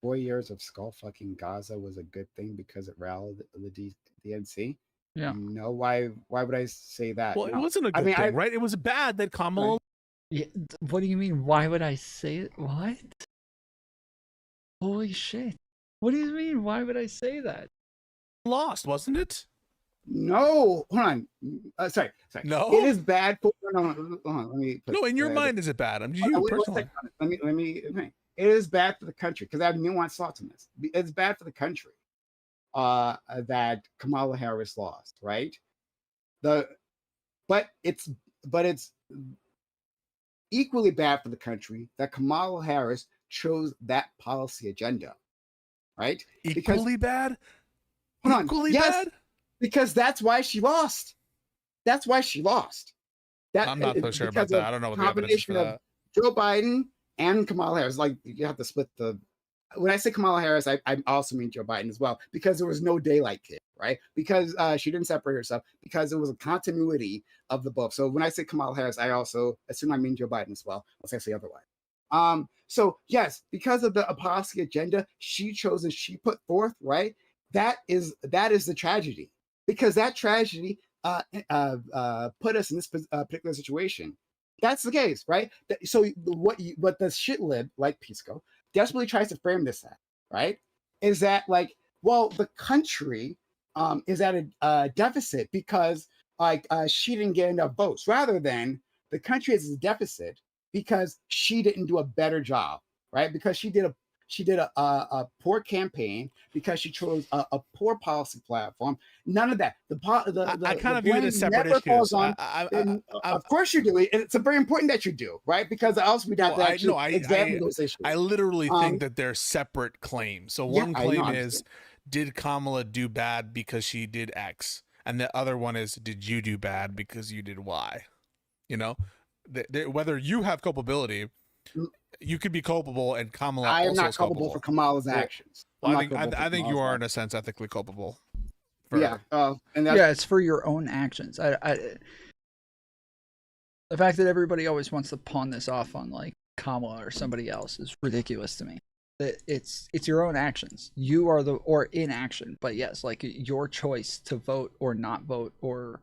4 years of skull fucking Gaza was a good thing because it rattled the DNC. Yeah. No, why would I say that? Well, it wasn't a good thing, right? It was bad that Kamala. Right. Yeah, what do you mean? Why would I say it? What? Holy shit! What do you mean? Why would I say that? Lost, wasn't it? No, hold on. Sorry. No, it is bad for. No, hold on. Let me. No, in your mind, is it bad? I'm just you personally. Let me. It is bad for the country because I have nuanced thoughts on this. It's bad for the country that Kamala Harris lost, right? But it's equally bad for the country that Kamala Harris chose that policy agenda, right? Equally bad? Hold on. Equally yes, bad? Because that's why she lost. That's why she lost. I'm not so sure about that. I don't know what the evidence is for that. Joe Biden and Kamala Harris. Like, you have to split the. When I say Kamala Harris, I also mean Joe Biden as well, because there was no daylight kid, right? Because she didn't separate herself, because it was a continuity of the both. So when I say Kamala Harris, I also assume I mean Joe Biden as well, unless I say otherwise. So yes, because of the policy agenda she chose and she put forth, right? That is the tragedy, because that tragedy put us in this particular situation. That's the case, right? So what the shit lib like Pisco desperately tries to frame this at, right, is that like, well, the country is at a deficit because she didn't get enough votes, rather than the country is a deficit because she didn't do a better job, right? Because she did a poor campaign, because she chose a poor policy platform. None of that. I kind of view it as separate issues. Of course you do. It's very important that you do, right? Because else we'd have to actually examine those issues. I literally think that they're separate claims. So one claim is, did Kamala do bad because she did X? And the other one is, did you do bad because you did Y? You know, whether you have culpability, you could be culpable, and Kamala I am also not is culpable for Kamala's actions. Well, I think you are, in a sense, ethically culpable. Yeah, it's for your own actions. The fact that everybody always wants to pawn this off on like Kamala or somebody else is ridiculous to me. That it's your own actions. You are or inaction, but yes, like your choice to vote or not vote or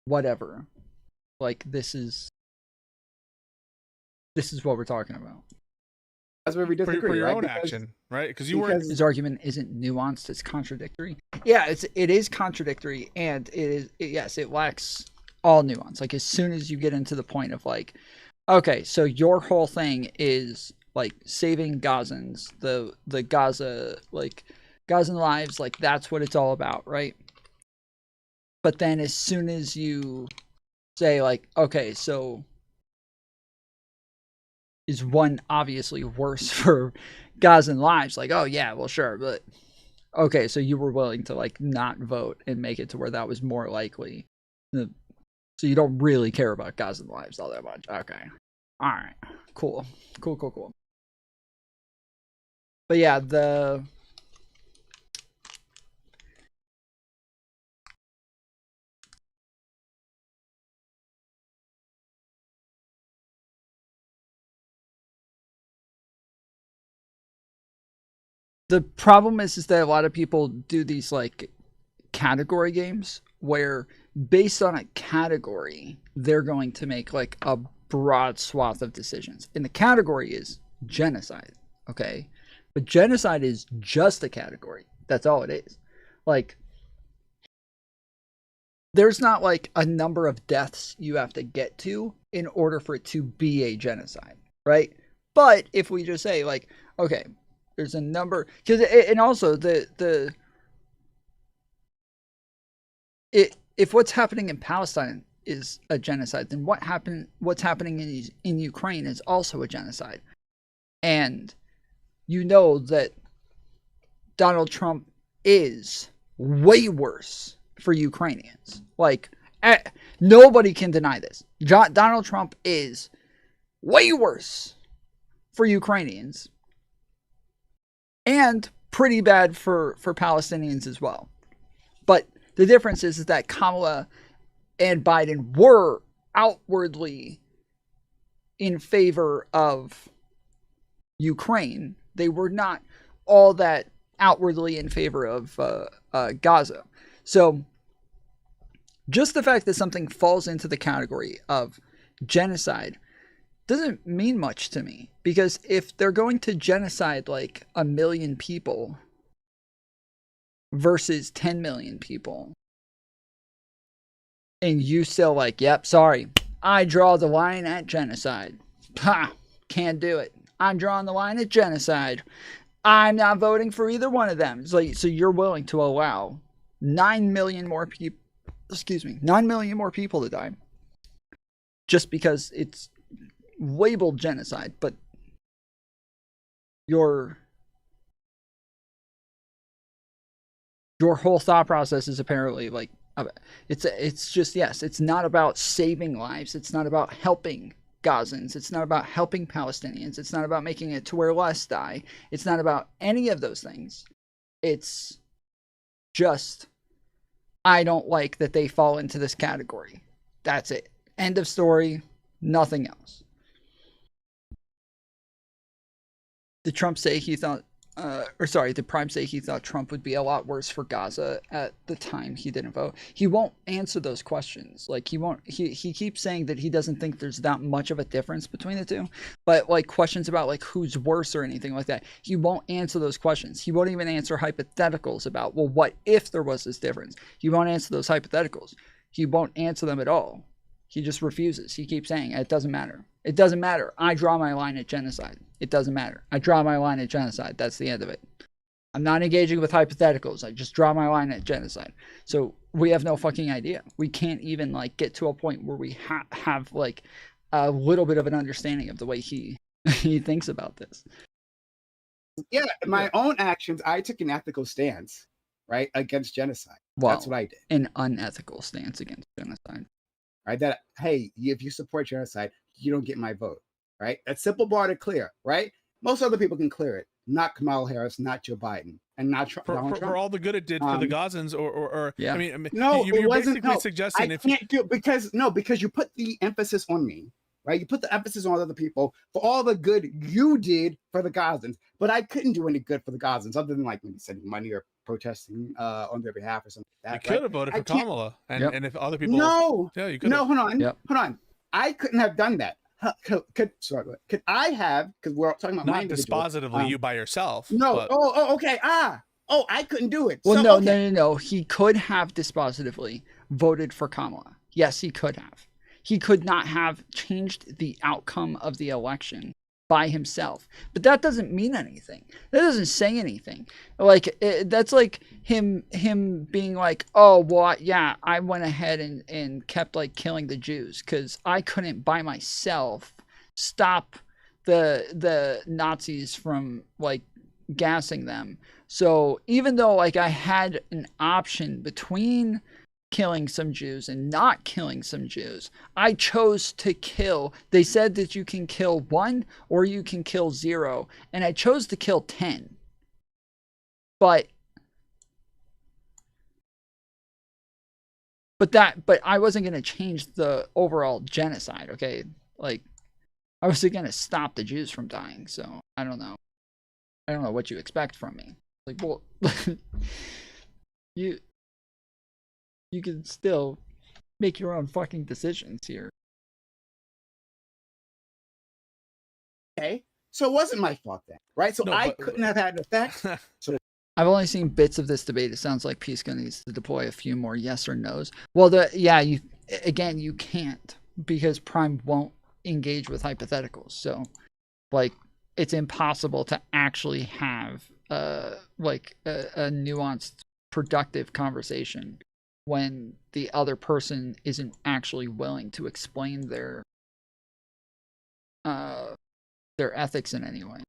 whatever. Like this is what we're talking about. That's where we disagree. For your own action, right? Because his argument isn't nuanced; it's contradictory. Yeah, it is contradictory, and it lacks all nuance. Like as soon as you get into the point of like, okay, so your whole thing is like saving Gazans, the Gaza, like Gazan lives, like that's what it's all about, right? But then as soon as you say like, okay, so is one obviously worse for Gazan lives? Like, oh yeah, well sure, but okay, so you were willing to like not vote and make it to where that was more likely. So you don't really care about Gazan lives all that much. Okay. All right. Cool. But yeah, the problem is that a lot of people do these like category games where based on a category, they're going to make like a broad swath of decisions. And the category is genocide, okay? But genocide is just a category. That's all it is. Like, there's not like a number of deaths you have to get to in order for it to be a genocide, right? But if we just say like, okay, there's a number, because and also if what's happening in Palestine is a genocide, then what's happening in Ukraine is also a genocide. And you know that Donald Trump is way worse for Ukrainians. Like, nobody can deny this. Donald Trump is way worse for Ukrainians and pretty bad for Palestinians as well. But the difference is that Kamala and Biden were outwardly in favor of Ukraine. They were not all that outwardly in favor of Gaza. So just the fact that something falls into the category of genocide doesn't mean much to me, because if they're going to genocide like 1 million people versus 10 million people, And you still like, yep, sorry. I draw the line at genocide. Ha! Can't do it. I'm drawing the line at genocide. I'm not voting for either one of them. It's like, so you're willing to allow 9 million more people, 9 million more people to die just because it's labeled genocide, but your whole thought process is apparently like, it's just, yes, it's not about saving lives. It's not about helping Gazans. It's not about helping Palestinians. It's not about making it to where less die. It's not about any of those things. It's just, I don't like that they fall into this category. That's it. End of story. Nothing else. Did Trump say he thought, did Prime say he thought Trump would be a lot worse for Gaza at the time he didn't vote? He won't answer those questions. Like, he keeps saying that he doesn't think there's that much of a difference between the two. But, like, questions about, like, who's worse or anything like that, he won't answer those questions. He won't even answer hypotheticals about, well, what if there was this difference? He won't answer those hypotheticals. He won't answer them at all. He just refuses. He keeps saying, it doesn't matter. It doesn't matter. I draw my line at genocide. It doesn't matter. I draw my line at genocide. That's the end of it. I'm not engaging with hypotheticals. I just draw my line at genocide. So we have no fucking idea. We can't even like get to a point where we have like a little bit of an understanding of the way he thinks about this. Yeah, my own actions, I took an ethical stance, right, against genocide. Well, that's what I did. An unethical stance against genocide. Right, that, hey, if you support genocide, you don't get my vote, right? That's simple bar to clear, right? Most other people can clear it. Not Kamala Harris, not Joe Biden, and not Trump. For all the good it did for the Gazans, or yeah. I mean, no, you're it wasn't. basically No, suggesting I if can't do it because you put the emphasis on me, right? You put the emphasis on other people for all the good you did for the Gazans, but I couldn't do any good for the Gazans other than like maybe sending money or protesting on their behalf or something like that. you could have voted for Kamala, and if other people, yeah, you could. No, hold on. I couldn't have done that. Could I have? Because we're talking about not dispositively you by yourself. No. But... Okay. I couldn't do it. Well, so, no. He could have dispositively voted for Kamala. Yes, he could have. He could not have changed the outcome of the election by himself. But that doesn't mean anything. That doesn't say anything. Like, that's like him being like, oh, well, yeah, I went ahead and kept, like, killing the Jews because I couldn't by myself stop the Nazis from, like, gassing them. So even though, like, I had an option between killing some Jews and not killing some Jews, I chose to kill. They said that you can kill 1 or you can kill 0, and I chose to kill 10. But I wasn't going to change the overall genocide, okay? Like, I wasn't going to stop the Jews from dying, so I don't know. I don't know what you expect from me. Like, well, you can still make your own fucking decisions here. Okay, so it wasn't my fault then, right? So I couldn't have had an effect. So I've only seen bits of this debate. It sounds like Pisco needs to deploy a few more yes or no's. Well, you can't, because Prime won't engage with hypotheticals. So, like, it's impossible to actually have a nuanced, productive conversation when the other person isn't actually willing to explain their ethics in any way.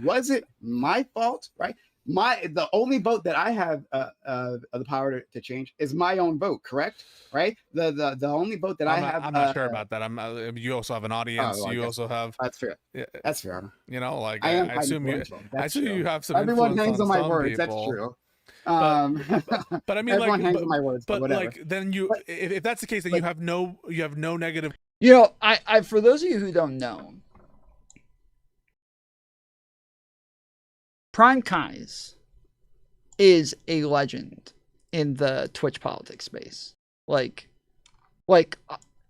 Was it my fault, right? The only vote that I have the power to change is my own vote, correct? Right? The only vote that I have. I'm not sure about that. You also have an audience. You also have. That's fair. Yeah, that's fair. You know, like I assume you have some. Everyone hangs on my words. People. That's true. But I mean, everyone hangs on my words. But whatever. like, then if that's the case, then you have no negative. You know, I for those of you who don't know, PrimeCayes is a legend in the Twitch politics space. Like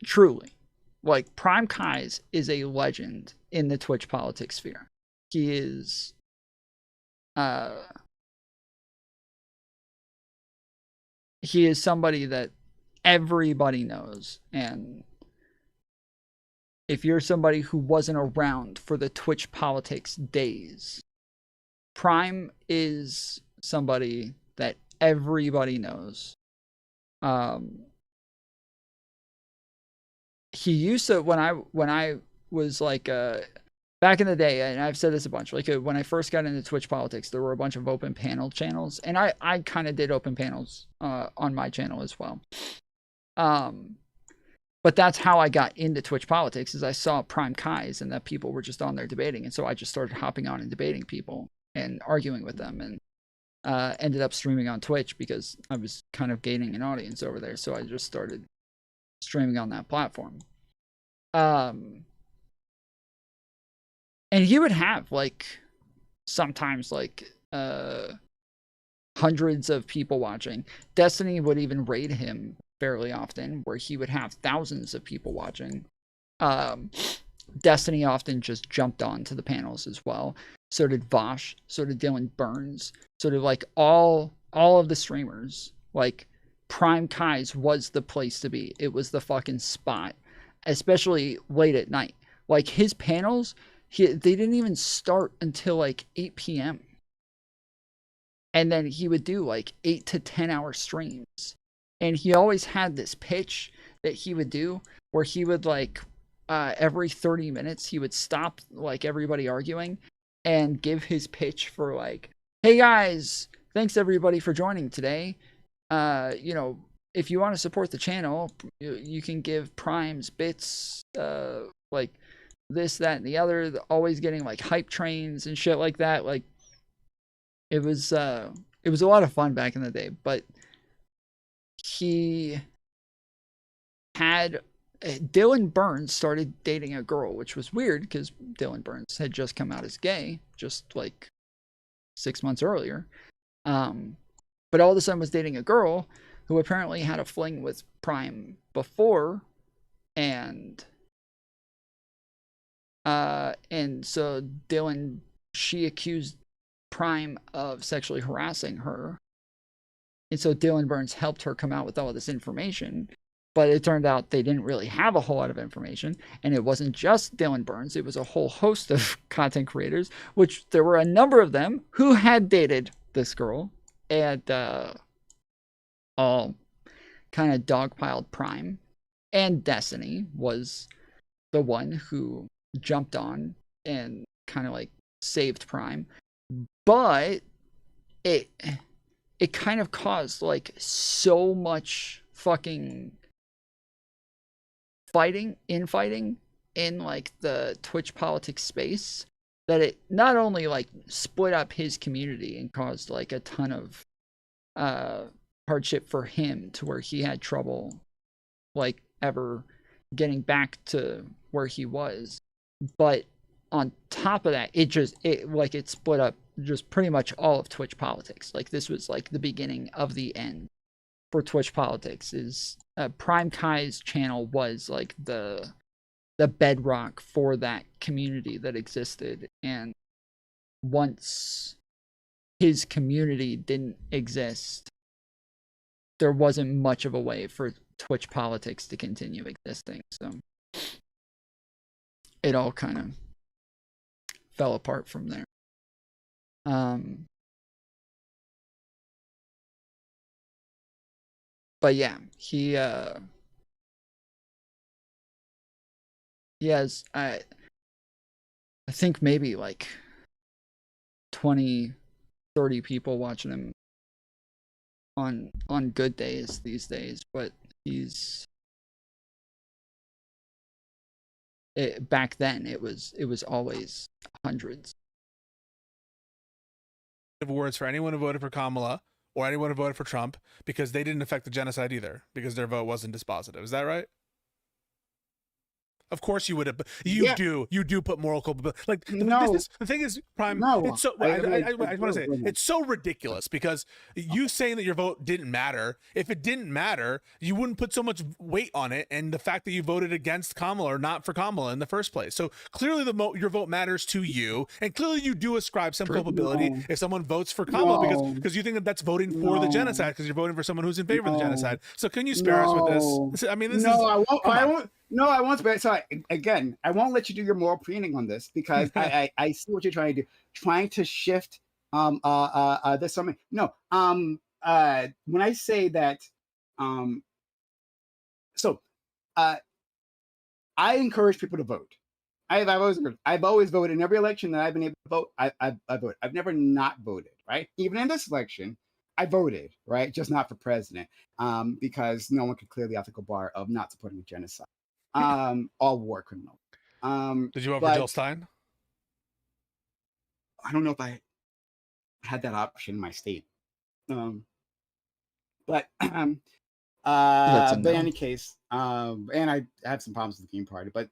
truly, like PrimeCayes is a legend in the Twitch politics sphere. He is, he is somebody that everybody knows. And if you're somebody who wasn't around for the Twitch politics days, Prime is somebody that everybody knows. He used to, when I was like back in the day, and I've said this a bunch, like when I first got into Twitch politics, there were a bunch of open panel channels, and I kind of did open panels on my channel as well. But that's how I got into Twitch politics, is I saw PrimeCayes and that people were just on there debating, and so I just started hopping on and debating people and arguing with them, and ended up streaming on Twitch because I was kind of gaining an audience over there, so I just started streaming on that platform. And he would have like sometimes like hundreds of people watching. Destiny would even raid him fairly often, where he would have thousands of people watching. Destiny often just jumped on to the panels as well. So did Vosh, so did Dylan Burns, so did like all of the streamers. Like PrimeCayes was the place to be. It was the fucking spot, especially late at night. Like his panels, they didn't even start until like 8 p.m. And then he would do like 8 to 10 hour streams. And he always had this pitch that he would do where he would like every 30 minutes, he would stop like everybody arguing and give his pitch for like, hey guys, thanks everybody for joining today. You know, if you want to support the channel, you can give Primes bits, like this, that, and the other. Always getting like hype trains and shit like that. Like it was a lot of fun back in the day. But he had Dylan Burns started dating a girl, which was weird because Dylan Burns had just come out as gay just like 6 months earlier. But all of a sudden was dating a girl who apparently had a fling with Prime before, and so she accused Prime of sexually harassing her. And so Dylan Burns helped her come out with all of this information. But it turned out they didn't really have a whole lot of information. And it wasn't just Dylan Burns. It was a whole host of content creators, which there were a number of them who had dated this girl. And all kind of dogpiled Prime. And Destiny was the one who jumped on and kind of like saved Prime. But it kind of caused like so much fucking infighting in like the Twitch politics space that it not only like split up his community and caused like a ton of hardship for him to where he had trouble like ever getting back to where he was, but on top of that, it split up just pretty much all of Twitch politics. Like this was like the beginning of the end for Twitch politics. Is PrimeCayes channel was like the bedrock for that community that existed, and once his community didn't exist, there wasn't much of a way for Twitch politics to continue existing. So it all kind of fell apart from there. But yeah, he has, I think maybe like 20, 30 people watching him on good days these days, but back then it was always hundreds. Words for anyone who voted for Kamala or anyone who voted for Trump, because they didn't affect the genocide either, because their vote wasn't dispositive. Is that right? Of course you would have. Yeah. You do put moral culpability. Like No. the thing is, Prime. No. It's so. I want to say no. it's so ridiculous because you saying that your vote didn't matter. If it didn't matter, you wouldn't put so much weight on it, and the fact that you voted against Kamala or not for Kamala in the first place. So clearly, your vote matters to you, and clearly you do ascribe some culpability if someone votes for Kamala because you think that that's voting for the genocide because you're voting for someone who's in favor of the genocide. So can you spare us with this? I mean, this is. I won't. No, I won't. But sorry, again, I won't let you do your moral preening on this because I see what you're trying to do, trying to shift this something. No, when I say that, I encourage people to vote. I've always voted in every election that I've been able to vote. I voted. I've never not voted. Right, even in this election. I voted, right, just not for president, because no one could clear the ethical bar of not supporting a genocide. All war criminal. Did you vote for Jill Stein? I don't know if I had that option in my state. But in any case, and I have some problems with the Green Party, but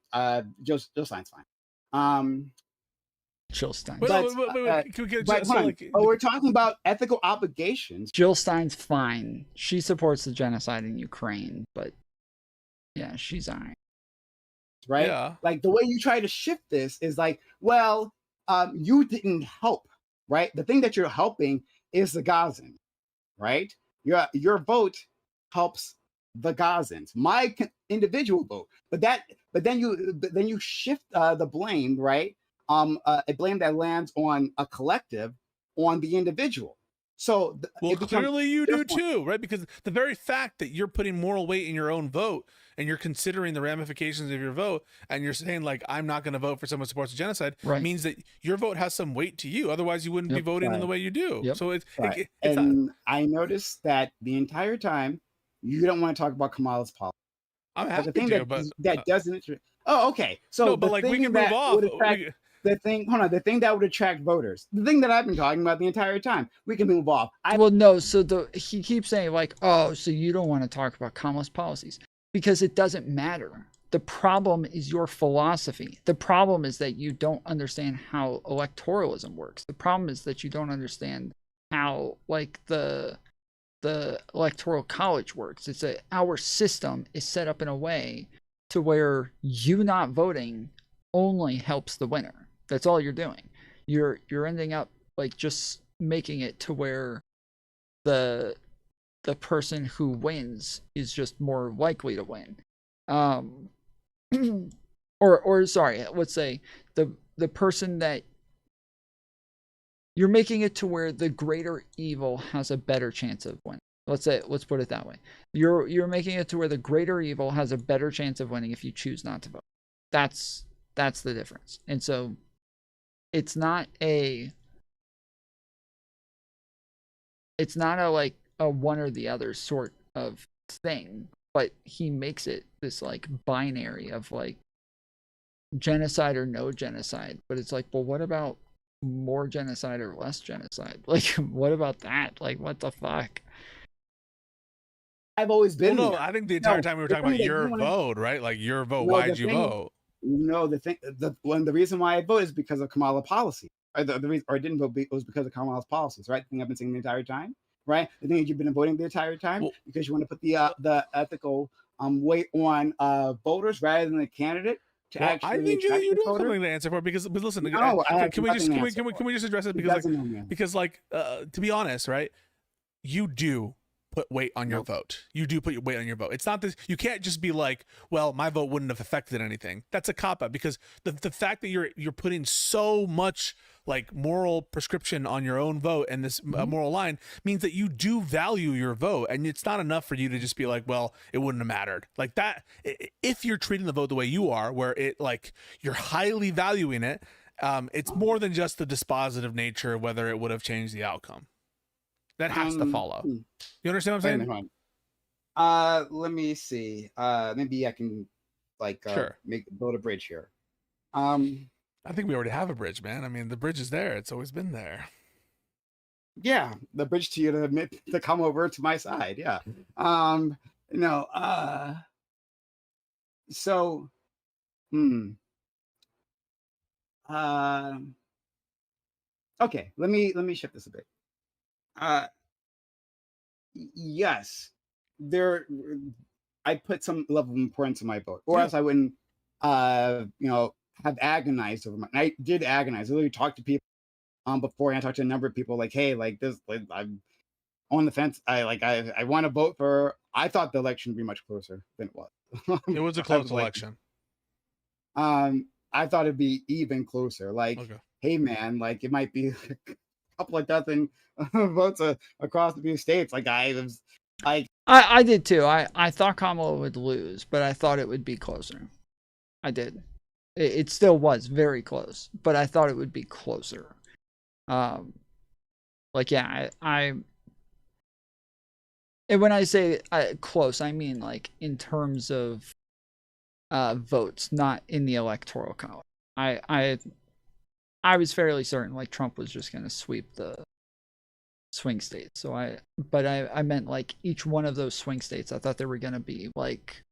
Jill Stein's fine. Jill Stein. We're talking about ethical obligations. Jill Stein's fine. She supports the genocide in Ukraine, but yeah, she's all right. Right? Yeah. Like the way you try to shift this is like, well, you didn't help, right? The thing that you're helping is the Gazans, right? Your vote helps the Gazans. My individual vote, but then you shift the blame, right? A blame that lands on a collective, on the individual. So clearly you do too, right? Because the very fact that you're putting moral weight in your own vote and you're considering the ramifications of your vote and you're saying like, I'm not going to vote for someone who supports a genocide, means that your vote has some weight to you. Otherwise you wouldn't be voting in the way you do. So I noticed that the entire time you don't want to talk about Kamala's policy. I'm happy that doesn't. Oh, okay. So no, but like we can move off. The thing that would attract voters. The thing that I've been talking about the entire time. We can move off. He keeps saying like, oh, so you don't want to talk about Kamala's policies because it doesn't matter. The problem is your philosophy. The problem is that you don't understand how electoralism works. The problem is that you don't understand how like the electoral college works. Our system is set up in a way to where you not voting only helps the winner. That's all you're doing. You're ending up like just making it to where the person who wins is just more likely to win. Or sorry, let's say the person that you're making it to where the greater evil has a better chance of winning. Let's put it that way. You're making it to where the greater evil has a better chance of winning if you choose not to vote. That's the difference. And so it's not a like a one or the other sort of thing, but he makes it this like binary of like genocide or no genocide. But it's like, well, what about more genocide or less genocide? Like, what about that? Like, what the fuck? I've always been. Well, no, I think the entire time we were talking about your vote, right? Like your vote. Why'd you vote? No, the reason why I voted is because of Kamala policy. Or the reason, or I didn't vote was because of Kamala's policies, right? The thing I've been saying the entire time, right? The thing that you've been avoiding the entire time because you want to put the ethical weight on voters rather than the candidate. I think you do have something to answer for because, but listen, can we just address it because to be honest, right? You do put weight on your vote. You do put your weight on your vote. It's not this. You can't just be like, well, my vote wouldn't have affected anything. That's a cop out because the fact that you're putting so much like moral prescription on your own vote and this moral line means that you do value your vote, and it's not enough for you to just be like, well, it wouldn't have mattered like that. If you're treating the vote the way you are, where it like you're highly valuing it, it's more than just the dispositive nature of whether it would have changed the outcome. That has to follow. You understand what I'm saying? Let me see. Maybe I can build a bridge here. I think we already have a bridge, man. I mean, the bridge is there. It's always been there. Yeah, the bridge to you to come over to my side. Yeah. So Hmm. Okay, let me shift this a bit. Yes, there. I put some level of importance in my vote, or else I wouldn't, have agonized over my. And I did agonize. I literally talked to people before, and I talked to a number of people like, hey, like this, like I'm on the fence. I want to vote for. I thought the election would be much closer than it was. It was a close election. I thought it'd be even closer. Like, hey man, like it might be a couple of dozen votes across the few states. Like I was like I did too. I thought Kamala would lose, but I thought it would be closer. I did. It still was very close, but I thought it would be closer. Like yeah, and when I say close, I mean like in terms of votes, not in the electoral college. I was fairly certain like Trump was just going to sweep the swing states. So I meant like each one of those swing states. I thought they were going to be like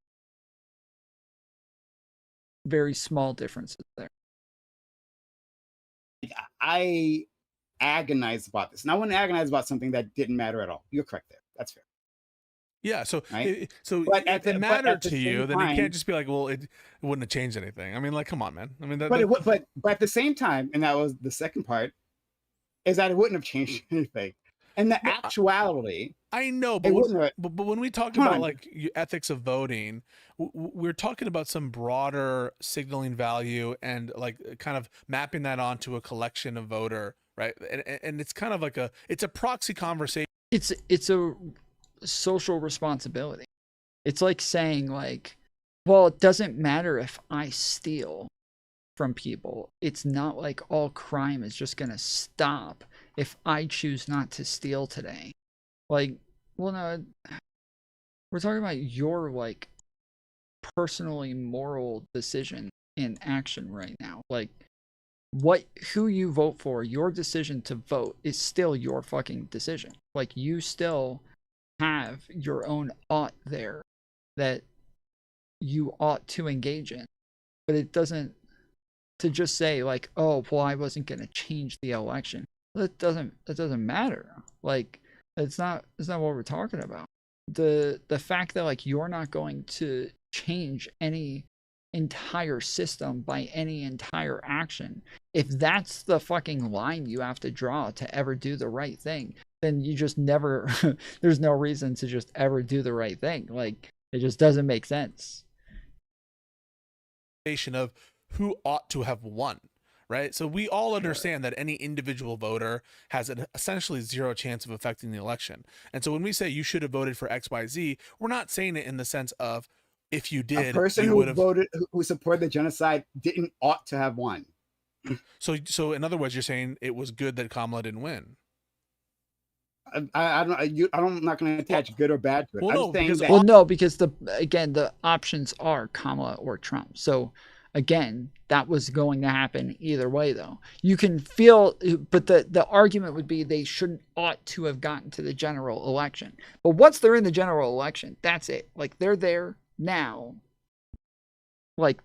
very small differences there. I agonized about this, and I wouldn't agonize about something that didn't matter at all. You're correct there. That's fair. Yeah, so right? If it mattered to you, then you can't just be like, well, it wouldn't have changed anything. I mean, like, come on, man. I mean, but at the same time, and that was the second part, is that it wouldn't have changed anything. And the actuality, I know, but when we talk about like ethics of voting, we're talking about some broader signaling value and like kind of mapping that onto a collection of voter, right? And it's kind of like it's a proxy conversation. It's a social responsibility. It's like saying like, well, it doesn't matter if I steal from people. It's not like all crime is just going to stop if I choose not to steal today. Like, well, no, we're talking about your like personally moral decision in action right now. Like who you vote for, your decision to vote is still your fucking decision. Like you still have your own ought there that you ought to engage in, but it doesn't to just say like, oh well, I wasn't going to change the election. That doesn't matter. Like it's not what we're talking about. The fact that like you're not going to change any entire system by any entire action, if that's the fucking line you have to draw to ever do the right thing, then you just never there's no reason to just ever do the right thing. Like it just doesn't make sense. Of who ought to have won, right? So we all understand that any individual voter has an essentially zero chance of affecting the election. And so when we say you should have voted for XYZ, we're not saying it in the sense of if you did, a person who supported the genocide didn't ought to have won. So in other words, you're saying it was good that Kamala didn't win. I'm not going to attach good or bad to it. Because the options are Kamala or Trump. So again, that was going to happen either way, though. You can feel, but the argument would be they ought to have gotten to the general election. But once they're in the general election, that's it. Like they're there now. Like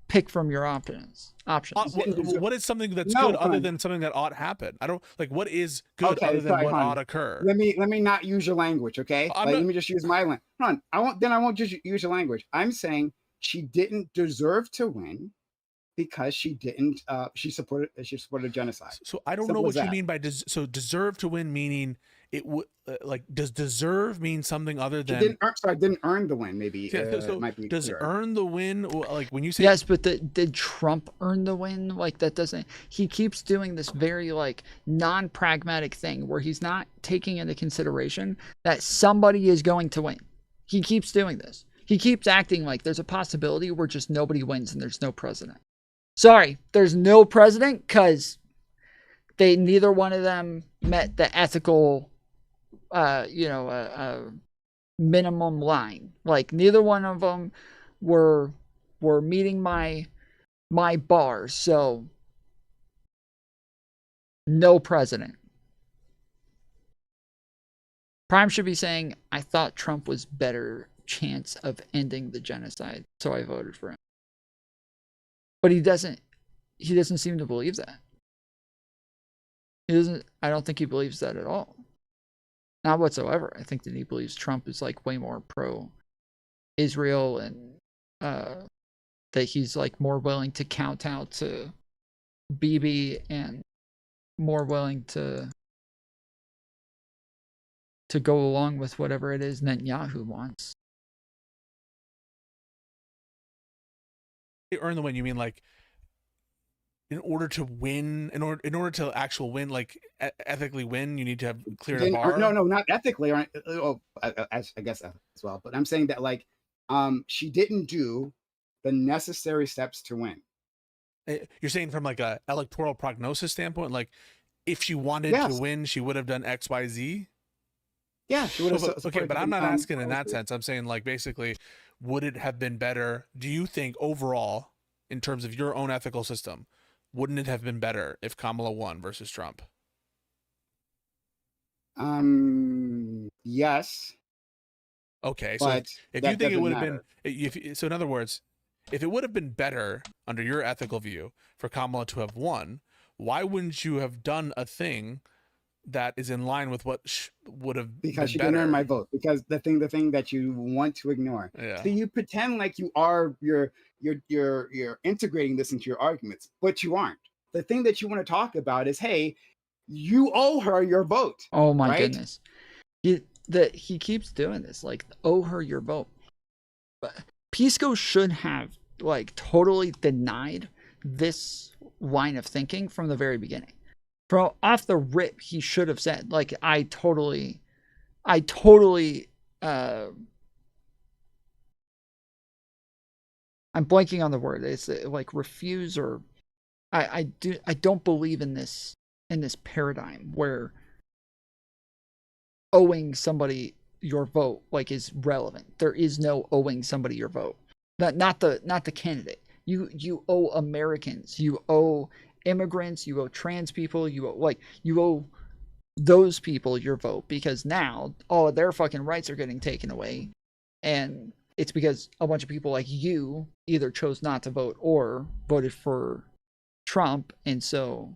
pick from your options. What is something that's good other than something that ought happen? I don't like what is good other than what ought occur. Let me not use your language, okay? Let me just use my language. I won't just use your language. I'm saying she didn't deserve to win because she didn't. She supported genocide. So I don't know what you mean by deserve to win, meaning it would does deserve mean something other than didn't earn the win? Maybe so might be does clearer. Earn the win like when you say yes, but did Trump earn the win? Like that doesn't. He keeps doing this very like non-pragmatic thing where he's not taking into consideration that somebody is going to win. He keeps doing this. He keeps acting like there's a possibility where just nobody wins and there's no president. Sorry, there's no president because neither one of them met the ethical, minimum line. Like neither one of them were meeting my bar. So no president. Prime should be saying, I thought Trump was better chance of ending the genocide, so I voted for him. But he doesn't seem to believe that. I don't think he believes that at all. Not whatsoever. I think that he believes Trump is like way more pro-Israel and that he's like more willing to count out to Bibi and more willing to go along with whatever it is Netanyahu wants. Earn the win, you mean like in order to win, in order to actual win, like ethically win, you need to have cleared a bar? No, not ethically. I guess as well. But I'm saying that like she didn't do the necessary steps to win. You're saying from like a electoral prognosis standpoint, like if she wanted to win, she would have done X, Y, Z? Yeah, she would have. Okay, but I'm not asking in that sense. I'm saying like basically, would it have been better? Do you think overall, in terms of your own ethical system, wouldn't it have been better if Kamala won versus Trump? Yes. Okay, so if you think it would have been, so in other words, if it would have been better under your ethical view for Kamala to have won, why wouldn't you have done a thing that is in line with what would have been because she better? didn't earn my vote. Because the thing that you want to ignore. Yeah. So you pretend like you're integrating this into your arguments, but you aren't. The thing that you want to talk about is, hey, you owe her your vote. Oh my right? goodness. He keeps doing this, like, owe her your vote. But Pisco should have like totally denied this line of thinking from the very beginning. From off the rip, he should have said, like, I totally I'm blanking on the word. It's like refuse, or I don't believe in this paradigm where owing somebody your vote like is relevant. There is no owing somebody your vote. Not the candidate. You owe Americans. You owe immigrants. You owe trans people. You owe those people your vote, because now all of their fucking rights are getting taken away, and it's because a bunch of people like you either chose not to vote or voted for Trump. And so,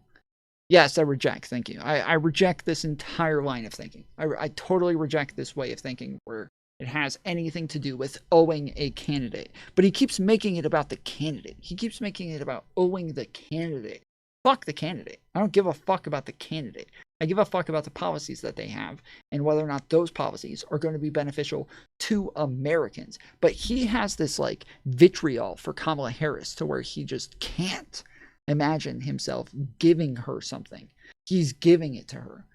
yes, I reject. Thank you. I reject this entire line of thinking. I totally reject this way of thinking where it has anything to do with owing a candidate. But he keeps making it about the candidate. He keeps making it about owing the candidate. Fuck the candidate. I don't give a fuck about the candidate. I give a fuck about the policies that they have and whether or not those policies are going to be beneficial to Americans. But he has this like vitriol for Kamala Harris to where he just can't imagine himself giving her something. He's giving it to her.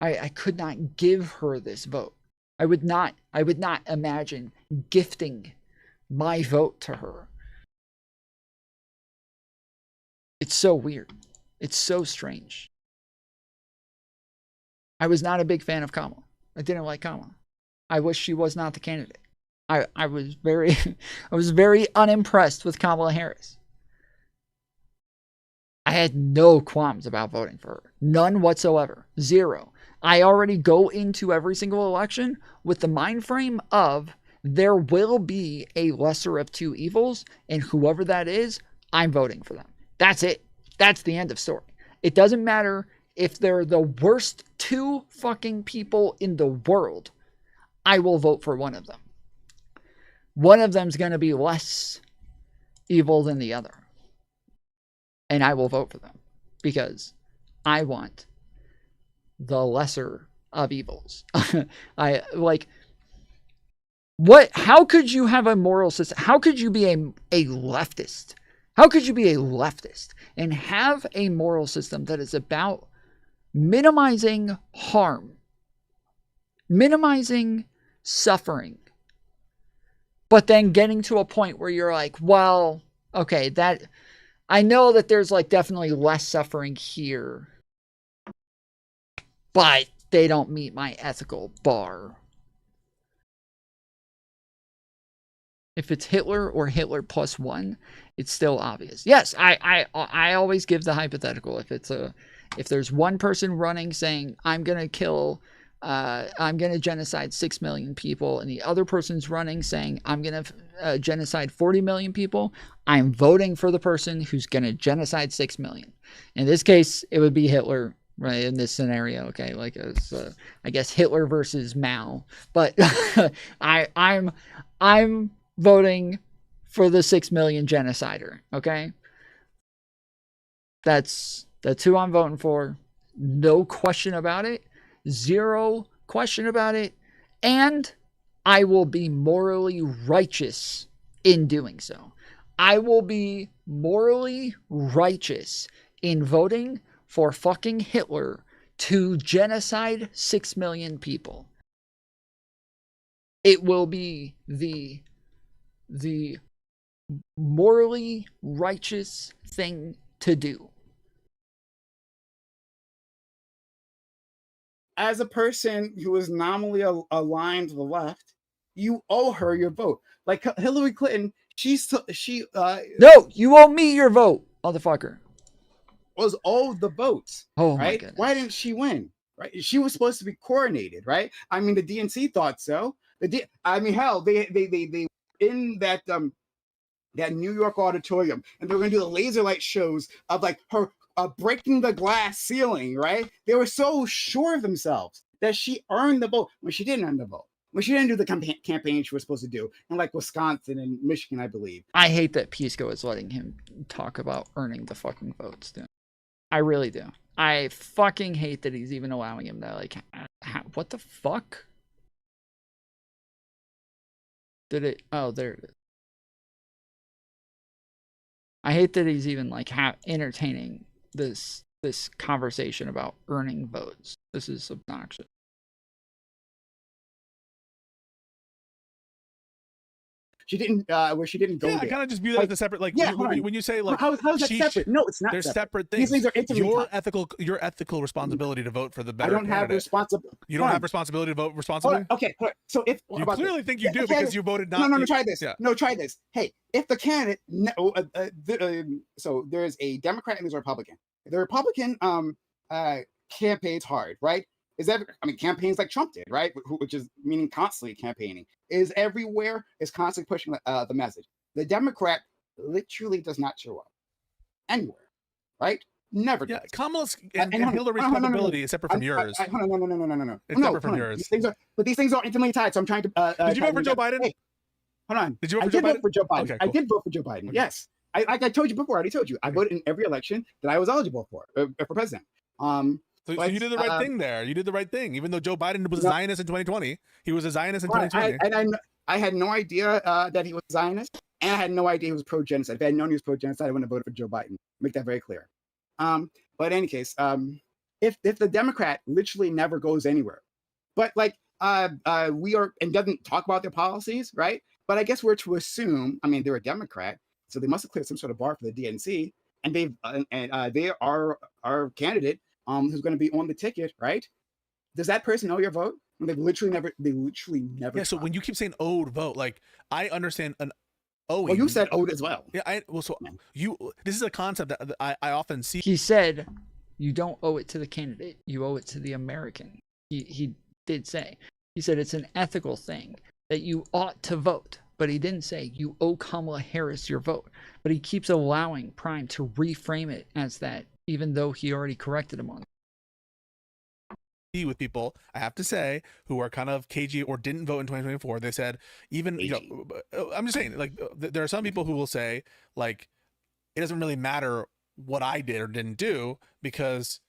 I could not give her this vote. I would not imagine gifting my vote to her. It's so weird. It's so strange. I was not a big fan of Kamala. I didn't like Kamala. I wish she was not the candidate. I was very unimpressed with Kamala Harris. I had no qualms about voting for her. None whatsoever. Zero. I already go into every single election with the mind frame of there will be a lesser of two evils, and whoever that is, I'm voting for them. That's it. That's the end of story. It doesn't matter if they're the worst two fucking people in the world. I will vote for one of them. One of them's going to be less evil than the other. And I will vote for them because I want the lesser of evils. How could you have a moral system? How could you be a leftist? How could you be a leftist and have a moral system that is about minimizing harm, minimizing suffering, but then getting to a point where you're like, well, okay, that I know that there's like definitely less suffering here, but they don't meet my ethical bar. If it's Hitler or Hitler plus one, it's still obvious. Yes, I always give the hypothetical. If there's one person running saying I'm gonna kill I'm going to genocide 6 million people, and the other person's running saying, I'm going to genocide 40 million people, I'm voting for the person who's going to genocide 6 million. In this case, it would be Hitler, right? In this scenario, okay? Like, it's, I guess Hitler versus Mao. But I'm voting for the 6 million genocider, okay? That's who I'm voting for. No question about it. Zero question about it. And I will be morally righteous in doing so. I will be morally righteous in voting for fucking Hitler to genocide 6 million people. It will be the morally righteous thing to do. As a person who is nominally aligned to the left, you owe her your vote. Like Hillary Clinton, no, you owe me your vote, motherfucker. Was owed the votes. Oh right? my goodness. Why didn't she win? Right? She was supposed to be coronated, right? I mean, the DNC thought so. Hell, they in that New York auditorium, and they were gonna do the laser light shows of like her breaking the glass ceiling, right? They were so sure of themselves that she earned the vote when she didn't earn the vote. When she didn't do the campaign she was supposed to do in like Wisconsin and Michigan, I believe. I hate that Pisco is letting him talk about earning the fucking votes, dude. I really do. I fucking hate that he's even allowing him to, like, what the fuck? Did it? Oh, there it is. I hate that he's even, like, entertaining this conversation about earning votes. This is obnoxious. She didn't, where she didn't go. Yeah, I kind of just view that as a separate, like, when you say, like, how is that separate? No, it's not. They're separate Things. things. These things are Your ethical responsibility to vote for the better. I don't have responsibility. You don't have responsibility to vote responsibly. Okay, so if you clearly think you do because you voted not. No, try this. Yeah. No, try this. Hey, if the candidate, so there's a Democrat and there's a Republican. The Republican campaigns hard, right? Campaigns like Trump did, right? Which is meaning constantly campaigning, is everywhere, is constantly pushing the message. The Democrat literally does not show up anywhere, right? Never. Yeah, Kamala's and Hillary's credibility is separate from yours. No. It's separate from yours. These things are intimately tied. So I'm trying to. Did you vote for Joe Biden? Hey, hold on. Did you vote for Joe Biden? Okay, cool. I did vote for Joe Biden. Okay. Yes, I told you before. I already told you. I voted in every election that I was eligible for president. So you did the right thing there. You did the right thing. Even though Joe Biden was a Zionist in 2020, he was a Zionist in 2020. I had no idea that he was a Zionist, and I had no idea he was pro-genocide. If I had known he was pro-genocide, I wouldn't have voted for Joe Biden. Make that very clear. But in any case, if the Democrat literally never goes anywhere, but like we are and doesn't talk about their policies, right? But I guess we're to assume. They're a Democrat, so they must have cleared some sort of bar for the DNC, and they are our candidate. Who's going to be on the ticket, right? Does that person know your vote? They literally never. Yeah. So when you keep saying owed vote, like I understand an owing. Well, you said owed as well. Yeah. This is a concept that I often see. He said, you don't owe it to the candidate. You owe it to the American. He did say. He said it's an ethical thing that you ought to vote. But he didn't say you owe Kamala Harris your vote. But he keeps allowing Prime to reframe it as that, even though he already corrected him on it. With people, I have to say, who are kind of cagey or didn't vote in 2024, they said, even, I'm just saying, like, there are some people who will say, like, it doesn't really matter what I did or didn't do because,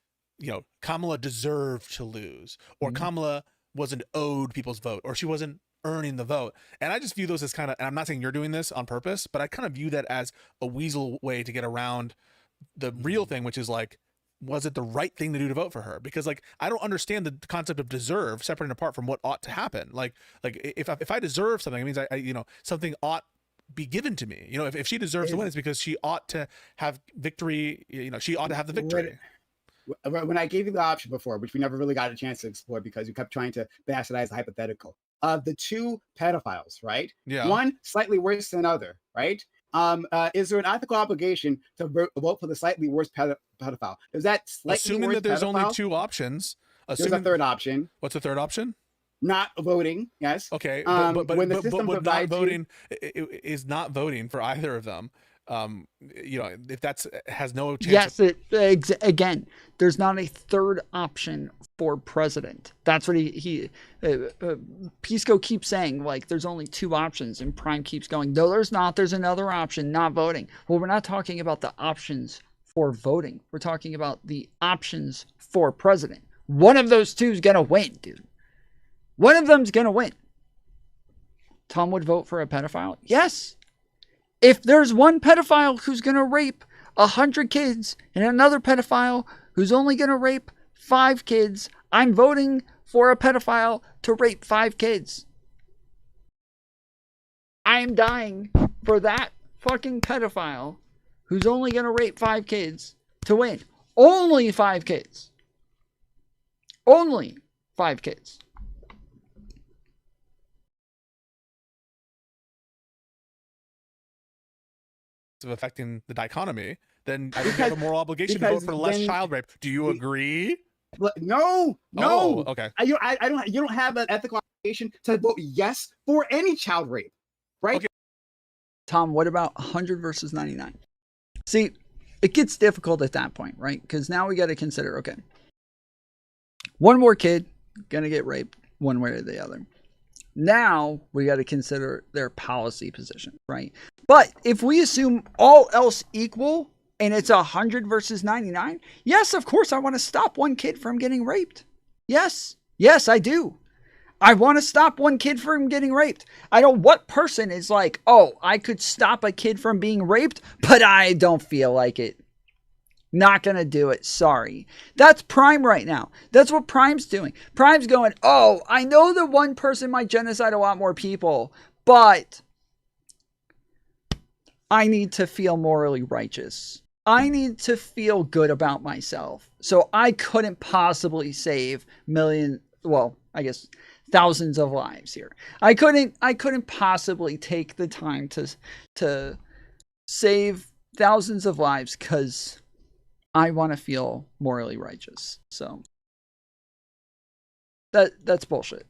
Kamala deserved to lose, or Kamala wasn't owed people's vote, or she wasn't earning the vote. And I just view those as kind of, and I'm not saying you're doing this on purpose, but I kind of view that as a weasel way to get around the real thing, which is like, was it the right thing to do to vote for her? Because like, I don't understand the concept of deserve separate and apart from what ought to happen. Like if I deserve something, it means I something ought be given to me. If she deserves to win, it's because she ought to have victory. She ought to have the victory. When I gave you the option before, which we never really got a chance to explore because you kept trying to bastardize the hypothetical of the two pedophiles, right? Yeah. One slightly worse than other, right? Is there an ethical obligation to vote for the slightly worse pedophile? Is that slightly assuming worse that there's pedophile? only two options? There's a third option. What's the third option? Not voting. Yes. Okay, but when the not system provides voting is not voting for either of them. If that's has no chance. Yes, again, there's not a third option for president. That's what Pisco keeps saying, like, there's only two options, and Prime keeps going, no, there's not. There's another option, not voting. Well, we're not talking about the options for voting. We're talking about the options for president. One of those two is going to win, dude. One of them's going to win. Tom would vote for a pedophile? Yes. If there's one pedophile who's going to rape 100 kids and another pedophile who's only going to rape 5 kids, I'm voting for a pedophile to rape 5 kids. I'm dying for that fucking pedophile who's only going to rape 5 kids to win. Only 5 kids. Only 5 kids. Of affecting the dichotomy, then I think you have a moral obligation to vote for less child rape. Do you agree? No. Oh, okay. You don't have an ethical obligation to vote yes for any child rape, right? Okay. Tom, what about 100 versus 99? See, it gets difficult at that point, right? Because now we got to consider, okay, one more kid gonna get raped one way or the other. Now we got to consider their policy position, right? But if we assume all else equal and it's 100 versus 99, yes, of course, I want to stop one kid from getting raped. Yes, I do. I want to stop one kid from getting raped. I know what person is like, oh, I could stop a kid from being raped, but I don't feel like it. Not going to do it. Sorry. That's Prime right now. That's what Prime's doing. Prime's going, oh, I know that one person might genocide a lot more people, but I need to feel morally righteous. I need to feel good about myself. So I couldn't possibly save thousands of lives here. I couldn't possibly take the time to save thousands of lives because I want to feel morally righteous. So that's bullshit.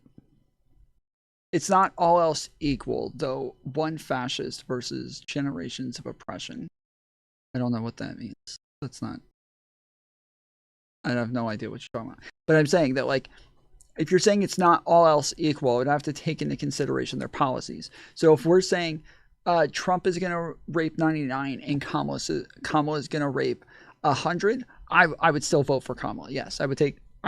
It's not all else equal, though. One fascist versus generations of oppression. I don't know what that means. That's not. I have no idea what you're talking about. But I'm saying that, like, if you're saying it's not all else equal, it would have to take into consideration their policies. So if we're saying Trump is going to rape 99 and Kamala is going to rape 100, I would still vote for Kamala. Yes, I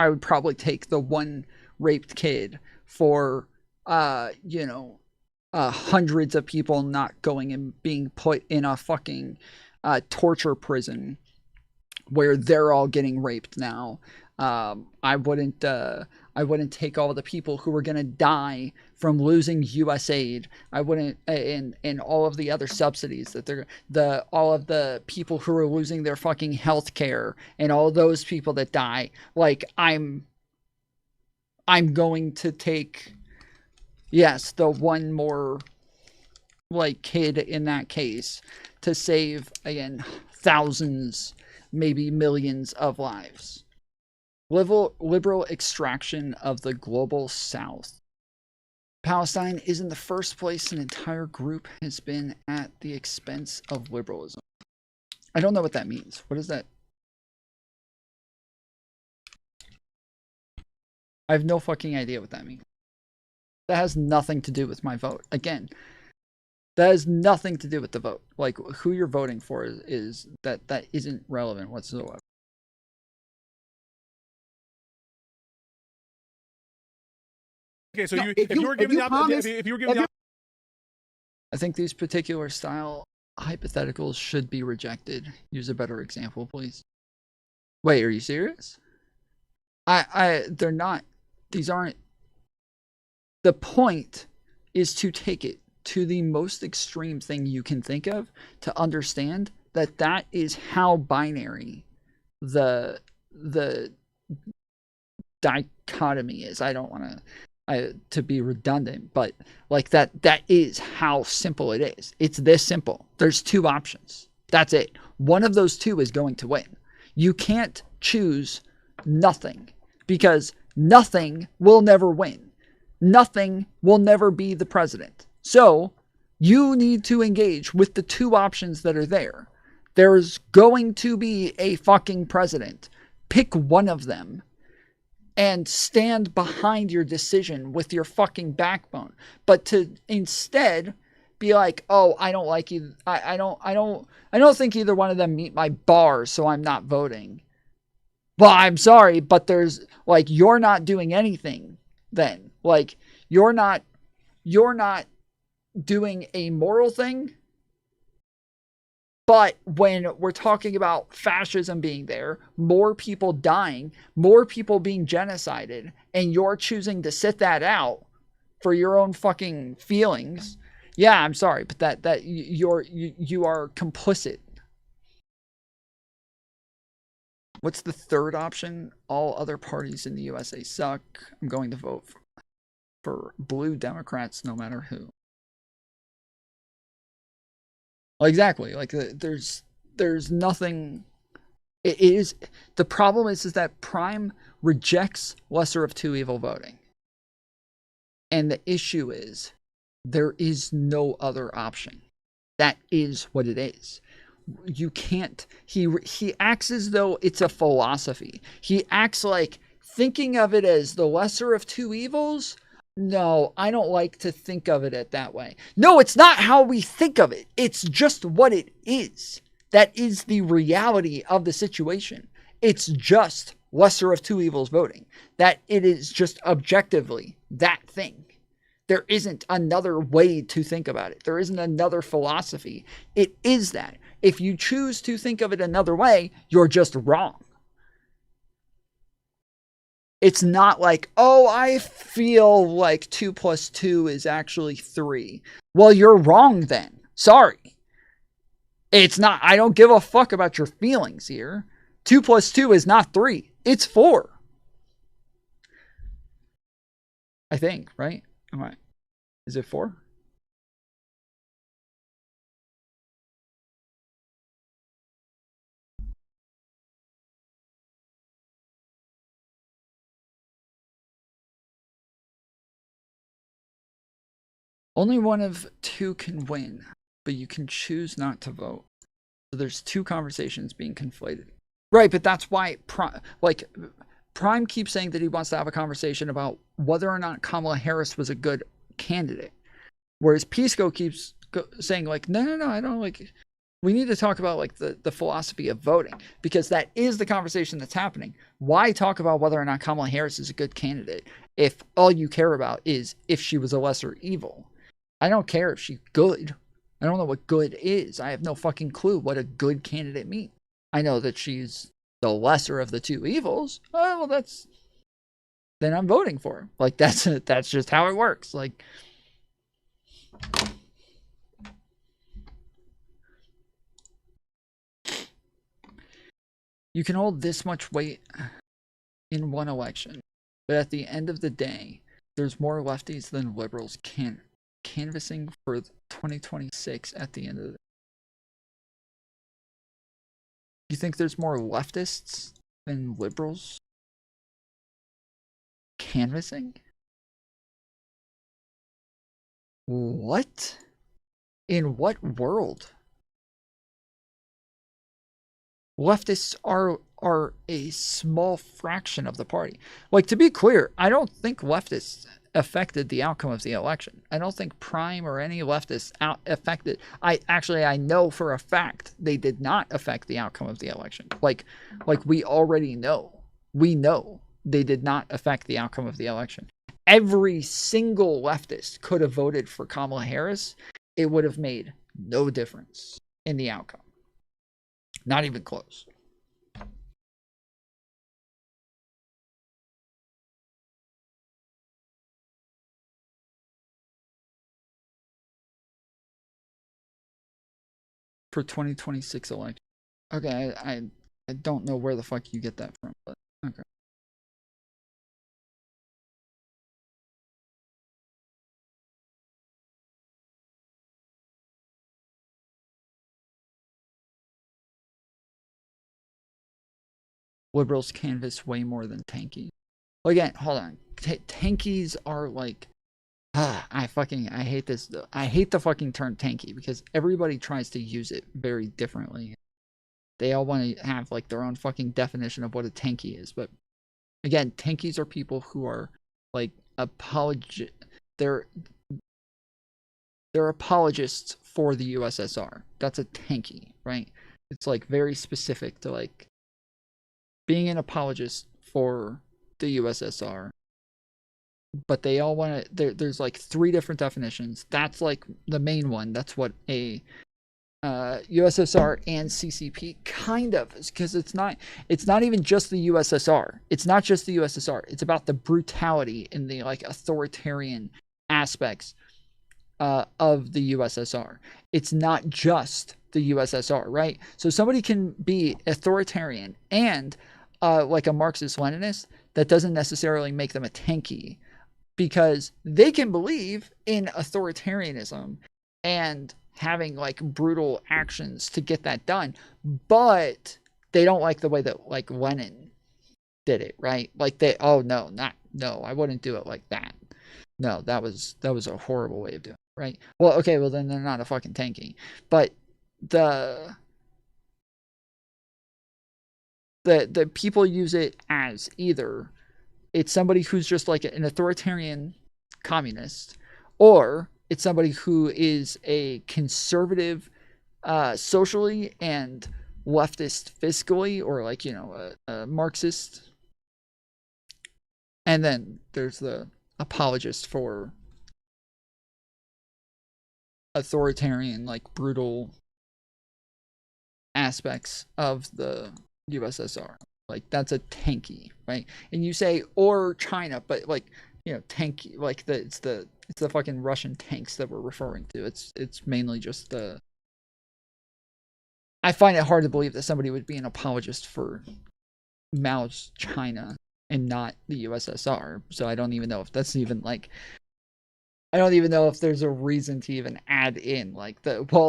would probably take the one raped kid for hundreds of people not going and being put in a fucking torture prison where they're all getting raped now. I wouldn't take all the people who were going to die from losing U.S. aid. I wouldn't, and all of the other subsidies that all of the people who are losing their fucking health care and all those people that die. Like, I'm going to take, yes, the one more, like, kid in that case to save, again, thousands, maybe millions of lives. Liberal extraction of the global south. Palestine isn't the first place an entire group has been at the expense of liberalism. I don't know what that means. What is that? I have no fucking idea what that means. That has nothing to do with my vote. Again, that has nothing to do with the vote. Like, who you're voting for is that isn't relevant whatsoever. Okay, so if you were given the option, I think these particular style hypotheticals should be rejected. Use a better example, please. Wait, are you serious? They're not. These aren't. The point is to take it to the most extreme thing you can think of to understand that is how binary the dichotomy is. I don't want to be redundant, but like that is how simple it is. It's this simple. There's two options. That's it. One of those two is going to win. You can't choose nothing because nothing will never win. Nothing will never be the president. So you need to engage with the two options that are there. There's going to be a fucking president. Pick one of them and stand behind your decision with your fucking backbone. But to instead be like, oh, I don't like you. I don't think either one of them meet my bar, so I'm not voting. Well, I'm sorry, but there's like, you're not doing anything then. Like, you're not doing a moral thing. But when we're talking about fascism being there, more people dying, more people being genocided, and you're choosing to sit that out for your own fucking feelings, yeah, I'm sorry, but that you are complicit. What's the third option? All other parties in the USA suck. I'm going to vote for blue Democrats no matter who. Well, exactly. Like, there's nothing. It is, the problem is that Prime rejects lesser of two evil voting. And the issue is there is no other option. That is what it is. You can't, he acts as though it's a philosophy. He acts like thinking of it as the lesser of two evils. No, I don't like to think of it that way. No, it's not how we think of it. It's just what it is. That is the reality of the situation. It's just lesser of two evils voting. That it is just objectively that thing. There isn't another way to think about it. There isn't another philosophy. It is that. If you choose to think of it another way, you're just wrong. It's not like, oh, I feel like 2 + 2 is actually 3. Well, you're wrong then. Sorry. It's not, I don't give a fuck about your feelings here. 2 + 2 is not 3. It's 4. I think, right? All right. Is it 4? Only one of two can win, but you can choose not to vote. So there's two conversations being conflated. Right, but that's why Prime keeps saying that he wants to have a conversation about whether or not Kamala Harris was a good candidate. Whereas Pisco keeps saying like, no, I don't like, we need to talk about like the philosophy of voting, because that is the conversation that's happening. Why talk about whether or not Kamala Harris is a good candidate if all you care about is if she was a lesser evil? I don't care if she's good. I don't know what good is. I have no fucking clue what a good candidate means. I know that she's the lesser of the two evils. Oh, well, then I'm voting for her. Like, that's just how it works. Like, you can hold this much weight in one election, but at the end of the day, there's more lefties than liberals canvassing for 2026 at the end of the day. You think there's more leftists than liberals canvassing? What? In what world? Leftists are a small fraction of the party. Like, to be clear, I don't think leftists affected the outcome of the election. I don't think Prime or any leftists affected. I know for a fact they did not affect the outcome of the election. Like we already know. We know they did not affect the outcome of the election. Every single leftist could have voted for Kamala Harris. It would have made no difference in the outcome. Not even close. For 2026 election. Okay, I don't know where the fuck you get that from, but okay. Liberals canvass way more than tanky. Well, again, hold on. Tankies are like, I hate this. I hate the fucking term tanky because everybody tries to use it very differently. They all want to have like their own fucking definition of what a tanky is. But again, tankies are people who are like they're apologists for the USSR. That's a tanky, right? It's like very specific to like being an apologist for the USSR. But they all want to, there's like 3 different definitions. That's like the main one. That's what a USSR and CCP kind of is, because it's not even just the USSR. It's not just the USSR. It's about the brutality and the like authoritarian aspects of the USSR. It's not just the USSR, right? So somebody can be authoritarian and like a Marxist-Leninist. That doesn't necessarily make them a tanky, because they can believe in authoritarianism and having like brutal actions to get that done, but they don't like the way that like Lenin did it, right? Like no, I wouldn't do it like that. No, that was a horrible way of doing it, right? Well, okay, well then they're not a fucking tanky. But the people use it as either it's somebody who's just like an authoritarian communist, or it's somebody who is a conservative socially and leftist fiscally, or like, you know, a Marxist. And then there's the apologist for authoritarian, like brutal aspects of the USSR. Like that's a tanky, right? And you say or China, but like, you know, tanky, like it's the fucking Russian tanks that we're referring to. It's mainly just the. I find it hard to believe that somebody would be an apologist for Mao's China and not the USSR. So I don't even know if that's even like. I don't even know if there's a reason to even add in like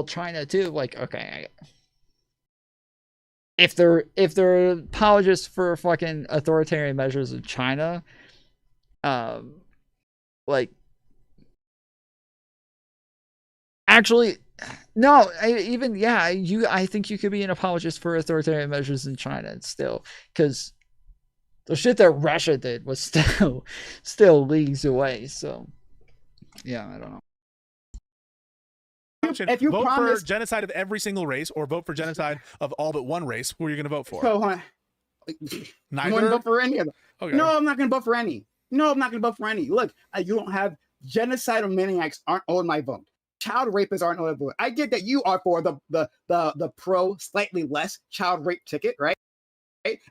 China too. Like, okay. If they're apologists for fucking authoritarian measures in China, like, actually, no, I think you could be an apologist for authoritarian measures in China still, because the shit that Russia did was still leagues away. So, yeah, I don't know. If you vote for genocide of every single race, or vote for genocide of all but one race, who are you going to vote for? Cohen. Neither? I'm going to vote for any of them. Okay. No, I'm not going to vote for any. No, I'm not going to vote for any. Look, you don't have genocidal maniacs aren't owed my vote. Child rapists aren't owed my vote. I get that you are for the pro slightly less child rape ticket, right?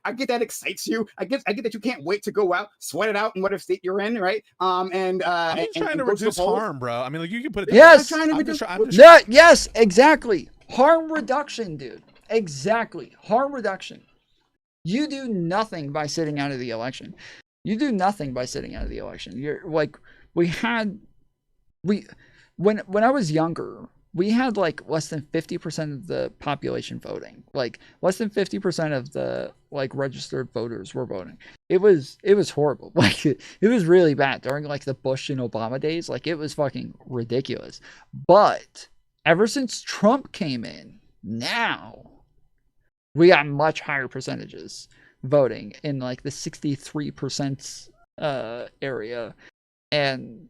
I get that excites you. I get that you can't wait to go out, sweat it out in whatever state you're in, right? I'm just trying to reduce harm, bro. I mean, like, you can put it. Yes. Yes, exactly. Harm reduction, dude. Exactly. Harm reduction. You do nothing by sitting out of the election. You're like, when I was younger, we had like less than 50% of the population voting. Like less than 50% of the like registered voters were voting. It was horrible. Like it was really bad during like the Bush and Obama days. Like it was fucking ridiculous. But ever since Trump came in, now we got much higher percentages voting in like the 63% area. And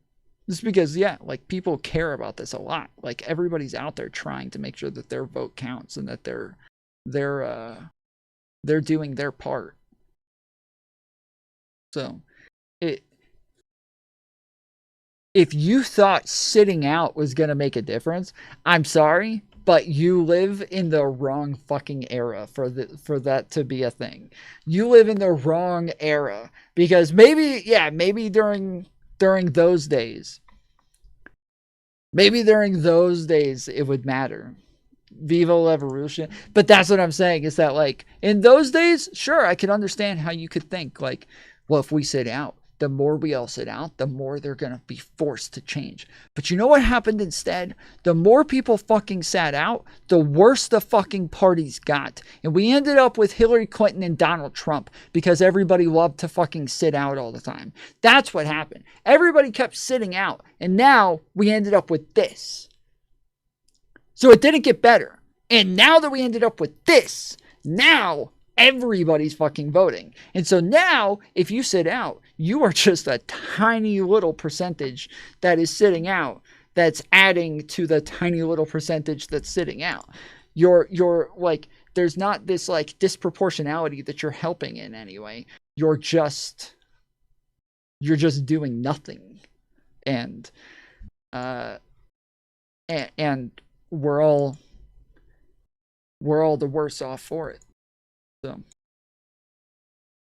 just because, yeah, like people care about this a lot. Like everybody's out there trying to make sure that their vote counts and that they're doing their part. So, if you thought sitting out was gonna make a difference, I'm sorry, but you live in the wrong fucking era for that to be a thing. You live in the wrong era, because maybe during those days, it would matter. Viva la revolution. But that's what I'm saying, is that like in those days, sure, I could understand how you could think like, well, if we sit out, the more we all sit out, the more they're going to be forced to change. But you know what happened instead? The more people fucking sat out, the worse the fucking parties got. And we ended up with Hillary Clinton and Donald Trump because everybody loved to fucking sit out all the time. That's what happened. Everybody kept sitting out. And now we ended up with this. So it didn't get better. And now that we ended up with this, now everybody's fucking voting. And so now, if you sit out, you are just a tiny little percentage that is sitting out that's adding to the tiny little percentage that's sitting out. You're like, there's not this like disproportionality that you're helping in any way. You're just doing nothing. And we're all the worse off for it. So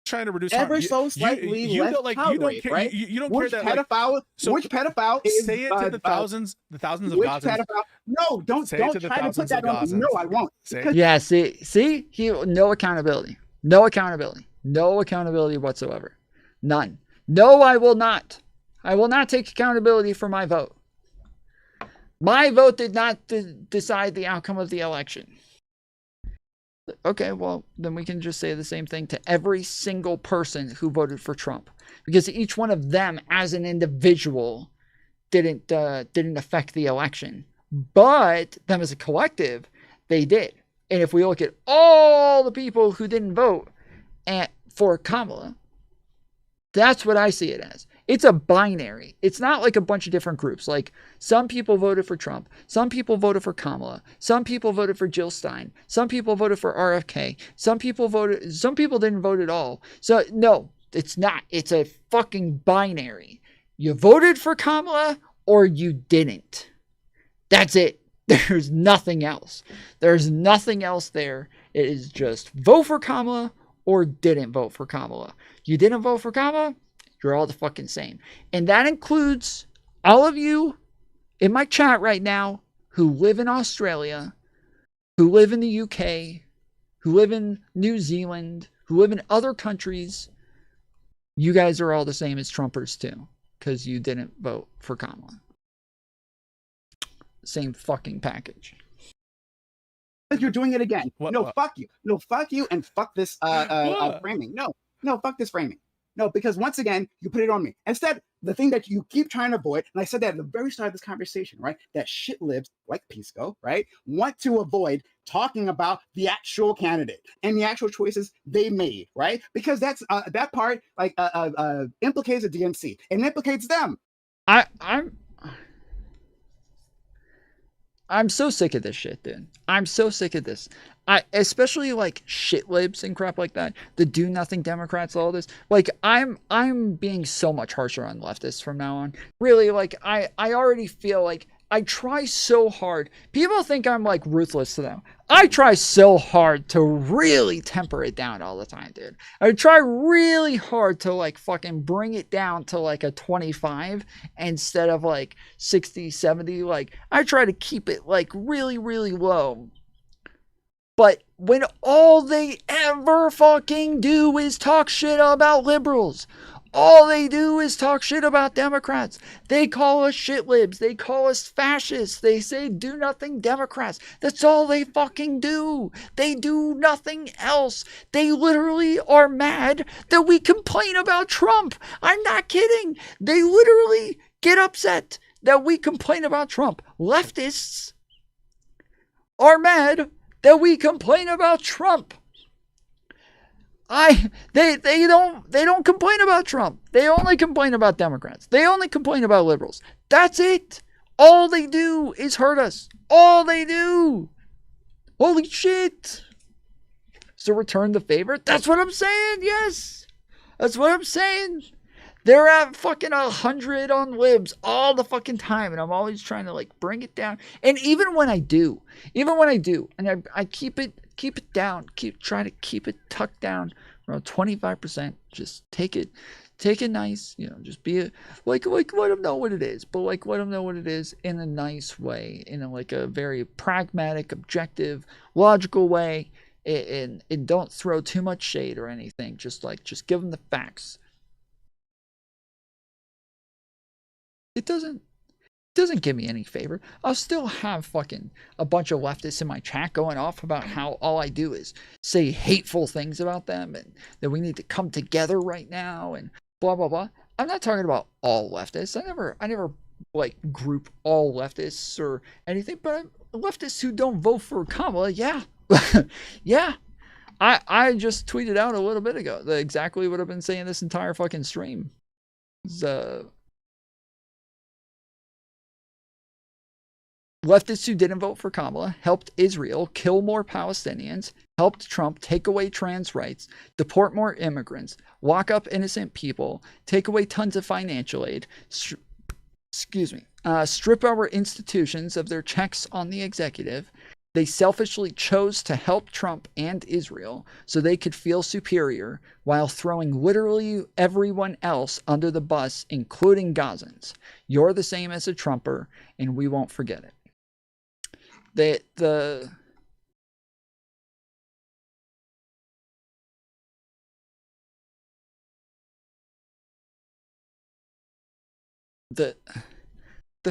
trying to reduce ever so slightly less tolerate, right? You don't which care that pedophile, like, so which pedophile is say it to the thousands of Gazans. No, don't try to put that on me. No, I won't. Yeah, see, no accountability whatsoever. None. No, I will not. I will not take accountability for my vote. My vote did not decide the outcome of the election. Okay, well, then we can just say the same thing to every single person who voted for Trump. Because each one of them as an individual didn't affect the election. But them as a collective, they did. And if we look at all the people who didn't vote for Kamala, that's what I see it as. It's a binary. It's not like a bunch of different groups. Like some people voted for Trump. Some people voted for Kamala. Some people voted for Jill Stein. Some people voted for RFK. Some people didn't vote at all. So no, it's not. It's a fucking binary. You voted for Kamala or you didn't. That's it. There's nothing else. There's nothing else there. It is just vote for Kamala or didn't vote for Kamala. You didn't vote for Kamala, you're all the fucking same. And that includes all of you in my chat right now who live in Australia, who live in the UK, who live in New Zealand, who live in other countries. You guys are all the same as Trumpers too, because you didn't vote for Kamala. Same fucking package. You're doing it again. No, fuck you. No, fuck you, and fuck this framing. No, fuck this framing. No, because once again, you put it on me. Instead, the thing that you keep trying to avoid, and I said that at the very start of this conversation, right? That shit libs like Pisco, right? Want to avoid talking about the actual candidate and the actual choices they made, right? Because that's that part like implicates the DNC and implicates them. I'm so sick of this shit, dude. I'm so sick of this. Especially like shit libs and crap like that. The do nothing Democrats, all this. Like I'm being so much harsher on leftists from now on. Really, like I already feel like I try so hard. People think I'm like ruthless to them. I try so hard to really temper it down all the time, dude. I try really hard to like fucking bring it down to like a 25 instead of like 60, 70. Like I try to keep it like really, really low. But when all they ever fucking do is talk shit about liberals, all they do is talk shit about Democrats. They call us shit libs. They call us fascists. They say do nothing Democrats. That's all they fucking do. They do nothing else. They literally are mad that we complain about Trump. I'm not kidding. They literally get upset that we complain about Trump. Leftists are mad that we complain about Trump. They don't complain about Trump. They only complain about Democrats. They only complain about liberals. That's it. All they do is hurt us. All they do. Holy shit. So return the favor? That's what I'm saying. Yes. That's what I'm saying. They're at fucking 100 on libs all the fucking time. And I'm always trying to like bring it down. And even when I do, and I keep it down, trying to keep it tucked down around 25%. Just take it nice, just be like let them know what it is, but like let them know what it is in a nice way, in a very pragmatic, objective, logical way, and don't throw too much shade or anything. Just give them the facts. It doesn't give me any favor. I'll still have fucking a bunch of leftists in my chat going off about how all I do is say hateful things about them and that we need to come together right now and blah blah blah. I'm not talking about all leftists. I never like group all leftists or anything, but leftists who don't vote for Kamala, yeah. Yeah. I just tweeted out a little bit ago exactly what I've been saying this entire fucking stream. Leftists who didn't vote for Kamala helped Israel kill more Palestinians, helped Trump take away trans rights, deport more immigrants, lock up innocent people, take away tons of financial aid, strip our institutions of their checks on the executive. They selfishly chose to help Trump and Israel so they could feel superior while throwing literally everyone else under the bus, including Gazans. You're the same as a Trumper, and we won't forget it. The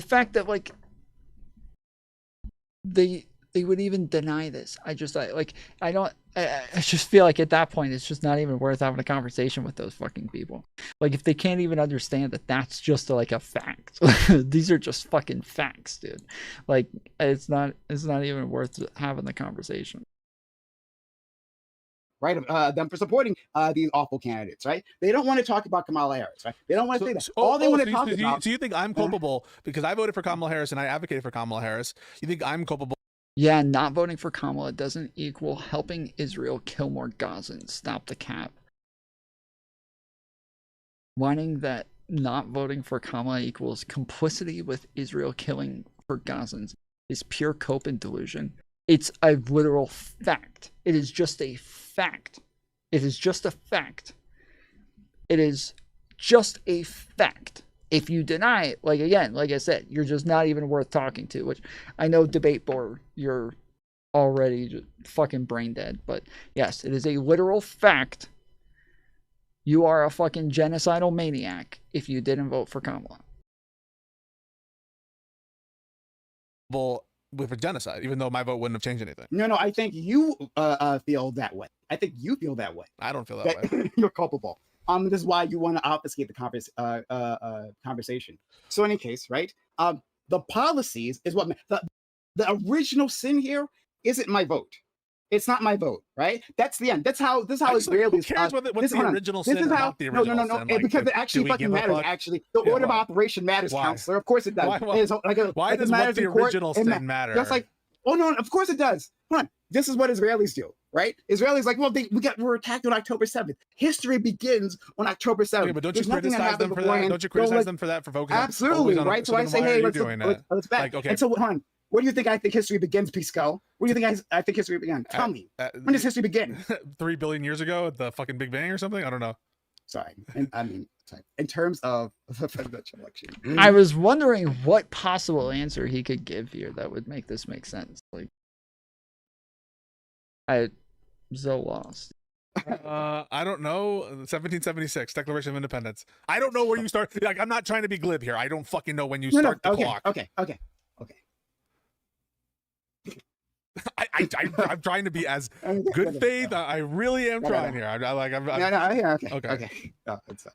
fact that like they would even deny this, I just feel like at that point it's just not even worth having a conversation with those fucking people. Like if they can't even understand that that's just like a fact. These are just fucking facts, dude. Like it's not even worth having the conversation. Right, them for supporting these awful candidates, right? They don't want to talk about Kamala Harris, right? They don't want to say that. All they want to talk about. So you think I'm culpable because I voted for Kamala Harris and I advocated for Kamala Harris? You think I'm culpable? Yeah, not voting for Kamala doesn't equal helping Israel kill more Gazans. Stop the cap. Wanting that not voting for Kamala equals complicity with Israel killing for Gazans is pure Cohen delusion. It's a literal fact. It is just a fact. It is just a fact. It is just a fact. If you deny it, like again, like I said, you're just not even worth talking to, which I know debate board, you're already just fucking brain dead. But yes, it is a literal fact. You are a fucking genocidal maniac if you didn't vote for Kamala. Well, with genocide, even though my vote wouldn't have changed anything. No, I think you feel that way. I think you feel that way. I don't feel that way. You're culpable. This is why you want to obfuscate the conversation. So in any case, right? The policies is what the original sin here isn't my vote. It's not my vote, right? That's the end. That's how Israelis. Who cares what's the original sin? About the original sin? Like, because it actually fucking matters. Actually, the order of operation matters, counselor. Of course it does. Why does what the original sin matter? Just like, oh no, of course it does. Hold on. This is what Israelis do, right? Israelis like, well, we're attacked on October 7th. History begins on October 7th. Okay, but don't you criticize them for that? Don't you criticize them for that for focusing? Absolutely, right? So I say, hey, let's back. Like, okay. And so, hold on. Where do you think I think history begins, Pisco? Where do you think I think history began? Tell me. When does history begin? 3 billion years ago at the fucking Big Bang or something? I don't know. Sorry. In terms of the presidential election. I was wondering what possible answer he could give here that would make this make sense. Like, I'm so lost. I don't know. 1776, Declaration of Independence. I don't know where you start. Like, I'm not trying to be glib here. I don't fucking know when you start the clock. Okay. I'm trying to be as good faith. I really am trying here. Okay. No, it's all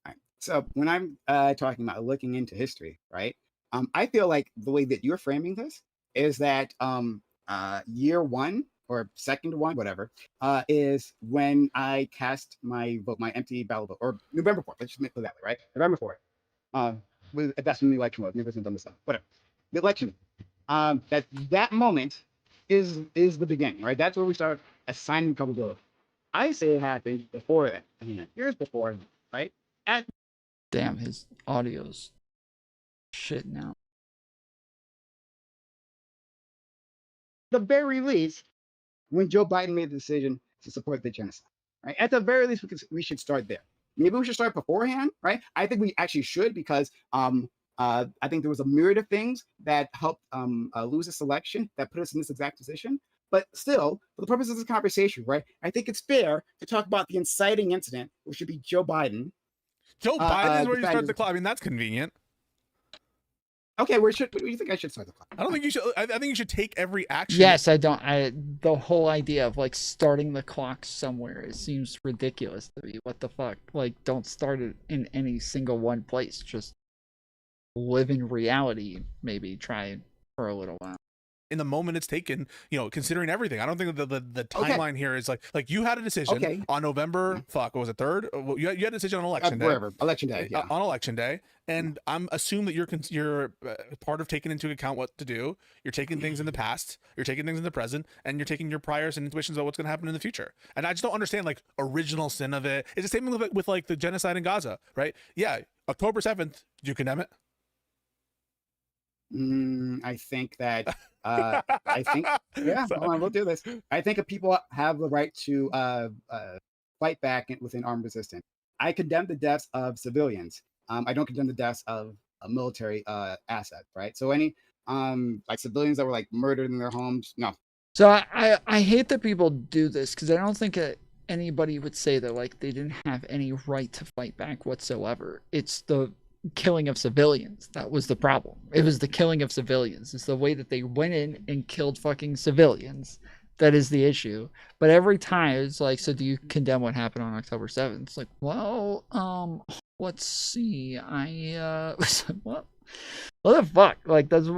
right. So when I'm talking about looking into history, right? I feel like the way that you're framing this is that year one or second one, whatever, is when I cast my vote, my empty ballot vote, or November 4th. Let's just put it that way, right? November 4th. That's when the election was. Maybe it's done this stuff. Whatever. The election. That moment is the beginning, right? That's where we start assigning probability. I say it happened before that. I mean, years before, right? Damn, his audio's shit now. The very least, when Joe Biden made the decision to support the genocide, right? At the very least, we should start there. Maybe we should start beforehand, right? I think we actually should because I think there was a myriad of things that helped lose this election that put us in this exact position. But still, for the purpose of this conversation, right, I think it's fair to talk about the inciting incident, which should be Joe Biden. Joe Biden is where you start the clock. I mean, that's convenient. Okay, where do you think I should start the clock? I don't think you should. I think you should take every action. Yes, I don't. The whole idea of like starting the clock somewhere, it seems ridiculous to me. What the fuck? Like, don't start it in any single one place. Just live in reality. Maybe try for a little while. In the moment it's taken, considering everything. I don't think that the timeline here is like you had a decision on November, what was it, 3rd? You had a decision on election day. Wherever, election day, yeah. On election day, and I'm assuming that you're part of taking into account what to do. You're taking things in the past, you're taking things in the present, and you're taking your priors and intuitions about what's going to happen in the future. And I just don't understand like original sin of it. It's the same with like the genocide in Gaza, right? Yeah, October 7th. Did you condemn it? I think that yeah, hold on, we'll do this. I think people have the right to fight back within armed resistance. I condemn the deaths of civilians. I don't condemn the deaths of a military asset, right? So any like civilians that were like murdered in their homes, no. So I hate that people do this because I don't think anybody would say that like they didn't have any right to fight back whatsoever. It's the killing of civilians that was the problem. It was the killing of civilians. It's the way that they went in and killed fucking civilians that is the issue. But every time it's like, so do you condemn what happened on October 7th? It's like, well, let's see. What the fuck? Like, that's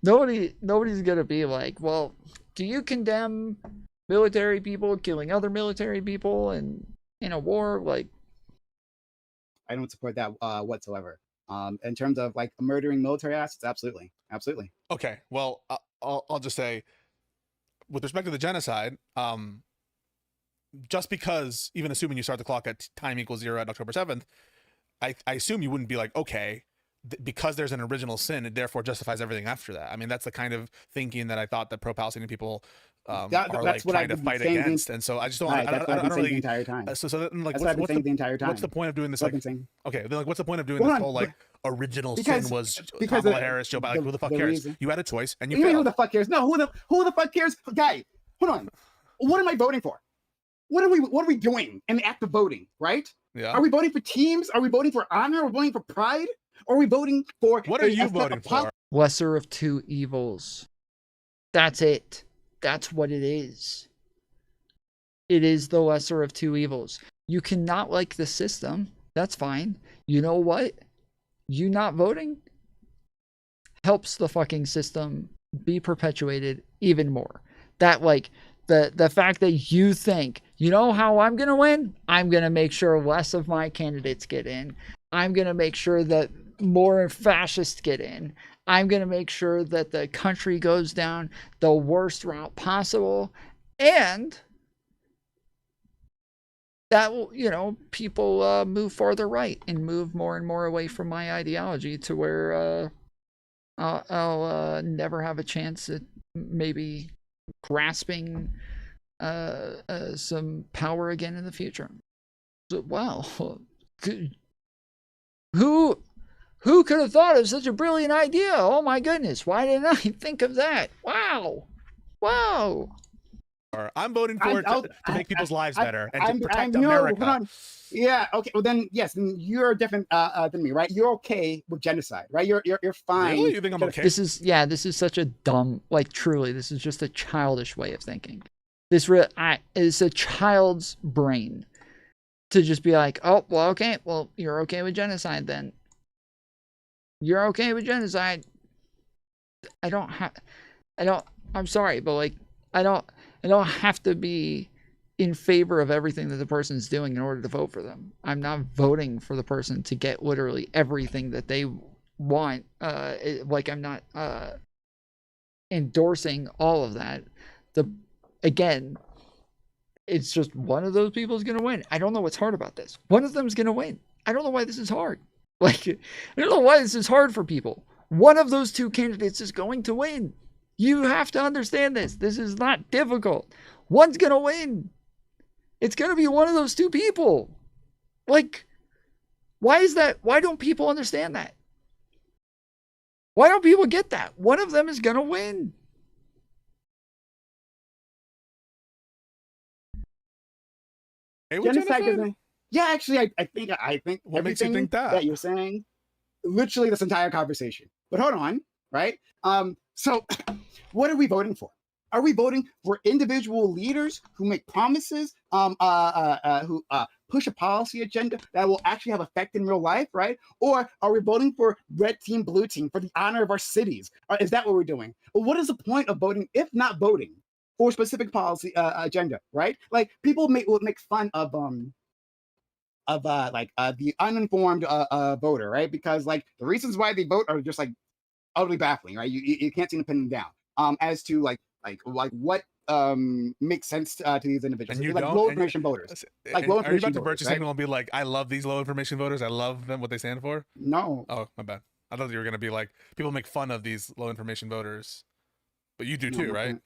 nobody's gonna be like, well, do you condemn military people killing other military people and in a war? Like, I don't support that whatsoever. In terms of like murdering military assets, absolutely. Okay, well, I'll just say, with respect to the genocide, just because, even assuming you start the clock at time equals 0 at October 7th, I assume you wouldn't be like, okay, because there's an original sin, it therefore justifies everything after that. I mean, that's the kind of thinking that I thought that pro-Palestinian people are like trying to fight against, and so I just don't. Right, I don't really. the entire time. So then, like, that's what I've been saying the entire time. What's the point of doing this? Like, okay, then like, what's the point of doing this whole like original sin was Kamala Harris, Joe Biden? Like, who the fuck cares? You had a choice, and you failed. Who the fuck cares? No, who the fuck cares? Guy, hold on. What am I voting for? What are we doing in the act of voting? Right? Yeah. Are we voting for teams? Are we voting for honor? Are we voting for pride? Or are we voting for? What are you voting for? Lesser of two evils. That's it. That's what it is. It is the lesser of two evils. You cannot like the system. That's fine. You know what? You not voting helps the fucking system be perpetuated even more. That like the fact that you think, you know how I'm going to win? I'm going to make sure less of my candidates get in. I'm going to make sure that more fascists get in. I'm going to make sure that the country goes down the worst route possible. And that will, people move farther right and move more and more away from my ideology to where I'll never have a chance at maybe grasping some power again in the future. So, wow. Who could have thought of such a brilliant idea? Oh my goodness, why didn't I think of that? Wow. I'm voting for it to make people's lives better and to protect America. Yeah, okay. Well then, yes, you're different than me, right? You're okay with genocide, right? You're fine. Really? You think I'm okay? This is such a dumb, like, truly, this is just a childish way of thinking. This is a child's brain to just be like, oh, well, okay, well, you're okay with genocide then. You're okay with genocide. I'm sorry, but like, I don't have to be in favor of everything that the person's doing in order to vote for them. I'm not voting for the person to get literally everything that they want. Like, I'm not endorsing all of that. Again, it's just one of those people is going to win. I don't know what's hard about this. One of them is going to win. I don't know why this is hard. Like, I don't know why this is hard for people. One of those two candidates is going to win. You have to understand this. This is not difficult. One's going to win. It's going to be one of those two people. Like, why is that? Why don't people understand that? Why don't people get that? One of them is going to win. Genocide Yeah, actually, I think What makes you think that you're saying, literally this entire conversation. But hold on, right? So what are we voting for? Are we voting for individual leaders who make promises, who push a policy agenda that will actually have effect in real life, right? Or are we voting for red team, blue team for the honor of our cities? Is that what we're doing? Well, what is the point of voting if not voting for a specific policy agenda, right? Like people would make fun of the uninformed voter, right? Because like the reasons why they vote are just like utterly baffling, right? You can't seem to pin them down as to like what makes sense to these individuals. And you like don't, low information voters. Like low information are you about to voters, virtue right? signal and be like, I love these low information voters. I love them, what they stand for? No. Oh, my bad. I thought you were gonna be like, people make fun of these low information voters, but you do too, right?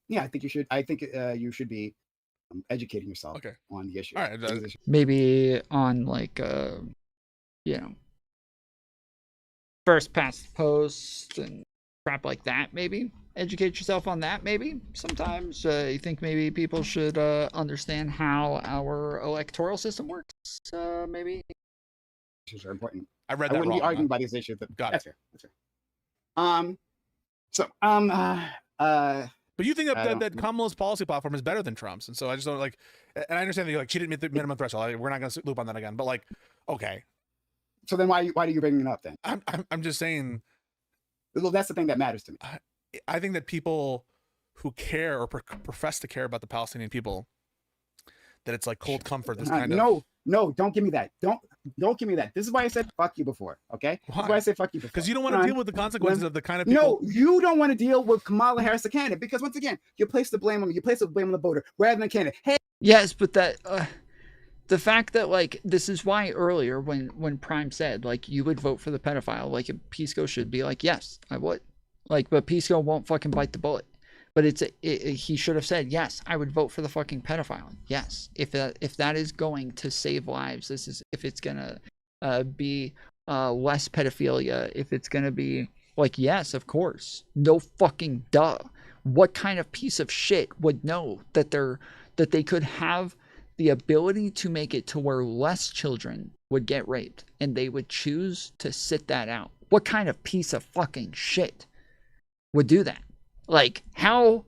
Yeah, I think you should. I think you should be educating yourself on the issue. All right. Maybe on like you know, first past the post and crap like that. Maybe educate yourself on that. Maybe sometimes you think maybe people should understand how our electoral system works. Maybe issues are important. I read I that wouldn't wrong. be arguing about these issues. Got That's it. fair. That's fair. But you think that Kamala's policy platform is better than Trump's, and so I just don't like. And I understand that you're like, she didn't meet the minimum threshold. We're not going to loop on that again. But like, okay. So then why do you bring it up then? I'm just saying. Well, that's the thing that matters to me. I think that people who care or profess to care about the Palestinian people, that it's like cold comfort. This kind of no, don't give me that. Don't give me that. This is why I said fuck you before. Okay, why? This is why I said fuck you before. Because you don't want to deal with the consequences of the kind of people. No, you don't want to deal with Kamala Harris, the candidate, because once again, you place the blame on the voter rather than the candidate. Hey, yes, but that the fact that like this is why earlier when Prime said like you would vote for the pedophile, like Pisco should be like, yes, I would. Like, but Pisco won't fucking bite the bullet. But he should have said, yes, I would vote for the fucking pedophile. Yes, if that is going to save lives, if it's gonna be less pedophilia, if it's gonna be like, yes, of course, no fucking duh. What kind of piece of shit would know that they could have the ability to make it to where less children would get raped and they would choose to sit that out? What kind of piece of fucking shit would do that? Like, how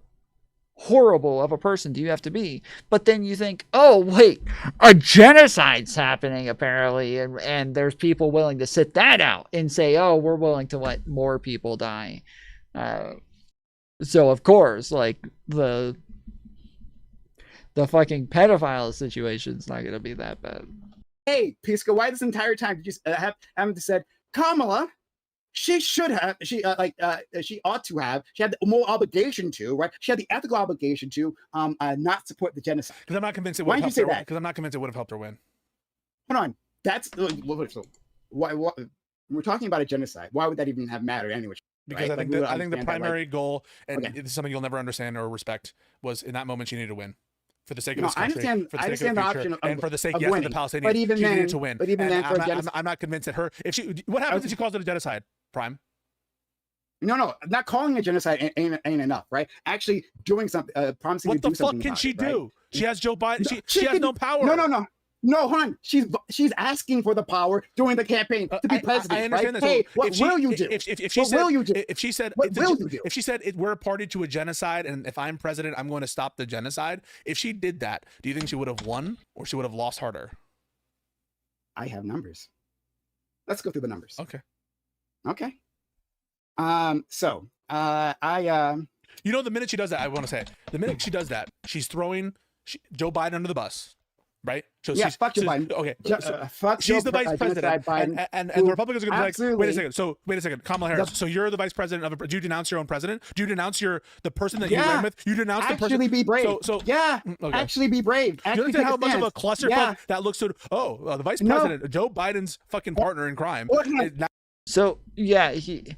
horrible of a person do you have to be? But then you think, oh, wait, a genocide's happening, apparently, and there's people willing to sit that out and say, oh, we're willing to let more people die. So, of course, like, the fucking pedophile situation's not going to be that bad. Hey, Pisco, why this entire time did you haven't said, Kamala, she should have, she ought to have, she had the moral obligation to, right? She had the ethical obligation to not support the genocide. Because I'm not convinced it would have helped her. Because I'm not convinced it would have helped her win. Hold on, that's why we're talking about a genocide. Why would that even have mattered anyway? Because right? I think the primary goal, and this is something you'll never understand or respect, was in that moment she needed to win. For the sake of this country, for the sake of the future, and for the sake, yes, of the Palestinians, but even she then, needed to win. But even then, I'm not convinced that her. What happens if she calls it a genocide? Prime. No, not calling it genocide ain't enough, right? Actually doing something, promising to do something. What the fuck can she do? Right? She has Joe Biden. She has no power. No, hon. She's asking for the power during the campaign to be president. I understand right? that. Hey, what will you do? If she said we're a party to a genocide, and if I'm president, I'm going to stop the genocide. If she did that, do you think she would have won or she would have lost harder? I have numbers. Let's go through the numbers. Okay. So you know, the minute she does that, I want to say, the minute she does that, she's throwing Joe Biden under the bus, right? So yeah, fuck Joe Biden. Okay, fuck she's the vice president, and the Republicans are going to be like, wait a second, Kamala Harris. So you're the vice president of do you denounce your own president? Do you denounce the person that you ran with? You denounce the person. Actually be brave. Okay. Actually be brave. You understand how much of a clusterfuck that looks to? The vice president, Joe Biden's fucking partner in crime. So yeah, he's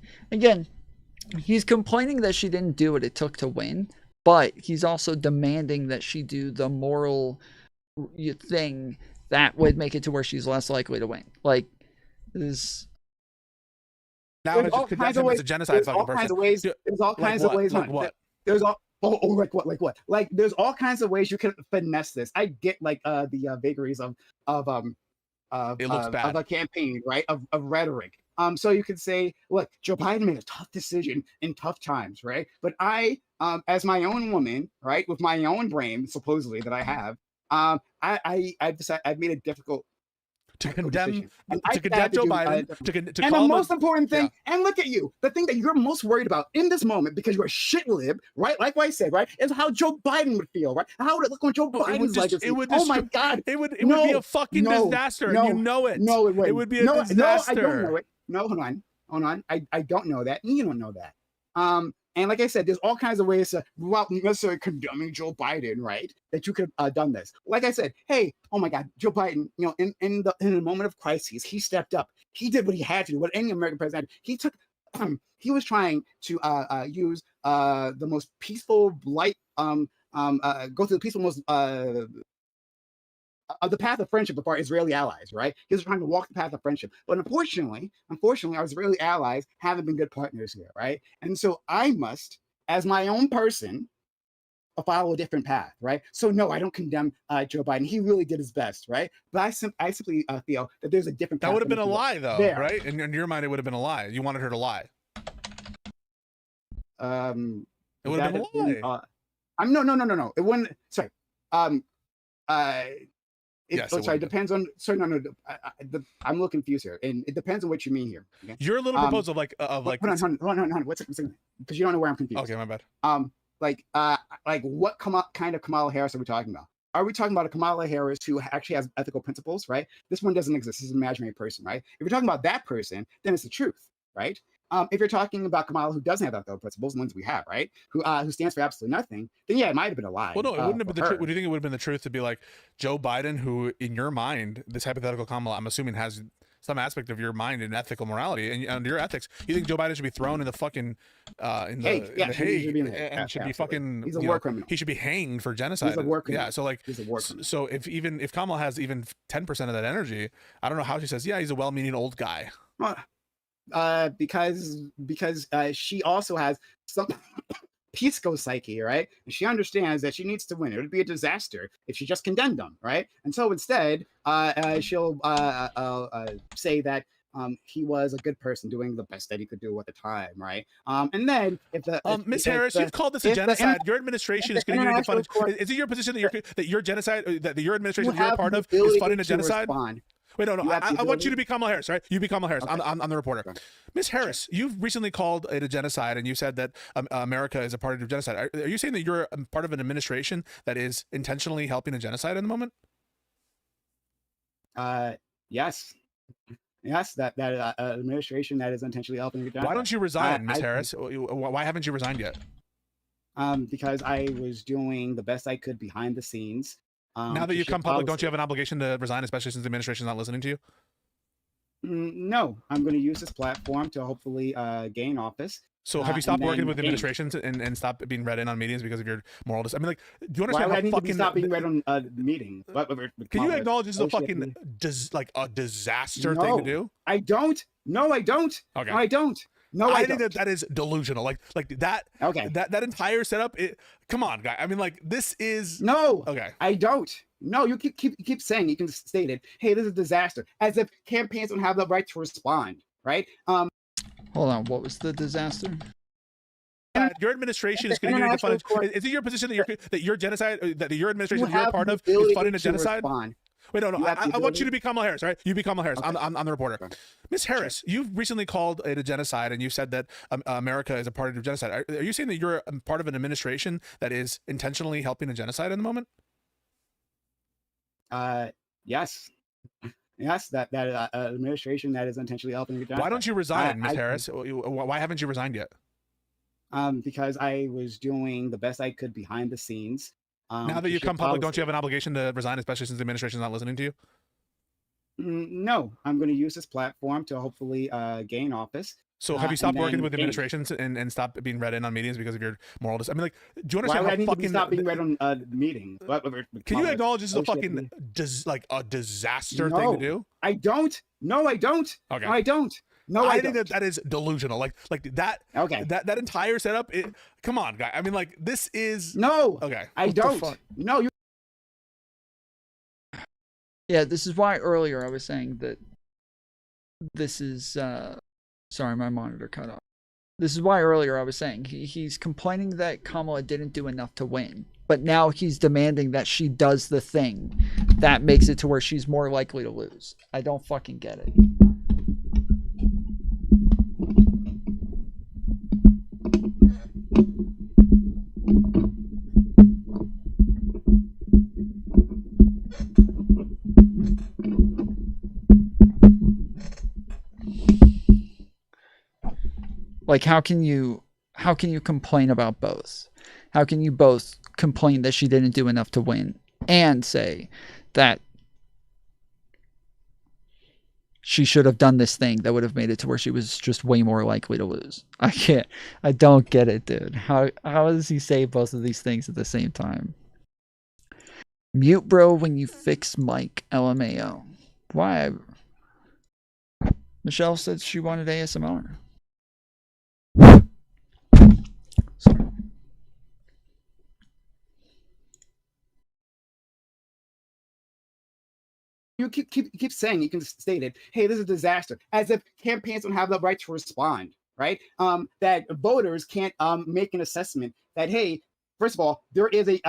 complaining that she didn't do what it took to win, but he's also demanding that she do the moral thing that would make it to where she's less likely to win. Like this. Now it's just condemned him as a genocide fucking person. There's all kinds of ways. Like what? There's Oh, like what? Like what? Like there's all kinds of ways you can finesse this. I get like the vagaries of it looks bad. of a campaign, right? Of rhetoric. So you could say, look, Joe Biden made a tough decision in tough times, right? But I, as my own woman, right, with my own brain, supposedly that I have, I've decided I've made a difficult to condemn Joe Biden. To and call the him most important thing, and look at you, the thing that you're most worried about in this moment, because you're a shit lib, right? Like what I said, right, is how Joe Biden would feel, right? How would it look on Joe Biden's legacy? Oh my God, it would be a fucking disaster. No, you know it. No, it wouldn't. It would be a disaster. No, I don't know it. No, hold on. I don't know that. You don't know that. And like I said, there's all kinds of ways to, without necessarily condemning Joe Biden, right? That you could have done this. Like I said, hey, oh my God, Joe Biden, you know, in a moment of crises, he stepped up. He did what he had to do. What any American president, he took. He was trying to use the most peaceful, light, go through the peaceful, most the path of friendship with our Israeli allies, right? He was trying to walk the path of friendship. But unfortunately, our Israeli allies haven't been good partners here, right? And so I must, as my own person, follow a different path, right? So no, I don't condemn Joe Biden. He really did his best, right? But I simply feel that there's a different path. That would have been a lie, though, right? In your mind, it would have been a lie. You wanted her to lie. It would have been a lie. No. It wouldn't. Sorry. Yes, sorry, depends on. Sorry, no. I'm a little confused here, and it depends on what you mean here. Okay? Your little proposal of Hold on. What's it? Because you don't know where I'm confused. Okay, my bad. Like what kind of Kamala Harris are we talking about? Are we talking about a Kamala Harris who actually has ethical principles, right? This one doesn't exist. This is an imaginary person, right? If you're talking about that person, then it's the truth, right? If you're talking about Kamala, who doesn't have ethical principles, the ones we have, right? Who stands for absolutely nothing, then yeah, it might have been a lie. Well, no, it wouldn't have been the truth. Would you think it would have been the truth to be like Joe Biden, who in your mind, this hypothetical Kamala, I'm assuming has some aspect of your mind in ethical morality and your ethics. You think Joe Biden should be thrown in the fucking in the Hague and should be fucking. He's a war criminal. He should be hanged for genocide. He's a war criminal. Yeah, so like, so if Kamala has even 10% of that energy, I don't know how she says, yeah, he's a well-meaning old guy. Because she also has some Pisco psyche, right? And she understands that she needs to win. It would be a disaster if she just condemned them, right? And so instead, she'll say that he was a good person doing the best that he could do at the time, right? And then if the Miss Harris, you've called this a genocide. Your administration is going to be funded. Is it your position that your genocide, that your administration you're a part of, is funding a genocide? Wait, no. I want you to be Kamala Harris, right? You be Kamala Harris. Okay. I'm the reporter. Okay. Miss Harris, you've recently called it a genocide, and you said that America is a part of genocide. Are you saying that you're a part of an administration that is intentionally helping a genocide in the moment? Yes. Yes, that administration that is intentionally helping a genocide. Why don't you resign, Miss Harris? Why haven't you resigned yet? Because I was doing the best I could behind the scenes. Now that you've come public, don't you have an obligation to resign, especially since the administration is not listening to you? No, I'm going to use this platform to hopefully gain office. So have you stopped working with the administration and stop being read in on meetings because of your moral? I mean, like, do you understand how fucking stop being read on the meeting? Can you acknowledge this is a fucking disaster thing to do? I don't. No, I don't. Okay. No, I don't. No, I think that is delusional. Like that. Okay. That entire setup. Come on, guy. I mean, like, this is no. Okay. I don't. No, you keep saying, you can state it. Hey, this is a disaster, as if campaigns don't have the right to respond, right? Hold on. What was the disaster? Your administration is going to fund. Is it your position that your genocide, that your administration you're a part of, is funding a genocide? Wait, no. I want you to be Kamala Harris, right? You be Kamala Harris. Okay. I'm the reporter. Okay. Miss Harris, you've recently called it a genocide, and you've said that America is a part of genocide. Are you saying that you're a part of an administration that is intentionally helping a genocide in the moment? Yes. Yes, that administration that is intentionally helping a genocide. Why don't you resign, Miss Harris? Why haven't you resigned yet? Because I was doing the best I could behind the scenes. Now that you've come public, don't you have an obligation to resign, especially since the administration is not listening to you? No, I'm going to use this platform to hopefully gain office. So have you stopped working with administrations and stop being read in on meetings because of your moral? I mean, like, do you understand how fucking? Why would I stop being read on the meeting? Can you acknowledge this is a fucking a disaster thing to do? I don't. No, I don't. Okay. No, I don't. No, I think that is delusional. Like that. Okay. That entire setup. Come on, guy. I mean, like this is no. Okay. I don't. No, you. Yeah, this is why earlier I was saying that this is. Sorry, my monitor cut off. This is why earlier I was saying he's complaining that Kamala didn't do enough to win, but now he's demanding that she does the thing that makes it to where she's more likely to lose. I don't fucking get it. Like, how can you complain about both? How can you both complain that she didn't do enough to win and say that she should have done this thing that would have made it to where she was just way more likely to lose? I don't get it, dude. How does he say both of these things at the same time? Mute bro when you fix mic, LMAO. Why? Michelle said she wanted ASMR. Sorry. You keep saying, you can state it, hey, this is a disaster, as if campaigns don't have the right to respond, right? That voters can't make an assessment that, hey, first of all, there is a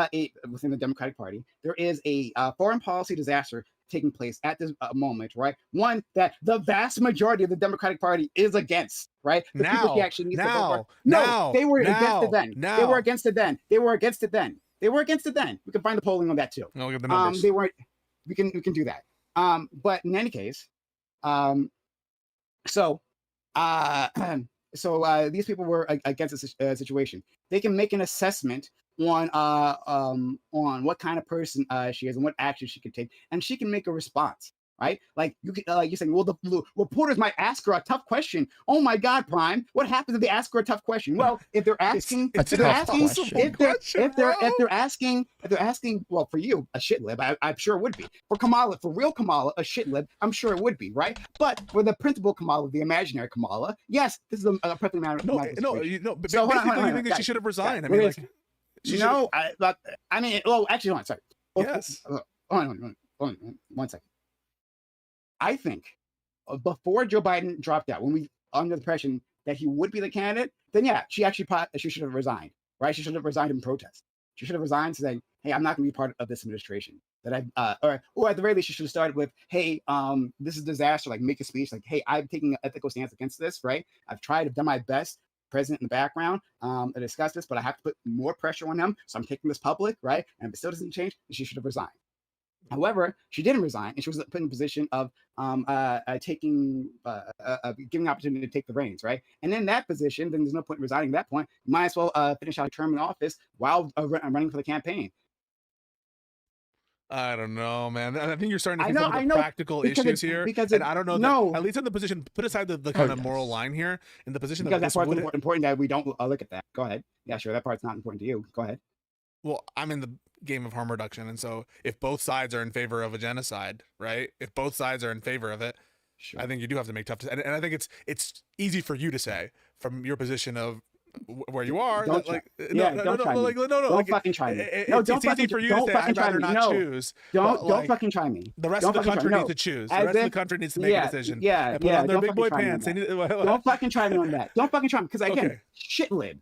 within the Democratic Party, there is a foreign policy disaster taking place at this moment, right? One that the vast majority of the Democratic Party is against, right? The people he actually needs to vote for. No, they were against it then. They were against it then. They were against it then. They were against it then. We can find the polling on that too. No, look at the numbers. They weren't. We can do that. But in any case, so these people were against this situation. They can make an assessment on what kind of person she is and what action she can take, and she can make a response, right? Like you can, you're saying, well, the reporters might ask her a tough question. Oh my God, Prime, what happens if they ask her a tough question? Well, if they're asking, well, for you, a shit lib, I'm sure it would be. For Kamala, for real Kamala, a shit lib, I'm sure it would be, right? But for the principal Kamala, the imaginary Kamala, yes, this is a perfectly matter. No. But so basically, you think that she should have resigned? I mean, like, I mean, well, actually, hold on, sorry. Yes. Hold on, 1 second. I think before Joe Biden dropped out, when we under the impression that he would be the candidate, then yeah, she should have resigned, right? She should have resigned in protest. She should have resigned saying, hey, I'm not going to be part of this administration. That or at the very least, she should have started with, hey, this is a disaster. Like, make a speech like, hey, I'm taking an ethical stance against this, right? I've done my best. President in the background to discuss this, but I have to put more pressure on him, so I'm taking this public, right? And if it still doesn't change, she should have resigned. However, she didn't resign, and she was put in a position of giving opportunity to take the reins, right? And in that position, then there's no point in resigning at that point. You might as well finish out a term in office while running for the campaign. I don't know, man. I think you're starting to see some of the practical issues here. And I don't know. That, at least in the position, put aside the kind of moral line here, in the position because that that part's important that we don't look at that. Go ahead. Yeah, sure. That part's not important to you. Go ahead. Well, I'm in the game of harm reduction, and so if both sides are in favor of a genocide, right? If both sides are in favor of it, sure. I think you do have to make tough decisions. And I think it's easy for you to say from your position of where you are. Don't fucking try me. It's easy for you to say I'd rather not choose. Don't fucking try me. The rest of the country needs to choose. The rest of the country needs to make a decision. Yeah. Put on their big boy pants. Don't fucking try me on that. Don't fucking try me, because again, shit lib.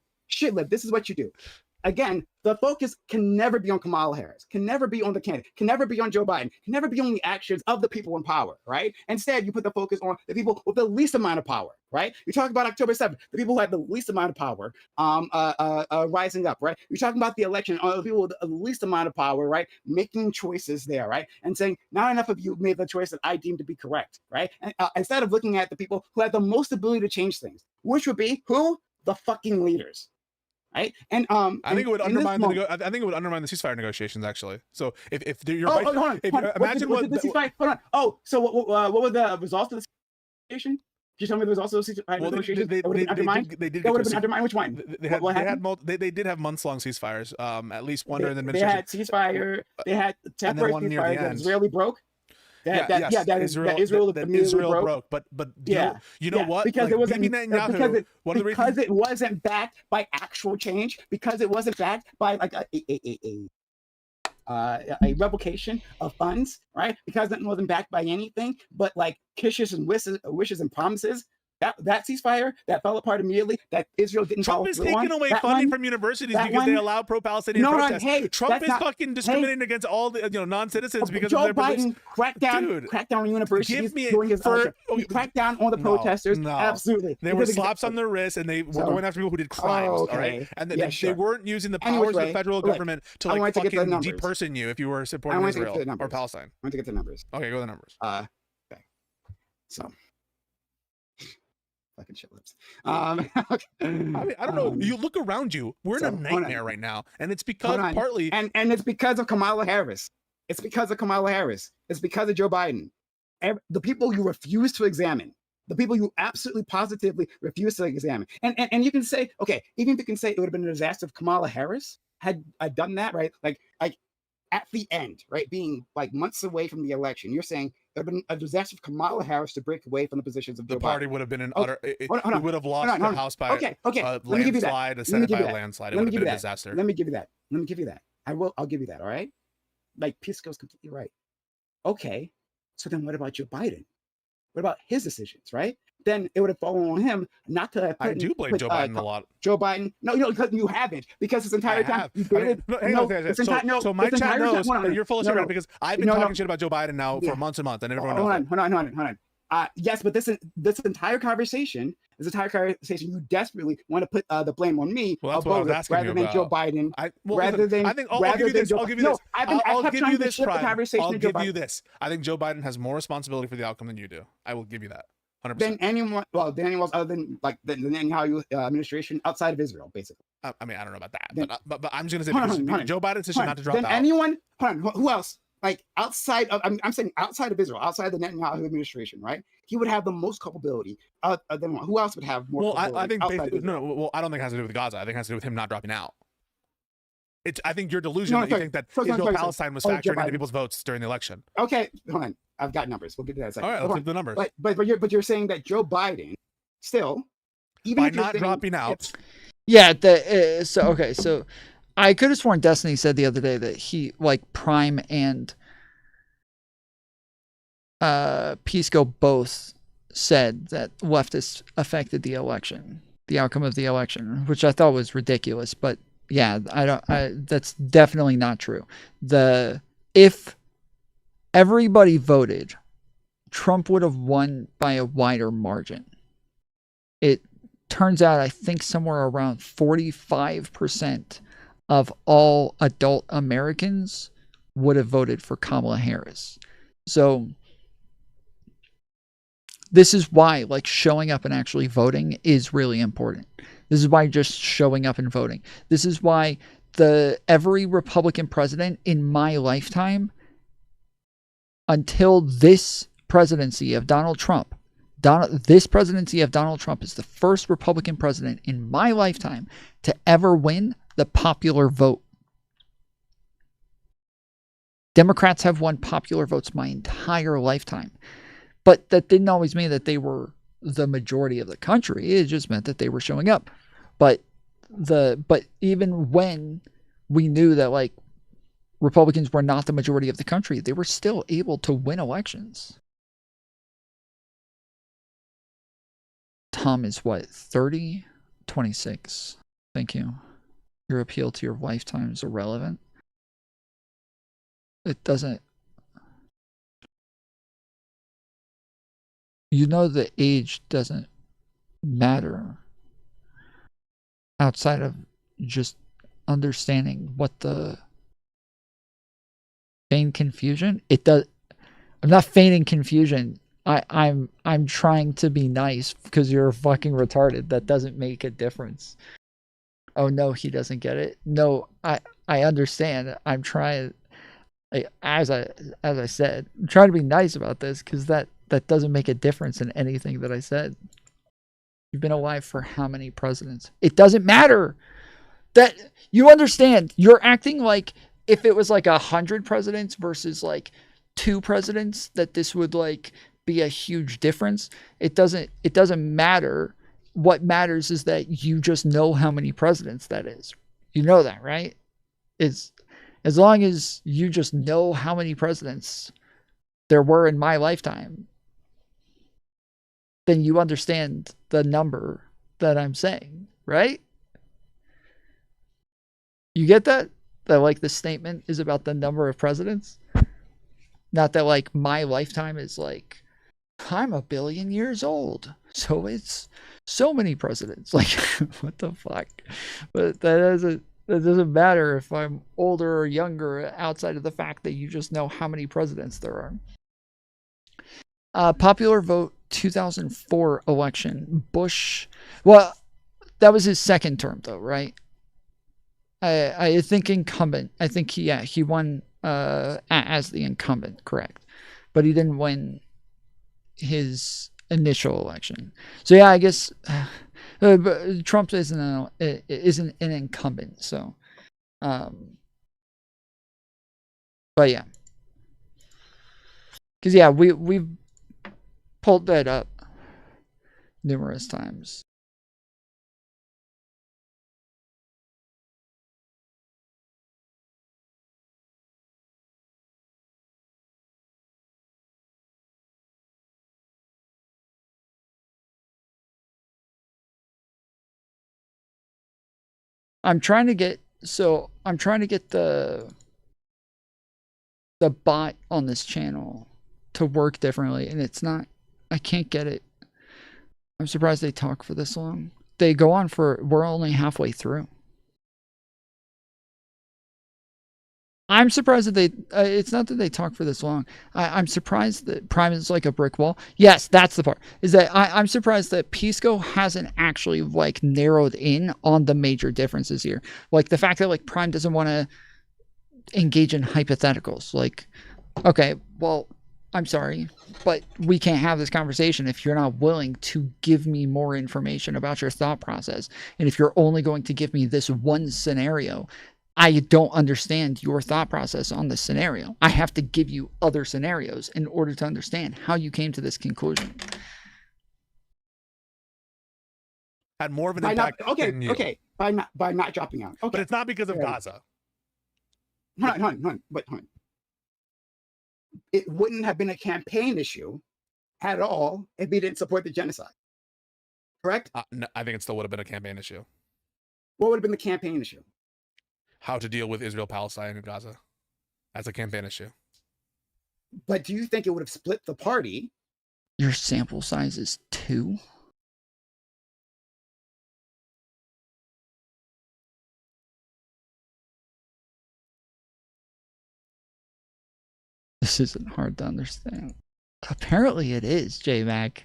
This is what you do. Again, the focus can never be on Kamala Harris, can never be on the candidate, can never be on Joe Biden, can never be on the actions of the people in power, right? Instead, you put the focus on the people with the least amount of power, right? You talk about October 7th, the people who had the least amount of power rising up, right? You're talking about the election, the people with the least amount of power, right? Making choices there, right? And saying, not enough of you made the choice that I deem to be correct, right? And instead of looking at the people who had the most ability to change things, which would be who? The fucking leaders. Right, and I think it would undermine I think it would undermine the ceasefire negotiations, actually. So if you're hold on. Imagine what the ceasefire. Hold on. Oh, so what were the results of the negotiation? Can you tell me the results of the ceasefire negotiations? That would have been undermined. They did. That would have been undermined. Which one? They did have months-long ceasefires. At least one during the administration. They had ceasefire. They had temporary ceasefire that was rarely broke. Israel broke. But you know what? Because like, it wasn't because it wasn't backed by actual change, because it wasn't backed by like a revocation of funds, right? Because it wasn't backed by anything but like wishes and promises. That ceasefire that fell apart immediately, that Israel didn't Trump is taking away funding from universities because they allow pro-Palestinian protests. Trump is fucking discriminating against all the non-citizens because Joe of their Biden cracked down on universities during his he cracked down on the protesters. Absolutely, there were slaps on their wrists, and they were going after people who did crimes. All right, and they weren't using the powers of the federal government to like fucking deperson you if you were supporting Israel or Palestine. I want to get the numbers. Okay, go to the numbers. Okay, so. Fucking shit lips. Okay. I mean, I don't know. You look around you. We're in a nightmare right now, and it's because partly and it's because of Kamala Harris. It's because of Kamala Harris. It's because of Joe Biden. The people you refuse to examine, the people you absolutely positively refuse to examine, and you can say, okay, even if you can say it would have been a disaster if Kamala Harris had done that, right? Like at the end, right, being like months away from the election, you're saying it would have been a disaster for Kamala Harris to break away from the positions of Joe the party Biden. would have been an utter. We would have lost the House by a landslide, a Senate by a landslide. It would have been a disaster. Let me give you that. I'll give you that. All right. Like Pisco's completely right. Okay. So then what about Joe Biden? What about his decisions, right? Then it would have fallen on him not to. I do blame Joe Biden a lot. Joe Biden, no, because you haven't, because this entire time you created. So my chat knows that you're full of shit because I've been talking shit about Joe Biden now for months and months, and everyone knows. Hold on. Yes, but this entire conversation, you desperately want to put the blame on me, well, that's rather than Joe Biden. I think I'll give you this. I'll give you this. I'll give you this. I'll give you this. I think Joe Biden has more responsibility for the outcome than you do. I will give you that. 100%. Than anyone else other than like the Netanyahu administration outside of Israel, basically. I mean, I don't know about that, but I'm just gonna say Joe Biden's decision not to drop out. Anyone? Hold on. Who else? Like outside of, I'm saying outside of Israel, outside of the Netanyahu administration, right? He would have the most culpability. Than who else would have more? Well, I think well, I don't think it has to do with Gaza. I think it has to do with him not dropping out. I think you're delusional that you think that Israel-Palestine was factoring into people's votes during the election. Okay, hold on. I've got numbers. We'll get to that in a second. All right, let's get the numbers. But you're saying that Joe Biden still, even by not dropping out. Yeah. So I could have sworn Destiny said the other day that he Prime and Pisco both said that leftists affected the election, the outcome of the election, which I thought was ridiculous. But yeah, that's definitely not true. If everybody voted, Trump would have won by a wider margin. It turns out, I think somewhere around 45% of all adult Americans would have voted for Kamala Harris. So this is why showing up and actually voting is really important. This is why just showing up and voting. This is why every Republican president in my lifetime, until this presidency of Donald Trump, this presidency of Donald Trump is the first Republican president in my lifetime to ever win the popular vote. Democrats have won popular votes my entire lifetime. But that didn't always mean that they were the majority of the country. It just meant that they were showing up. But even when we knew that Republicans were not the majority of the country, they were still able to win elections. Tom is what, 30? 26. Thank you. Your appeal to your lifetime is irrelevant. It doesn't. You know, the age doesn't matter outside of just understanding what the feign confusion. It does. I'm not feigning confusion. I'm trying to be nice because you're fucking retarded. That doesn't make a difference. Oh no, he doesn't get it. No, I understand. I'm trying. As I said, I'm trying to be nice about this because that doesn't make a difference in anything that I said. You've been alive for how many presidents? It doesn't matter. That you understand. You're acting like if it was 100 presidents versus 2 presidents that this would like be a huge difference. It doesn't matter. What matters is that you just know how many presidents that is. You know that, right? It's as long as you just know how many presidents there were in my lifetime, then you understand the number that I'm saying, right? You get that? That like the statement is about the number of presidents? Not that like my lifetime is like, I'm 1 billion years old, so it's so many presidents. Like, what the fuck? But that doesn't matter if I'm older or younger, outside of the fact that you just know how many presidents there are. Popular vote 2004 election. Bush, well, that was his second term though, right? I think incumbent. I think he won as the incumbent, correct? But he didn't win his initial election. So yeah, I guess Trump isn't an incumbent. So, but yeah, because yeah, we've pulled that up numerous times. I'm trying to get the bot on this channel to work differently, and it's not. I can't get it. I'm surprised they talk for this long. They go on for. We're only halfway through. I'm surprised that they. It's not that they talk for this long. I'm surprised that Prime is like a brick wall. Yes, that's the part. Is that I'm surprised that Pisco hasn't actually like narrowed in on the major differences here. Like the fact that like Prime doesn't want to engage in hypotheticals. Like, okay, well, I'm sorry, but we can't have this conversation if you're not willing to give me more information about your thought process. And if you're only going to give me this one scenario, I don't understand your thought process on this scenario. I have to give you other scenarios in order to understand how you came to this conclusion. Had more of an impact than you. Okay, by not dropping out. Okay. But it's not because of Gaza. Hold on. It wouldn't have been a campaign issue at all if he didn't support the genocide. Correct? No, I think it still would have been a campaign issue. What would have been the campaign issue? How to deal with Israel, Palestine, and Gaza as a campaign issue. But do you think it would have split the party? Your sample size is 2? This isn't hard to understand. Apparently it is, J-Mac.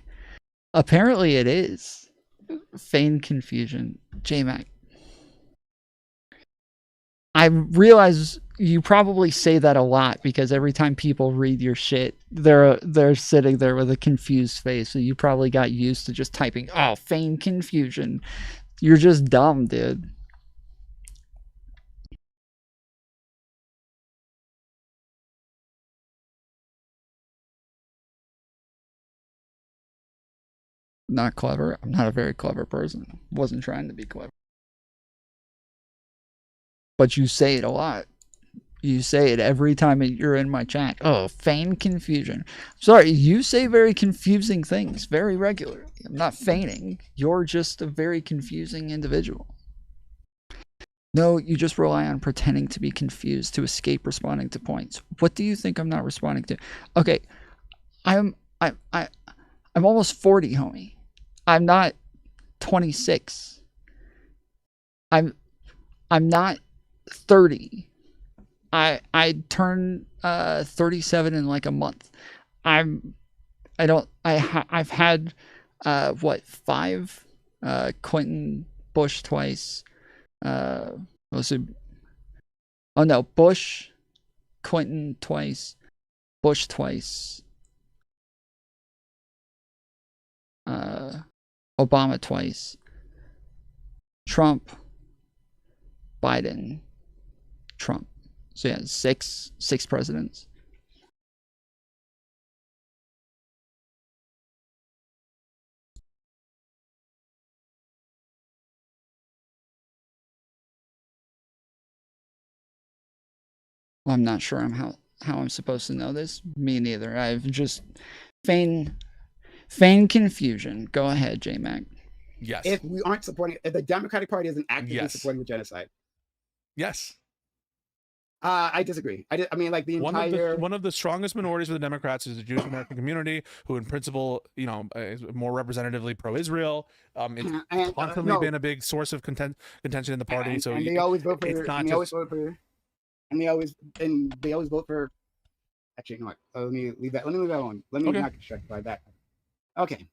Apparently it is. Feign confusion. J-Mac. I realize you probably say that a lot because every time people read your shit, they're sitting there with a confused face. So you probably got used to just typing, oh, feign confusion. You're just dumb, dude. Not clever. I'm not a very clever person. Wasn't trying to be clever. But you say it a lot. You say it every time you're in my chat. Oh, feign confusion. Sorry, you say very confusing things very regularly. I'm not feigning. You're just a very confusing individual. No, you just rely on pretending to be confused to escape responding to points. What do you think I'm not responding to? Okay, I'm almost 40, homie. I'm not 26. I'm not 30. I turn 37 in like a month. I've had what, 5? Clinton, Bush twice. Bush, Clinton twice, Bush twice, Obama twice, Trump, Biden, Trump. So yeah, six presidents. I'm not sure how I'm supposed to know this. Me neither. I've just feign confusion. Go ahead, J-Mac. Yes. If we aren't supporting, if the Democratic Party isn't actively Yes. supporting the genocide. Yes. I disagree. I mean, like the entire one of the strongest minorities of the Democrats is the Jewish American community, who in principle, you know, is more representatively pro-Israel. It's constantly been a big source of contention in the party. So they always vote for. It's not and they just, always vote for. And they always vote for. Actually, you know what? Let me leave that. Let me leave that alone. Let me not get distracted by that. Okay.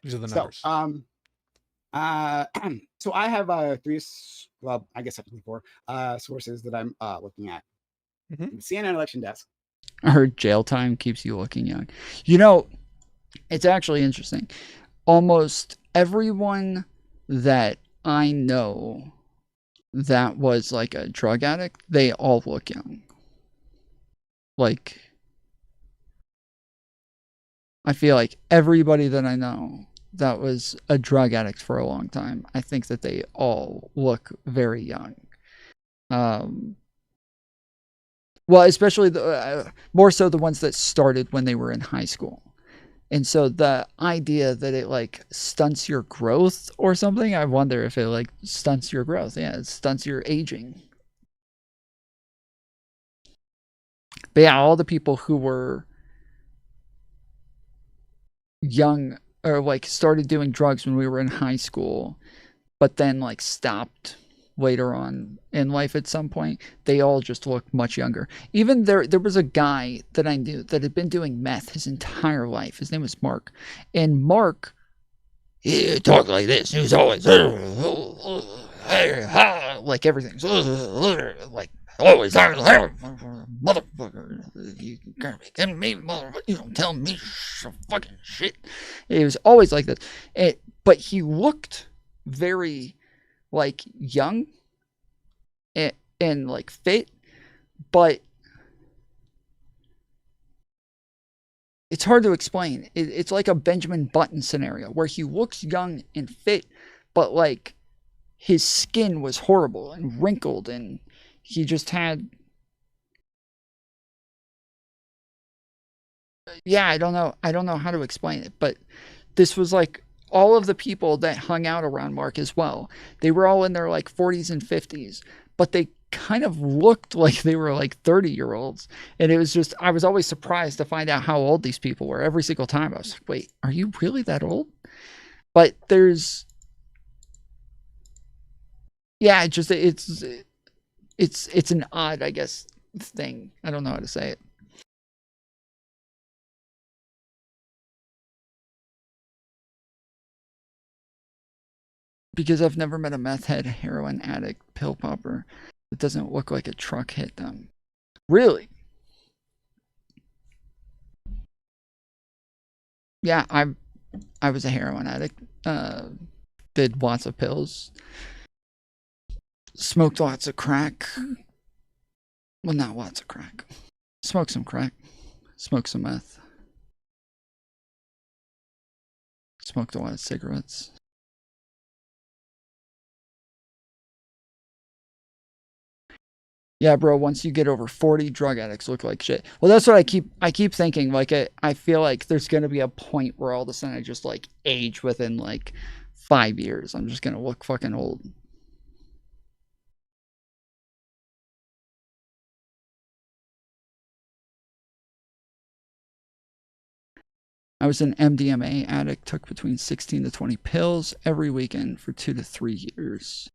These are the numbers. So I have three. Well, I guess actually four sources that I'm looking at. CNN election desk. I heard jail time keeps you looking young. You know, it's actually interesting. Almost everyone that I know that was like a drug addict, they all look young. Like, I feel like everybody that I know that was a drug addict for a long time, I think that they all look very young. Well, especially more so the ones that started when they were in high school. And so the idea that it like stunts your growth or something, I wonder if it like stunts your growth. Yeah, it stunts your aging. But yeah, all the people who were young or like started doing drugs when we were in high school, but then like stopped later on in life at some point, they all just look much younger. Even there was a guy that I knew that had been doing meth his entire life. His name was Mark. And Mark, he talked like this. He was always like everything's like always motherfucker. You gotta be kidding me, motherfucker. You don't tell me some fucking shit. It was always like this. But he looked very like young and like fit, but it's hard to explain. It's like a Benjamin Button scenario where he looks young and fit, but like his skin was horrible and wrinkled, and he just had, yeah, I don't know how to explain it, but this was like all of the people that hung out around Mark as well. They were all in their like 40s and 50s, but they kind of looked like they were like 30-year-olds. And it was just, I was always surprised to find out how old these people were. Every single time I was like, wait, are you really that old? But there's, yeah, it's an odd, I guess, thing. I don't know how to say it. Because I've never met a meth head, heroin addict, pill popper that doesn't look like a truck hit them. Really? Yeah, I was a heroin addict. Did lots of pills. Smoked lots of crack. Well, not lots of crack. Smoked some crack. Smoked some meth. Smoked a lot of cigarettes. Yeah, bro, once you get over 40, drug addicts look like shit. Well, that's what I keep thinking. Like, I feel like there's going to be a point where all of a sudden I just, like, age within, like, 5 years. I'm just going to look fucking old. I was an MDMA addict, took between 16 to 20 pills every weekend for 2 to 3 years.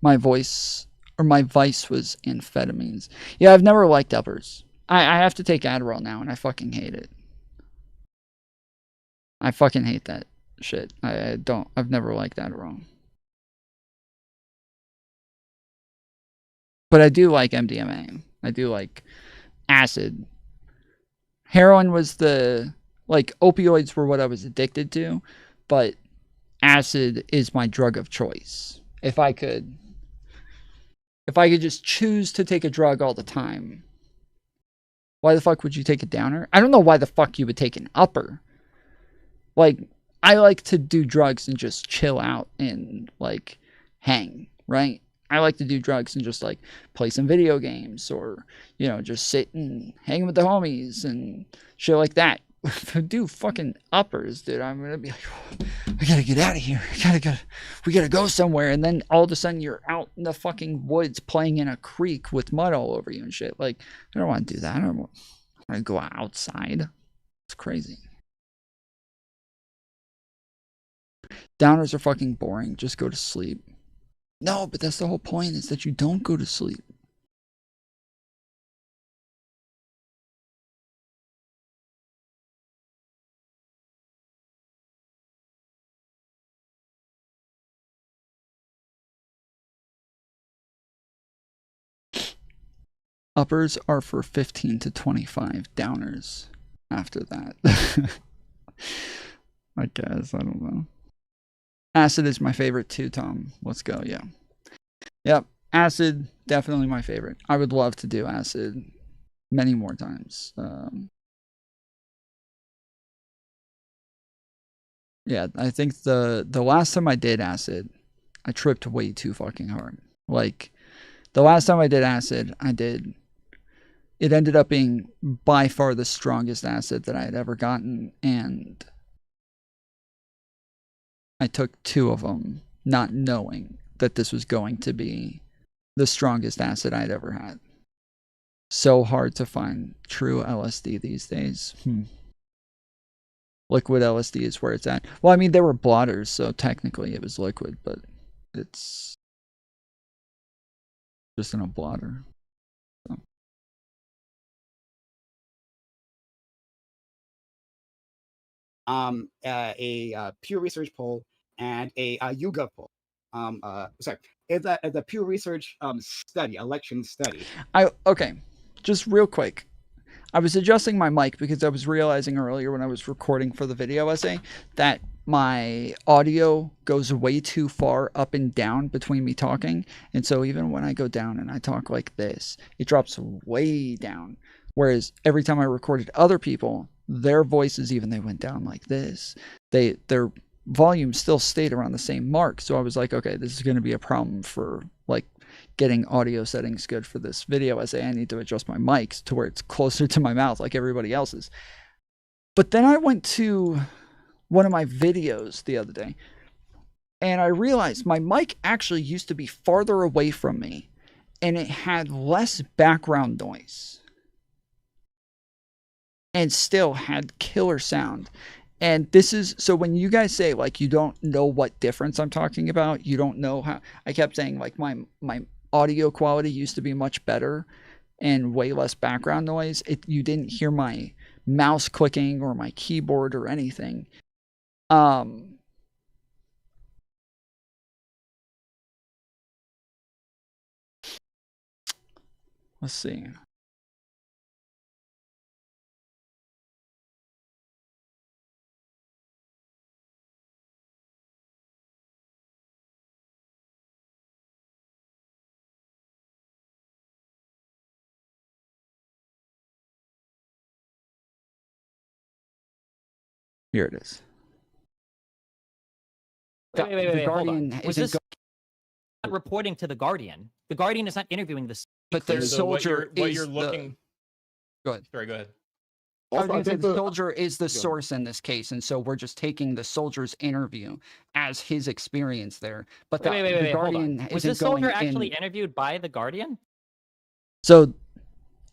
My vice was amphetamines. Yeah, I've never liked uppers. I have to take Adderall now, and I fucking hate it. I fucking hate that shit. I've never liked Adderall. But I do like MDMA. I do like acid. Heroin was opioids were what I was addicted to, but acid is my drug of choice. If I could just choose to take a drug all the time, why the fuck would you take a downer? I don't know why the fuck you would take an upper. Like, I like to do drugs and just chill out and, like, hang. right? I like to do drugs and just like play some video games or, you know, just sit and hang with the homies and shit like that. Do fucking uppers, dude. I'm gonna be like, I gotta get out of here. We gotta go somewhere. And then all of a sudden you're out in the fucking woods playing in a creek with mud all over you and shit. Like, I don't want to do that. I don't want to go outside. It's crazy. Downers are fucking boring. Just go to sleep. No, but that's the whole point, is that you don't go to sleep. Uppers are for 15 to 25. Downers after that. I guess. I don't know. Acid is my favorite too, Tom. Let's go. Yeah. Yep. Acid, definitely my favorite. I would love to do acid many more times. Yeah, I think the last time I did acid, I tripped way too fucking hard. Like, the last time I did acid, it ended up being by far the strongest acid that I had ever gotten, and I took 2 of them, not knowing that this was going to be the strongest acid I'd ever had. So hard to find true LSD these days. Liquid LSD is where it's at. Well, I mean, they were blotters, so technically it was liquid, but it's just in a blotter. So. A Pew Research poll and a YouGov poll. Sorry, it's a Pew Research study, election study. Okay, just real quick. I was adjusting my mic because I was realizing earlier when I was recording for the video essay that my audio goes way too far up and down between me talking. And so even when I go down and I talk like this, it drops way down. Whereas every time I recorded other people, their voices, even they went down like this, their volume still stayed around the same mark. So I was like, okay, this is going to be a problem for like getting audio settings good for this video essay. I need to adjust my mics to where it's closer to my mouth like everybody else's. But then I went to one of my videos the other day and I realized my mic actually used to be farther away from me and it had less background noise and still had killer sound. And this is, so when you guys say like you don't know what difference I'm talking about, you don't know how, I kept saying like my audio quality used to be much better and way less background noise. You didn't hear my mouse clicking or my keyboard or anything. Let's see. Here it is. Wait, hold on. Was this not reporting to the Guardian? The Guardian is not interviewing this. But the soldier what is you're looking. Go ahead. Sorry, go ahead. I was going to say the soldier is the source in this case, and so we're just taking the soldier's interview as his experience there. But the Guardian hold on. Was this soldier actually interviewed by the Guardian? So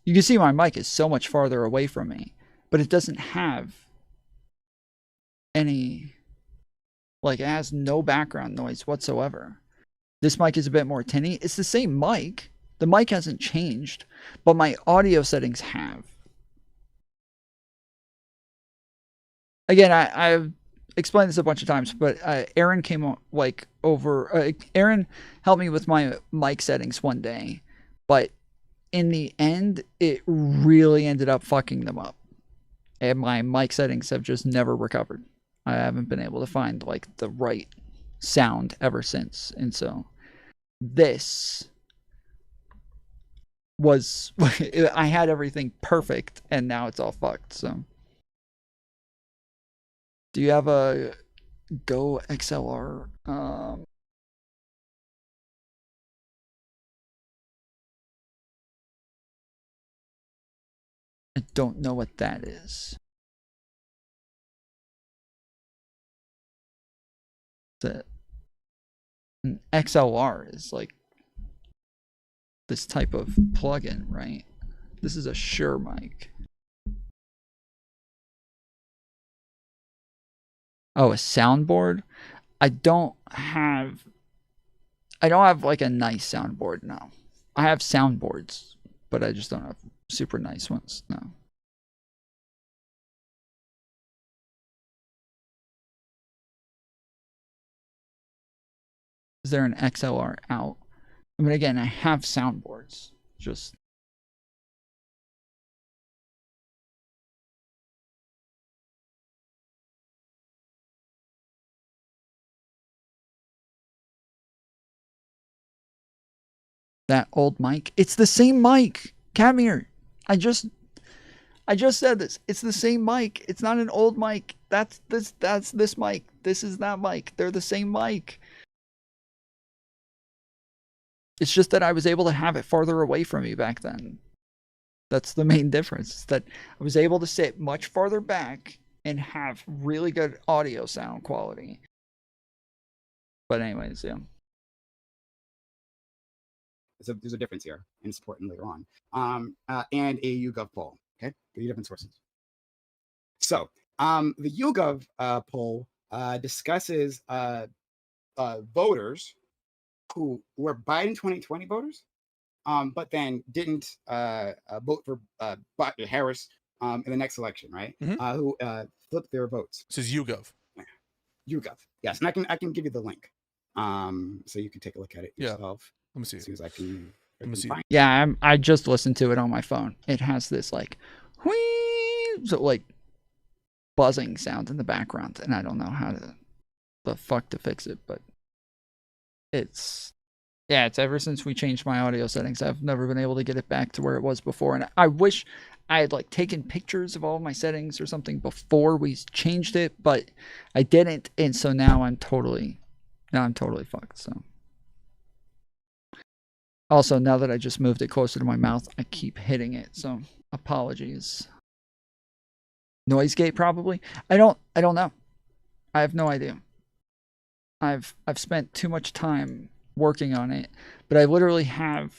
you can see my mic is so much farther away from me, but it doesn't have any, like, it has no background noise whatsoever. This mic is a bit more tinny. It's the same mic. The mic hasn't changed, but my audio settings have. Again, I've explained this a bunch of times, but Aaron came over. Aaron helped me with my mic settings one day, but in the end, it really ended up fucking them up. And my mic settings have just never recovered. I haven't been able to find like the right sound ever since. And so this was, I had everything perfect and now it's all fucked. So do you have a Go XLR I don't know what that is. An XLR is like this type of plugin, right? This is a Shure mic. Oh, a soundboard? I don't have like a nice soundboard, no. I have soundboards, but I just don't have super nice ones, no. Is there an XLR out? I mean, again, I have soundboards, just... That old mic. It's the same mic. Come here. I just said this. It's the same mic. It's not an old mic. That's this mic. This is that mic. They're the same mic. It's just that I was able to have it farther away from me back then. That's the main difference. It's that I was able to sit much farther back and have really good audio sound quality. But anyways, yeah. There's a difference here, and it's important later on. And a YouGov poll. Okay, 3 different sources. So the YouGov poll discusses voters who were Biden 2020 voters, but then didn't vote for Harris in the next election, right? Mm-hmm. Who flipped their votes. This is YouGov. YouGov, yes, and I can give you the link, so you can take a look at it yourself. Let me see. As soon as I can. Let me see. Yeah, I just listened to it on my phone. It has this like, whee, so like buzzing sound in the background, and I don't know how the fuck to fix it, but it's ever since we changed my audio settings, I've never been able to get it back to where it was before, and I wish I had like taken pictures of all of my settings or something before we changed it, but I didn't, and so now I'm totally fucked. So. Also, now that I just moved it closer to my mouth, I keep hitting it, so apologies. Noise gate, probably. I don't know. I have no idea. I've spent too much time working on it, but I literally have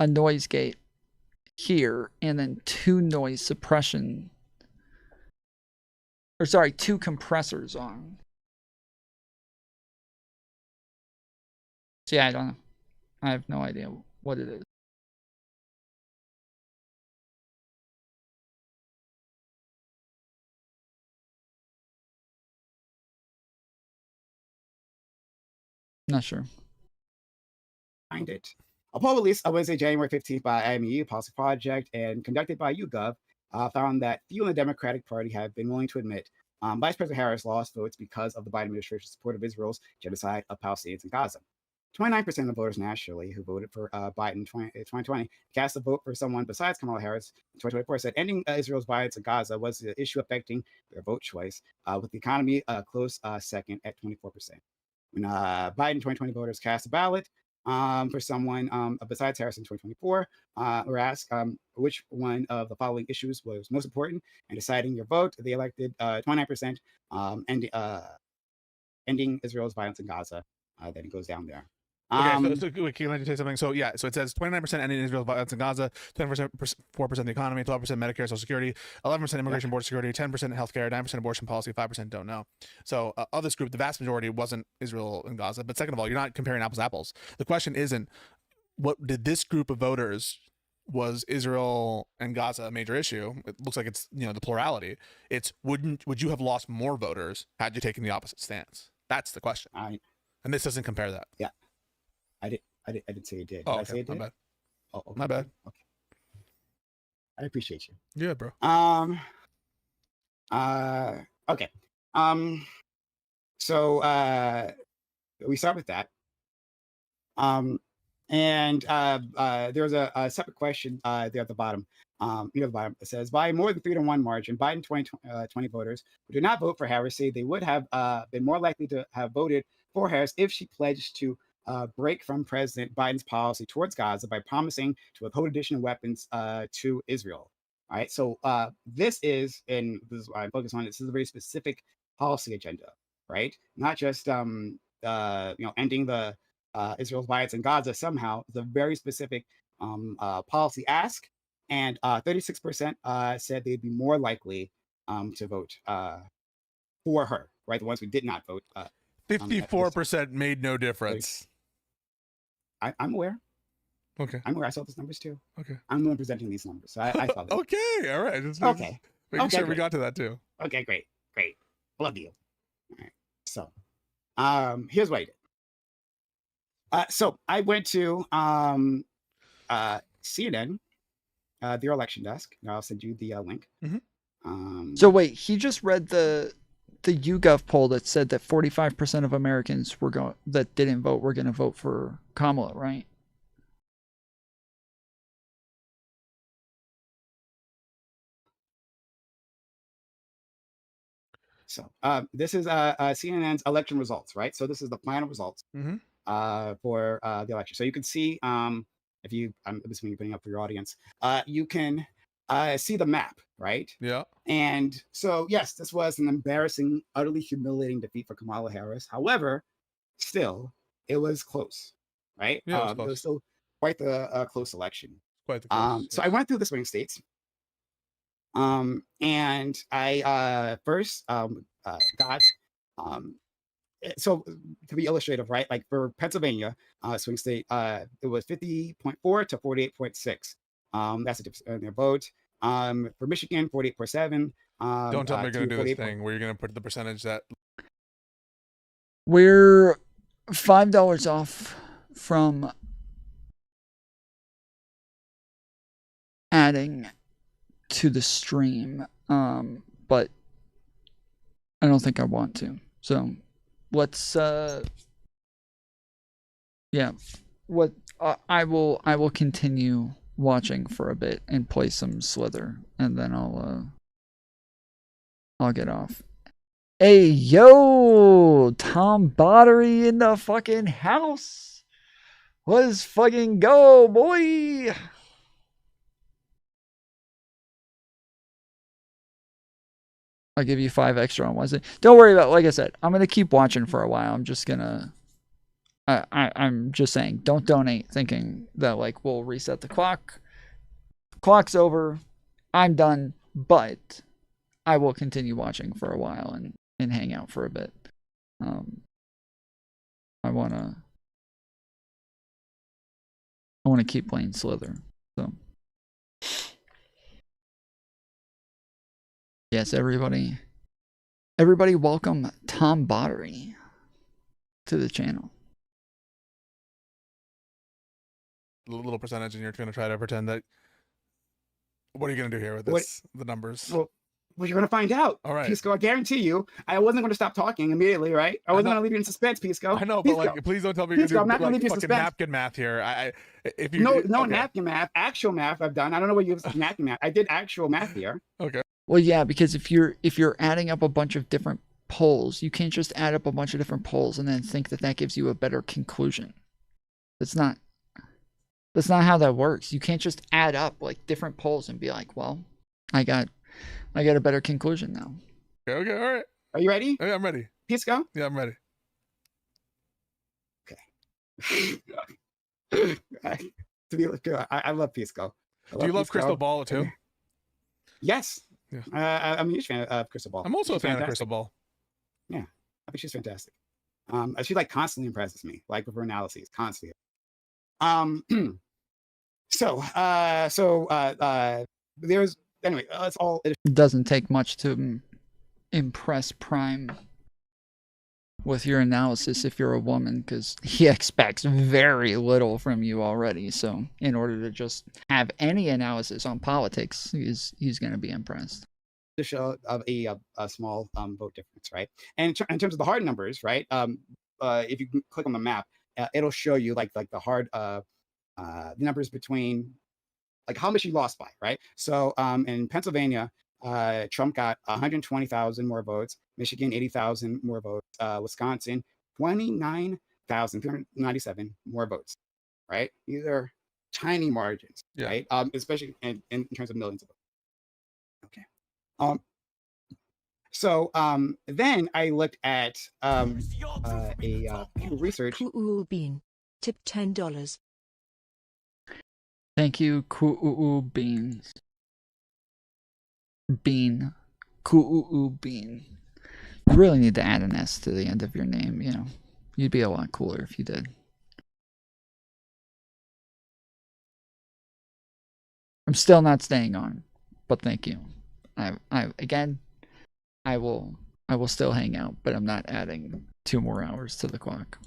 a noise gate here and then 2 noise suppression, or sorry, 2 compressors on. So yeah, I don't know. I have no idea what it is. Not sure. Find it. A poll released on Wednesday, January 15th by AbbyMC Policy Project and conducted by YouGov found that few in the Democratic Party have been willing to admit Vice President Harris lost votes because of the Biden administration's support of Israel's genocide of Palestinians in Gaza. 29% of the voters nationally who voted for Biden 2020 cast a vote for someone besides Kamala Harris in 2024, said ending Israel's violence in Gaza was the issue affecting their vote choice, with the economy close second at 24%. When Biden 2020 voters cast a ballot for someone besides Harris in 2024, were asked which one of the following issues was most important in deciding your vote, they elected 29% ending Israel's violence in Gaza. Then it goes down there. Okay, so wait, can I just say something? So yeah, so it says 29% ending Israel's violence in Gaza, 10%, 4% the economy, 12% Medicare, Social Security, 11% immigration, border security, 10% healthcare, 9% abortion policy, 5% don't know. So of this group, the vast majority wasn't Israel and Gaza. But second of all, you're not comparing apples to apples. The question isn't what did this group of voters, was Israel and Gaza a major issue? It looks like it's, you know, the plurality. It's would you have lost more voters had you taken the opposite stance? That's the question. And this doesn't compare that. Yeah. I didn't say it did. Did I say it did? My bad. Oh, okay. My bad. Okay. I appreciate you. Yeah, bro. Okay. So we start with that. And there's a separate question there at the bottom. Near the bottom, it says, by more than 3-1 margin, Biden 2020 voters who did not vote for Harris say they would have been more likely to have voted for Harris if she pledged to break from President Biden's policy towards Gaza by promising to withhold additional weapons to Israel. All right. So this is, and this is what I focus on. This is a very specific policy agenda, right? Not just ending the Israel's violence in Gaza somehow. It's a very specific policy ask, and 36% said they'd be more likely to vote for her, right? The ones who did not vote. 54% made no difference. I'm aware. Okay. I'm aware. I saw those numbers too. Okay. I'm the one presenting these numbers, so I saw them. Okay. All right. Okay. Making sure we great. got to that too. Okay. Great. Love you. All right. So, here's what I did. So I went to CNN, their election desk. I'll send you the link. So wait, he just read the YouGov poll that said that 45% of Americans that didn't vote were going to vote for Kamala, right? So this is CNN's election results, right? So this is the final results for the election. So you can see, if you, I'm assuming you're putting up for your audience, you can see the map, right? Yeah. And so, yes, this was an embarrassing, utterly humiliating defeat for Kamala Harris. However, still, it was close, right? Yeah, it was still quite the close election. Quite the close. So I went through the swing states. And I first got so to be illustrative, right? Like for Pennsylvania swing state, it was 50.4 to 48.6. That's the difference in their vote. For Michigan, 48.7. Don't tell me you're going to do this thing where you're going to put the percentage that We're $5 off from adding to the stream, but I don't think I want to. So let's I will continue watching for a bit and play some Slither, and then I'll get off. Hey yo, Tom Bottery in the fucking house. Let's fucking go, boy. I'll give you 5 extra on Wednesday. Don't worry about it. Like I said, I'm gonna keep watching for a while. I'm just gonna I'm just saying, don't donate thinking that like we'll reset the clock. Clock's over. I'm done, but I will continue watching for a while and hang out for a bit. I wanna keep playing Slither. So yes, everybody welcome Tom Bottery to the channel. little percentage, and you're going to try to pretend that. What are you going to do here with this? The numbers. Well, you're going to find out. All right. Pisco, I guarantee you, I wasn't going to stop talking immediately, right? I wasn't going to leave you in suspense, Pisco. I know, Pisco. but like, please don't tell me you're Pisco, I'm going not to going to do leave you in fucking suspense. napkin math here. If you no okay. Napkin math, actual math I've done. I don't know what you use napkin math. I did actual math here. Okay. Well, yeah, because if you're adding up a bunch of different polls, you can't just add up a bunch of different polls and then think that gives you a better conclusion. That's not how that works. You can't just add up like different polls and be like, well, I got a better conclusion now. Okay, all right. Are you ready? Yeah, I'm ready. Pisco? Yeah, I'm ready. Okay. I love Pisco. Do you love Crystal Ball too? Yes. Yeah. I'm a huge fan of Crystal Ball. I'm also a fan of Crystal Ball. Yeah, I think she's fantastic. She like constantly impresses me, like with her analyses, constantly. There's anyway. That's all. It doesn't take much to impress Prime with your analysis if you're a woman, because he expects very little from you already. So in order to just have any analysis on politics, he's going to be impressed. To show a small vote difference, right? And in terms of the hard numbers, right? If you click on the map, it'll show you like the hard the numbers between like how much you lost by, right? So in Pennsylvania, Trump got 120,000 more votes. Michigan, 80,000 more votes. Wisconsin, 29,397 more votes, right? These are tiny margins, right? Especially in terms of millions of votes. Okay. So then I looked at Pew Research. Bean, tip $10. Thank you, Beans. Bean. Bean. You really need to add an S to the end of your name, you know. You'd be a lot cooler if you did. I'm still not staying on, but thank you. Again, I will still hang out, but I'm not adding 2 more hours to the clock.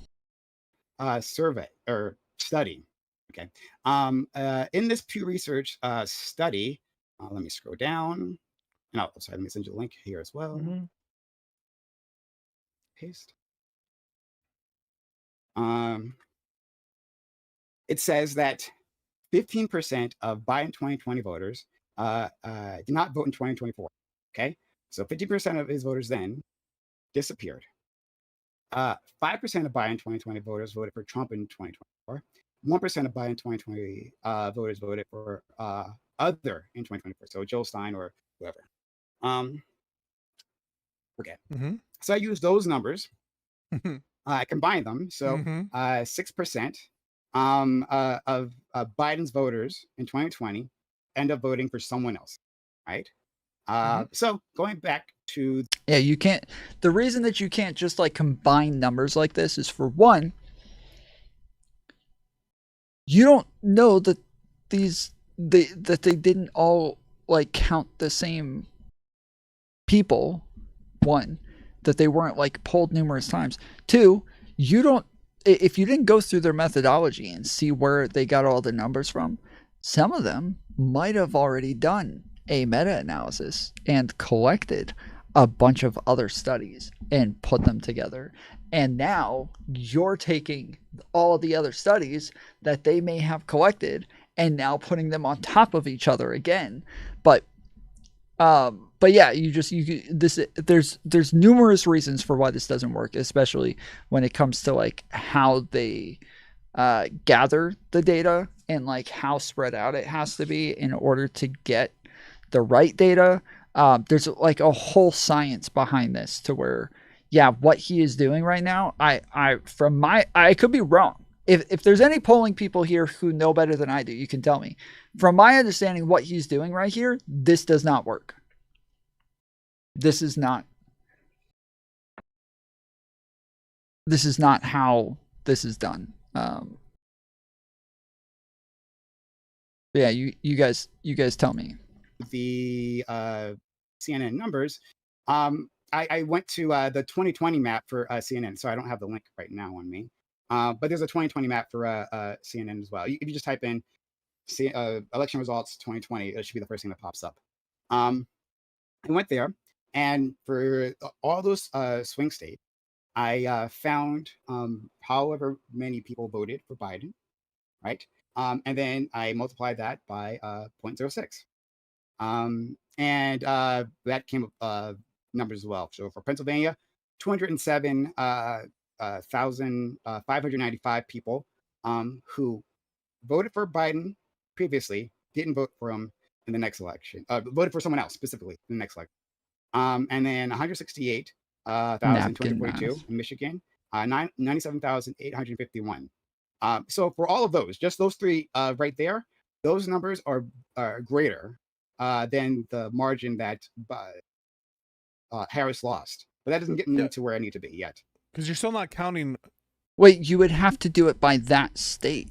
Survey or study. Okay. In this Pew Research study, let me scroll down. No, sorry, let me send you a link here as well. Paste. It says that 15% of Biden 2020 voters did not vote in 2024. Okay, so 50% of his voters then disappeared. 5% of Biden 2020 voters voted for Trump in 2024. 1% of Biden 2020 voters voted for other in 2024. So Joe Stein or whoever. Okay. So I used those numbers. I combined them. So 6% of Biden's voters in 2020 end up voting for someone else, right? So going back to... Yeah, you can't... The reason that you can't just like combine numbers like this is, for one, you don't know that that they didn't all like count the same people. One, that they weren't like polled numerous times. Two, you don't... If you didn't go through their methodology and see where they got all the numbers from, some of them might have already done a meta-analysis and collected a bunch of other studies and put them together. And now you're taking all of the other studies that they may have collected and now putting them on top of each other again. But yeah, there's numerous reasons for why this doesn't work, especially when it comes to like how they gather the data and like how spread out it has to be in order to get the right data. There's like a whole science behind this to where, yeah, what he is doing right now, I could be wrong. If there's any polling people here who know better than I do, you can tell me. From my understanding, what he's doing right here, this does not work. This is not how this is done. Yeah, you guys tell me. The CNN numbers, I went to the 2020 map for CNN, so I don't have the link right now on me. But there's a 2020 map for CNN as well. If you just type in election results 2020, it should be the first thing that pops up. I went there, and for all those swing states, I found however many people voted for Biden, right? And then I multiplied that by 0.06. And that came up numbers as well. So for Pennsylvania, 207,595 people who voted for Biden previously didn't vote for him in the next election. Voted for someone else specifically in the next election. And then 168,242 in Michigan, 97,851. So for all of those, just those three right there, those numbers are greater than the margin that Harris lost. But that doesn't get me to where I need to be yet. Because you're still not counting. Wait, you would have to do it by that state.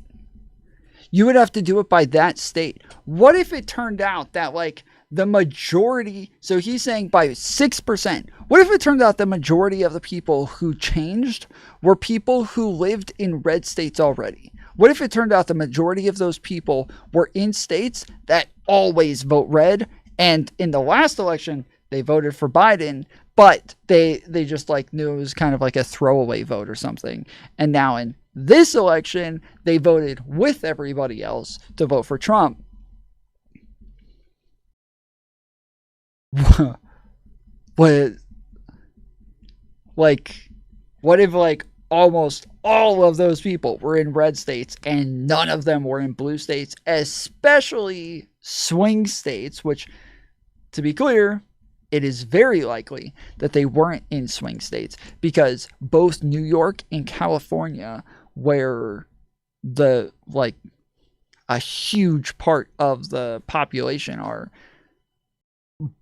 You would have to do it by that state. What if it turned out that like the majority, so he's saying by 6%. What if it turned out the majority of the people who changed were people who lived in red states already? What if it turned out the majority of those people were in states that always vote red, and in the last election they voted for Biden, but they just like knew it was kind of like a throwaway vote or something, and now in this election they voted with everybody else to vote for Trump? What if like almost all of those people were in red states and none of them were in blue states, especially swing states, which to be clear, it is very likely that they weren't in swing states, because both New York and California, where the like a huge part of the population are,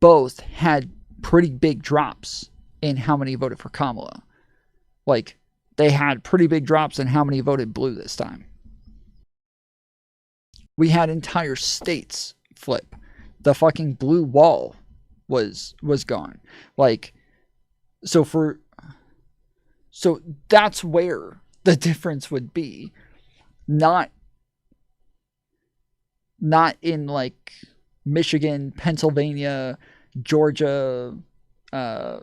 both had pretty big drops in how many voted for Kamala. Like, they had pretty big drops in how many voted blue this time. We had entire states flip. The fucking blue wall was gone. Like, so that's where the difference would be. Not in like Michigan, Pennsylvania, Georgia. I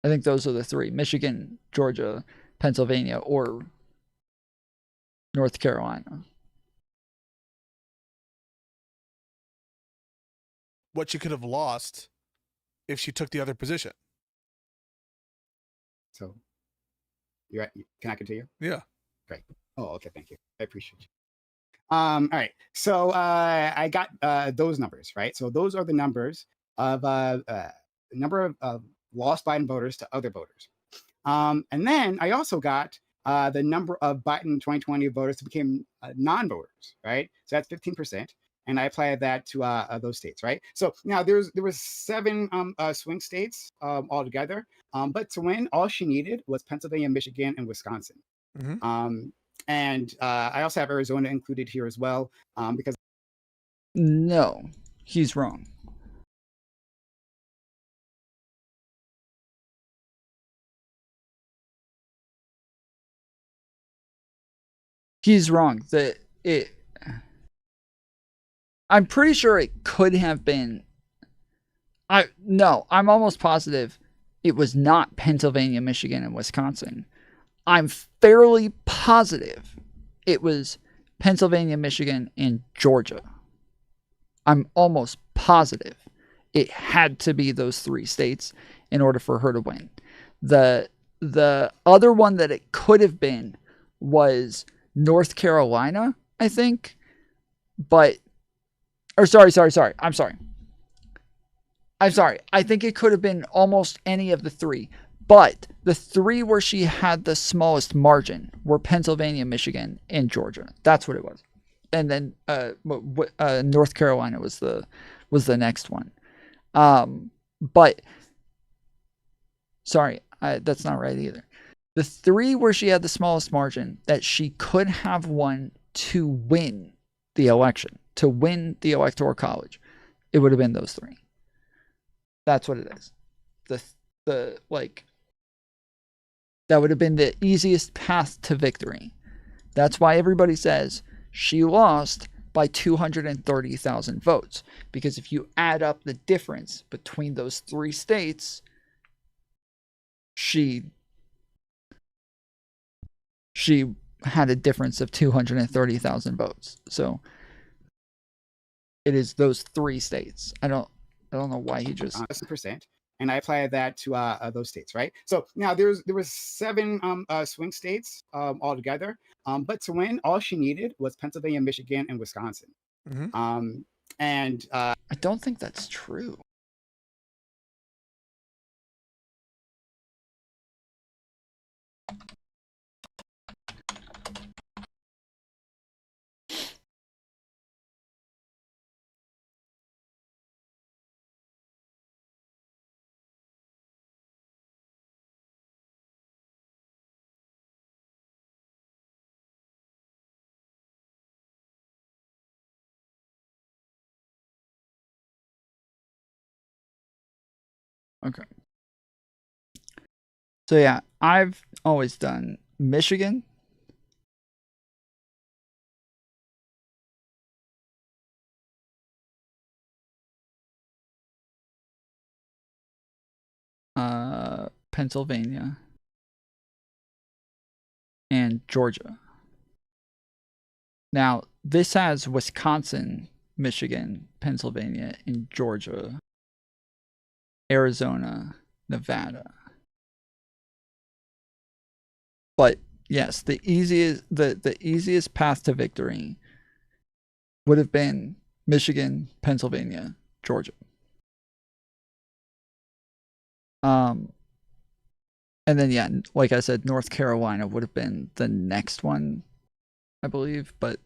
think those are the three: Michigan, Georgia, Pennsylvania, or North Carolina. What she could have lost if she took the other position. So, can I continue? Yeah. Great. Oh, okay. Thank you. I appreciate you. All right. So I got those numbers, right? So those are the numbers of number of lost Biden voters to other voters. And then I also got the number of Biden 2020 voters who became non-voters, right? So that's 15%. And I applied that to those states, right? So now there was 7 swing states altogether. But to win, all she needed was Pennsylvania, Michigan, and Wisconsin. Mm-hmm. And I also have Arizona included here as well, because... No, he's wrong. He's wrong. I'm pretty sure it could have been... I'm almost positive it was not Pennsylvania, Michigan, and Wisconsin. I'm fairly positive it was Pennsylvania, Michigan, and Georgia. I'm almost positive it had to be those 3 states in order for her to win. The other one that it could have been was North Carolina, I think. But, or sorry. I'm sorry. I think it could have been almost any of the 3. But the 3 where she had the smallest margin were Pennsylvania, Michigan, and Georgia. That's what it was. And then North Carolina was the next one. But sorry, that's not right either. The 3 where she had the smallest margin that she could have won to win the election, to win the Electoral College, it would have been those 3. That's what it is. That would have been the easiest path to victory. That's why everybody says she lost by 230,000 votes. Because if you add up the difference between those 3 states, she had a difference of 230,000 votes. So it is those 3 states. I don't know why he just... percent. And I applied that to those states, right? So now there was 7 swing states altogether. But to win, all she needed was Pennsylvania, Michigan, and Wisconsin. Mm-hmm. I don't think that's true. Okay. So yeah, I've always done Michigan, Pennsylvania, and Georgia. Now, this has Wisconsin, Michigan, Pennsylvania, and Georgia, Arizona, Nevada. But yes, the easiest path to victory would have been Michigan, Pennsylvania, Georgia. And then, yeah, like I said, North Carolina would have been the next one, I believe. But,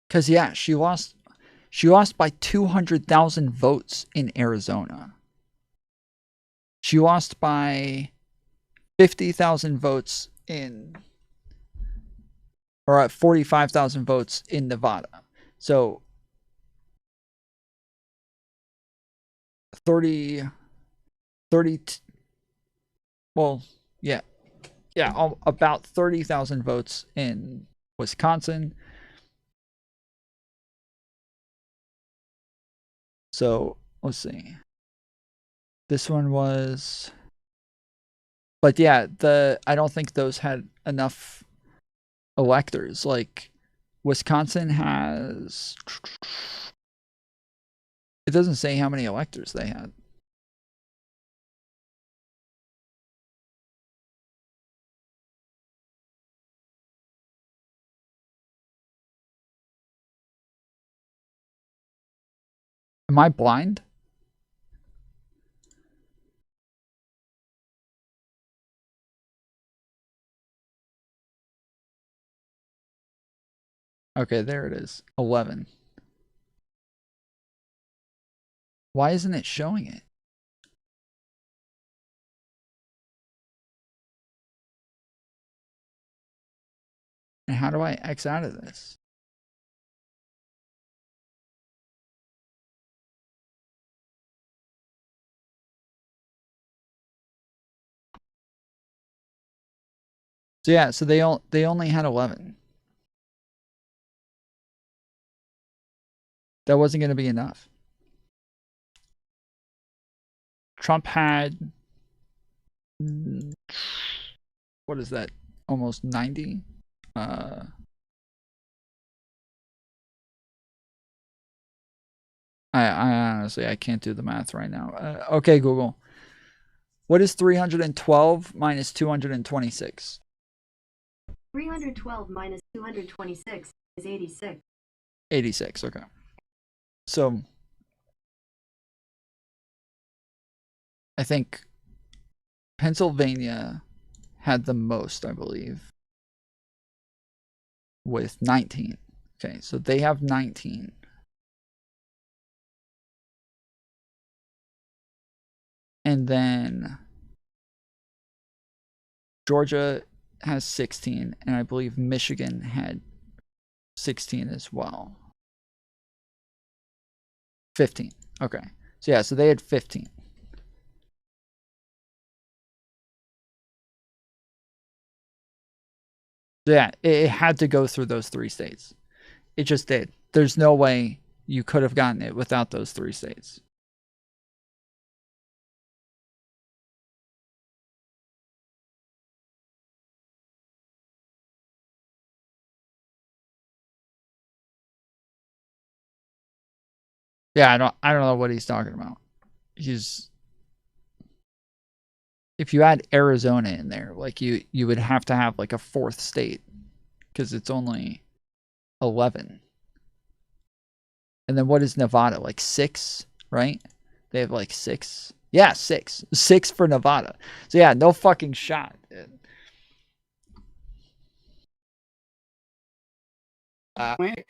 because, yeah, she lost by 200,000 votes in Arizona. She lost by 50,000 votes or 45,000 votes in Nevada. So 30, well, yeah, about 30,000 votes in Wisconsin. So let's see. This one was, but yeah, I don't think those had enough electors. Like Wisconsin has, it doesn't say how many electors they had. Am I blind? Okay, there it is. 11. Why isn't it showing it? And how do I X out of this? So yeah, so they only had 11. That wasn't going to be enough. Trump had, what is that? Almost 90. I honestly, I can't do the math right now. Okay, Google. What is 312 minus 226? 312 minus 226 is 86. 86, okay. So, I think Pennsylvania had the most, I believe, with 19. Okay, so they have 19. And then Georgia has 16, and I believe Michigan had 16 as well. 15. Okay. So yeah, so they had 15. Yeah, it had to go through those 3 states. It just did. There's no way you could have gotten it without those 3 states. Yeah, I don't know what he's talking about. If you add Arizona in there, like you would have to have like a 4th state because it's only 11. And then what is Nevada? Like 6, right? They have like 6. Yeah, 6. 6 for Nevada. So yeah, no fucking shot, dude.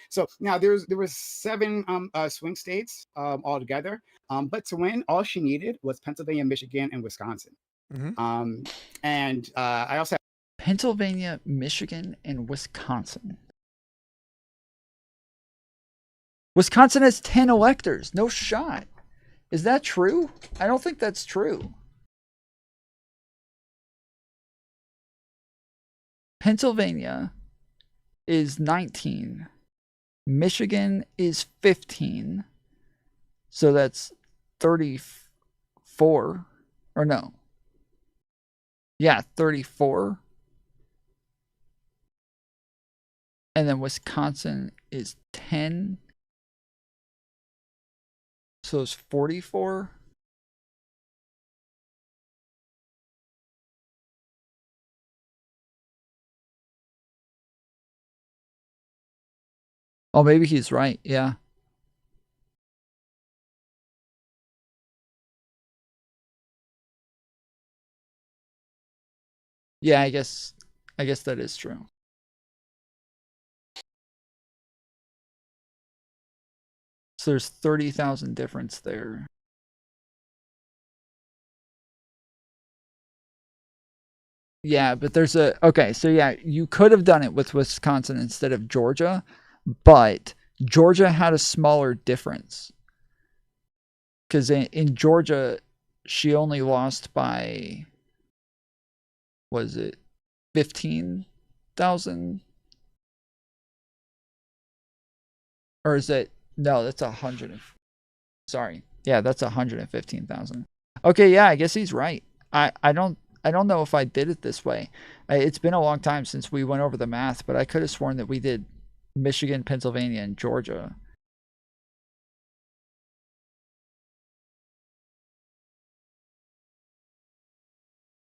So now there was 7 swing states altogether. But to win, all she needed was Pennsylvania, Michigan, and Wisconsin. And I also have Pennsylvania, Michigan, and Wisconsin. Wisconsin has 10 electors. No shot. Is that true? I don't think that's true. Pennsylvania is 19. Michigan is 15. So that's 34. Or no. Yeah, 34. And then Wisconsin is 10. So it's 44. Oh, maybe he's right. Yeah. Yeah, I guess that is true. So there's 30,000 difference there. Yeah, but there's okay, so yeah, you could have done it with Wisconsin instead of Georgia, but Georgia had a smaller difference. Because in Georgia, she only lost by, was it 15,000? Or is it, no, that's 100. Sorry. Yeah, that's 115,000. Okay, yeah, I guess he's right. I don't know if I did it this way. It's been a long time since we went over the math, but I could have sworn that we did Michigan, Pennsylvania, and Georgia.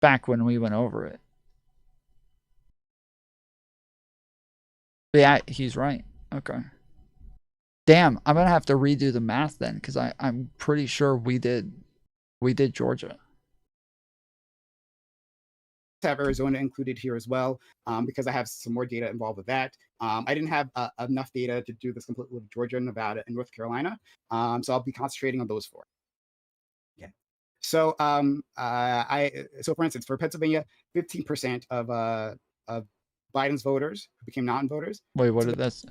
Back when we went over it. But yeah, he's right. Okay. Damn, I'm gonna have to redo the math then, because I'm pretty sure we did Georgia. Have Arizona included here as well, because I have some more data involved with that. I didn't have enough data to do this completely with Georgia, Nevada, and North Carolina, so I'll be concentrating on those four. Okay. So so for instance, for Pennsylvania, 15% of Biden's voters became non-voters. Wait, what did that say?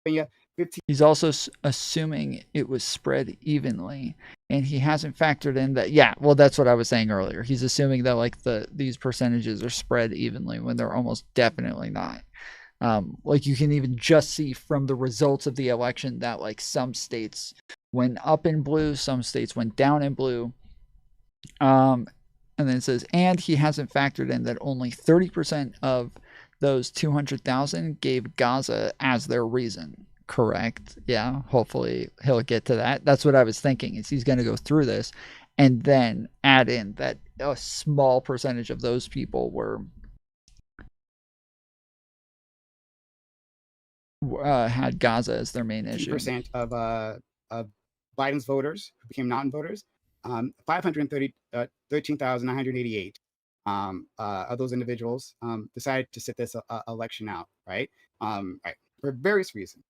Pennsylvania, 15. He's also assuming it was spread evenly, and he hasn't factored in that. Yeah, well, that's what I was saying earlier. He's assuming that like these percentages are spread evenly when they're almost definitely not. Like you can even just see from the results of the election that like some states went up in blue, some states went down in blue. And then it says, and he hasn't factored in that only 30% of those 200,000 gave Gaza as their reason. Correct. Yeah. Hopefully he'll get to that. That's what I was thinking, is he's going to go through this and then add in that a small percentage of those people were had Gaza as their main issue. 50% of Biden's voters who became non-voters, 513,988 of those individuals decided to sit this election out, right? Right, for various reasons.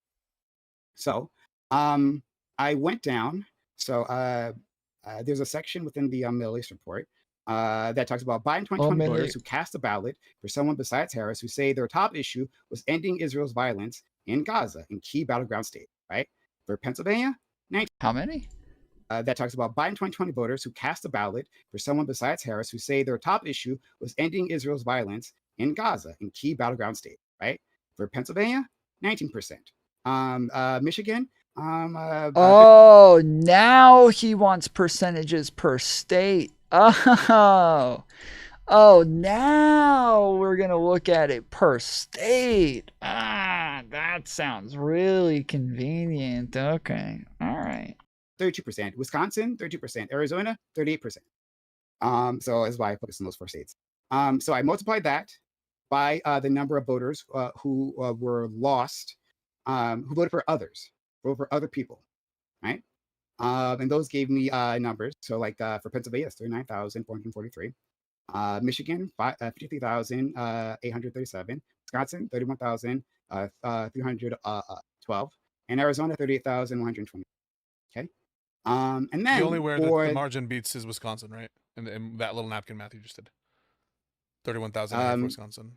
So I went down. So there's a section within the Middle East report that talks about Biden 2020 voters who cast a ballot for someone besides Harris, who say their top issue was ending Israel's violence in Gaza, in key battleground state, right? For Pennsylvania, 19. How many? That talks about Biden 2020 voters who cast a ballot for someone besides Harris, who say their top issue was ending Israel's violence in Gaza, in key battleground state, right? For Pennsylvania, 19%. Michigan. Oh, now he wants percentages per state. Oh, now we're going to look at it per state. That sounds really convenient. Okay. All right. 32%. Wisconsin, 32%. Arizona, 38%. So that's why I focus on those four states. So I multiplied that by the number of voters who were lost, who voted for others, voted for other people, right? And those gave me numbers. So like for Pennsylvania, it's 39,443. Michigan, 53,837. Wisconsin, 31,312. And Arizona, 38,120. Okay. And then the only where the margin beats is Wisconsin, right? And that little napkin math you just did. 31,000 for Wisconsin.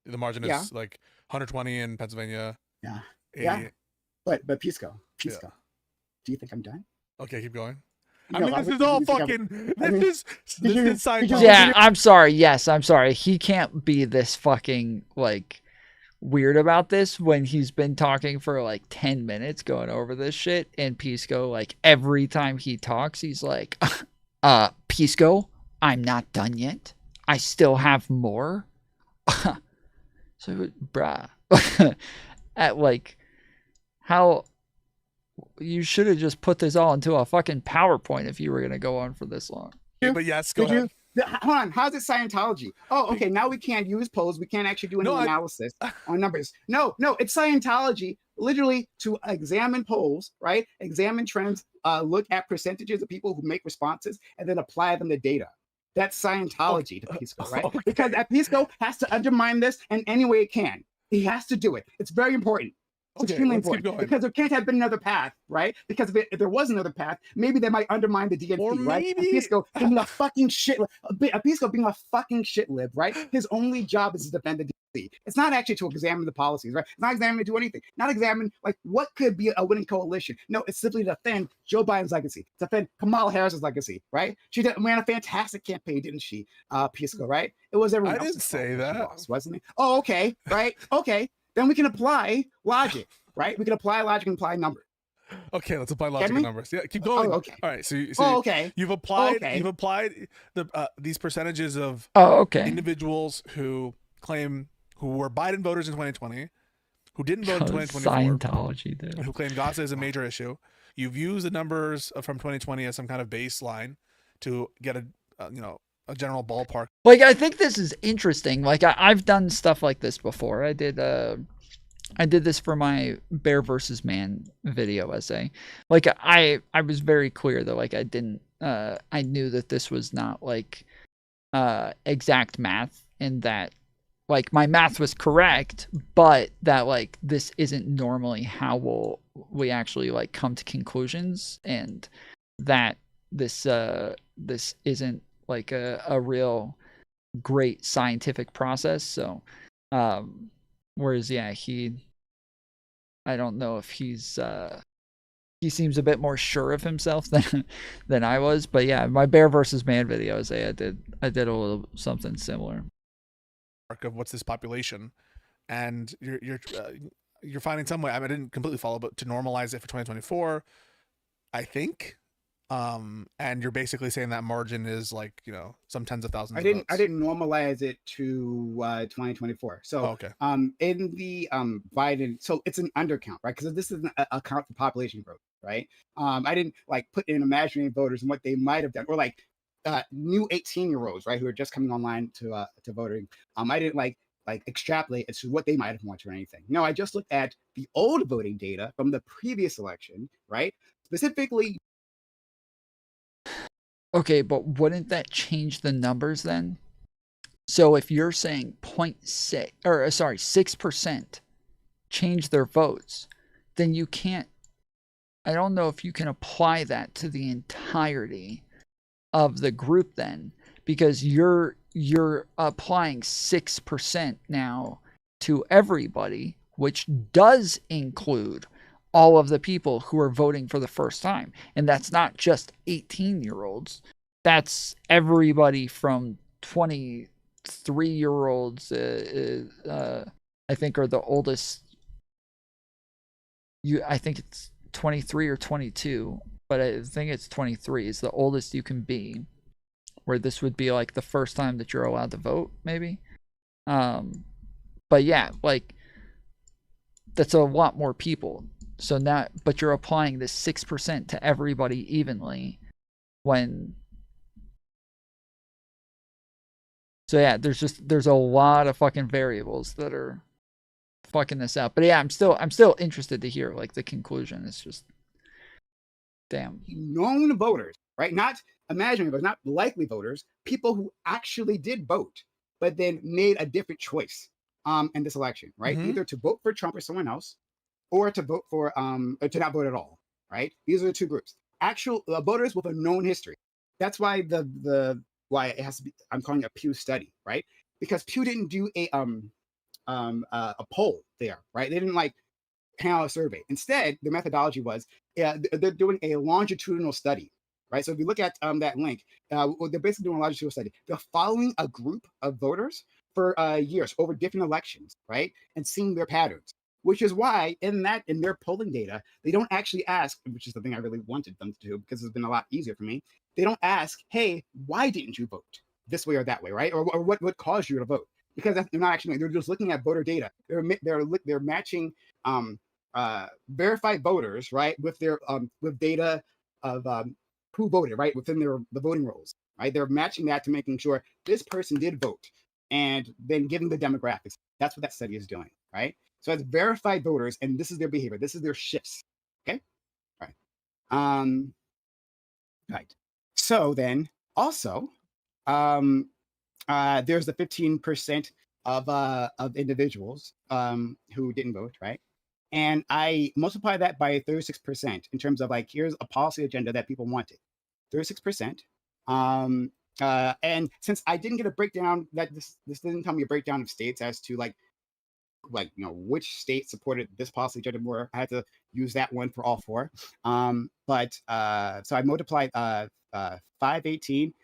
The margin is like 120 in Pennsylvania. Yeah. 80. Yeah. But Pisco. Yeah. Do you think I'm done? Okay, keep going. No, this is all fucking. This is science. Yeah, I'm sorry. Yes, I'm sorry. He can't be this fucking like weird about this when he's been talking for like 10 minutes going over this shit, and Pisco, like every time he talks, he's like, Pisco, I'm not done yet. I still have more. So, bruh, at like, how you should have just put this all into a fucking PowerPoint if you were gonna go on for this long. Yeah, but yes, go ahead. Hold on, how's it Scientology? Oh, okay, now we can't use polls. We can't actually do any analysis on numbers. No, it's Scientology, literally to examine polls, right? Examine trends, look at percentages of people who make responses, and then apply them to data. That's Scientology to Pisco, right? Because Pisco has to undermine this in any way it can. He has to do it. It's very important. It's extremely important because there can't have been another path, right? Because if there was another path, maybe they might undermine the DNC, right? And Pisco being a fucking shit, Pisco being a fucking shit lib, right? His only job is to defend the DNC. It's not actually to examine the policies, right? It's not examining to do anything. Not examine like what could be a winning coalition. No, it's simply to defend Joe Biden's legacy, to defend Kamala Harris's legacy, right? She ran a fantastic campaign, didn't she, Pisco, right? It was everyone else's didn't say that, lost, wasn't it? Oh, okay, right, okay. Then we can apply logic, right? We can apply logic and apply numbers. Okay, let's apply logic and numbers. Yeah, keep going. Oh, okay. All right. So okay. You've applied the these percentages of individuals who were Biden voters in 2020, who didn't vote in 2024, Scientology, dude. who claim Gaza is a major issue. You've used the numbers from 2020 as some kind of baseline to get a general ballpark. Like, I think this is interesting. Like, I've done stuff like this before. I did this for my Bear versus Man video essay. Like, I was very clear that, like, I knew that this was not, like, exact math, and that, like, my math was correct, but that, like, this isn't normally how we actually, like, come to conclusions, and that this isn't like a real great scientific process. So whereas I don't know if he seems a bit more sure of himself than I was, but yeah, my Bear versus Man videos, I did a little something similar of what's this population, and you're finding some way. I didn't completely follow, but to normalize it for 2024, I think. And you're basically saying that margin is like, some tens of thousands. I didn't normalize it to 2024. So in the Biden, so it's an undercount, right? Because this is a count for population growth, right? I didn't like put in imaginary voters and what they might have done, or like new 18-year-olds, right, who are just coming online to voting. I didn't like extrapolate as to what they might have wanted or anything. No, I just looked at the old voting data from the previous election, right? Specifically. Okay, but wouldn't that change the numbers then? So if you're saying 6% change their votes, then you can't, I don't know if you can apply that to the entirety of the group then, because you're applying 6% now to everybody, which does include all of the people who are voting for the first time. And that's not just 18-year-olds. That's everybody from 23-year-olds, I think, are the oldest. I think it's 23 or 22, but I think it's 23 is the oldest you can be, where this would be like the first time that you're allowed to vote, maybe. But yeah, like, that's a lot more people. So now, but you're applying this 6% to everybody evenly when. So yeah, there's a lot of fucking variables that are fucking this up. But yeah, I'm still interested to hear like the conclusion. It's just, damn. Known voters, right? Not imaginary voters, not likely voters, people who actually did vote, but then made a different choice in this election, right? Either to vote for Trump or someone else, or to vote for or to not vote at all, right? These are the two groups. Actual voters with a known history. That's why why it has to be. I'm calling it a Pew study, right? Because Pew didn't do a poll there, right? They didn't like panel a survey. Instead, the methodology was they're doing a longitudinal study, right? So if you look at that link, they're basically doing a longitudinal study. They're following a group of voters for years over different elections, right? And seeing their patterns. Which is why in their polling data, they don't actually ask, which is the thing I really wanted them to do because it's been a lot easier for me. They don't ask, hey, why didn't you vote this way or that way, right? Or what caused you to vote? Because they're not actually, they're just looking at voter data. They're matching verified voters, right, with their with data of who voted, right, within the voting rolls, right? They're matching that to making sure this person did vote, and then giving the demographics. That's what that study is doing, right? So it's verified voters, and this is their behavior. This is their shifts. Okay, right. Right. So then, also, there's the 15% of individuals who didn't vote, right? And I multiply that by 36% in terms of like, here's a policy agenda that people wanted. 36%. And since I didn't get a breakdown, that this didn't tell me a breakdown of states as to like which state supported this policy agenda more. I had to use that one for all 4. So I multiplied 518,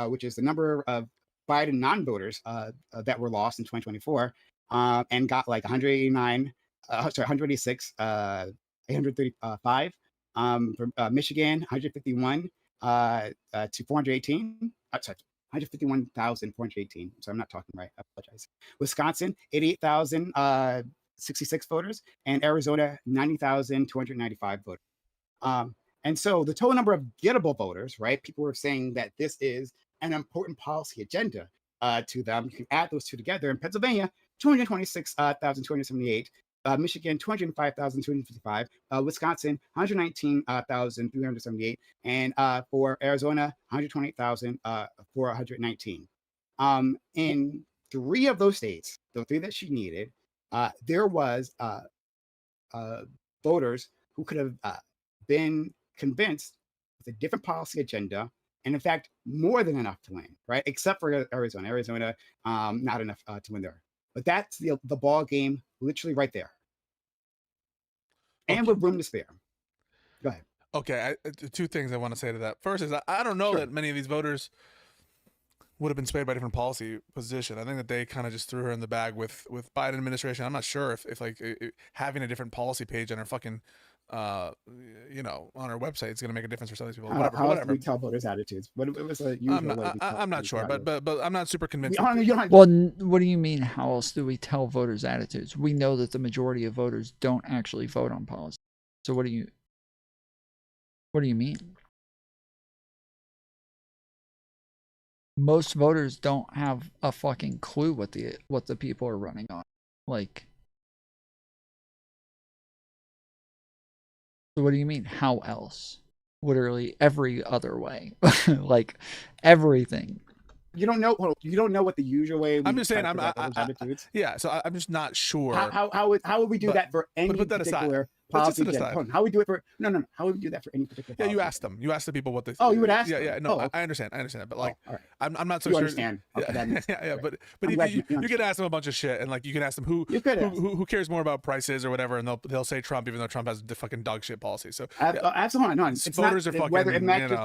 which is the number of Biden non-voters that were lost in 2024, and got like 186, 835 from Michigan, 151 to 418. Sorry, 151,418. So I'm not talking right. I apologize. Wisconsin, 88,066 voters, and Arizona, 90,295 voters. And so the total number of gettable voters, right? People were saying that this is an important policy agenda to them. You can add those two together. In Pennsylvania, 226,278. Michigan, 205,255. Wisconsin, 119,378. And for Arizona, 128,419. In 3 of those states, the 3 that she needed, there was voters who could have been convinced with a different policy agenda, and in fact, more than enough to win, right? Except for Arizona. Arizona, not enough to win there. But that's the ball game, literally right there, and with room to spare. Go ahead. Okay, 2 things I want to say to that. First is I don't know that many of these voters would have been swayed by a different policy position. I think that they kind of just threw her in the bag with Biden administration. I'm not sure if having a different policy page on her fucking on our website is going to make a difference for some of these people. How do we tell voters' attitudes? What was a usual way I'm not sure, but I'm not super convinced. Well, what do you mean? How else do we tell voters' attitudes? We know that the majority of voters don't actually vote on policy. So what do you mean? Most voters don't have a fucking clue what the people are running on. Like, so what do you mean? How else? Literally every other way, like everything. You don't know what the usual way. I'm just saying. Yeah. So I'm just not sure. How would we do that for any particular policy agenda? How would we do it for no? How would we do that for any particular? Yeah, you ask them. You ask the people what they. Oh, you would ask. Yeah. No, I understand. I understand. But like, I'm not so you sure. Understand. Okay, yeah. But you can ask them a bunch of shit, and like you can ask them who cares more about prices or whatever, and they'll say Trump, even though Trump has the fucking dog shit policy. So absolutely no. Voters are fucking. Whether it matches,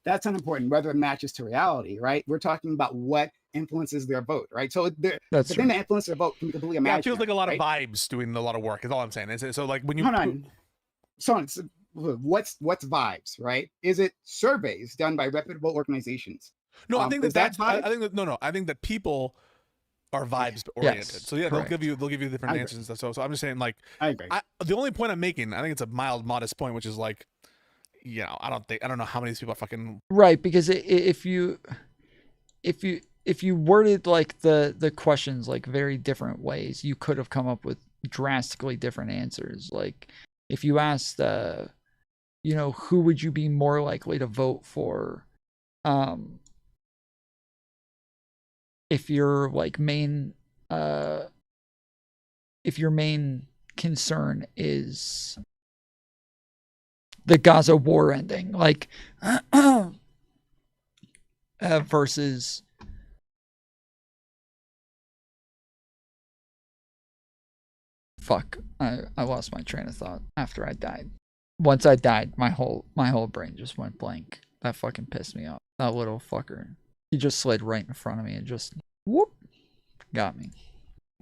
that's unimportant whether it matches to reality, right? We're talking about what influences their vote, right? So the thing that influences their vote can be completely imaginary. Yeah, it feels like a lot of vibes doing a lot of work. Is all I'm saying. So like when you hold on, so what's vibes, right? Is it surveys done by reputable organizations? No, I think I think that people are vibes oriented. Yes, so yeah, correct. they'll give you different answers and stuff. So I'm just saying, like, I agree. The only point I'm making, I think it's a mild, modest point, which is like, I don't know how many of these people are fucking right, because if you worded like the questions like very different ways, you could have come up with drastically different answers. Like if you asked who would you be more likely to vote for if your main concern is the Gaza war ending, like versus fuck, I lost my train of thought after I died. Once I died, my whole brain just went blank. That fucking pissed me off. That little fucker. He just slid right in front of me and just whoop got me.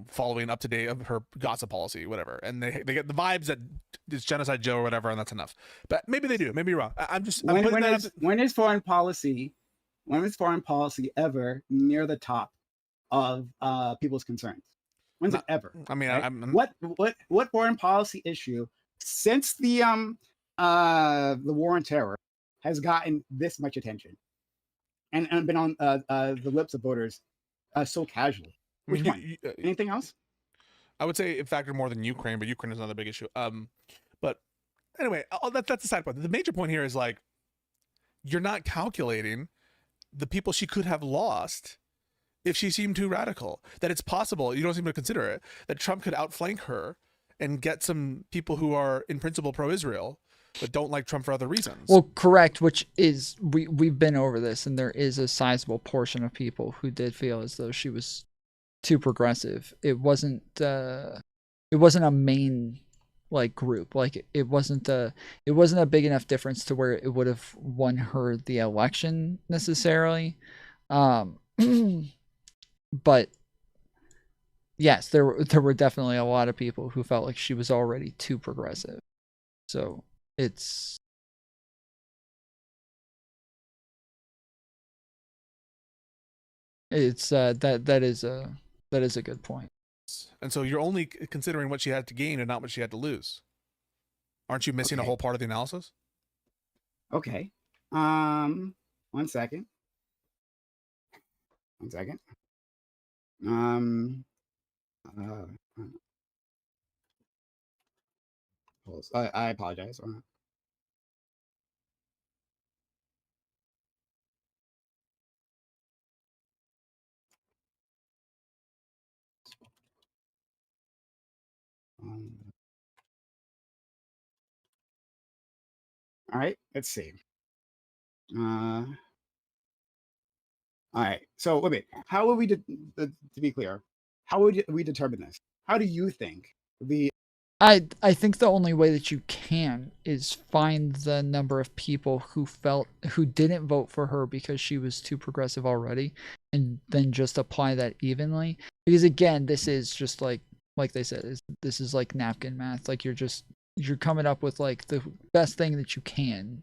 Following up to date of her Gaza policy, whatever, and they get the vibes that it's Genocide Joe or whatever, and that's enough. But maybe they do. Maybe you're wrong. When is foreign policy ever near the top of people's concerns? When's it ever? I mean, right? What foreign policy issue since the war on terror has gotten this much attention and been on the lips of voters so casually? Which one? Anything else? I would say it factored more than Ukraine, but Ukraine is another big issue. But anyway, that's the side point. The major point here is like you're not calculating the people she could have lost if she seemed too radical. That it's possible, you don't seem to consider it, that Trump could outflank her and get some people who are in principle pro-Israel but don't like Trump for other reasons. Well, correct, which is we've been over this, and there is a sizable portion of people who did feel as though she was too progressive. It wasn't a main like group. Like it wasn't a big enough difference to where it would have won her the election necessarily. But yes, there were definitely a lot of people who felt like she was already too progressive. So it's that is a good point. And so you're only considering what she had to gain and not what she had to lose. Aren't you missing a whole part of the analysis? Okay. 1 second. 1 second. I apologize. All right, let's see. All right, so wait a minute. How would we, to be clear, how would we determine this? How do you think the... I think the only way that you can is find the number of people who didn't vote for her because she was too progressive already, and then just apply that evenly. Because again, this is just like they said, this is like napkin math. Like you're coming up with like the best thing that you can,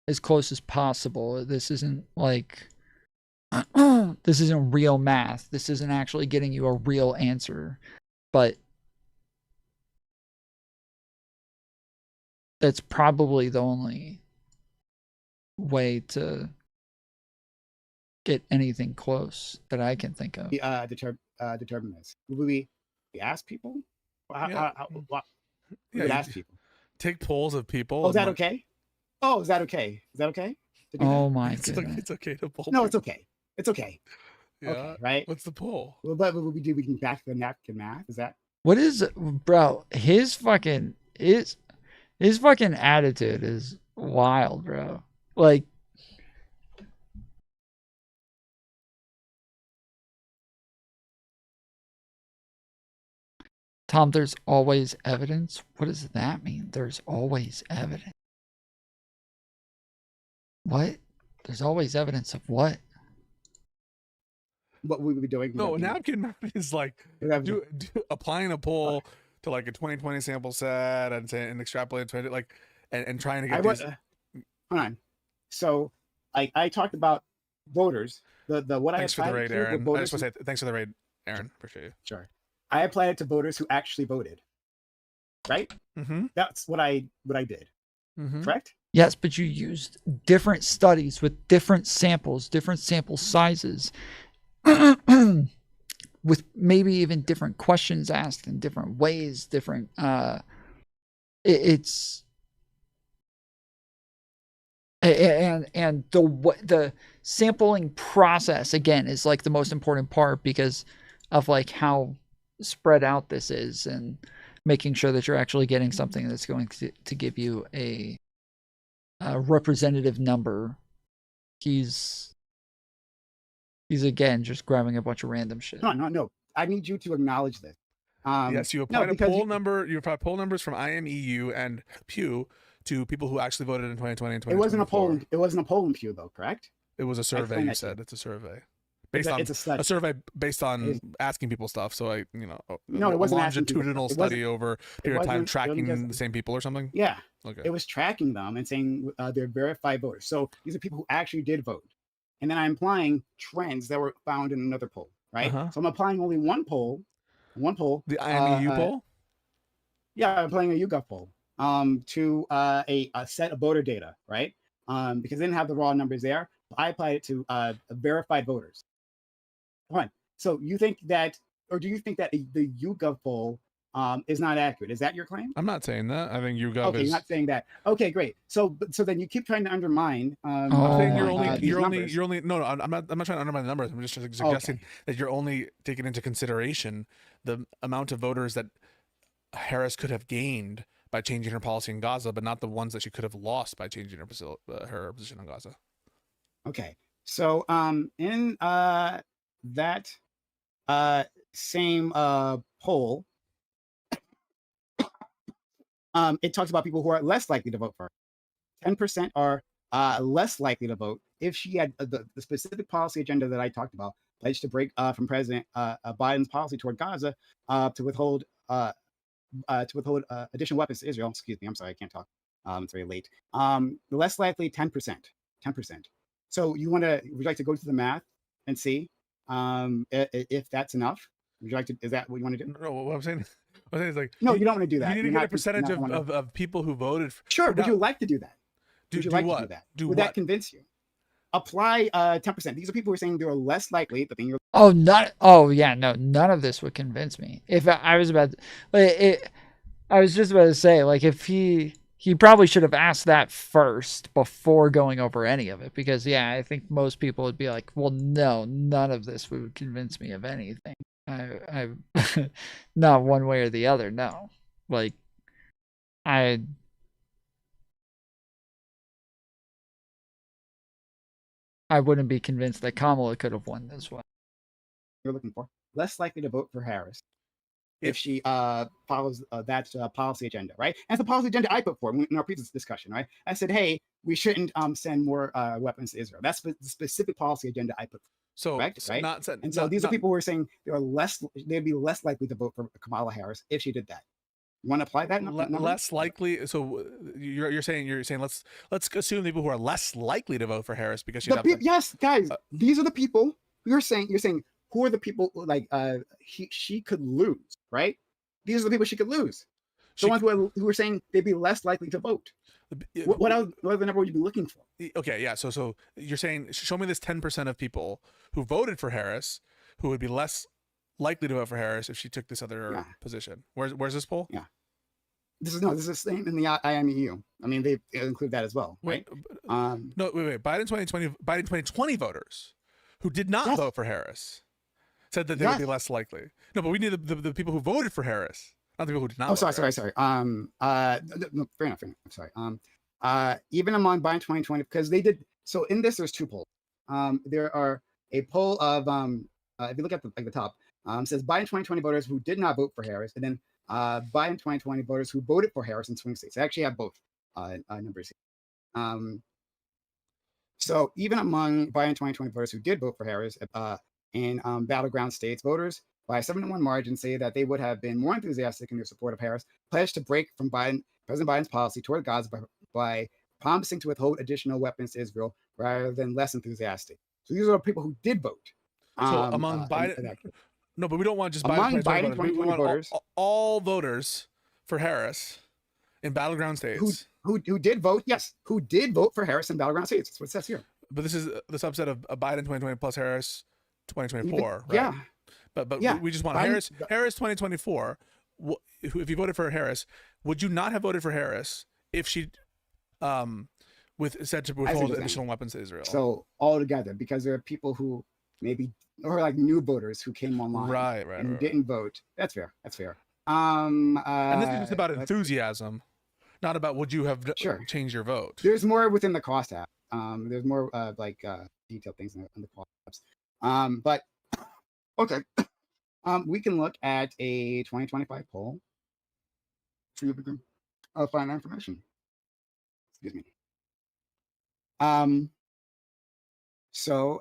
as close as possible. This isn't like this isn't real math. This isn't actually getting you a real answer, but that's probably the only way to get anything close that I can think of. Determine this. Would we ask people? We ask people. Take polls of people. Oh, is that okay? Oh, is that okay? Is that okay? Oh my goodness. It's okay to poll. No, it's okay. It's okay. Yeah. Okay, right? What's the poll? Well, but what we do, we can back the napkin math. Is that? What is, bro? His fucking attitude is wild, bro. Like, Tom, there's always evidence. What does that mean? There's always evidence. What? There's always evidence of what? What we would be doing? No, napkin math is like applying a poll to like a 2020 sample set and extrapolating to it, like and trying to get these. Hold on. So I talked about voters. What thanks for the raid, Aaron. I just want to say thanks for the raid, Aaron. Appreciate you. Sure. I applied it to voters who actually voted. Right? Mm-hmm. That's what I did. Mm-hmm. Correct? Yes, but you used different studies with different samples, different sample sizes, with maybe even different questions asked in different ways, different it's and the sampling process again is like the most important part because of like how spread out this is and making sure that you're actually getting something that's going to give you a representative number. He's again just grabbing a bunch of random shit. No. I need you to acknowledge this. Yes, you applied a poll number. You applied poll numbers from IMEU and Pew to people who actually voted in 2020 and 2024. It wasn't a poll. It wasn't a poll in Pew though, correct? It was a survey. You said it's a survey based on a survey based on asking people stuff. So it wasn't a longitudinal study over a period of time tracking the same people or something. Yeah. Okay. It was tracking them and saying they're verified voters. So these are people who actually did vote. And then I'm applying trends that were found in another poll, right? So I'm applying only one poll. The IMEU poll? Yeah, I'm applying a YouGov poll to a set of voter data, right? Because they didn't have the raw numbers there. I applied it to verified voters. All right. So you think that, or do you think that the YouGov poll is not accurate. Is that your claim? I'm not saying that. I think YouGov Okay, is. you're not saying that. Okay, great. So then you keep trying to undermine. I'm saying you're numbers. only. No, I'm not trying to undermine the numbers. I'm just suggesting that you're only taking into consideration the amount of voters that Harris could have gained by changing her policy in Gaza, but not the ones that she could have lost by changing her position on Gaza. Okay, so in that same poll, it talks about people who are less likely to vote for her. 10% are less likely to vote if she had the specific policy agenda that I talked about, pledged to break from President Biden's policy toward Gaza to withhold additional weapons to Israel. Excuse me, I'm sorry, I can't talk. It's very late. Less likely, 10%. 10%. So would you like to go to the math and see if that's enough? Would you like to? Is that what you want to do? No, what I'm saying is like, no, you don't want to do that. You need to get a percentage of people who voted. Sure, would you like to do that? Would you like to do that? Would that convince you? Apply 10%. These are people who are saying they're less likely. The thing you're. None of this would convince me. If I was about to, I was just about to say, like, if he probably should have asked that first before going over any of it, because I think most people would be like, well, no, none of this would convince me of anything. I not one way or the other. No, like I wouldn't be convinced that Kamala could have won this one. You're looking for less likely to vote for Harris if she follows that policy agenda, right? And it's the policy agenda I put forward in our previous discussion, right? I said, hey, we shouldn't send more weapons to Israel. That's the specific policy agenda I put forward. So, right? So these are people who are saying they'd be less likely to vote for Kamala Harris if she did that. You want to apply that? Less likely. So you're saying let's assume people who are less likely to vote for Harris because yes, guys, these are the people you're saying who are the people like she could lose, right? These are the people she could lose. The ones who are saying they'd be less likely to vote. What other number would you be looking for? Okay, yeah. So you're saying show me this 10% of people who voted for Harris who would be less likely to vote for Harris if she took this other position. Where's this poll? Yeah. This is the same in the IMEU. I mean, they include that as well, right? Wait. Biden 2020 voters who did not vote for Harris said that they would be less likely. No, but we need the people who voted for Harris, not the people who did not. Oh, sorry. No, fair enough. I'm sorry. Even among Biden 2020, because they did. So in this, there's two polls. There are a poll of if you look at the top, says Biden 2020 voters who did not vote for Harris, and then Biden 2020 voters who voted for Harris in swing states. I actually have both numbers here. So even among Biden 2020 voters who did vote for Harris in battleground states, voters by a 7-to-1 margin say that they would have been more enthusiastic in their support of Harris, pledged to break from President Biden's policy toward Gaza by promising to withhold additional weapons to Israel rather than less enthusiastic. So these are the people who did vote. So among Biden, no, but we don't want just among Biden 2020 voters. All voters for Harris in battleground states who did vote. Yes, who did vote for Harris in battleground states. That's what it says here. But this is the subset of Biden 2020 plus Harris 2024, right? Yeah. But we just want Harris 2024. If you voted for Harris, would you not have voted for Harris if she said to withhold additional weapons to Israel? So all together, because there are people who maybe or like new voters who came online and didn't vote. That's fair. And this is just about enthusiasm, not about would you have changed your vote. There's more within the cost app. There's more detailed things in the cost apps. But okay, we can look at a 2025 poll. See if we can find that information. Excuse me. So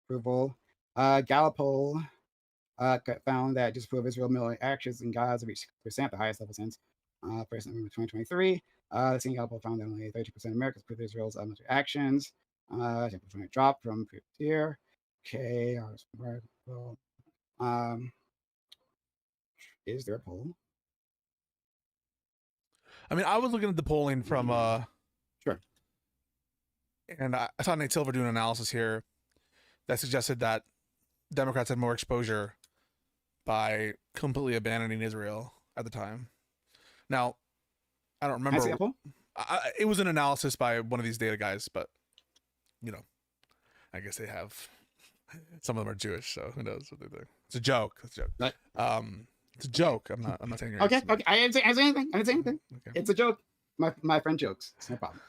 approval. Gallup poll found that disapproval of Israel military actions in Gaza reached 6%, the highest level since first November 2023. The same Gallup poll found that only 32% of Americans approve of Israel's military actions. 10% drop from previous year. Okay. Is there a poll? I mean, I was looking at the polling from sure. And I saw Nate Silver do an analysis here that suggested that Democrats had more exposure by completely abandoning Israel at the time. Now, I don't remember. Example? It was an analysis by one of these data guys, but you know, I guess they have. Some of them are Jewish, so who knows what they think. It's a joke. It's a joke. It's a joke. I'm not saying you're okay. I didn't say anything. I didn't say anything. Okay. It's a joke. My friend jokes. It's no problem.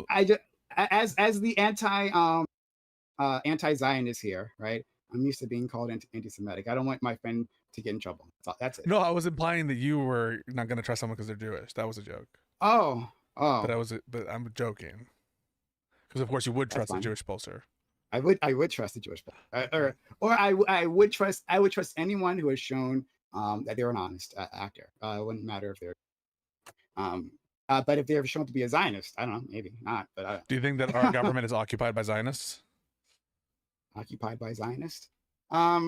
I just as the anti-Zionist here, right? I'm used to being called anti-Semitic. I don't want my friend to get in trouble. That's it. No, I was implying that you were not going to trust someone because they're Jewish. That was a joke. Oh. But I'm joking. Because of course you would trust a Jewish pollster. I would trust the Jewish pollster, or I would trust anyone who has shown that they're an honest actor. It wouldn't matter if they're but if they're shown to be a Zionist, I don't know, maybe not. But do you think that our government is occupied by Zionists? Occupied by Zionists? I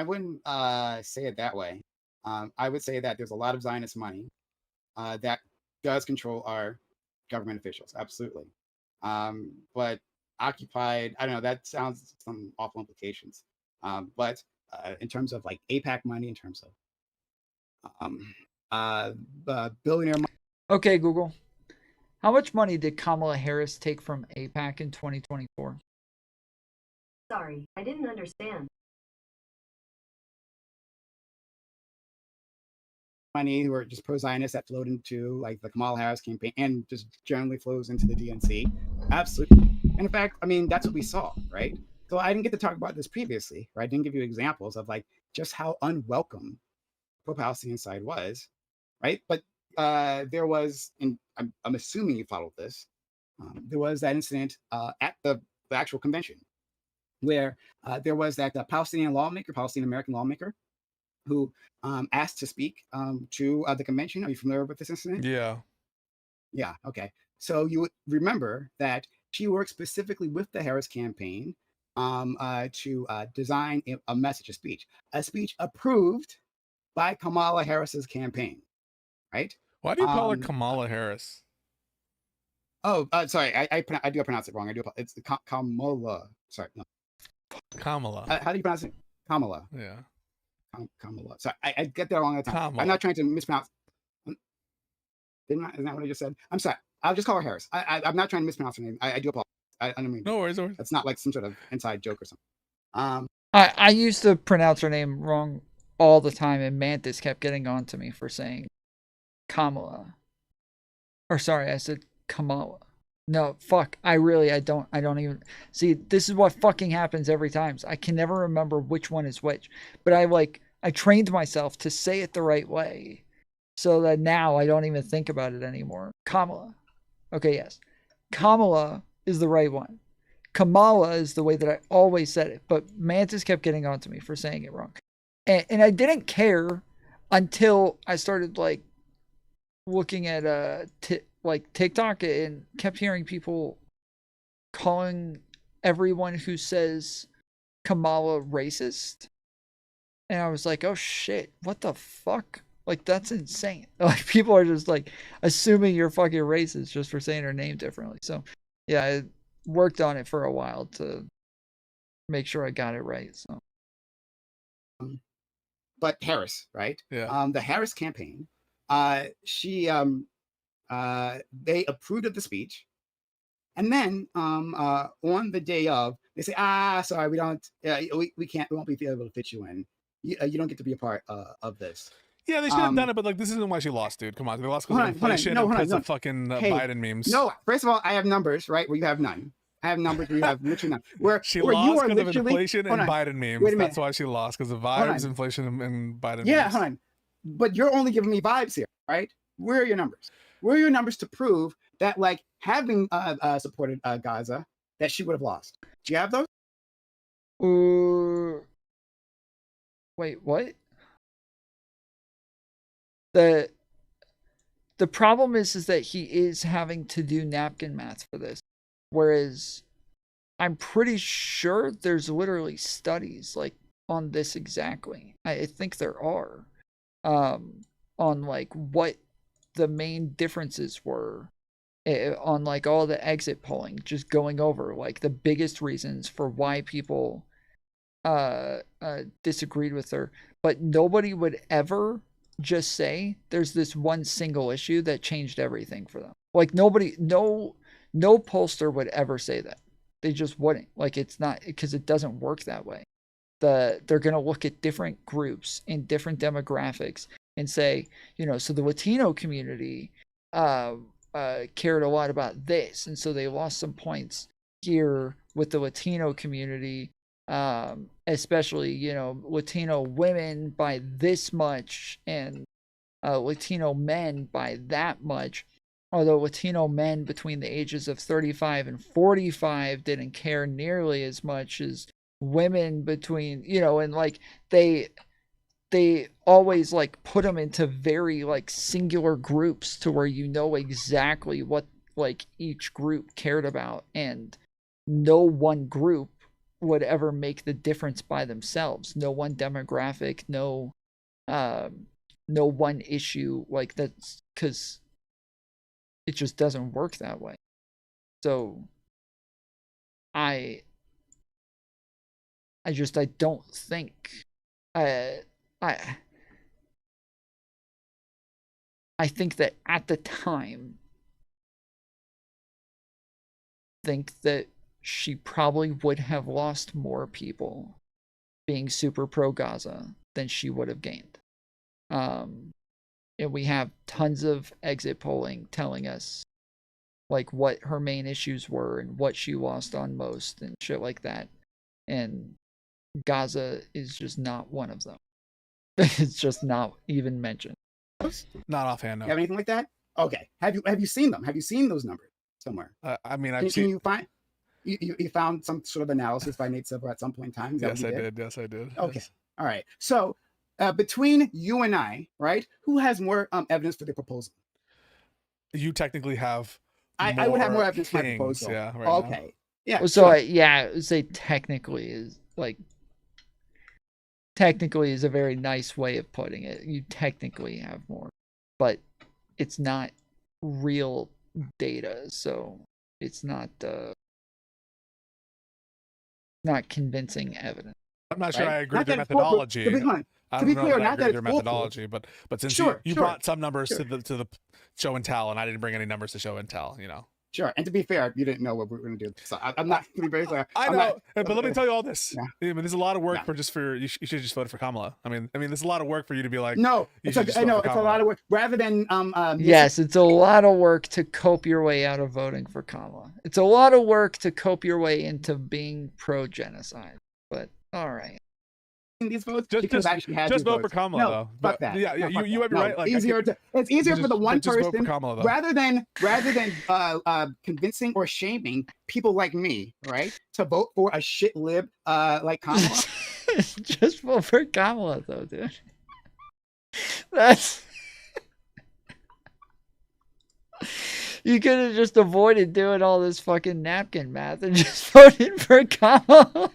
wouldn't say it that way. I would say that there's a lot of Zionist money that does control our government officials, absolutely. But occupied, I don't know, that sounds some awful implications. But in terms of like APAC money, in terms of billionaire money. Okay, Google. How much money did Kamala Harris take from APAC in 2024? Sorry, I didn't understand. Money who are just pro-Zionists that flowed into like the Kamala Harris campaign and just generally flows into the DNC. Absolutely. And in fact, I mean, that's what we saw, right? So I didn't get to talk about this previously, right? I didn't give you examples of like just how unwelcome pro-Palestinian side was, right? But there was, and I'm assuming you followed this, there was that incident at the actual convention where there was that Palestinian American lawmaker who asked to speak to the convention. Are you familiar with this incident? Yeah. Yeah, okay. So you would remember that she worked specifically with the Harris campaign to design a message, a speech approved by Kamala Harris's campaign, right? Why do you call her Kamala Harris? Oh, sorry, I do pronounce it wrong. It's Kamala. Sorry, no. Kamala. How do you pronounce it? Kamala. Yeah. Kamala. Sorry, I get that wrong all the time. Kamala. I'm not trying to mispronounce. Isn't that what I just said? I'm sorry. I'll just call her Harris. I'm not trying to mispronounce her name. I do apologize. I don't mean. No worries. It's not like some sort of inside joke or something. I used to pronounce her name wrong all the time, and Mantis kept getting on to me for saying Kamala. Or sorry, I said Kamala. No, fuck. I don't even see. This is what fucking happens every time. I can never remember which one is which. But I trained myself to say it the right way, so that now I don't even think about it anymore. Kamala. Okay, yes. Kamala is the right one. Kamala is the way that I always said it. But Mantis kept getting on to me for saying it wrong. And I didn't care until I started like looking at TikTok and kept hearing people calling everyone who says Kamala racist. And I was like, oh shit, what the fuck? Like, that's insane. Like, people are just like assuming you're fucking racist just for saying her name differently. So yeah, I worked on it for a while to make sure I got it right. So but Harris, right? Yeah. The Harris campaign, they approved of the speech, and then on the day of, they say, sorry, we don't, we won't be able to fit you in. You don't get to be a part of this. Yeah, they should have done it, but like, this isn't why she lost, dude. Come on, they lost because of inflation and because of fucking Biden memes. No, first of all, I have numbers, right, where you have none. I have numbers where you have literally none. Where she where lost you are because of inflation and Biden memes. Wait a minute. That's why she lost, because of vibes, inflation, and Biden yeah, memes. hold on. But you're only giving me vibes here, right? Where are your numbers? Where are your numbers to prove that, like, having supported Gaza, that she would have lost? Do you have those? Wait, what? The problem is that he is having to do napkin math for this, whereas I'm pretty sure there's literally studies like on this exactly. I think there are on like what the main differences were on like all the exit polling, just going over like the biggest reasons for why people disagreed with her, but nobody would ever just say there's this one single issue that changed everything for them. Like nobody, no pollster would ever say that. They just wouldn't. Like it's not, because it doesn't work that way. They're going to look at different groups in different demographics and say, you know, so the Latino community cared a lot about this, and so they lost some points here with the Latino community, especially, you know, Latino women by this much and Latino men by that much. Although Latino men between the ages of 35 and 45 didn't care nearly as much as women between, you know, and like they always like put them into very like singular groups to where you know exactly what like each group cared about, and no one group would ever make the difference by themselves. No one demographic, no one issue, like that's because it just doesn't work that way. So I don't think I think that at the time, think that she probably would have lost more people being super pro Gaza than she would have gained. And we have tons of exit polling telling us like what her main issues were and what she lost on most and shit like that. And Gaza is just not one of them. It's just not even mentioned. Not offhand, no. You have anything like that? Okay. Have you seen them? Have you seen those numbers somewhere? I mean, can you find? You found some sort of analysis by Nate Silver at some point in time? Yes, I did. Yes, I did. Okay. Yes. All right. So between you and I, right, who has more evidence for the proposal? You technically have. I would have more evidence for my proposal. Yeah. Right okay. Now. Yeah. So sure. I would say technically is a very nice way of putting it. You technically have more, but it's not real data, so it's not convincing evidence. I'm not sure I agree with your methodology. To be clear, not that it's your methodology, but since you brought some numbers to the show and tell, and I didn't bring any numbers to show and tell, you know. Sure, and to be fair, you didn't know what we were going to do, so I'm not to be very clear. I know, but let me tell you all this. Yeah. I mean, there's a lot of work you should just vote for Kamala. I mean, there's a lot of work for you to be like. No, it's a lot of work. Rather than yes, it's a lot of work to cope your way out of voting for Kamala. It's a lot of work to cope your way into being pro-genocide. But all right. These votes just vote for Kamala, though. Fuck that. Yeah, you might be right. Like, it's easier for the one person Kamala, rather than convincing or shaming people like me, right, to vote for a shit lib like Kamala. Just vote for Kamala, though, dude. That's you could have just avoided doing all this fucking napkin math and just voted for Kamala.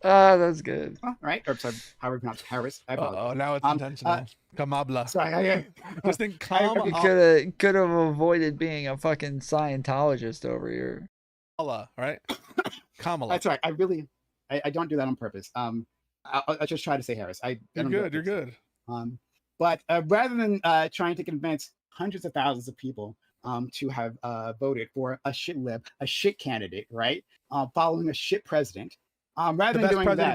That's good. All right. Or sorry, how we pronounce Harris? Oh, now it's intentional. Kamabla. Sorry, just think you could have avoided being a fucking Scientologist over here. Kamala, right? Kamala. That's right. I don't do that on purpose. I'll just try to say Harris. You're good. But rather than trying to convince hundreds of thousands of people to have voted for a shit lib, a shit candidate, right? Following a shit president. Rather than doing that,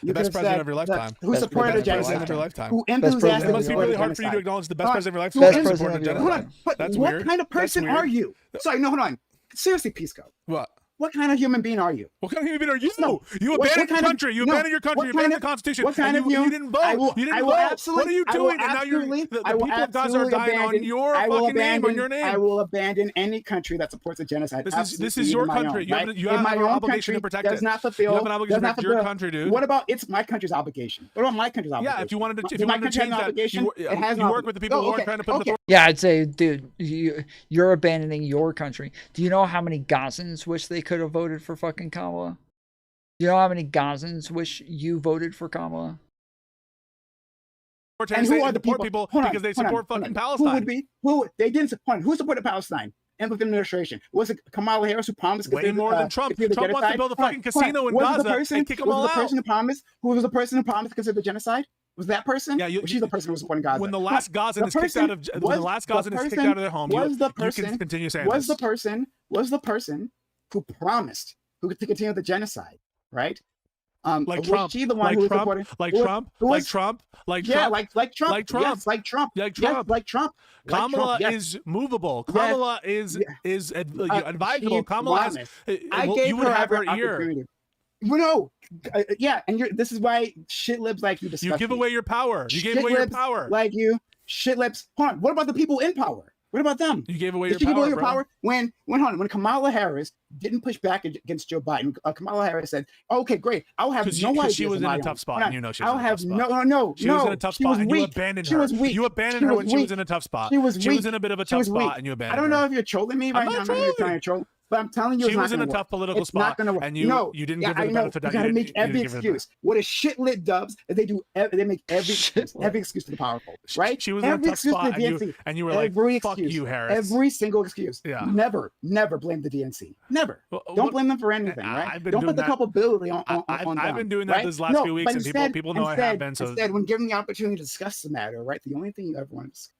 the best president of your lifetime. Who supported a genocide? Who enthusiastically it must be really hard for you to acknowledge the best president of your lifetime. Hold on, but what kind of person are you? Sorry, no, hold on. Seriously, Pisco. What kind of human being are you? What kind of human being are you? No. You abandoned your country. You abandoned your country. You abandoned the Constitution. What kind of you didn't vote. You didn't vote. What are you doing? And now the people of Gaza are dying on your fucking name, on your name. I will abandon any country that supports a genocide. This is your country. You have an obligation to protect it. Does not fulfill. You have an obligation to protect your country, dude. What about it's my country's obligation? What about my country's obligation? Yeah, if you wanted to change that, you work with the people who aren't trying to put the. Yeah, I'd say, dude, you're abandoning your country. Do you know how many Gazans wish they could have voted for fucking Kamala? Do you know how many Gazans wish you voted for Kamala? And who are the people? Because they support fucking Palestine. Who they didn't support? Who supported Palestine? and within the administration? Was it Kamala Harris who promised? Way more than Trump. Trump wants to build a fucking casino in Gaza and kick them all out. Who was the person who promised to consider genocide? Was that person? Yeah, she's the person who was supporting Gaza. When the last Gazan is kicked out of their home, you can continue saying was the person who promised to continue the genocide, right? Like Trump, she the one who was supporting, like Trump. Kamala is movable. Kamala is advisable. Kamala you would have her ear. No, and this is why shit libs like you disgust You give away your power. You gave away your power. Like you, shit libs. Hold on. What about the people in power? What about them? You gave away your power. When Kamala Harris didn't push back against Joe Biden, Kamala Harris said, "Okay, great. I'll have no idea." She was in a tough spot, and you know she was. I'll have no. She was in a tough spot, and you abandoned her. She was weak. You abandoned her when she was in a tough spot. She was in a bit of a tough spot, and you abandoned her. I don't know if you're trolling me right now. I'm not trying to troll. But I'm telling you, she was in a tough political spot, and you didn't give her the benefit of the doubt. You gotta make every excuse. What a shit lit dubs is they do. They make every excuse to the powerful, right? She was in a tough spot, and you were like, "Fuck you, Harris." Every single excuse. Yeah. Never blame the DNC. Never. Don't blame them for anything, right? Don't put the culpability on them. I've been doing that this last few weeks, and people know I have been. So instead, when given the opportunity to discuss the matter, right, the only thing you ever want to discuss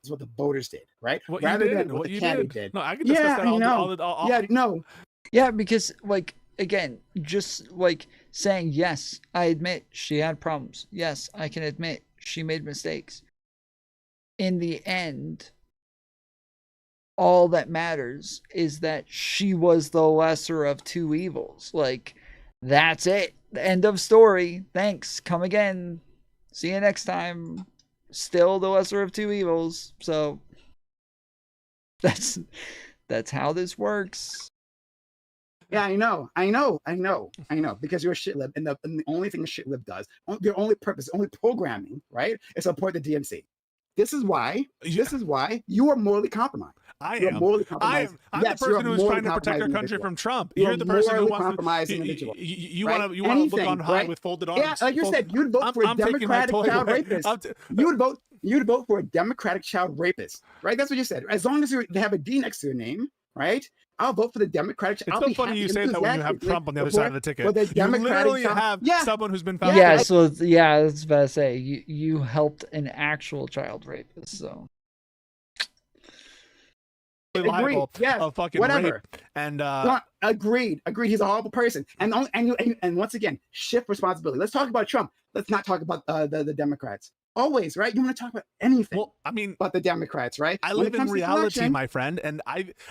is what the voters did, right? Rather than what the candidate did. No, I can discuss that all. Yeah, because again, just saying, yes, I admit she had problems. Yes, I can admit she made mistakes. In the end, all that matters is that she was the lesser of two evils. That's it. End of story. Thanks. Come again. See you next time. Still the lesser of two evils. So that's how this works. Yeah, I know. Because you're a shit lib, and the only thing a shit lib does, their only purpose, only programming, right, is support the DNC. This is why you are morally compromised. I'm the person who's trying to protect our country from Trump. You're the person who wants to. You want to look on high with folded arms. Yeah, like you said, you'd vote for a Democratic child rapist. You'd vote for a Democratic child rapist, right? That's what you said. As long as they have a D next to your name, right? I'll vote for the Democratic. It's so funny you say that when you have Trump on the other side of the ticket. You literally have someone who's been found. Yeah, so I was about to say you helped an actual child rapist, so. Liable of fucking whatever. Rape. And agreed. He's a horrible person. And once again, shift responsibility. Let's talk about Trump. Let's not talk about the Democrats. Always, right? You want to talk about anything. Well, I mean, about the Democrats, right? I live in reality, my friend, and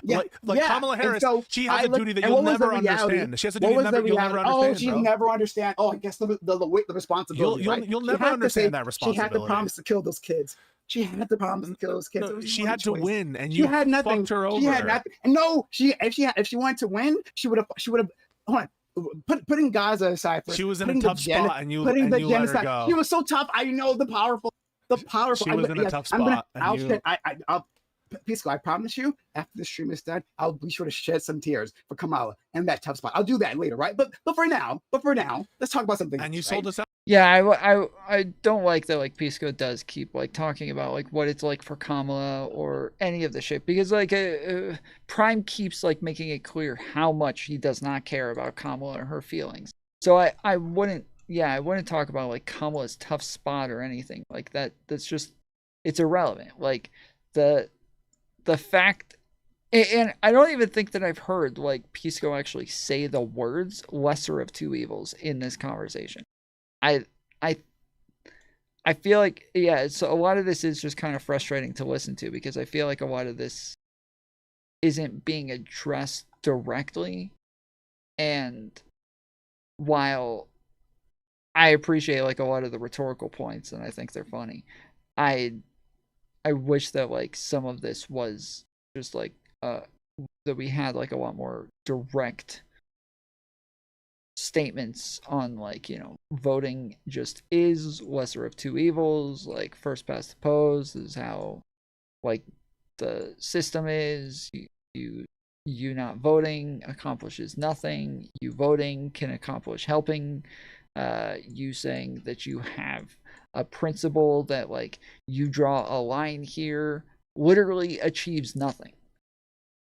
Kamala Harris. She has a duty that you'll never understand. She has a duty you'll never understand. Oh, she'll never understand. Oh, I guess the weight, the responsibility. You'll never understand that responsibility. She had to promise to kill those kids. No, she had to win, and you had nothing. fucked her over. She had nothing. No, if she wanted to win, she would have. Hold on. Putting Gaza aside, she was in a tough spot, and you let her go. She was so tough. I know the powerful. She was in a tough spot. Pisco, I promise you, after the stream is done, I'll be sure to shed some tears for Kamala and that tough spot. I'll do that later, right? But for now, let's talk about something. And you sold us out. Yeah, I don't like that. Pisco does keep talking about what it's like for Kamala or any of the shit, because Prime keeps making it clear how much he does not care about Kamala and her feelings. So I wouldn't talk about Kamala's tough spot or anything like that. That's just, it's irrelevant. The fact, and I don't even think that I've heard Pisco actually say the words lesser of two evils in this conversation. I feel so a lot of this is just kind of frustrating to listen to, because I feel like a lot of this isn't being addressed directly. And while I appreciate a lot of the rhetorical points and I think they're funny, I wish that some of this was just that we had a lot more direct statements on voting just is lesser of two evils, first past the post is how the system is. You not voting accomplishes nothing. You voting can accomplish helping. You saying that you have a principle that you draw a line here literally achieves nothing.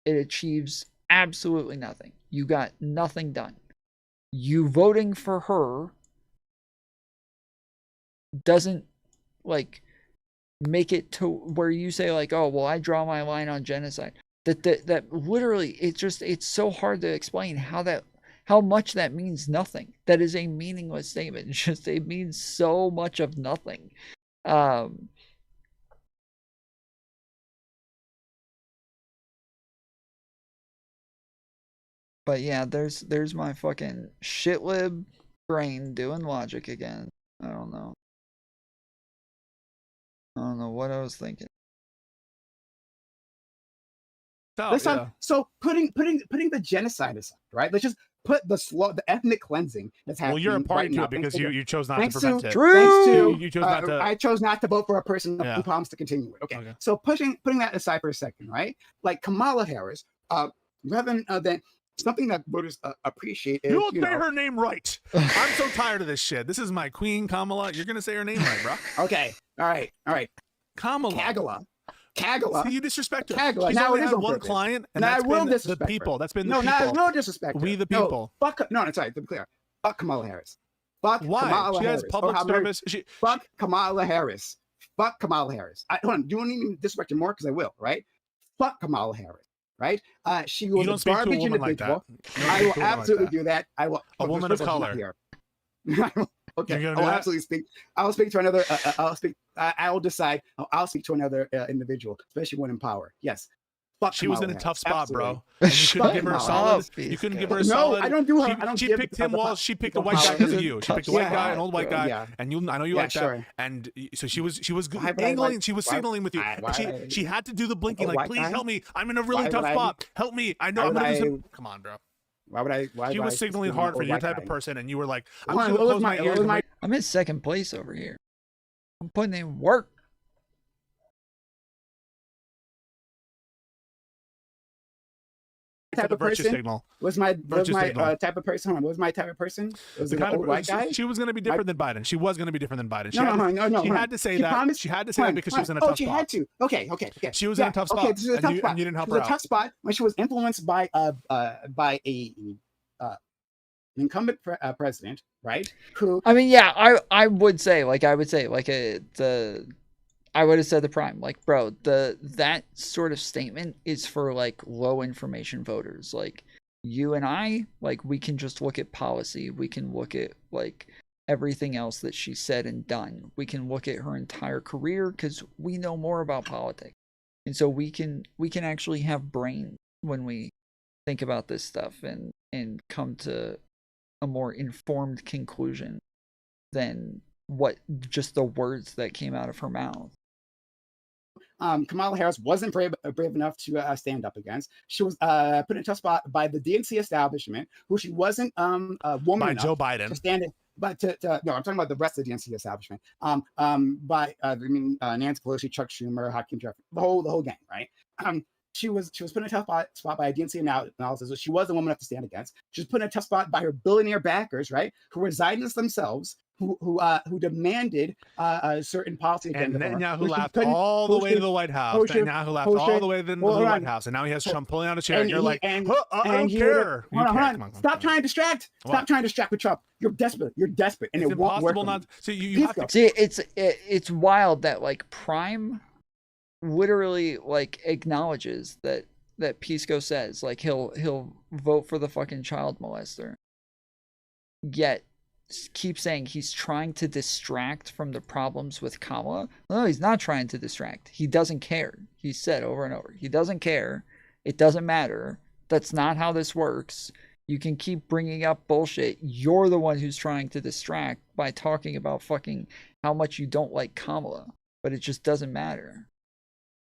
it achieves absolutely nothing. You got nothing done. You voting for her doesn't like make it to where you say like, oh well, I draw my line on genocide. That literally, it's so hard to explain how much that means nothing. That is a meaningless statement. It means so much of nothing. But yeah, there's my fucking shitlib brain doing logic again. I don't know what I was thinking. So putting the genocide aside, right? Let's just put the ethnic cleansing that's happening. Well, you're a party right to now, it because you chose not to prevent it. You chose not to. I chose not to vote for a person who promised to continue it. Okay. So putting that aside for a second, right? Like Kamala Harris, rather than something that voters appreciate is, You'll say her name right. I'm so tired of this shit. This is my queen, Kamala. You're gonna say her name right, bro. Okay. All right. Kamala. Kagala. See, you disrespect her. Kagala. She's now only it is had on one purpose. client, and now that's I will been disrespect the people. Her. That's been the no, people. No, I will disrespect We her. the people. No, fuck. No, sorry. To be clear, fuck Kamala Harris. Fuck Why? Kamala She Harris. has public service. Fuck Kamala Harris. Fuck Kamala Harris. Hold on. You don't even disrespect her more because I will. Right? Fuck Kamala Harris. Right? She was a garbage individual. I will absolutely do that. I will. A woman of color. Okay, I will absolutely speak. I will speak to another. I will decide. I'll speak to another individual, especially one in power. Yes. Fuck she was in a Harris. tough spot, Absolutely. bro. And you couldn't give her a solid. You couldn't give her a solid. No, I don't do her. She picked Tim Walz. She picked a white guy because of you. She picked a white guy, an old white guy, and I know you like that. And so she was angling. She was signaling with you. She had to do the blinking, like, please help me. I'm in a really tough spot. Help me. I know I'm gonna do some. Come on, bro. Why would I? She was signaling hard for your type of person, and you were like, I'm just gonna close my ears. I'm in second place over here. I'm putting in work. Type of person was my type of person. Was my type of person? Was the old white guy? She was going to be different than Biden. She was going to be different than Biden. No. She had to say that. She had to say that because she was in a tough spot. Oh, she had to. Okay. She was in a tough spot. Okay, this is a tough spot. And you didn't help her out. It was a tough spot when she was influenced by an incumbent president, right? Who? I mean, yeah, I would say I would have said the Prime, like, bro, that sort of statement is for like low information voters. Like you and I, like, we can just look at policy. We can look at like everything else that she said and done. We can look at her entire career because we know more about politics. And so we can actually have brain when we think about this stuff and come to a more informed conclusion than what just the words that came out of her mouth. Kamala Harris wasn't brave enough to stand up against. She was put in a tough spot by the DNC establishment, who she wasn't a woman by enough Joe Biden to stand in. But no, I'm talking about the rest of the DNC establishment. By Nancy Pelosi, Chuck Schumer, Hakeem Jeffrey, the whole gang, right? She was put in a tough spot by a DNC analysis, which she wasn't a woman enough to stand against. She was put in a tough spot by her billionaire backers, right, who were Zionists themselves, who demanded a certain policy agenda. And Netanyahu laughed all the way to the White House. Netanyahu laughed all the way to the White House, and now he has Trump pulling out a chair, and you're like, I don't care. Hold on. Stop trying to distract. Stop trying to distract with Trump. You're desperate, and it won't work. So you have to see. It's wild that like Prime literally like acknowledges that Pisco says like he'll vote for the fucking child molester, yet keep saying he's trying to distract from the problems with Kamala. No, he's not trying to distract. He doesn't care. He said over and over, he doesn't care. It doesn't matter. That's not how this works. You can keep bringing up bullshit. You're the one who's trying to distract by talking about fucking how much you don't like Kamala, but it just doesn't matter.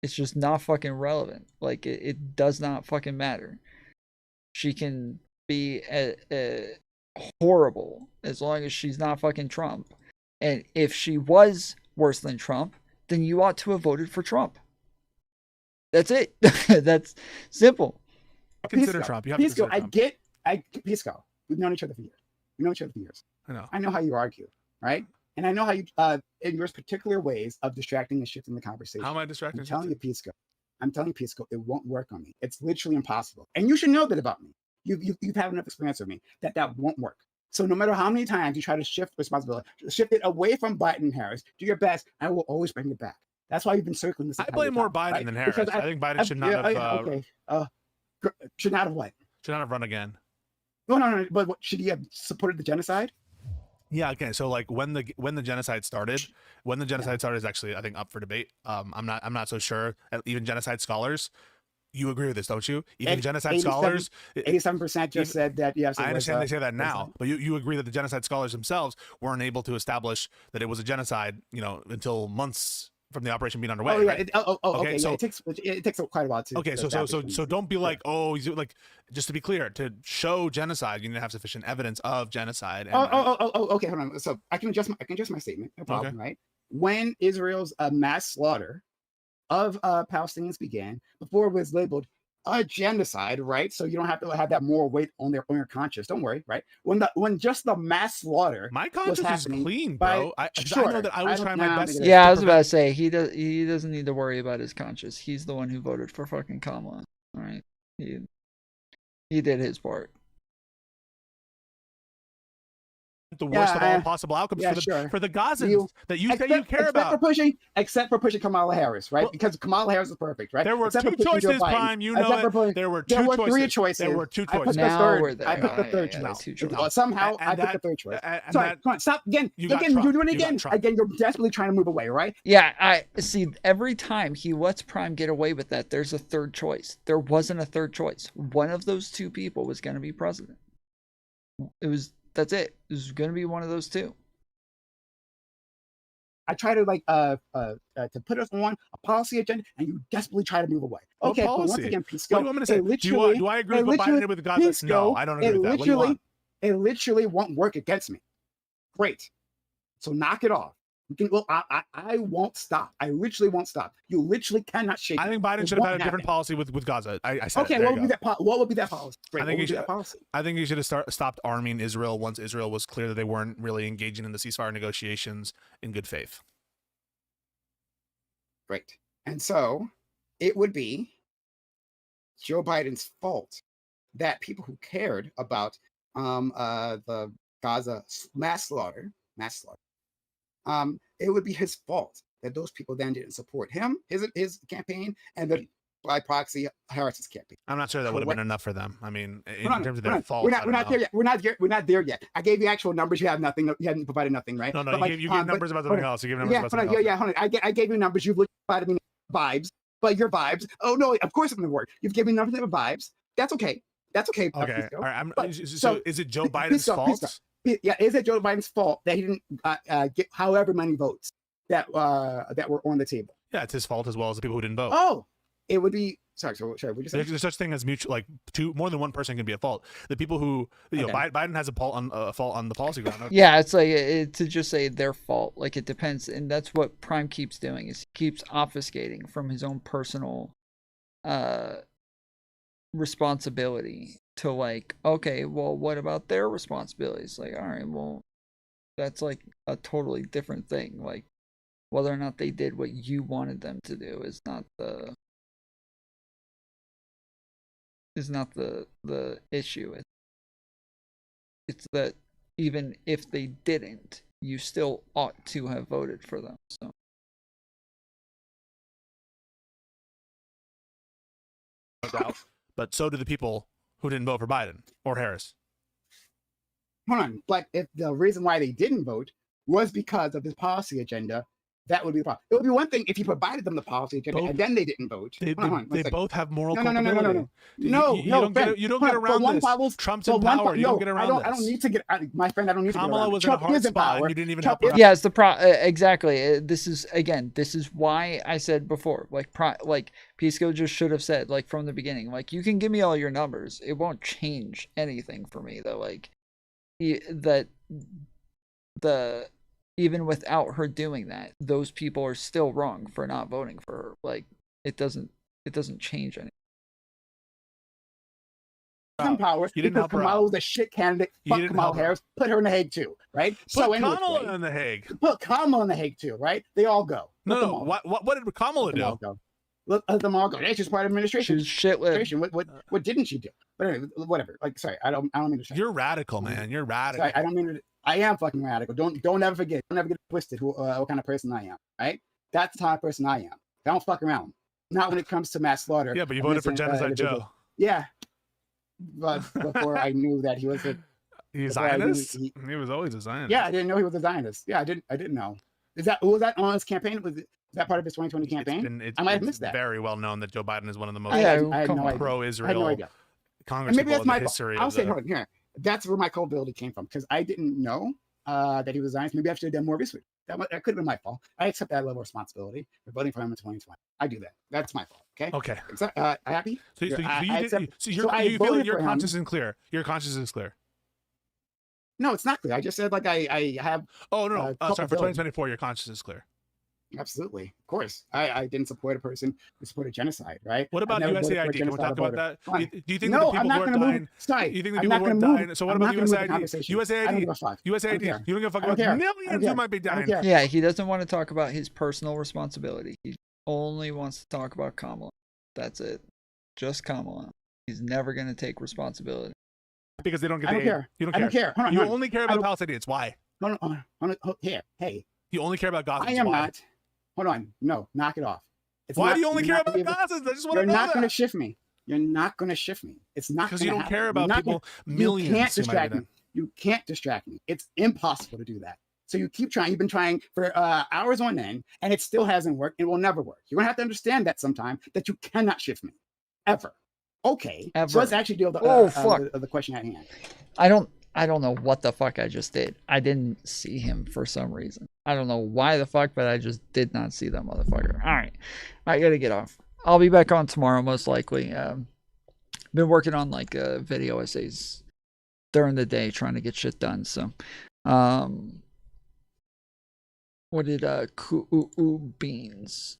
It's just not fucking relevant. Like it does not fucking matter. She can be horrible as long as she's not fucking Trump. And if she was worse than Trump, then you ought to have voted for Trump. That's it. That's simple. Consider Trump. You have Pisco, to consider Trump. Pisco, we've known each other for years. I know. I know how you argue, right? And I know how you, in your particular ways of distracting and shifting the conversation. How am I distracting? I'm telling you, Pisco. I'm telling you, Pisco, it won't work on me. It's literally impossible. And you should know that about me. You've had enough experience with me that won't work. So no matter how many times you try to shift responsibility, shift it away from Biden and Harris, do your best. I will always bring it back. That's why you've been circling this. I blame more Biden than Harris. I think Biden should not have. Should not have what? Should not have run again. No. But should he have supported the genocide? Yeah. Okay. So like when the genocide started, is actually I think up for debate. I'm not so sure. Even genocide scholars. You agree with this, don't you? Even genocide scholars, 87% just said that. Yes, I understand they say that now, but you agree that the genocide scholars themselves weren't able to establish that it was a genocide, until months from the operation being underway. Oh yeah. Right? Okay. So it takes quite a while to. Okay. So don't be like, he's like, just to be clear, to show genocide, you need to have sufficient evidence of genocide. And, okay. Hold on. So I can adjust my statement. No problem. Okay. Right. When Israel's mass slaughter of Palestinians began, before it was labeled a genocide, right? So you don't have to have that moral weight on your conscience. Don't worry, right? When just the mass slaughter, my conscience is clean, bro. I know that I was trying my best. Yeah, I was about to say he doesn't need to worry about his conscience. He's the one who voted for fucking Kamala. All right, he did his part. The worst of all possible outcomes for the Gazans that you say you care about. Except for pushing Kamala Harris, right? Because Kamala Harris is perfect, right? There were two choices, Prime. You know it. There were three choices. There were two choices. I put the third choice. Somehow I put the third choice. Sorry, come on, stop again. You're doing it again. Again, you're desperately trying to move away, right? Yeah, I see. Every time he lets Prime get away with that, there's a third choice. There wasn't a third choice. One of those two people was going to be president. That's it. It was going to be one of those two. I try to to put us on a policy agenda, and you desperately try to move away. Okay, but once again, Pisco. What do you want me to say? Do I agree with what Biden did with Gaza? Pisco, no, I don't agree with that. What do you want? It literally won't work against me. Great. So knock it off. I won't stop. I literally won't stop. You literally cannot shake. I think Biden should have had a different policy with Gaza. I said okay. What would be that policy? Great. I think he should have stopped arming Israel once Israel was clear that they weren't really engaging in the ceasefire negotiations in good faith. Great. And so it would be Joe Biden's fault that people who cared about the Gaza mass slaughter. It would be his fault that those people then didn't support him, his campaign, and then by proxy Harris's campaign. I'm not sure that would have been enough for them. I mean, in terms of their fault, we're not there yet. We're not there yet. I gave you actual numbers. You have nothing. You hadn't provided nothing, right? No. You gave numbers about something else. You gave numbers about something else. Yeah. Hold on. I gave you numbers. You've provided me vibes, but your vibes. Oh no, of course it's going to work. You've given me numbers of vibes. That's okay. Okay. All right. So is it Joe Biden's fault? Yeah, is it Joe Biden's fault that he didn't get however many votes that were on the table? Yeah, it's his fault as well as the people who didn't vote. Oh, it would be sorry. There's such thing as mutual, like more than one person can be at fault. The people who Biden has a fault on the policy ground. Yeah, it's like to just say their fault. Like it depends, and that's what Prime keeps doing is he keeps obfuscating from his own personal responsibility to like, okay, well, what about their responsibilities? Like, all right, well, that's like a totally different thing. Like, whether or not they did what you wanted them to do is not the issue. It's that even if they didn't, you still ought to have voted for them. So. But so do the people who didn't vote for Biden or Harris. Hold on. But if the reason why they didn't vote was because of his policy agenda, that would be the problem. It would be one thing if he provided them the policy agenda and then they didn't vote. They both have moral culpability. No. You don't get around this. Trump's in power. You don't get around this. I don't need to get, my friend. I don't need to get around. Kamala was in a hard spot, and you didn't even help her. Yeah, it's exactly. This is why I said before, like Pisco just should have said, like from the beginning, like you can give me all your numbers, it won't change anything for me though. Like even without her doing that, those people are still wrong for not voting for her. Like it doesn't change anything. Some power because Kamala was a shit candidate. Fuck Kamala Harris. Put her in the Hague too, right? Put Kamala in the Hague. Put Kamala in the Hague too, right? They all go. No. What did Kamala do? look at them all go, hey, she's part of administration. She's shitlib. What didn't she do? But anyway, whatever. Like, sorry, I don't mean to say. You're radical, man. You're radical. Sorry, I don't mean to. I am fucking radical. Don't ever forget. Don't ever get twisted. What kind of person I am? Right? That's the type of person I am. I don't fuck around. Not when it comes to mass slaughter. Yeah, but you voted for Genocide Joe. Yeah, but before I knew that he was a Zionist. He was always a Zionist. Yeah, I didn't know he was a Zionist. Yeah, I didn't know. Was that on his campaign? Was that part of his 2020 campaign? I might have missed that. Very well known that Joe Biden is one of the most pro-Israel congresspeople in the history. I'll say, hold on, here. That's where my culpability came from, because I didn't know that he was a Zionist. Maybe I should have done more research. That could have been my fault. I accept that level of responsibility for voting for him in 2020. I do that. That's my fault. Okay. Okay. Happy? So you feel like your conscience is clear. Your conscience is clear. No, it's not clear. I just said like I have. Oh no! Sorry, for 2024, your conscience is clear. Absolutely, of course. I didn't support a person who supported genocide, right? What about USAID? Can we talk about that? Do you think that the people who are dying? You think the people who are dying? So what about USAID? USAID. You don't give a fuck about millions who might be dying. Yeah, he doesn't want to talk about his personal responsibility. He only wants to talk about Kamala. That's it. Just Kamala. He's never going to take responsibility. Because they don't get I the don't care. You don't I don't care. You only care about Palestinians. Why? Hold on. Here. Hey. You only care about Gaza. I am not. Hold on. No, knock it off. Why do you only care about Gaza? I just want to know. You're not going to shift me. You're not going to shift me. It's not because you don't care about people. Millions. You can't distract me. You can't distract me. It's impossible to do that. So you keep trying. You've been trying for hours on end, and it still hasn't worked. It will never work. You're going to have to understand that sometime that you cannot shift me, ever. Okay. Ever. So let's actually deal with the question at hand. I don't know what the fuck I just did. I didn't see him for some reason. I don't know why the fuck, but I just did not see that motherfucker. All right. I got to get off. I'll be back on tomorrow, most likely. Been working on like video essays during the day, trying to get shit done. So, what did Beans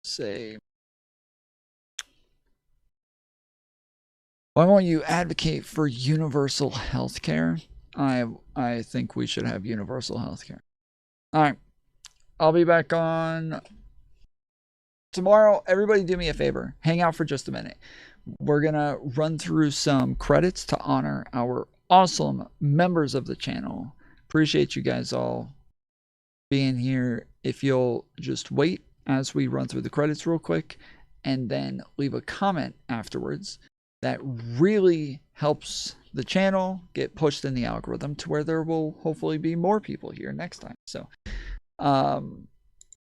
say? Why won't you advocate for universal health care? I think we should have universal health care. All right. I'll be back on tomorrow. Everybody do me a favor. Hang out for just a minute. We're going to run through some credits to honor our awesome members of the channel. Appreciate you guys all being here. If you'll just wait as we run through the credits real quick and then leave a comment afterwards. That really helps the channel get pushed in the algorithm to where there will hopefully be more people here next time. So,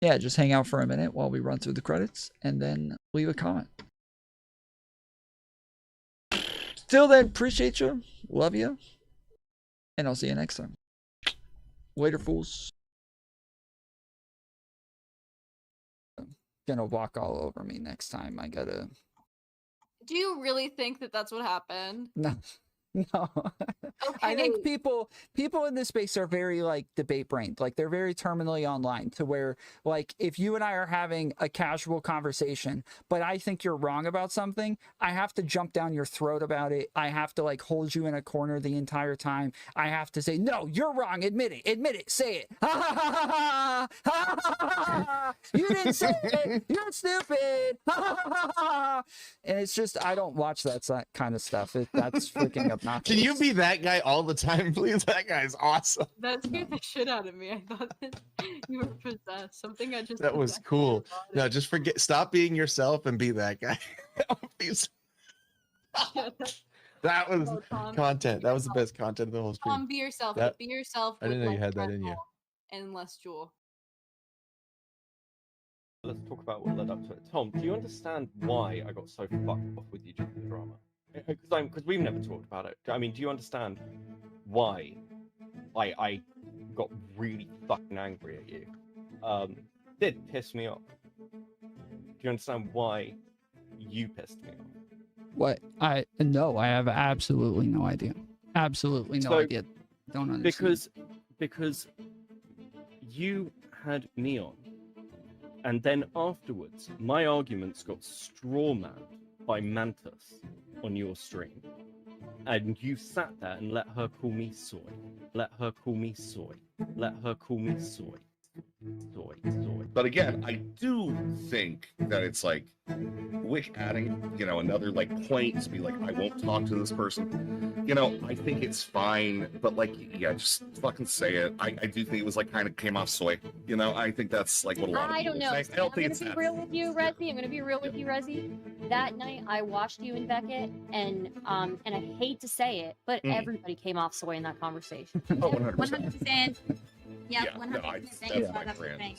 yeah, just hang out for a minute while we run through the credits and then leave a comment. Till then, appreciate you, love you, and I'll see you next time. Later, fools. Gonna walk all over me next time. I gotta. Do you really think that that's what happened? No. No. Okay. I think people in this space are very like debate brained. Like they're very terminally online to where like if you and I are having a casual conversation, but I think you're wrong about something, I have to jump down your throat about it. I have to like hold you in a corner the entire time. I have to say, no, you're wrong. Admit it. Say it. You didn't say it. You're stupid. And it's just, I don't watch that kind of stuff. That's freaking obnoxious. Can you be that guy all the time, please? That guy's awesome. That scared the shit out of me. I thought that you were possessed. Something I just. That was cool. No, just stop being yourself and be that guy. That was content. That was the best content of the whole stream. Be yourself. Be yourself. I didn't know you had that in you. And less Jewel. Let's talk about what led up to it. Tom, do you understand why I got so fucked off with you during the drama? Because we've never talked about it. I mean, do you understand why I got really fucking angry at you? Did piss me off. Do you understand why you pissed me off? What? No, I have absolutely no idea. Absolutely no idea. Don't understand. Because you had me on, and then afterwards, my arguments got strawmanned by Mantis on your stream, and you sat there and let her call me soy. Let her call me soy. Let her call me soy. Soy. But again, I do think that it's like, Wick adding, you know, another like point to be like, I won't talk to this person. You know, I think it's fine, but like, yeah, just fucking say it. I do think it was like kind of came off soy. You know, I think that's like what a lot of I people don't know. say. I don't think it's I'm gonna be real with you, Rezzy. I'm gonna be real with you, Rezzy. That night I watched you and Beckett, and I hate to say it, but everybody came off soy in that conversation. Oh, 100%. 100%. Yeah, Yeah, 100%. no, Thank you that's for my that for brand. saying it.